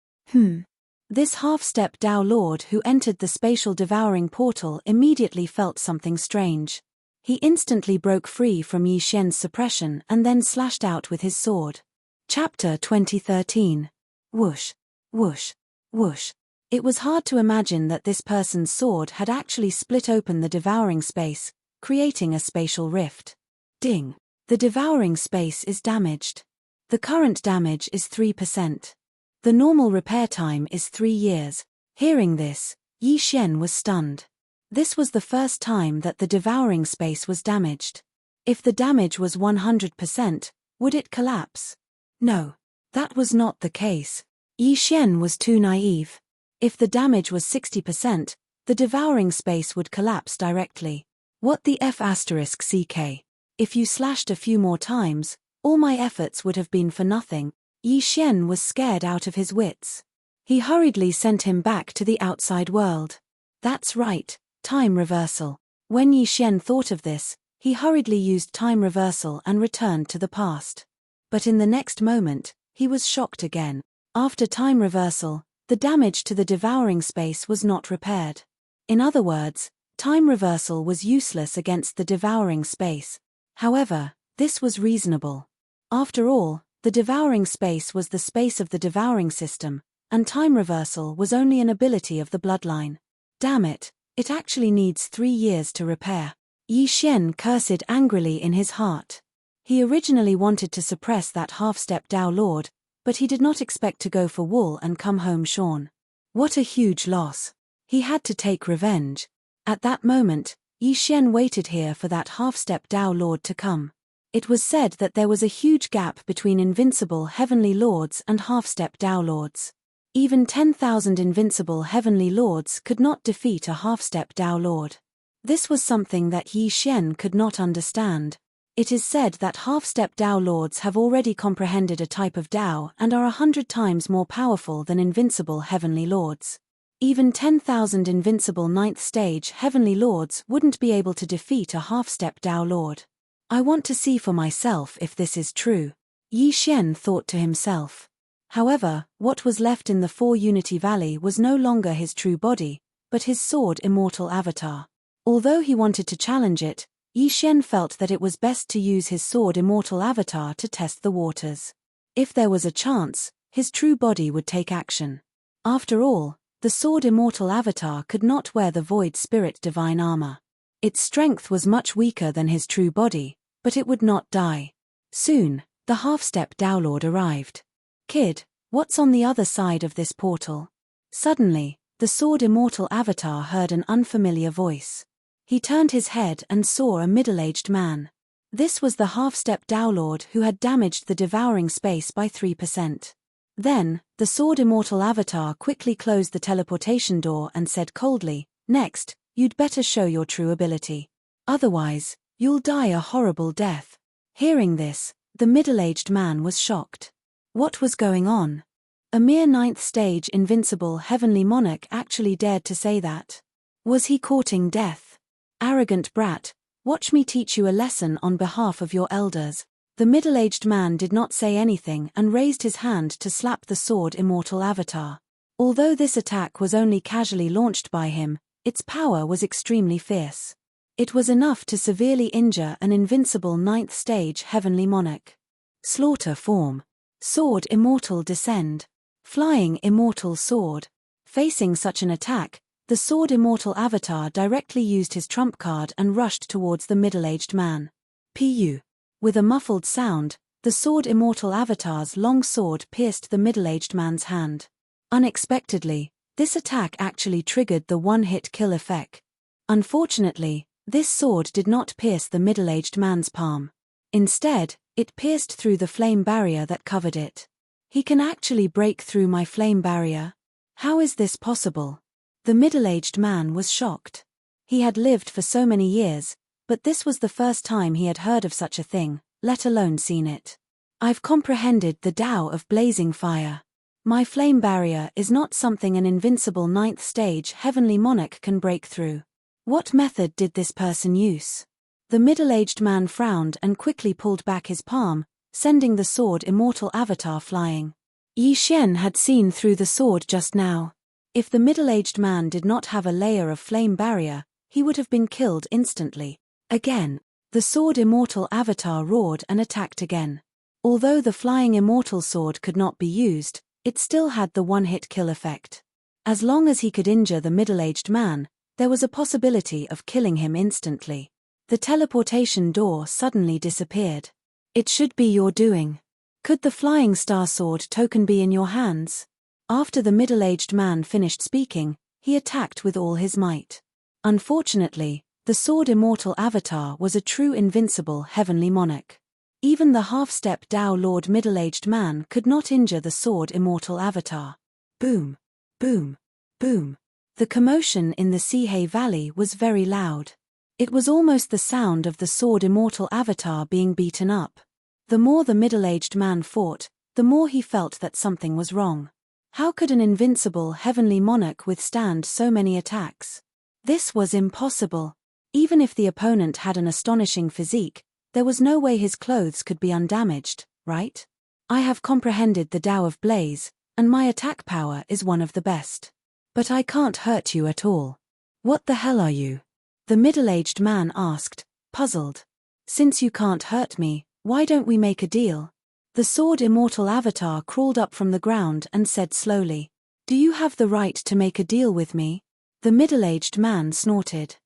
Speaker 1: This half-step Dao Lord who entered the spatial devouring portal immediately felt something strange. He instantly broke free from Yi Xian's suppression and then slashed out with his sword. Chapter 2013. Whoosh, whoosh, whoosh. It was hard to imagine that this person's sword had actually split open the devouring space, creating a spatial rift. Ding. The devouring space is damaged. The current damage is 3%. The normal repair time is 3 years. Hearing this, Yi Xian was stunned. This was the first time that the devouring space was damaged. If the damage was 100%, would it collapse? No. That was not the case. Yi Xian was too naive. If the damage was 60%, the devouring space would collapse directly. What the F***CK? If you slashed a few more times, all my efforts would have been for nothing. Yi Xian was scared out of his wits. He hurriedly sent him back to the outside world. That's right, time reversal. When Yi Xian thought of this, he hurriedly used time reversal and returned to the past. But in the next moment, he was shocked again. After time reversal, the damage to the devouring space was not repaired. In other words, time reversal was useless against the devouring space. However, this was reasonable. After all, the devouring space was the space of the devouring system, and time reversal was only an ability of the bloodline. Damn it, it actually needs 3 years to repair. Yi Xian cursed angrily in his heart. He originally wanted to suppress that half-step Tao Lord, but he did not expect to go for wool and come home shorn. What a huge loss. He had to take revenge. At that moment, Yi Xian waited here for that half-step Tao Lord to come. It was said that there was a huge gap between invincible heavenly lords and half-step Tao Lords. Even 10,000 invincible heavenly lords could not defeat a half-step Tao Lord. This was something that Yi Xian could not understand. It is said that half-step Tao Lords have already comprehended a type of Tao and are 100 times more powerful than invincible heavenly lords. Even 10,000 invincible 9th stage heavenly lords wouldn't be able to defeat a half-step Tao Lord. I want to see for myself if this is true, Yi Xian thought to himself. However, what was left in the 4 Unity Valley was no longer his true body, but his sword immortal avatar. Although he wanted to challenge it, Yi Xian felt that it was best to use his sword immortal avatar to test the waters. If there was a chance, his true body would take action. After all, the sword immortal avatar could not wear the void spirit divine armor. Its strength was much weaker than his true body, but it would not die. Soon, the half-step Tao Lord arrived. Kid, what's on the other side of this portal? Suddenly, the sword immortal avatar heard an unfamiliar voice. He turned his head and saw a middle-aged man. This was the half-step Tao Lord who had damaged the devouring space by 3%. Then, the sword immortal avatar quickly closed the teleportation door and said coldly, "Next, you'd better show your true ability. Otherwise, you'll die a horrible death." Hearing this, the middle-aged man was shocked. What was going on? A mere 9th stage invincible heavenly monarch actually dared to say that. Was he courting death? Arrogant brat, watch me teach you a lesson on behalf of your elders. The middle-aged man did not say anything and raised his hand to slap the sword immortal avatar. Although this attack was only casually launched by him, its power was extremely fierce. It was enough to severely injure an invincible 9th stage heavenly monarch. Slaughter form. Sword immortal descend. Flying immortal sword. Facing such an attack, the sword immortal avatar directly used his trump card and rushed towards the middle-aged man. Pu. With a muffled sound, the sword immortal avatar's long sword pierced the middle-aged man's hand. Unexpectedly, this attack actually triggered the one-hit kill effect. Unfortunately, this sword did not pierce the middle-aged man's palm. Instead, it pierced through the flame barrier that covered it. He can actually break through my flame barrier? How is this possible? The middle-aged man was shocked. He had lived for so many years, but this was the first time he had heard of such a thing, let alone seen it. I've comprehended the Tao of blazing fire. My flame barrier is not something an invincible 9th stage heavenly monarch can break through. What method did this person use? The middle-aged man frowned and quickly pulled back his palm, sending the sword immortal avatar flying. Yi Xian had seen through the sword just now. If the middle-aged man did not have a layer of flame barrier, he would have been killed instantly. Again, the sword immortal avatar roared and attacked again. Although the flying immortal sword could not be used, it still had the one-hit kill effect. As long as he could injure the middle-aged man, there was a possibility of killing him instantly. The teleportation door suddenly disappeared. It should be your doing. Could the flying star sword token be in your hands? After the middle-aged man finished speaking, he attacked with all his might. Unfortunately, the sword immortal avatar was a true invincible heavenly monarch. Even the half-step Tao Lord middle-aged man could not injure the sword immortal avatar. Boom, boom, boom. The commotion in the Sihei Valley was very loud. It was almost the sound of the sword immortal avatar being beaten up. The more the middle-aged man fought, the more he felt that something was wrong. How could an invincible heavenly monarch withstand so many attacks? This was impossible. Even if the opponent had an astonishing physique, there was no way his clothes could be undamaged, right? I have comprehended the Tao of Blaze, and my attack power is one of the best. But I can't hurt you at all. What the hell are you? The middle-aged man asked, puzzled. Since you can't hurt me, why don't we make a deal? The sword immortal avatar crawled up from the ground and said slowly, do you have the right to make a deal with me? The middle-aged man snorted.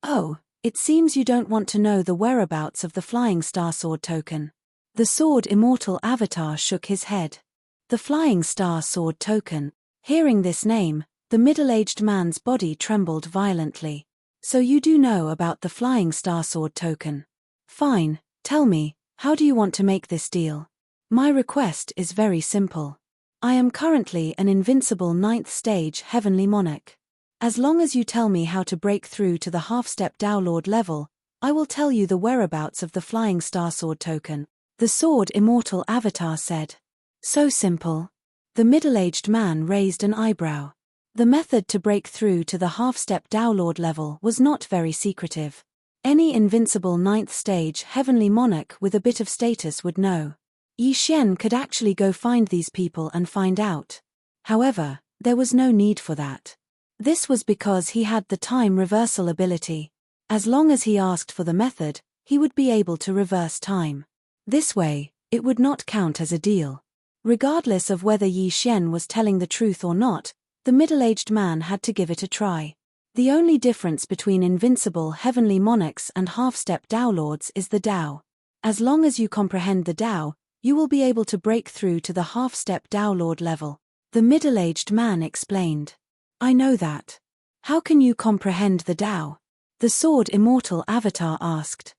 Speaker 1: Oh, it seems you don't want to know the whereabouts of the Flying Star Sword token. The sword immortal avatar shook his head. The Flying Star Sword token. Hearing this name, the middle-aged man's body trembled violently. So you do know about the Flying Star Sword token. Fine, tell me, how do you want to make this deal? My request is very simple. I am currently an invincible 9th stage Heavenly Monarch. As long as you tell me how to break through to the half-step Tao Lord level, I will tell you the whereabouts of the Flying Star Sword token, the sword immortal avatar said. So simple. The middle-aged man raised an eyebrow. The method to break through to the half-step Tao Lord level was not very secretive. Any invincible 9th stage Heavenly Monarch with a bit of status would know. Yi Xian could actually go find these people and find out. However, there was no need for that. This was because he had the time reversal ability. As long as he asked for the method, he would be able to reverse time. This way, it would not count as a deal. Regardless of whether Yi Xian was telling the truth or not, the middle-aged man had to give it a try. The only difference between invincible Heavenly Monarchs and half-step Tao Lords is the Tao. As long as you comprehend the Tao, you will be able to break through to the half-step Tao Lord level. The middle-aged man explained. I know that. How can you comprehend the Tao? The sword immortal avatar asked.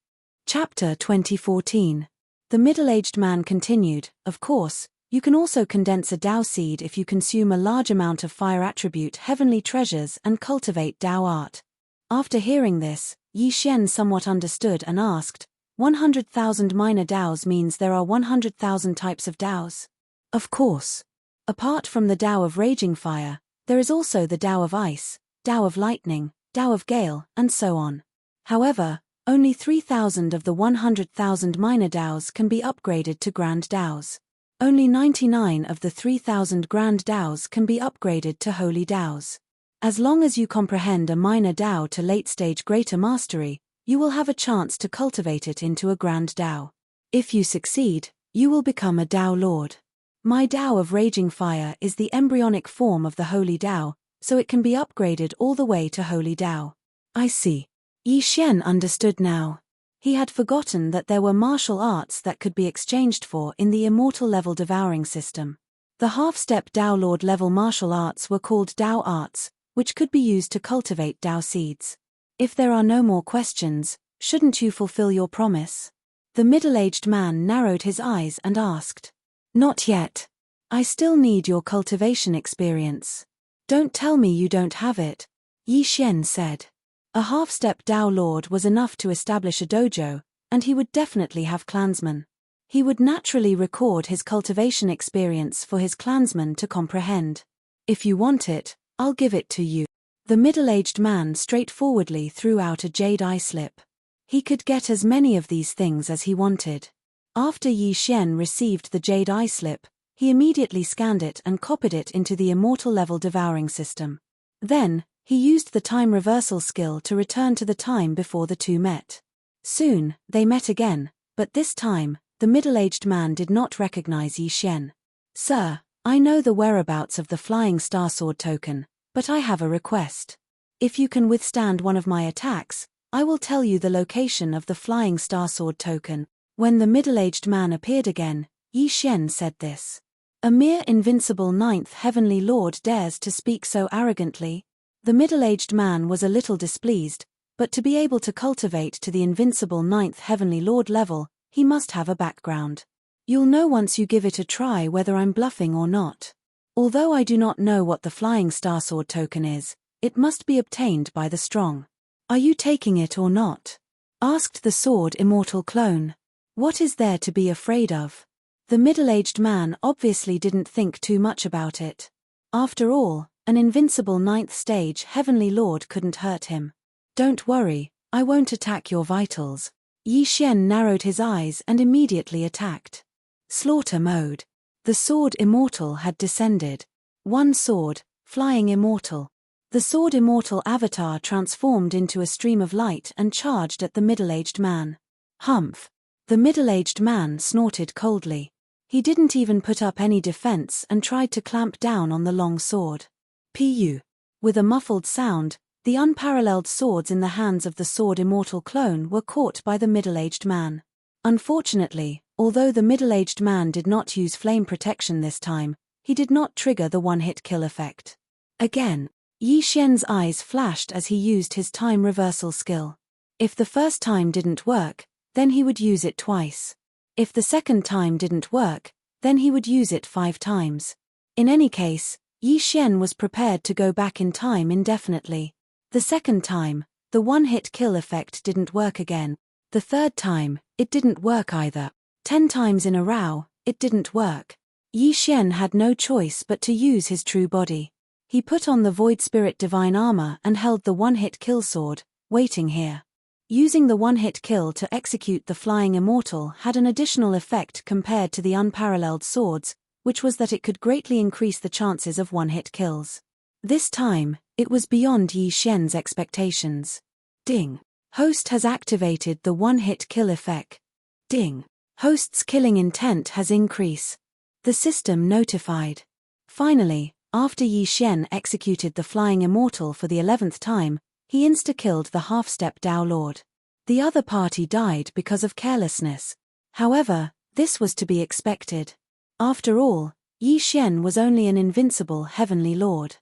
Speaker 1: Chapter 2014. The middle-aged man continued, of course, you can also condense a Tao seed if you consume a large amount of fire attribute heavenly treasures and cultivate Tao art. After hearing this, Yi Xian somewhat understood and asked, 100,000 minor Taos means there are 100,000 types of Taos? Of course. Apart from the Tao of raging fire, there is also the Tao of ice, Tao of lightning, Tao of gale, and so on. However, only 3,000 of the 100,000 minor Taos can be upgraded to Grand Taos. Only 99 of the 3,000 Grand Taos can be upgraded to Holy Taos. As long as you comprehend a minor Tao to late-stage greater mastery, you will have a chance to cultivate it into a Grand Tao. If you succeed, you will become a Tao Lord. My Tao of raging fire is the embryonic form of the Holy Tao, so it can be upgraded all the way to Holy Tao. I see. Yi Xian understood now. He had forgotten that there were martial arts that could be exchanged for in the immortal level devouring system. The half-step Tao Lord level martial arts were called Tao arts, which could be used to cultivate Tao seeds. If there are no more questions, shouldn't you fulfill your promise? The middle-aged man narrowed his eyes and asked. Not yet. I still need your cultivation experience. Don't tell me you don't have it, Yi Xian said. A half-step Tao Lord was enough to establish a dojo, and he would definitely have clansmen. He would naturally record his cultivation experience for his clansmen to comprehend. If you want it, I'll give it to you. The middle-aged man straightforwardly threw out a jade eye slip. He could get as many of these things as he wanted. After Yi Xian received the jade eye slip, he immediately scanned it and copied it into the immortal level devouring system. Then, he used the time reversal skill to return to the time before the two met. Soon, they met again, but this time, the middle-aged man did not recognize Yi Xian. Sir, I know the whereabouts of the Flying Star Sword token, but I have a request. If you can withstand one of my attacks, I will tell you the location of the Flying Star Sword token. When the middle-aged man appeared again, Yi Xian said this. A mere invincible 9th Heavenly Lord dares to speak so arrogantly? The middle-aged man was a little displeased, but to be able to cultivate to the invincible 9th Heavenly Lord level, he must have a background. You'll know once you give it a try whether I'm bluffing or not. Although I do not know what the Flying Star Sword token is, it must be obtained by the strong. Are you taking it or not? Asked the sword immortal clone. What is there to be afraid of? The middle-aged man obviously didn't think too much about it. After all, An invincible 9th stage Heavenly Lord couldn't hurt him. Don't worry, I won't attack your vitals. Yi Xian narrowed his eyes and immediately attacked. Slaughter mode. The sword immortal had descended. One sword, flying immortal. The sword immortal avatar transformed into a stream of light and charged at the middle-aged man. Humph. The middle-aged man snorted coldly. He didn't even put up any defense and tried to clamp down on the long sword. Pu. With a muffled sound, the unparalleled swords in the hands of the sword immortal clone were caught by the middle-aged man. Unfortunately, although the middle-aged man did not use flame protection this time, he did not trigger the one-hit kill effect. Again, Yi Xian's eyes flashed as he used his time reversal skill. If the first time didn't work, then he would use it twice. If the second time didn't work, then he would use it 5 times. In any case, Yi Xian was prepared to go back in time indefinitely. The second time, the one-hit kill effect didn't work again. The third time, it didn't work either. 10 times in a row, it didn't work. Yi Xian had no choice but to use his true body. He put on the Void Spirit Divine Armor and held the one-hit kill sword, waiting here. Using the one-hit kill to execute the Flying Immortal had an additional effect compared to the unparalleled swords, which was that it could greatly increase the chances of one-hit kills. This time, it was beyond Yi Xian's expectations. Ding. Host has activated the one-hit kill effect. Ding. Host's killing intent has increased. The system notified. Finally, after Yi Xian executed the Flying Immortal for the 11th time, he insta-killed the half-step Dao Lord. The other party died because of carelessness. However, this was to be expected. After all, Yi Xian was only an invincible Heavenly Lord.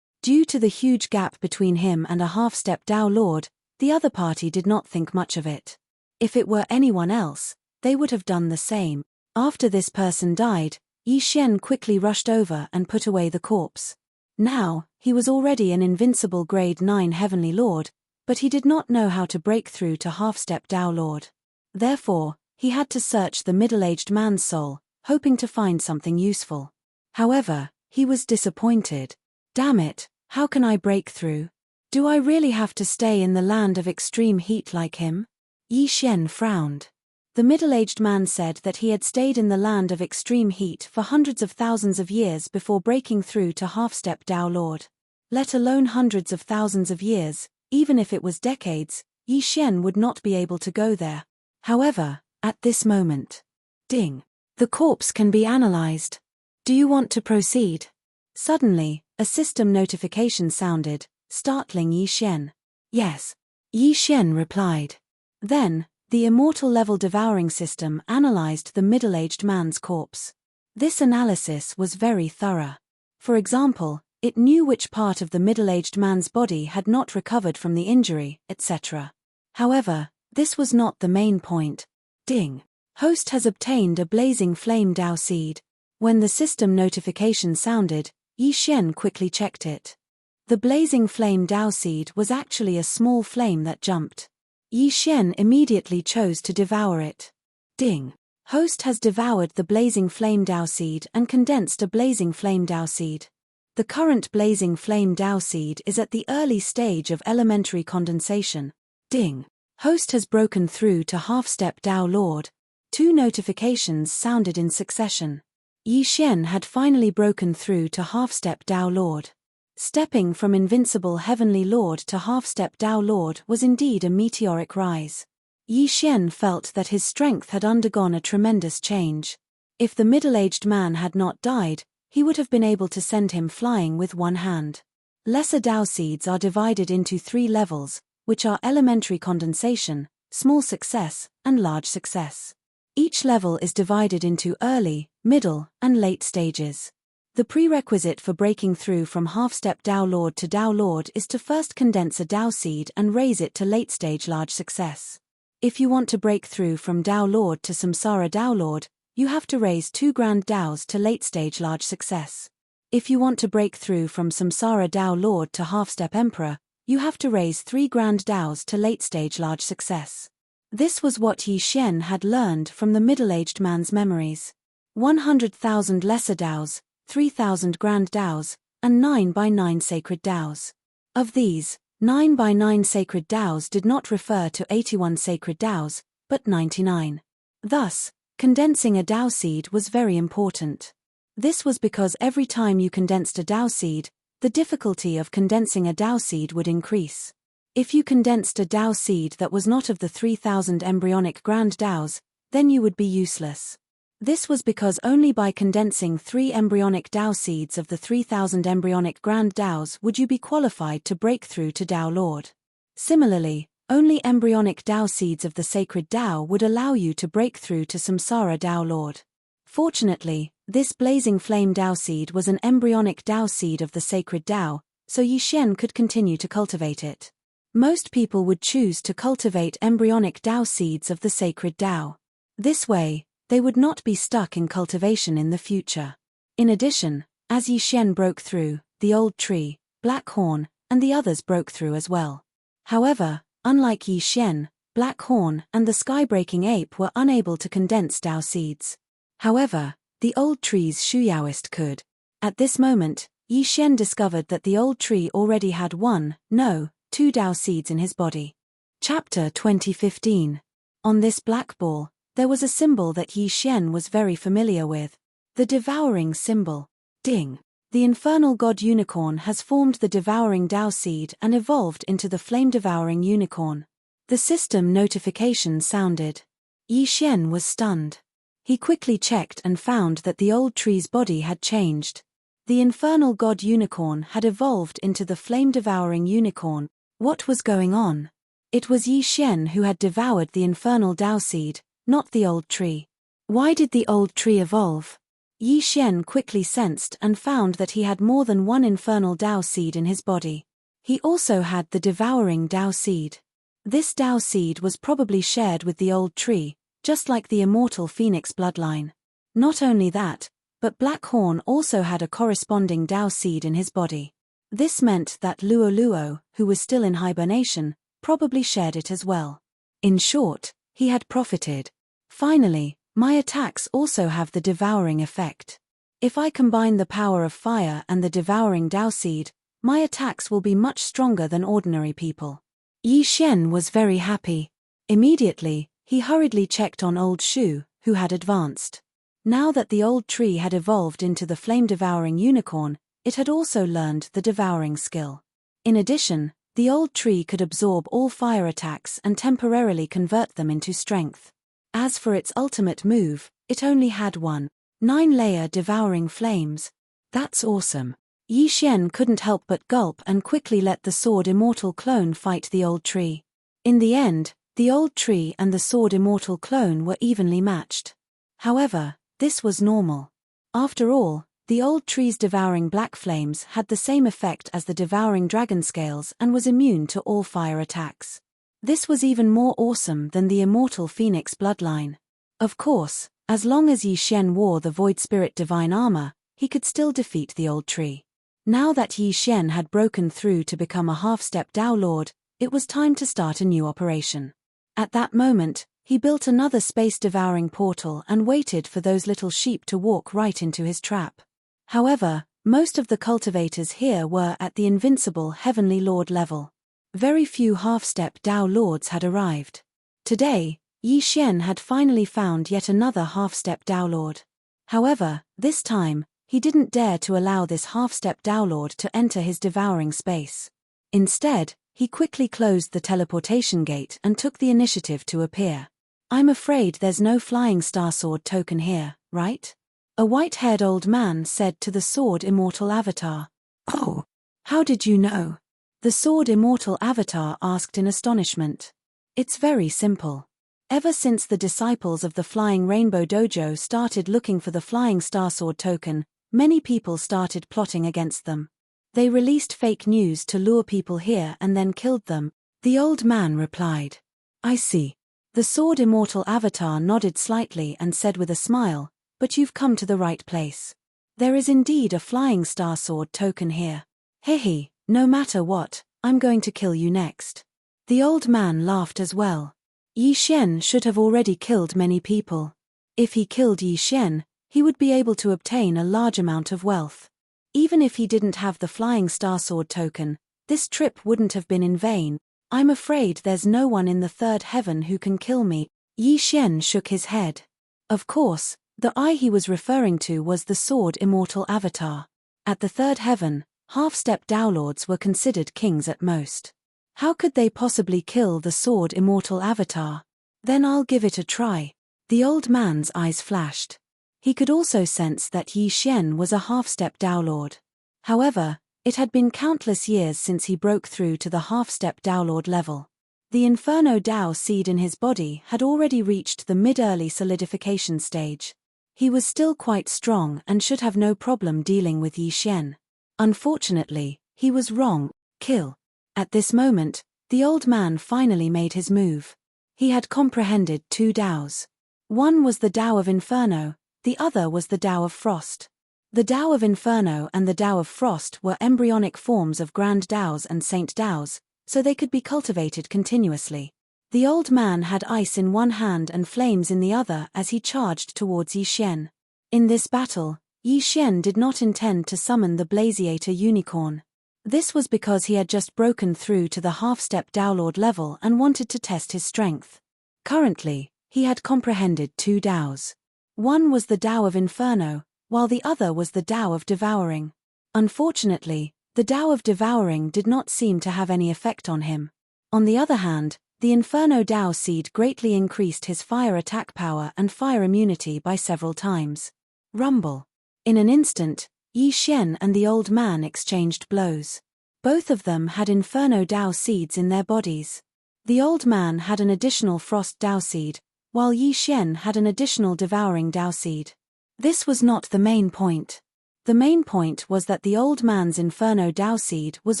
Speaker 1: Due to the huge gap between him and a half-step Dao Lord, the other party did not think much of it. If it were anyone else, they would have done the same. After this person died, Yi Xian quickly rushed over and put away the corpse. Now, he was already an invincible grade 9 Heavenly Lord, but he did not know how to break through to half-step Dao Lord. Therefore, he had to search the middle-aged man's soul, hoping to find something useful. However, he was disappointed. Damn it, how can I break through? Do I really have to stay in the land of extreme heat like him? Yi Xian frowned. The middle-aged man said that he had stayed in the land of extreme heat for hundreds of thousands of years before breaking through to half-step Dao Lord. Let alone hundreds of thousands of years, even if it was decades, Yi Xian would not be able to go there. However, at this moment. Ding. The corpse can be analyzed. Do you want to proceed? Suddenly, a system notification sounded, startling Yi Xian. Yes. Yi Xian replied. Then, the immortal level devouring system analyzed the middle-aged man's corpse. This analysis was very thorough. For example, it knew which part of the middle-aged man's body had not recovered from the injury, etc. However, this was not the main point. Ding. Host has obtained a blazing flame Dao seed. When the system notification sounded, Yi Xian quickly checked it. The blazing flame Dao seed was actually a small flame that jumped. Yi Xian immediately chose to devour it. Ding. Host has devoured the blazing flame Dao seed and condensed a blazing flame Dao seed. The current blazing flame Dao seed is at the early stage of elementary condensation. Ding. Host has broken through to half-step Dao Lord. 2 notifications sounded in succession. Yi Xian had finally broken through to half-step Dao Lord. Stepping from invincible Heavenly Lord to half-step Dao Lord was indeed a meteoric rise. Yi Xian felt that his strength had undergone a tremendous change. If the middle-aged man had not died, he would have been able to send him flying with one hand. Lesser Dao seeds are divided into 3 levels, which are elementary condensation, small success, and large success. Each level is divided into early, middle, and late stages. The prerequisite for breaking through from half-step Dao Lord to Dao Lord is to first condense a Dao seed and raise it to late-stage large success. If you want to break through from Dao Lord to Samsara Dao Lord, you have to raise 2 grand Daos to late-stage large success. If you want to break through from Samsara Dao Lord to half-step Emperor, you have to raise 3 grand Daos to late-stage large success. This was what Yi Xian had learned from the middle-aged man's memories. 100,000 lesser Daos, 3,000 grand Daos, and 9 by 9 sacred Taos. Of these, 9 by 9 sacred Taos did not refer to 81 sacred Taos, but 99. Thus, condensing a Tao seed was very important. This was because every time you condensed a Tao seed, the difficulty of condensing a Tao seed would increase. If you condensed a Tao seed that was not of the 3000 embryonic grand Taos, then you would be useless. This was because only by condensing 3 embryonic Tao seeds of the 3000 embryonic grand Taos would you be qualified to break through to Tao Lord. Similarly, only embryonic Tao seeds of the sacred Tao would allow you to break through to Samsara Tao Lord. Fortunately, this blazing flame Tao seed was an embryonic Tao seed of the sacred Tao, so Yi Xian could continue to cultivate it. Most people would choose to cultivate embryonic Tao seeds of the sacred Tao. This way, they would not be stuck in cultivation in the future. In addition, as Yi Xian broke through, the old tree, Black Horn, and the others broke through as well. However, unlike Yi Xian, Black Horn and the sky-breaking ape were unable to condense Tao seeds. However, the old tree's Shuyaoist could. At this moment, Yi Xian discovered that the old tree already had 2 Tao seeds in his body. Chapter 2015. On this black ball, there was a symbol that Yi Xian was very familiar with. The devouring symbol. Ding. The infernal god unicorn has formed the devouring Tao seed and evolved into the flame-devouring unicorn. The system notification sounded. Yi Xian was stunned. He quickly checked and found that the old tree's body had changed. The infernal god unicorn had evolved into the flame-devouring unicorn. What was going on? It was Yi Xian who had devoured the infernal Tao seed, not the old tree. Why did the old tree evolve? Yi Xian quickly sensed and found that he had more than one infernal Tao seed in his body. He also had the devouring Tao seed. This Tao seed was probably shared with the old tree, just like the immortal phoenix bloodline. Not only that, but Black Horn also had a corresponding Tao seed in his body. This meant that Luo Luo, who was still in hibernation, probably shared it as well. In short, he had profited. Finally, my attacks also have the devouring effect. If I combine the power of fire and the devouring Tao seed, my attacks will be much stronger than ordinary people. Yi Xian was very happy. Immediately, he hurriedly checked on old Shu, who had advanced. Now that the old tree had evolved into the flame-devouring unicorn, it had also learned the devouring skill. In addition, the old tree could absorb all fire attacks and temporarily convert them into strength. As for its ultimate move, it only had 9-layer devouring flames. That's awesome. Yi Xian couldn't help but gulp and quickly let the sword immortal clone fight the old tree. In the end, the old tree and the sword immortal clone were evenly matched. However, this was normal. After all, the old tree's devouring black flames had the same effect as the devouring dragon scales and was immune to all fire attacks. This was even more awesome than the immortal phoenix bloodline. Of course, as long as Yi Xian wore the Void Spirit divine armor, he could still defeat the old tree. Now that Yi Xian had broken through to become a half-step Tao Lord, it was time to start a new operation. At that moment, he built another space-devouring portal and waited for those little sheep to walk right into his trap. However, most of the cultivators here were at the invincible Heavenly Lord level. Very few half-step Tao Lords had arrived. Today, Yi Xian had finally found yet another half-step Tao Lord. However, this time, he didn't dare to allow this half-step Tao Lord to enter his devouring space. Instead, he quickly closed the teleportation gate and took the initiative to appear. I'm afraid there's no flying star sword token here, right? A white-haired old man said to the sword immortal avatar. Oh, how did you know? The sword immortal avatar asked in astonishment. It's very simple. Ever since the disciples of the Flying Rainbow Dojo started looking for the flying star sword token, many people started plotting against them. They released fake news to lure people here and then killed them, the old man replied. I see. The sword immortal avatar nodded slightly and said with a smile, but you've come to the right place. There is indeed a flying star sword token here. Hehe, no matter what, I'm going to kill you next. The old man laughed as well. Yi Xian should have already killed many people. If he killed Yi Xian, he would be able to obtain a large amount of wealth. Even if he didn't have the Flying Star Sword token, this trip wouldn't have been in vain. I'm afraid there's no one in the third heaven who can kill me. Yi Xian shook his head. Of course, the eye he was referring to was the Sword Immortal Avatar. At the third heaven, half-step Downlords were considered kings at most. How could they possibly kill the Sword Immortal Avatar? Then I'll give it a try. The old man's eyes flashed. He could also sense that Yi Xian was a half-step Downlord. However, it had been countless years since he broke through to the half-step Downlord level. The Inferno Dao seed in his body had already reached the mid-early solidification stage. He was still quite strong and should have no problem dealing with Yi Xian. Unfortunately, he was wrong. Kill. At this moment, the old man finally made his move. He had comprehended two Daos. One was the Dao of Inferno, the other was the Dao of Frost. The Dao of Inferno and the Dao of Frost were embryonic forms of Grand Daos and Saint Daos, so they could be cultivated continuously. The old man had ice in one hand and flames in the other as he charged towards Yi Xian. In this battle, Yi Xian did not intend to summon the Blaziator Unicorn. This was because he had just broken through to the half-step Downlord level and wanted to test his strength. Currently, he had comprehended two Daos. One was the Dao of Inferno, while the other was the Dao of Devouring. Unfortunately, the Dao of Devouring did not seem to have any effect on him. On the other hand, the Inferno Dao seed greatly increased his fire attack power and fire immunity by several times. Rumble. In an instant, Yi Xian and the old man exchanged blows. Both of them had Inferno Dao seeds in their bodies. The old man had an additional Frost Dao seed, while Yi Xian had an additional Devouring Dao seed. This was not the main point. The main point was that the old man's Inferno Dao seed was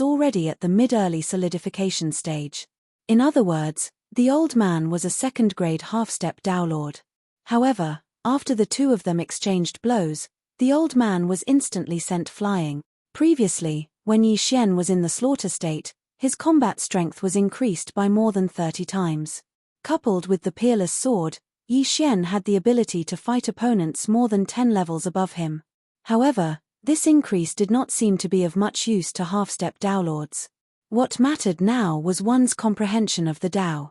Speaker 1: already at the mid-early solidification stage. In other words, the old man was a second-grade half-step Downlord. However, after the two of them exchanged blows, the old man was instantly sent flying. Previously, when Yi Xian was in the slaughter state, his combat strength was increased by more than 30 times. Coupled with the peerless sword, Yi Xian had the ability to fight opponents more than 10 levels above him. However, this increase did not seem to be of much use to half-step Downlords. What mattered now was one's comprehension of the Dao.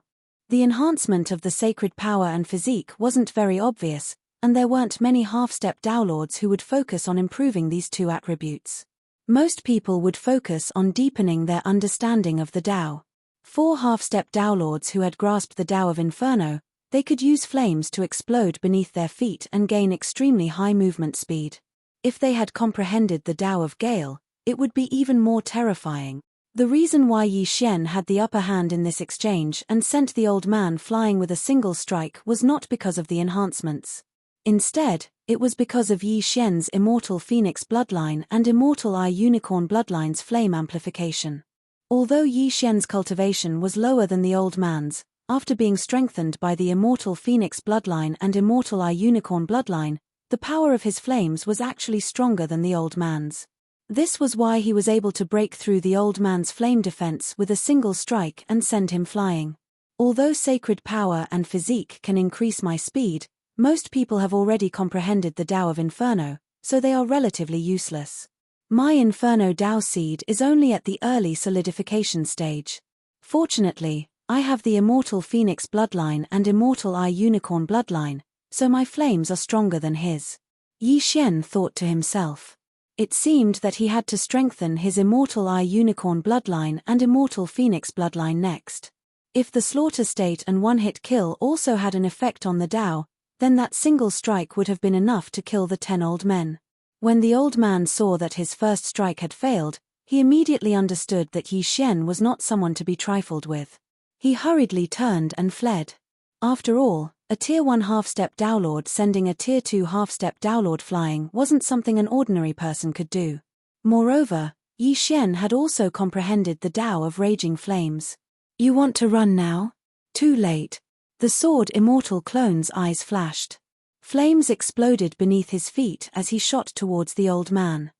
Speaker 1: The enhancement of the sacred power and physique wasn't very obvious, and there weren't many half-step Downlords who would focus on improving these two attributes. Most people would focus on deepening their understanding of the Dao. For half-step Downlords who had grasped the Dao of Inferno, they could use flames to explode beneath their feet and gain extremely high movement speed. If they had comprehended the Dao of Gale, it would be even more terrifying. The reason why Yi Xian had the upper hand in this exchange and sent the old man flying with a single strike was not because of the enhancements. Instead, it was because of Yi Xian's Immortal Phoenix bloodline and Immortal Eye Unicorn bloodline's flame amplification. Although Yi Xian's cultivation was lower than the old man's, after being strengthened by the Immortal Phoenix bloodline and Immortal Eye Unicorn bloodline, the power of his flames was actually stronger than the old man's. This was why he was able to break through the old man's flame defense with a single strike and send him flying. Although sacred power and physique can increase my speed, most people have already comprehended the Dao of Inferno, so they are relatively useless. My Inferno Dao seed is only at the early solidification stage. Fortunately, I have the Immortal Phoenix bloodline and Immortal Eye Unicorn bloodline, so my flames are stronger than his. Yi Xian thought to himself. It seemed that he had to strengthen his Immortal Eye Unicorn bloodline and Immortal Phoenix bloodline next. If the slaughter state and one-hit kill also had an effect on the Dao, then that single strike would have been enough to kill the 10 old men. When the old man saw that his first strike had failed, he immediately understood that Yi Xian was not someone to be trifled with. He hurriedly turned and fled. After all, a Tier 1 half-step Downlord sending a Tier 2 half-step Downlord flying wasn't something an ordinary person could do. Moreover, Yi Xian had also comprehended the Dao of Raging Flames. You want to run now? Too late. The sword Immortal Clone's eyes flashed. Flames exploded beneath his feet as he shot towards the old man.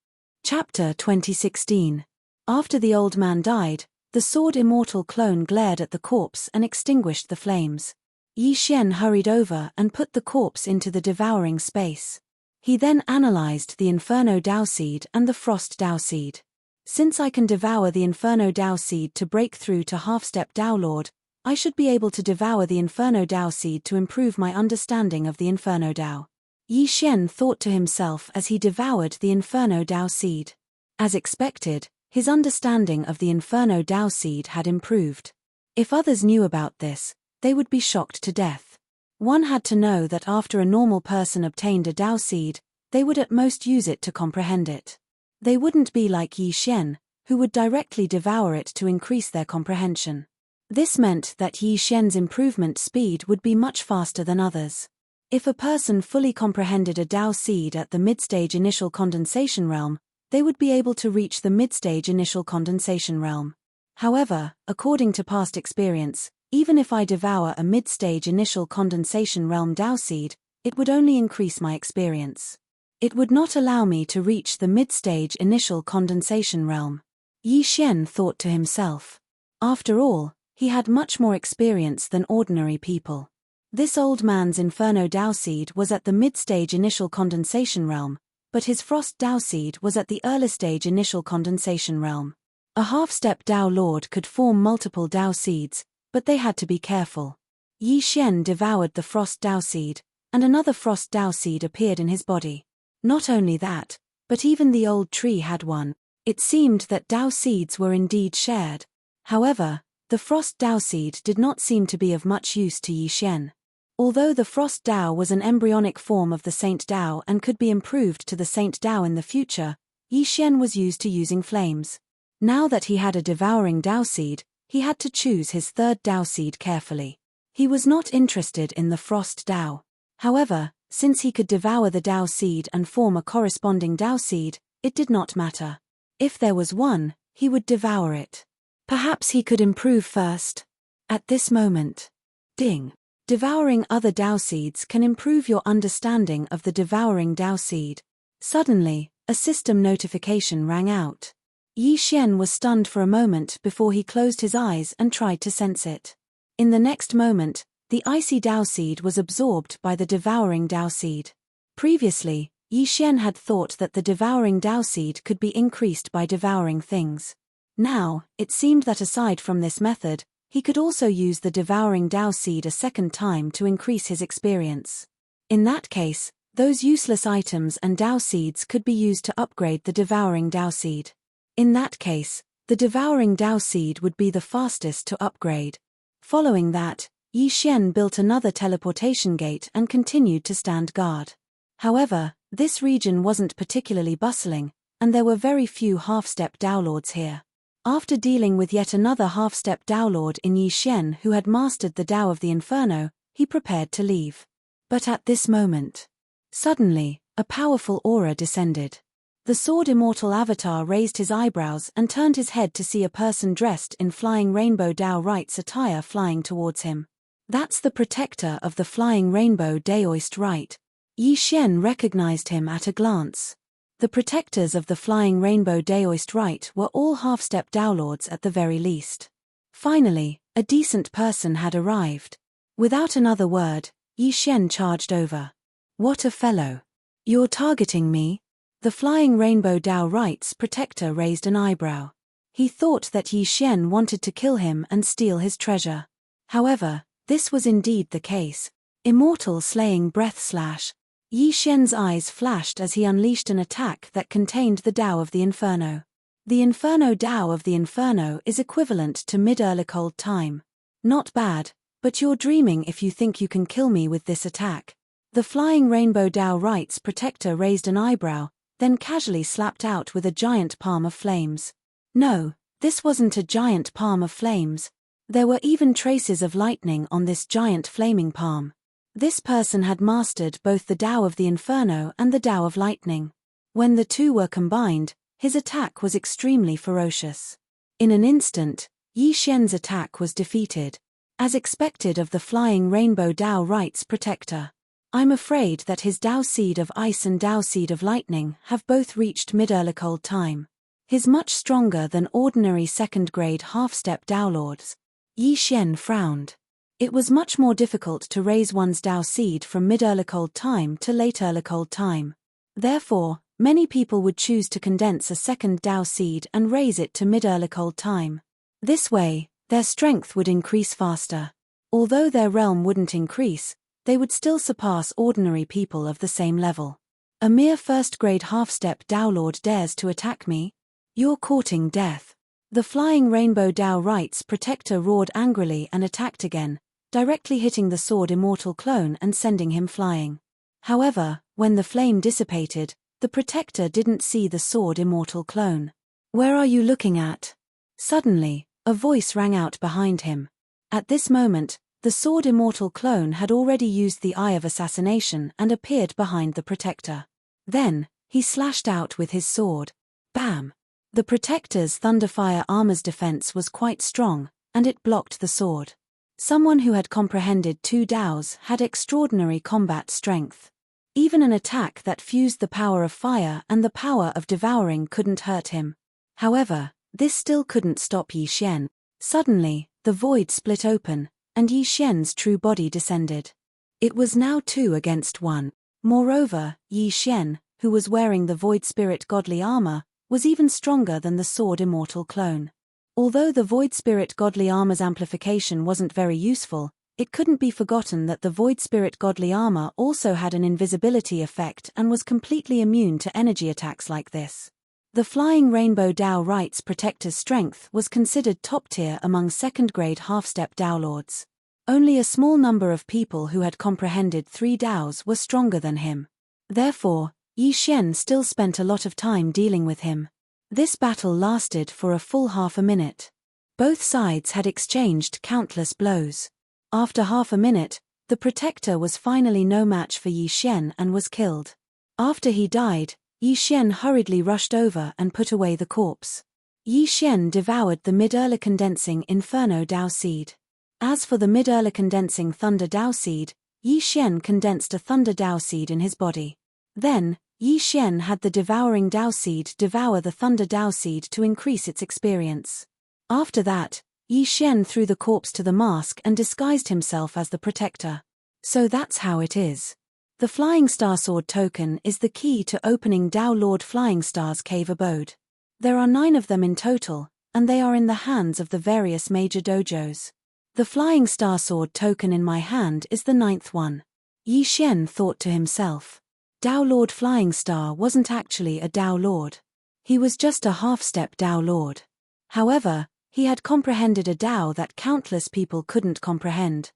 Speaker 1: Chapter 2016. After the old man died, the sword Immortal Clone glared at the corpse and extinguished the flames. Yi Xian hurried over and put the corpse into the devouring space. He then analyzed the Inferno Dao Seed and the Frost Dao Seed. Since I can devour the Inferno Dao Seed to break through to half-step Dao Lord, I should be able to devour the Inferno Dao Seed to improve my understanding of the Inferno Dao. Yi Xian thought to himself as he devoured the Inferno Dao Seed. As expected, his understanding of the Inferno Dao Seed had improved. If others knew about this, they would be shocked to death. One had to know that after a normal person obtained a Dao Seed, they would at most use it to comprehend it. They wouldn't be like Yi Xian, who would directly devour it to increase their comprehension. This meant that Yi Xian's improvement speed would be much faster than others. If a person fully comprehended a Dao Seed at the mid-stage initial condensation realm, they would be able to reach the mid-stage initial condensation realm. However, according to past experience, even if I devour a mid-stage initial condensation realm Dao Seed, it would only increase my experience. It would not allow me to reach the mid-stage initial condensation realm. Yi Xian thought to himself. After all, he had much more experience than ordinary people. This old man's Inferno Dao Seed was at the mid-stage initial condensation realm, but his Frost Dao Seed was at the early stage initial condensation realm. A half-step Dao Lord could form multiple Dao Seeds, but they had to be careful. Yi Xian devoured the Frost Dao Seed, and another Frost Dao Seed appeared in his body. Not only that, but even the old tree had one. It seemed that Dao Seeds were indeed shared. However, the Frost Dao Seed did not seem to be of much use to Yi Xian. Although the Frost Dao was an embryonic form of the Saint Dao and could be improved to the Saint Dao in the future, Yi Xian was used to using flames. Now that he had a devouring Dao Seed, he had to choose his third Dao Seed carefully. He was not interested in the Frost Dao. However, since he could devour the Dao Seed and form a corresponding Dao Seed, it did not matter. If there was one, he would devour it. Perhaps he could improve first. At this moment. Ding. Devouring other Dao Seeds can improve your understanding of the devouring Dao Seed. Suddenly, a system notification rang out. Yi Xian was stunned for a moment before he closed his eyes and tried to sense it. In the next moment, the icy Dao Seed was absorbed by the devouring Dao Seed. Previously, Yi Xian had thought that the devouring Dao Seed could be increased by devouring things. Now, it seemed that aside from this method, he could also use the devouring Dao Seed a second time to increase his experience. In that case, those useless items and Dao Seeds could be used to upgrade the devouring Dao Seed. In that case, the devouring Dao Seed would be the fastest to upgrade. Following that, Yi Xian built another teleportation gate and continued to stand guard. However, this region wasn't particularly bustling, and there were very few half-step Dao Lords here. After dealing with yet another half-step Dao Lord in Yi Xian who had mastered the Dao of the Inferno, he prepared to leave. But at this moment, suddenly, a powerful aura descended. The Sword Immortal Avatar raised his eyebrows and turned his head to see a person dressed in flying rainbow Dao Right's attire flying towards him. That's the protector of the flying rainbow Daoist Right. Yi Xian recognized him at a glance. The protectors of the flying rainbow Daoist Right were all half-step Dao Lords at the very least. Finally, a decent person had arrived. Without another word, Yi Xian charged over. What a fellow! You're targeting me? The flying rainbow Dao Right's protector raised an eyebrow. He thought that Yi Xian wanted to kill him and steal his treasure. However, this was indeed the case. Immortal slaying breath slash. Yi Xian's eyes flashed as he unleashed an attack that contained the Dao of the Inferno. The Inferno Dao of the Inferno is equivalent to mid-early cold time. Not bad, but you're dreaming if you think you can kill me with this attack. The flying rainbow Dao Right's protector raised an eyebrow, then casually slapped out with a giant palm of flames. No, this wasn't a giant palm of flames. There were even traces of lightning on this giant flaming palm. This person had mastered both the Dao of the Inferno and the Dao of Lightning. When the two were combined, his attack was extremely ferocious. In an instant, Yi Xian's attack was defeated. As expected of the flying rainbow Dao Right's protector. I'm afraid that his Dao Seed of Ice and Dao Seed of Lightning have both reached mid-early cold time. His much stronger than ordinary second-grade half-step Dao Lords. Yi Xian frowned. It was much more difficult to raise one's Dao Seed from mid-early cold time to late-early cold time. Therefore, many people would choose to condense a second Tao seed and raise it to mid-Erlik time. This way, their strength would increase faster. Although their realm wouldn't increase, they would still surpass ordinary people of the same level. A mere first-grade half-step Tao Lord dares to attack me? You're courting death. The flying rainbow Tao Right's protector roared angrily and attacked again, directly hitting the sword immortal clone and sending him flying. However, when the flame dissipated, the protector didn't see the sword immortal clone. Where are you looking at? Suddenly, a voice rang out behind him. At this moment, the sword immortal clone had already used the Eye of Assassination and appeared behind the protector. Then, he slashed out with his sword. Bam! The protector's Thunderfire armor's defense was quite strong, and it blocked the sword. Someone who had comprehended two Taos had extraordinary combat strength. Even an attack that fused the power of fire and the power of devouring couldn't hurt him. However, this still couldn't stop Yi Xian. Suddenly, the void split open, and Yi Xian's true body descended. It was now 2 against 1. Moreover, Yi Xian, who was wearing the Void Spirit godly armor, was even stronger than the sword immortal clone. Although the Void Spirit godly armor's amplification wasn't very useful, it couldn't be forgotten that the Void Spirit godly armor also had an invisibility effect and was completely immune to energy attacks like this. The flying rainbow Tao Right's protector's strength was considered top tier among second-grade half-step Tao Lords. Only a small number of people who had comprehended 3 Taos were stronger than him. Therefore, Yi Xian still spent a lot of time dealing with him. This battle lasted for a full half a minute. Both sides had exchanged countless blows. After half a minute, the protector was finally no match for Yi Xian and was killed. After he died, Yi Xian hurriedly rushed over and put away the corpse. Yi Xian devoured the mid-Erlik condensing Inferno Tao seed. As for the mid-Erlik condensing Thunder Tao seed, Yi Xian condensed a Thunder Tao seed in his body. Then, Yi Xian had the devouring Tao seed devour the Thunder Tao seed to increase its experience. After that, Yi Xian threw the corpse to the mask and disguised himself as the protector. So that's how it is. The Flying Star Sword token is the key to opening Tao Lord Flying Star's cave abode. There are 9 of them in total, and they are in the hands of the various major dojos. The Flying Star Sword token in my hand is the 9th one. Yi Xian thought to himself. Tao Lord Flying Star wasn't actually a Tao Lord. He was just a half-step Tao Lord. However, he had comprehended a Tao that countless people couldn't comprehend.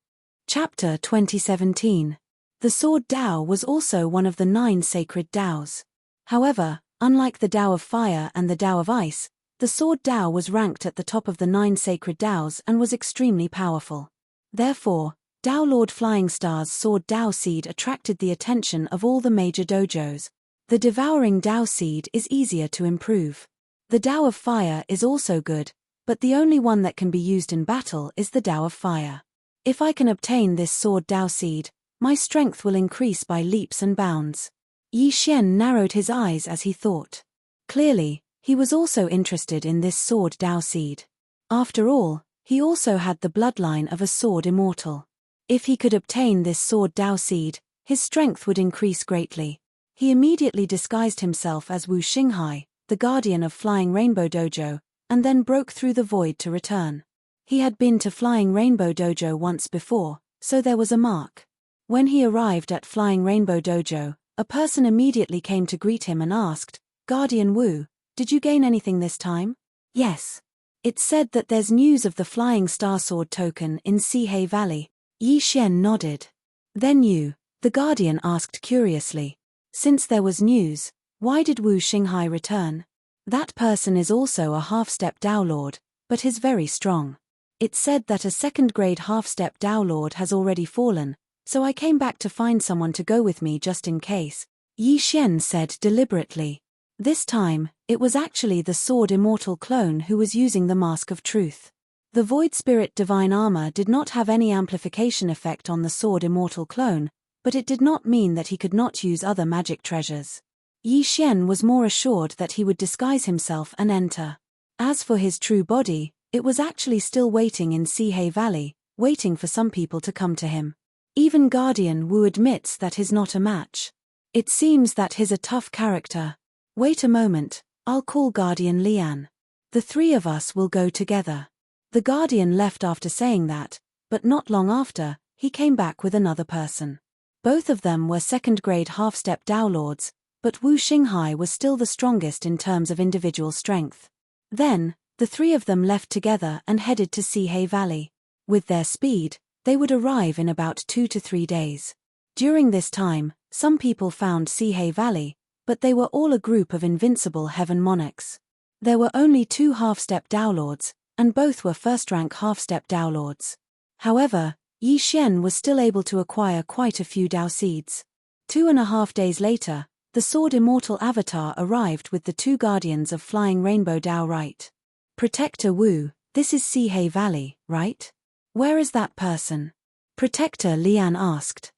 Speaker 1: Chapter 2017. The Sword Tao was also one of the 9 sacred Taos. However, unlike the Tao of Fire and the Tao of Ice, the Sword Tao was ranked at the top of the 9 sacred Taos and was extremely powerful. Therefore, Tao Lord Flying Star's Sword Tao seed attracted the attention of all the major dojos. The devouring Tao seed is easier to improve. The Tao of Fire is also good, but the only one that can be used in battle is the Tao of Fire. If I can obtain this Sword Tao seed, my strength will increase by leaps and bounds. Yi Xian narrowed his eyes as he thought. Clearly, he was also interested in this Sword Tao seed. After all, he also had the bloodline of a sword immortal. If he could obtain this Sword Tao seed, his strength would increase greatly. He immediately disguised himself as Wu Xinghai, the guardian of Flying Rainbow Dojo, and then broke through the void to return. He had been to Flying Rainbow Dojo once before, so there was a mark. When he arrived at Flying Rainbow Dojo, a person immediately came to greet him and asked, "Guardian Wu, did you gain anything this time?" "Yes. It's said that there's news of the Flying Star Sword token in Sihei Valley." Yi Xian nodded. "Then you," the Guardian asked curiously. "Since there was news, why did Wu Xinghai return?" "That person is also a half-step Tao Lord, but he's very strong. It's said that a second-grade half-step Tao Lord has already fallen, so I came back to find someone to go with me just in case," Yi Xian said deliberately. This time, it was actually the Sword Immortal clone who was using the Mask of Truth. The Void Spirit Divine Armor did not have any amplification effect on the Sword Immortal clone, but it did not mean that he could not use other magic treasures. Yi Xian was more assured that he would disguise himself and enter. As for his true body, it was actually still waiting in Sihei Valley, waiting for some people to come to him. Even Guardian Wu admits that he's not a match. It seems that he's a tough character. Wait a moment, I'll call Guardian Lian. The three of us will go together. The Guardian left after saying that, but not long after, he came back with another person. Both of them were second-grade half-step Dao Lords, but Wu Xinghai was still the strongest in terms of individual strength. Then, the three of them left together and headed to Sihei Valley. With their speed, they would arrive in about 2 to 3 days. During this time, some people found Sihei Valley, but they were all a group of invincible heaven monarchs. There were only 2 half-step Dao Lords, and both were first-rank half-step Dao Lords. However, Yi Xian was still able to acquire quite a few Dao seeds. 2.5 days later, the Sword Immortal Avatar arrived with the 2 guardians of Flying Rainbow Dao right. Protector Wu, this is Sihei Valley, right? Where is that person? Protector Lian asked.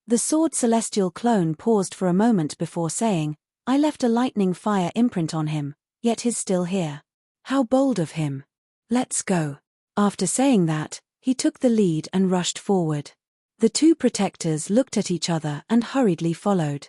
Speaker 1: The Sword Celestial clone paused for a moment before saying, I left a lightning fire imprint on him, yet he's still here. How bold of him. Let's go. After saying that, he took the lead and rushed forward. The 2 protectors looked at each other and hurriedly followed.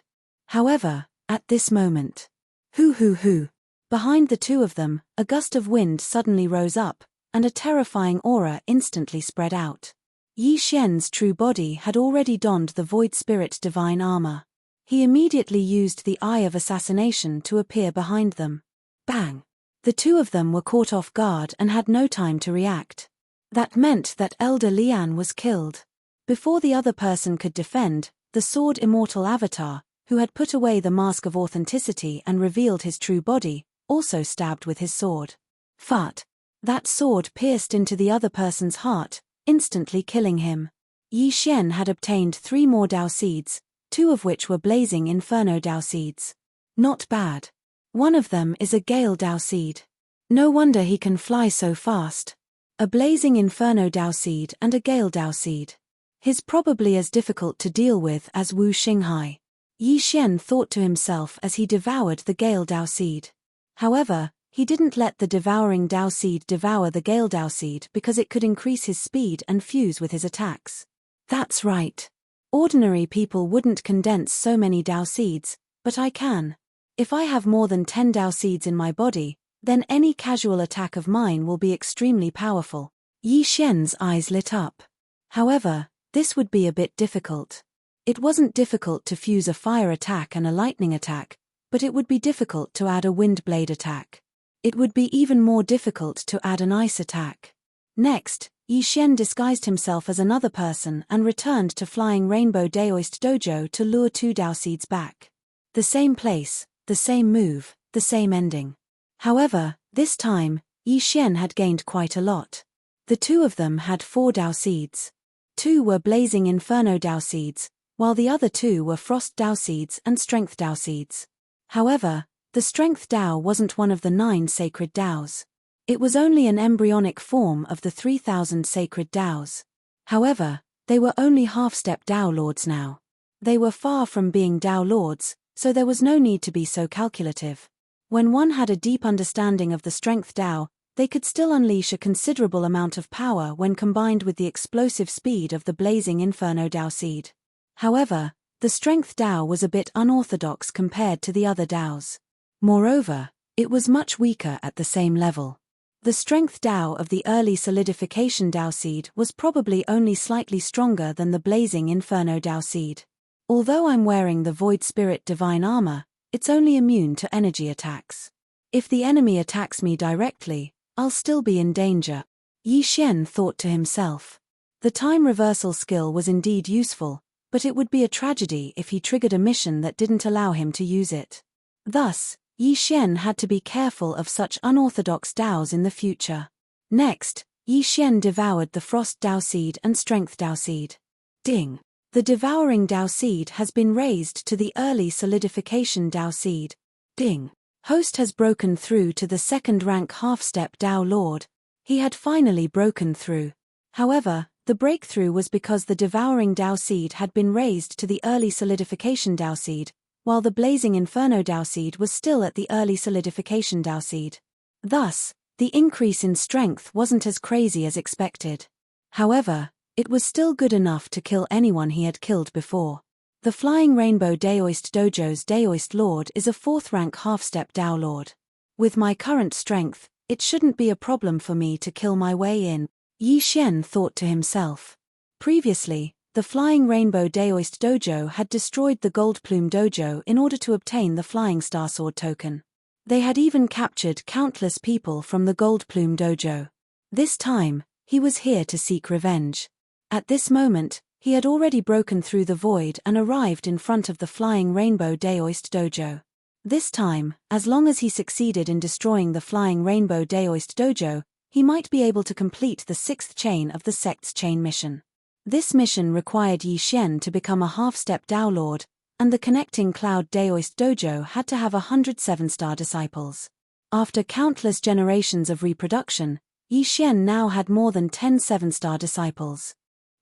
Speaker 1: However, at this moment, hoo. Behind the 2 of them, a gust of wind suddenly rose up, and a terrifying aura instantly spread out. Yi Xian's true body had already donned the Void Spirit divine armor. He immediately used the Eye of Assassination to appear behind them. Bang! The 2 of them were caught off guard and had no time to react. That meant that Elder Lian was killed. Before the other person could defend, the Sword Immortal Avatar, who had put away the mask of authenticity and revealed his true body, also stabbed with his sword. Fart! That sword pierced into the other person's heart, instantly killing him. Yi Xian had obtained 3 more Dao seeds, 2 of which were blazing inferno Dao seeds. Not bad. One of them is a gale Dao seed. No wonder he can fly so fast. A blazing inferno Dao seed and a gale Dao seed. He's probably as difficult to deal with as Wu Xinghai. Yi Xian thought to himself as he devoured the gale Dao seed. However, he didn't let the devouring Dao seed devour the gale Dao seed because it could increase his speed and fuse with his attacks. That's right. Ordinary people wouldn't condense so many Dao seeds, but I can. If I have more than 10 Dao seeds in my body, then any casual attack of mine will be extremely powerful. Yi Xian's eyes lit up. However, this would be a bit difficult. It wasn't difficult to fuse a fire attack and a lightning attack, but it would be difficult to add a wind blade attack. It would be even more difficult to add an ice attack. Next, Yi Xian disguised himself as another person and returned to Flying Rainbow Daoist Dojo to lure 2 Dao seeds back. The same place, the same move, the same ending. However, this time, Yi Xian had gained quite a lot. The 2 of them had 4 Dao seeds. 2 were blazing inferno Dao seeds, while the other 2 were frost Dao seeds and strength Dao seeds. However, the strength Dao wasn't one of the 9 sacred Daos. It was only an embryonic form of the 3,000 sacred Daos. However, they were only half-step Dao Lords now. They were far from being Dao Lords, so there was no need to be so calculative. When one had a deep understanding of the strength Dao, they could still unleash a considerable amount of power when combined with the explosive speed of the blazing inferno Dao seed. However, the strength Dao was a bit unorthodox compared to the other Daos. Moreover, it was much weaker at the same level. The strength Dao of the early solidification Dao seed was probably only slightly stronger than the blazing inferno Dao seed. Although I'm wearing the Void Spirit divine armor, it's only immune to energy attacks. If the enemy attacks me directly, I'll still be in danger. Yi Xian thought to himself. The time reversal skill was indeed useful, but it would be a tragedy if he triggered a mission that didn't allow him to use it. Thus, Yi Xian had to be careful of such unorthodox Daos in the future. Next, Yi Xian devoured the Frost Dao Seed and Strength Dao Seed. Ding! The devouring Dao Seed has been raised to the early solidification Dao Seed. Ding! Host has broken through to the second-rank half-step Dao Lord. He had finally broken through. However, the breakthrough was because the devouring Dao Seed had been raised to the early solidification Dao Seed, while the blazing inferno Dao Seed was still at the early solidification Dao Seed. Thus, the increase in strength wasn't as crazy as expected. However, it was still good enough to kill anyone he had killed before. The Flying Rainbow Daoist Dojo's Daoist Lord is a 4th rank half-step Dao Lord. With my current strength, it shouldn't be a problem for me to kill my way in, Yi Xian thought to himself. Previously, the Flying Rainbow Daoist Dojo had destroyed the Gold Plume Dojo in order to obtain the Flying Star Sword token. They had even captured countless people from the Gold Plume Dojo. This time, he was here to seek revenge. At this moment, he had already broken through the void and arrived in front of the Flying Rainbow Daoist Dojo. This time, as long as he succeeded in destroying the Flying Rainbow Daoist Dojo, he might be able to complete the 6th chain of the sect's chain mission. This mission required Yi Xian to become a half-step Dao Lord, and the connecting Cloud Daoist Dojo had to have 100 7-star disciples. After countless generations of reproduction, Yi Xian now had more than 10 7-star disciples.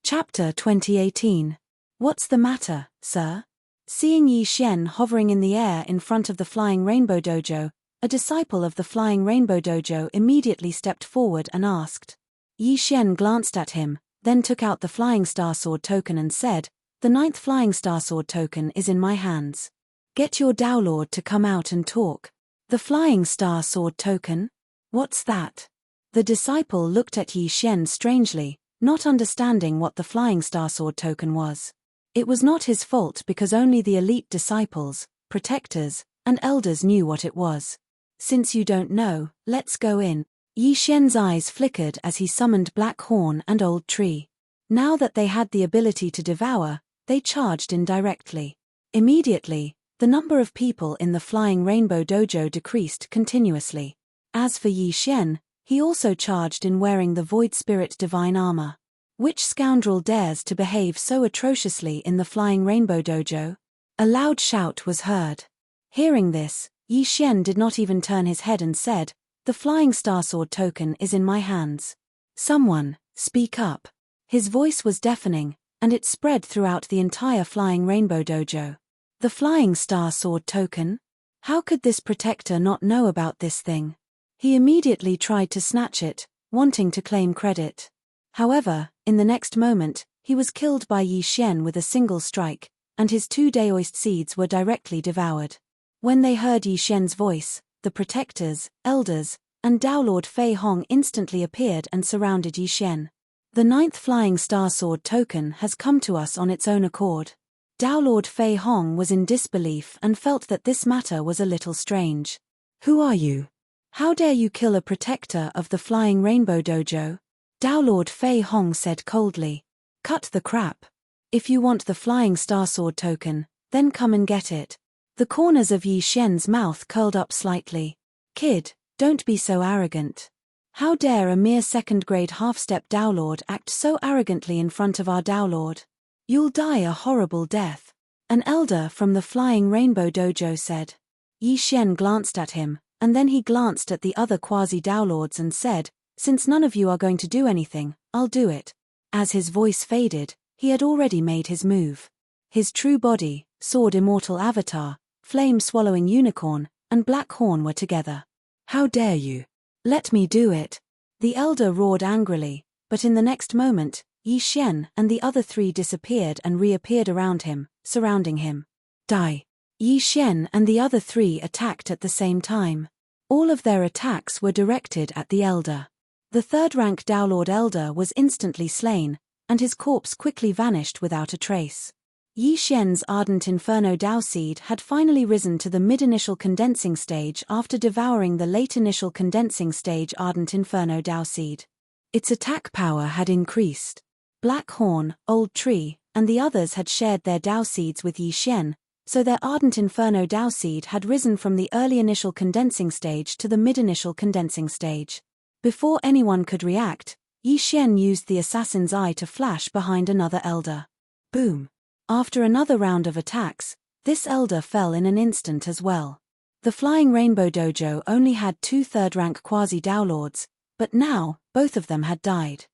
Speaker 1: Chapter 2018. What's the matter, sir? Seeing Yi Xian hovering in the air in front of the Flying Rainbow Dojo, a disciple of the Flying Rainbow Dojo immediately stepped forward and asked. Yi Xian glanced at him, then took out the Flying Star Sword token and said, "The 9th Flying Star Sword token is in my hands. Get your Dao Lord to come out and talk." The Flying Star Sword token? What's that? The disciple looked at Yi Xian strangely, not understanding what the Flying Star Sword token was. It was not his fault because only the elite disciples, protectors, and elders knew what it was. Since you don't know, let's go in. Yi Xian's eyes flickered as he summoned Black Horn and Old Tree. Now that they had the ability to devour, they charged in directly. Immediately, the number of people in the Flying Rainbow Dojo decreased continuously. As for Yi Xian, he also charged in wearing the Void Spirit Divine Armor. Which scoundrel dares to behave so atrociously in the Flying Rainbow Dojo? A loud shout was heard. Hearing this, Yi Xian did not even turn his head and said, "The Flying Star Sword token is in my hands. Someone, speak up." His voice was deafening, and it spread throughout the entire Flying Rainbow Dojo. The Flying Star Sword token? How could this protector not know about this thing? He immediately tried to snatch it, wanting to claim credit. However, in the next moment, he was killed by Yi Xian with a single strike, and his 2 Daoist seeds were directly devoured. When they heard Yi Xian's voice, the protectors, elders, and Dao Lord Fei Hong instantly appeared and surrounded Yi Xian. "The 9th Flying Star Sword token has come to us on its own accord." Dao Lord Fei Hong was in disbelief and felt that this matter was a little strange. "Who are you? How dare you kill a protector of the Flying Rainbow Dojo?" Dao Lord Fei Hong said coldly. "Cut the crap. If you want the Flying Star Sword token, then come and get it." The corners of Yi Xian's mouth curled up slightly. "Kid, don't be so arrogant. How dare a mere 2nd-grade half-step Dao Lord act so arrogantly in front of our Dao Lord? You'll die a horrible death," an elder from the Flying Rainbow Dojo said. Yi Xian glanced at him, and then he glanced at the other quasi-Dao Lords and said, "Since none of you are going to do anything, I'll do it." As his voice faded, he had already made his move. His true body, Sword Immortal Avatar, Flame-Swallowing Unicorn, and Black Horn were together. "How dare you? Let me do it." The elder roared angrily, but in the next moment, Yi Xian and the other 3 disappeared and reappeared around him, surrounding him. "Die!" Yi Xian and the other 3 attacked at the same time. All of their attacks were directed at the elder. The 3rd-rank Dao Lord Elder was instantly slain, and his corpse quickly vanished without a trace. Yi Xian's Ardent Inferno Dao Seed had finally risen to the mid-initial condensing stage after devouring the late initial condensing stage Ardent Inferno Dao Seed. Its attack power had increased. Black Horn, Old Tree, and the others had shared their Dao Seeds with Yi Xian, so their Ardent Inferno Dao Seed had risen from the early initial condensing stage to the mid-initial condensing stage. Before anyone could react, Yi Xian used the Assassin's Eye to flash behind another elder. Boom! After another round of attacks, this elder fell in an instant as well. The Flying Rainbow Dojo only had 2 3rd-rank quasi-Dao Lords, but now, both of them had died.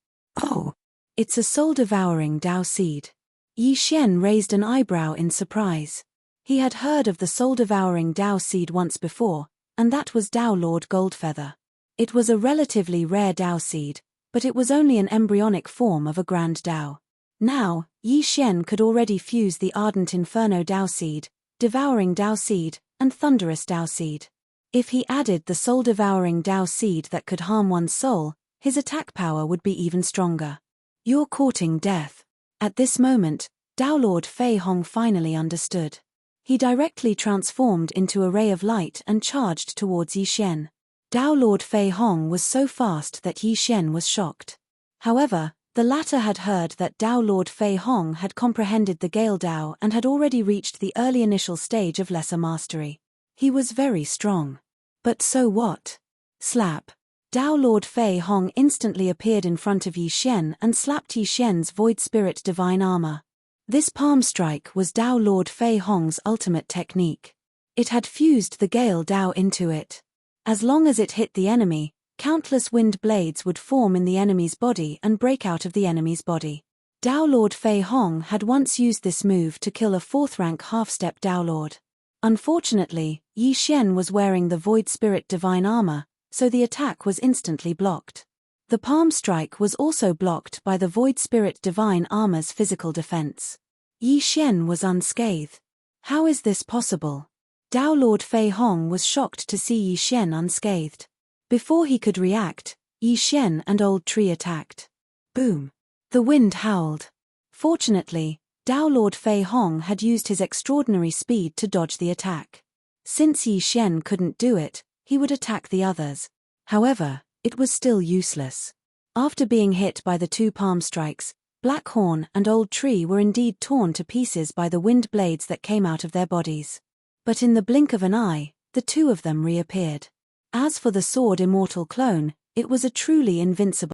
Speaker 1: "Oh! It's a soul-devouring Dao Seed." Yi Xian raised an eyebrow in surprise. He had heard of the soul-devouring Dao Seed once before, and that was Dao Lord Goldfeather. It was a relatively rare Dao Seed, but it was only an embryonic form of a Grand Dao. Now, Yi Xian could already fuse the ardent Inferno Dao Seed, Devouring Dao Seed, and Thunderous Dao Seed. If he added the soul-devouring Dao Seed that could harm one's soul, his attack power would be even stronger. You're courting death. At this moment, Dao Lord Fei Hong finally understood. He directly transformed into a ray of light and charged towards Yi Xian. Dao Lord Fei Hong was so fast that Yi Xian was shocked. However, the latter had heard that Dao Lord Fei Hong had comprehended the Gale Dao and had already reached the early initial stage of lesser mastery. He was very strong. But so what? Slap. Dao Lord Fei Hong instantly appeared in front of Yi Xian and slapped Yi Xian's Void Spirit Divine Armor. This palm strike was Dao Lord Fei Hong's ultimate technique. It had fused the Gale Dao into it. As long as it hit the enemy, countless wind blades would form in the enemy's body and break out of the enemy's body. Dao Lord Fei Hong had once used this move to kill a 4th-rank half-step Dao Lord. Unfortunately, Yi Xian was wearing the Void Spirit Divine Armor, so the attack was instantly blocked. The palm strike was also blocked by the Void Spirit Divine Armor's physical defense. Yi Xian was unscathed. How is this possible? Dao Lord Fei Hong was shocked to see Yi Xian unscathed. Before he could react, Yi Xian and Old Tree attacked. Boom! The wind howled. Fortunately, Dao Lord Fei Hong had used his extraordinary speed to dodge the attack. Since Yi Xian couldn't do it, he would attack the others. However, it was still useless. After being hit by the 2 palm strikes, Blackhorn and Old Tree were indeed torn to pieces by the wind blades that came out of their bodies. But in the blink of an eye, the 2 of them reappeared. As for the sword Immortal Clone, it was a truly invincible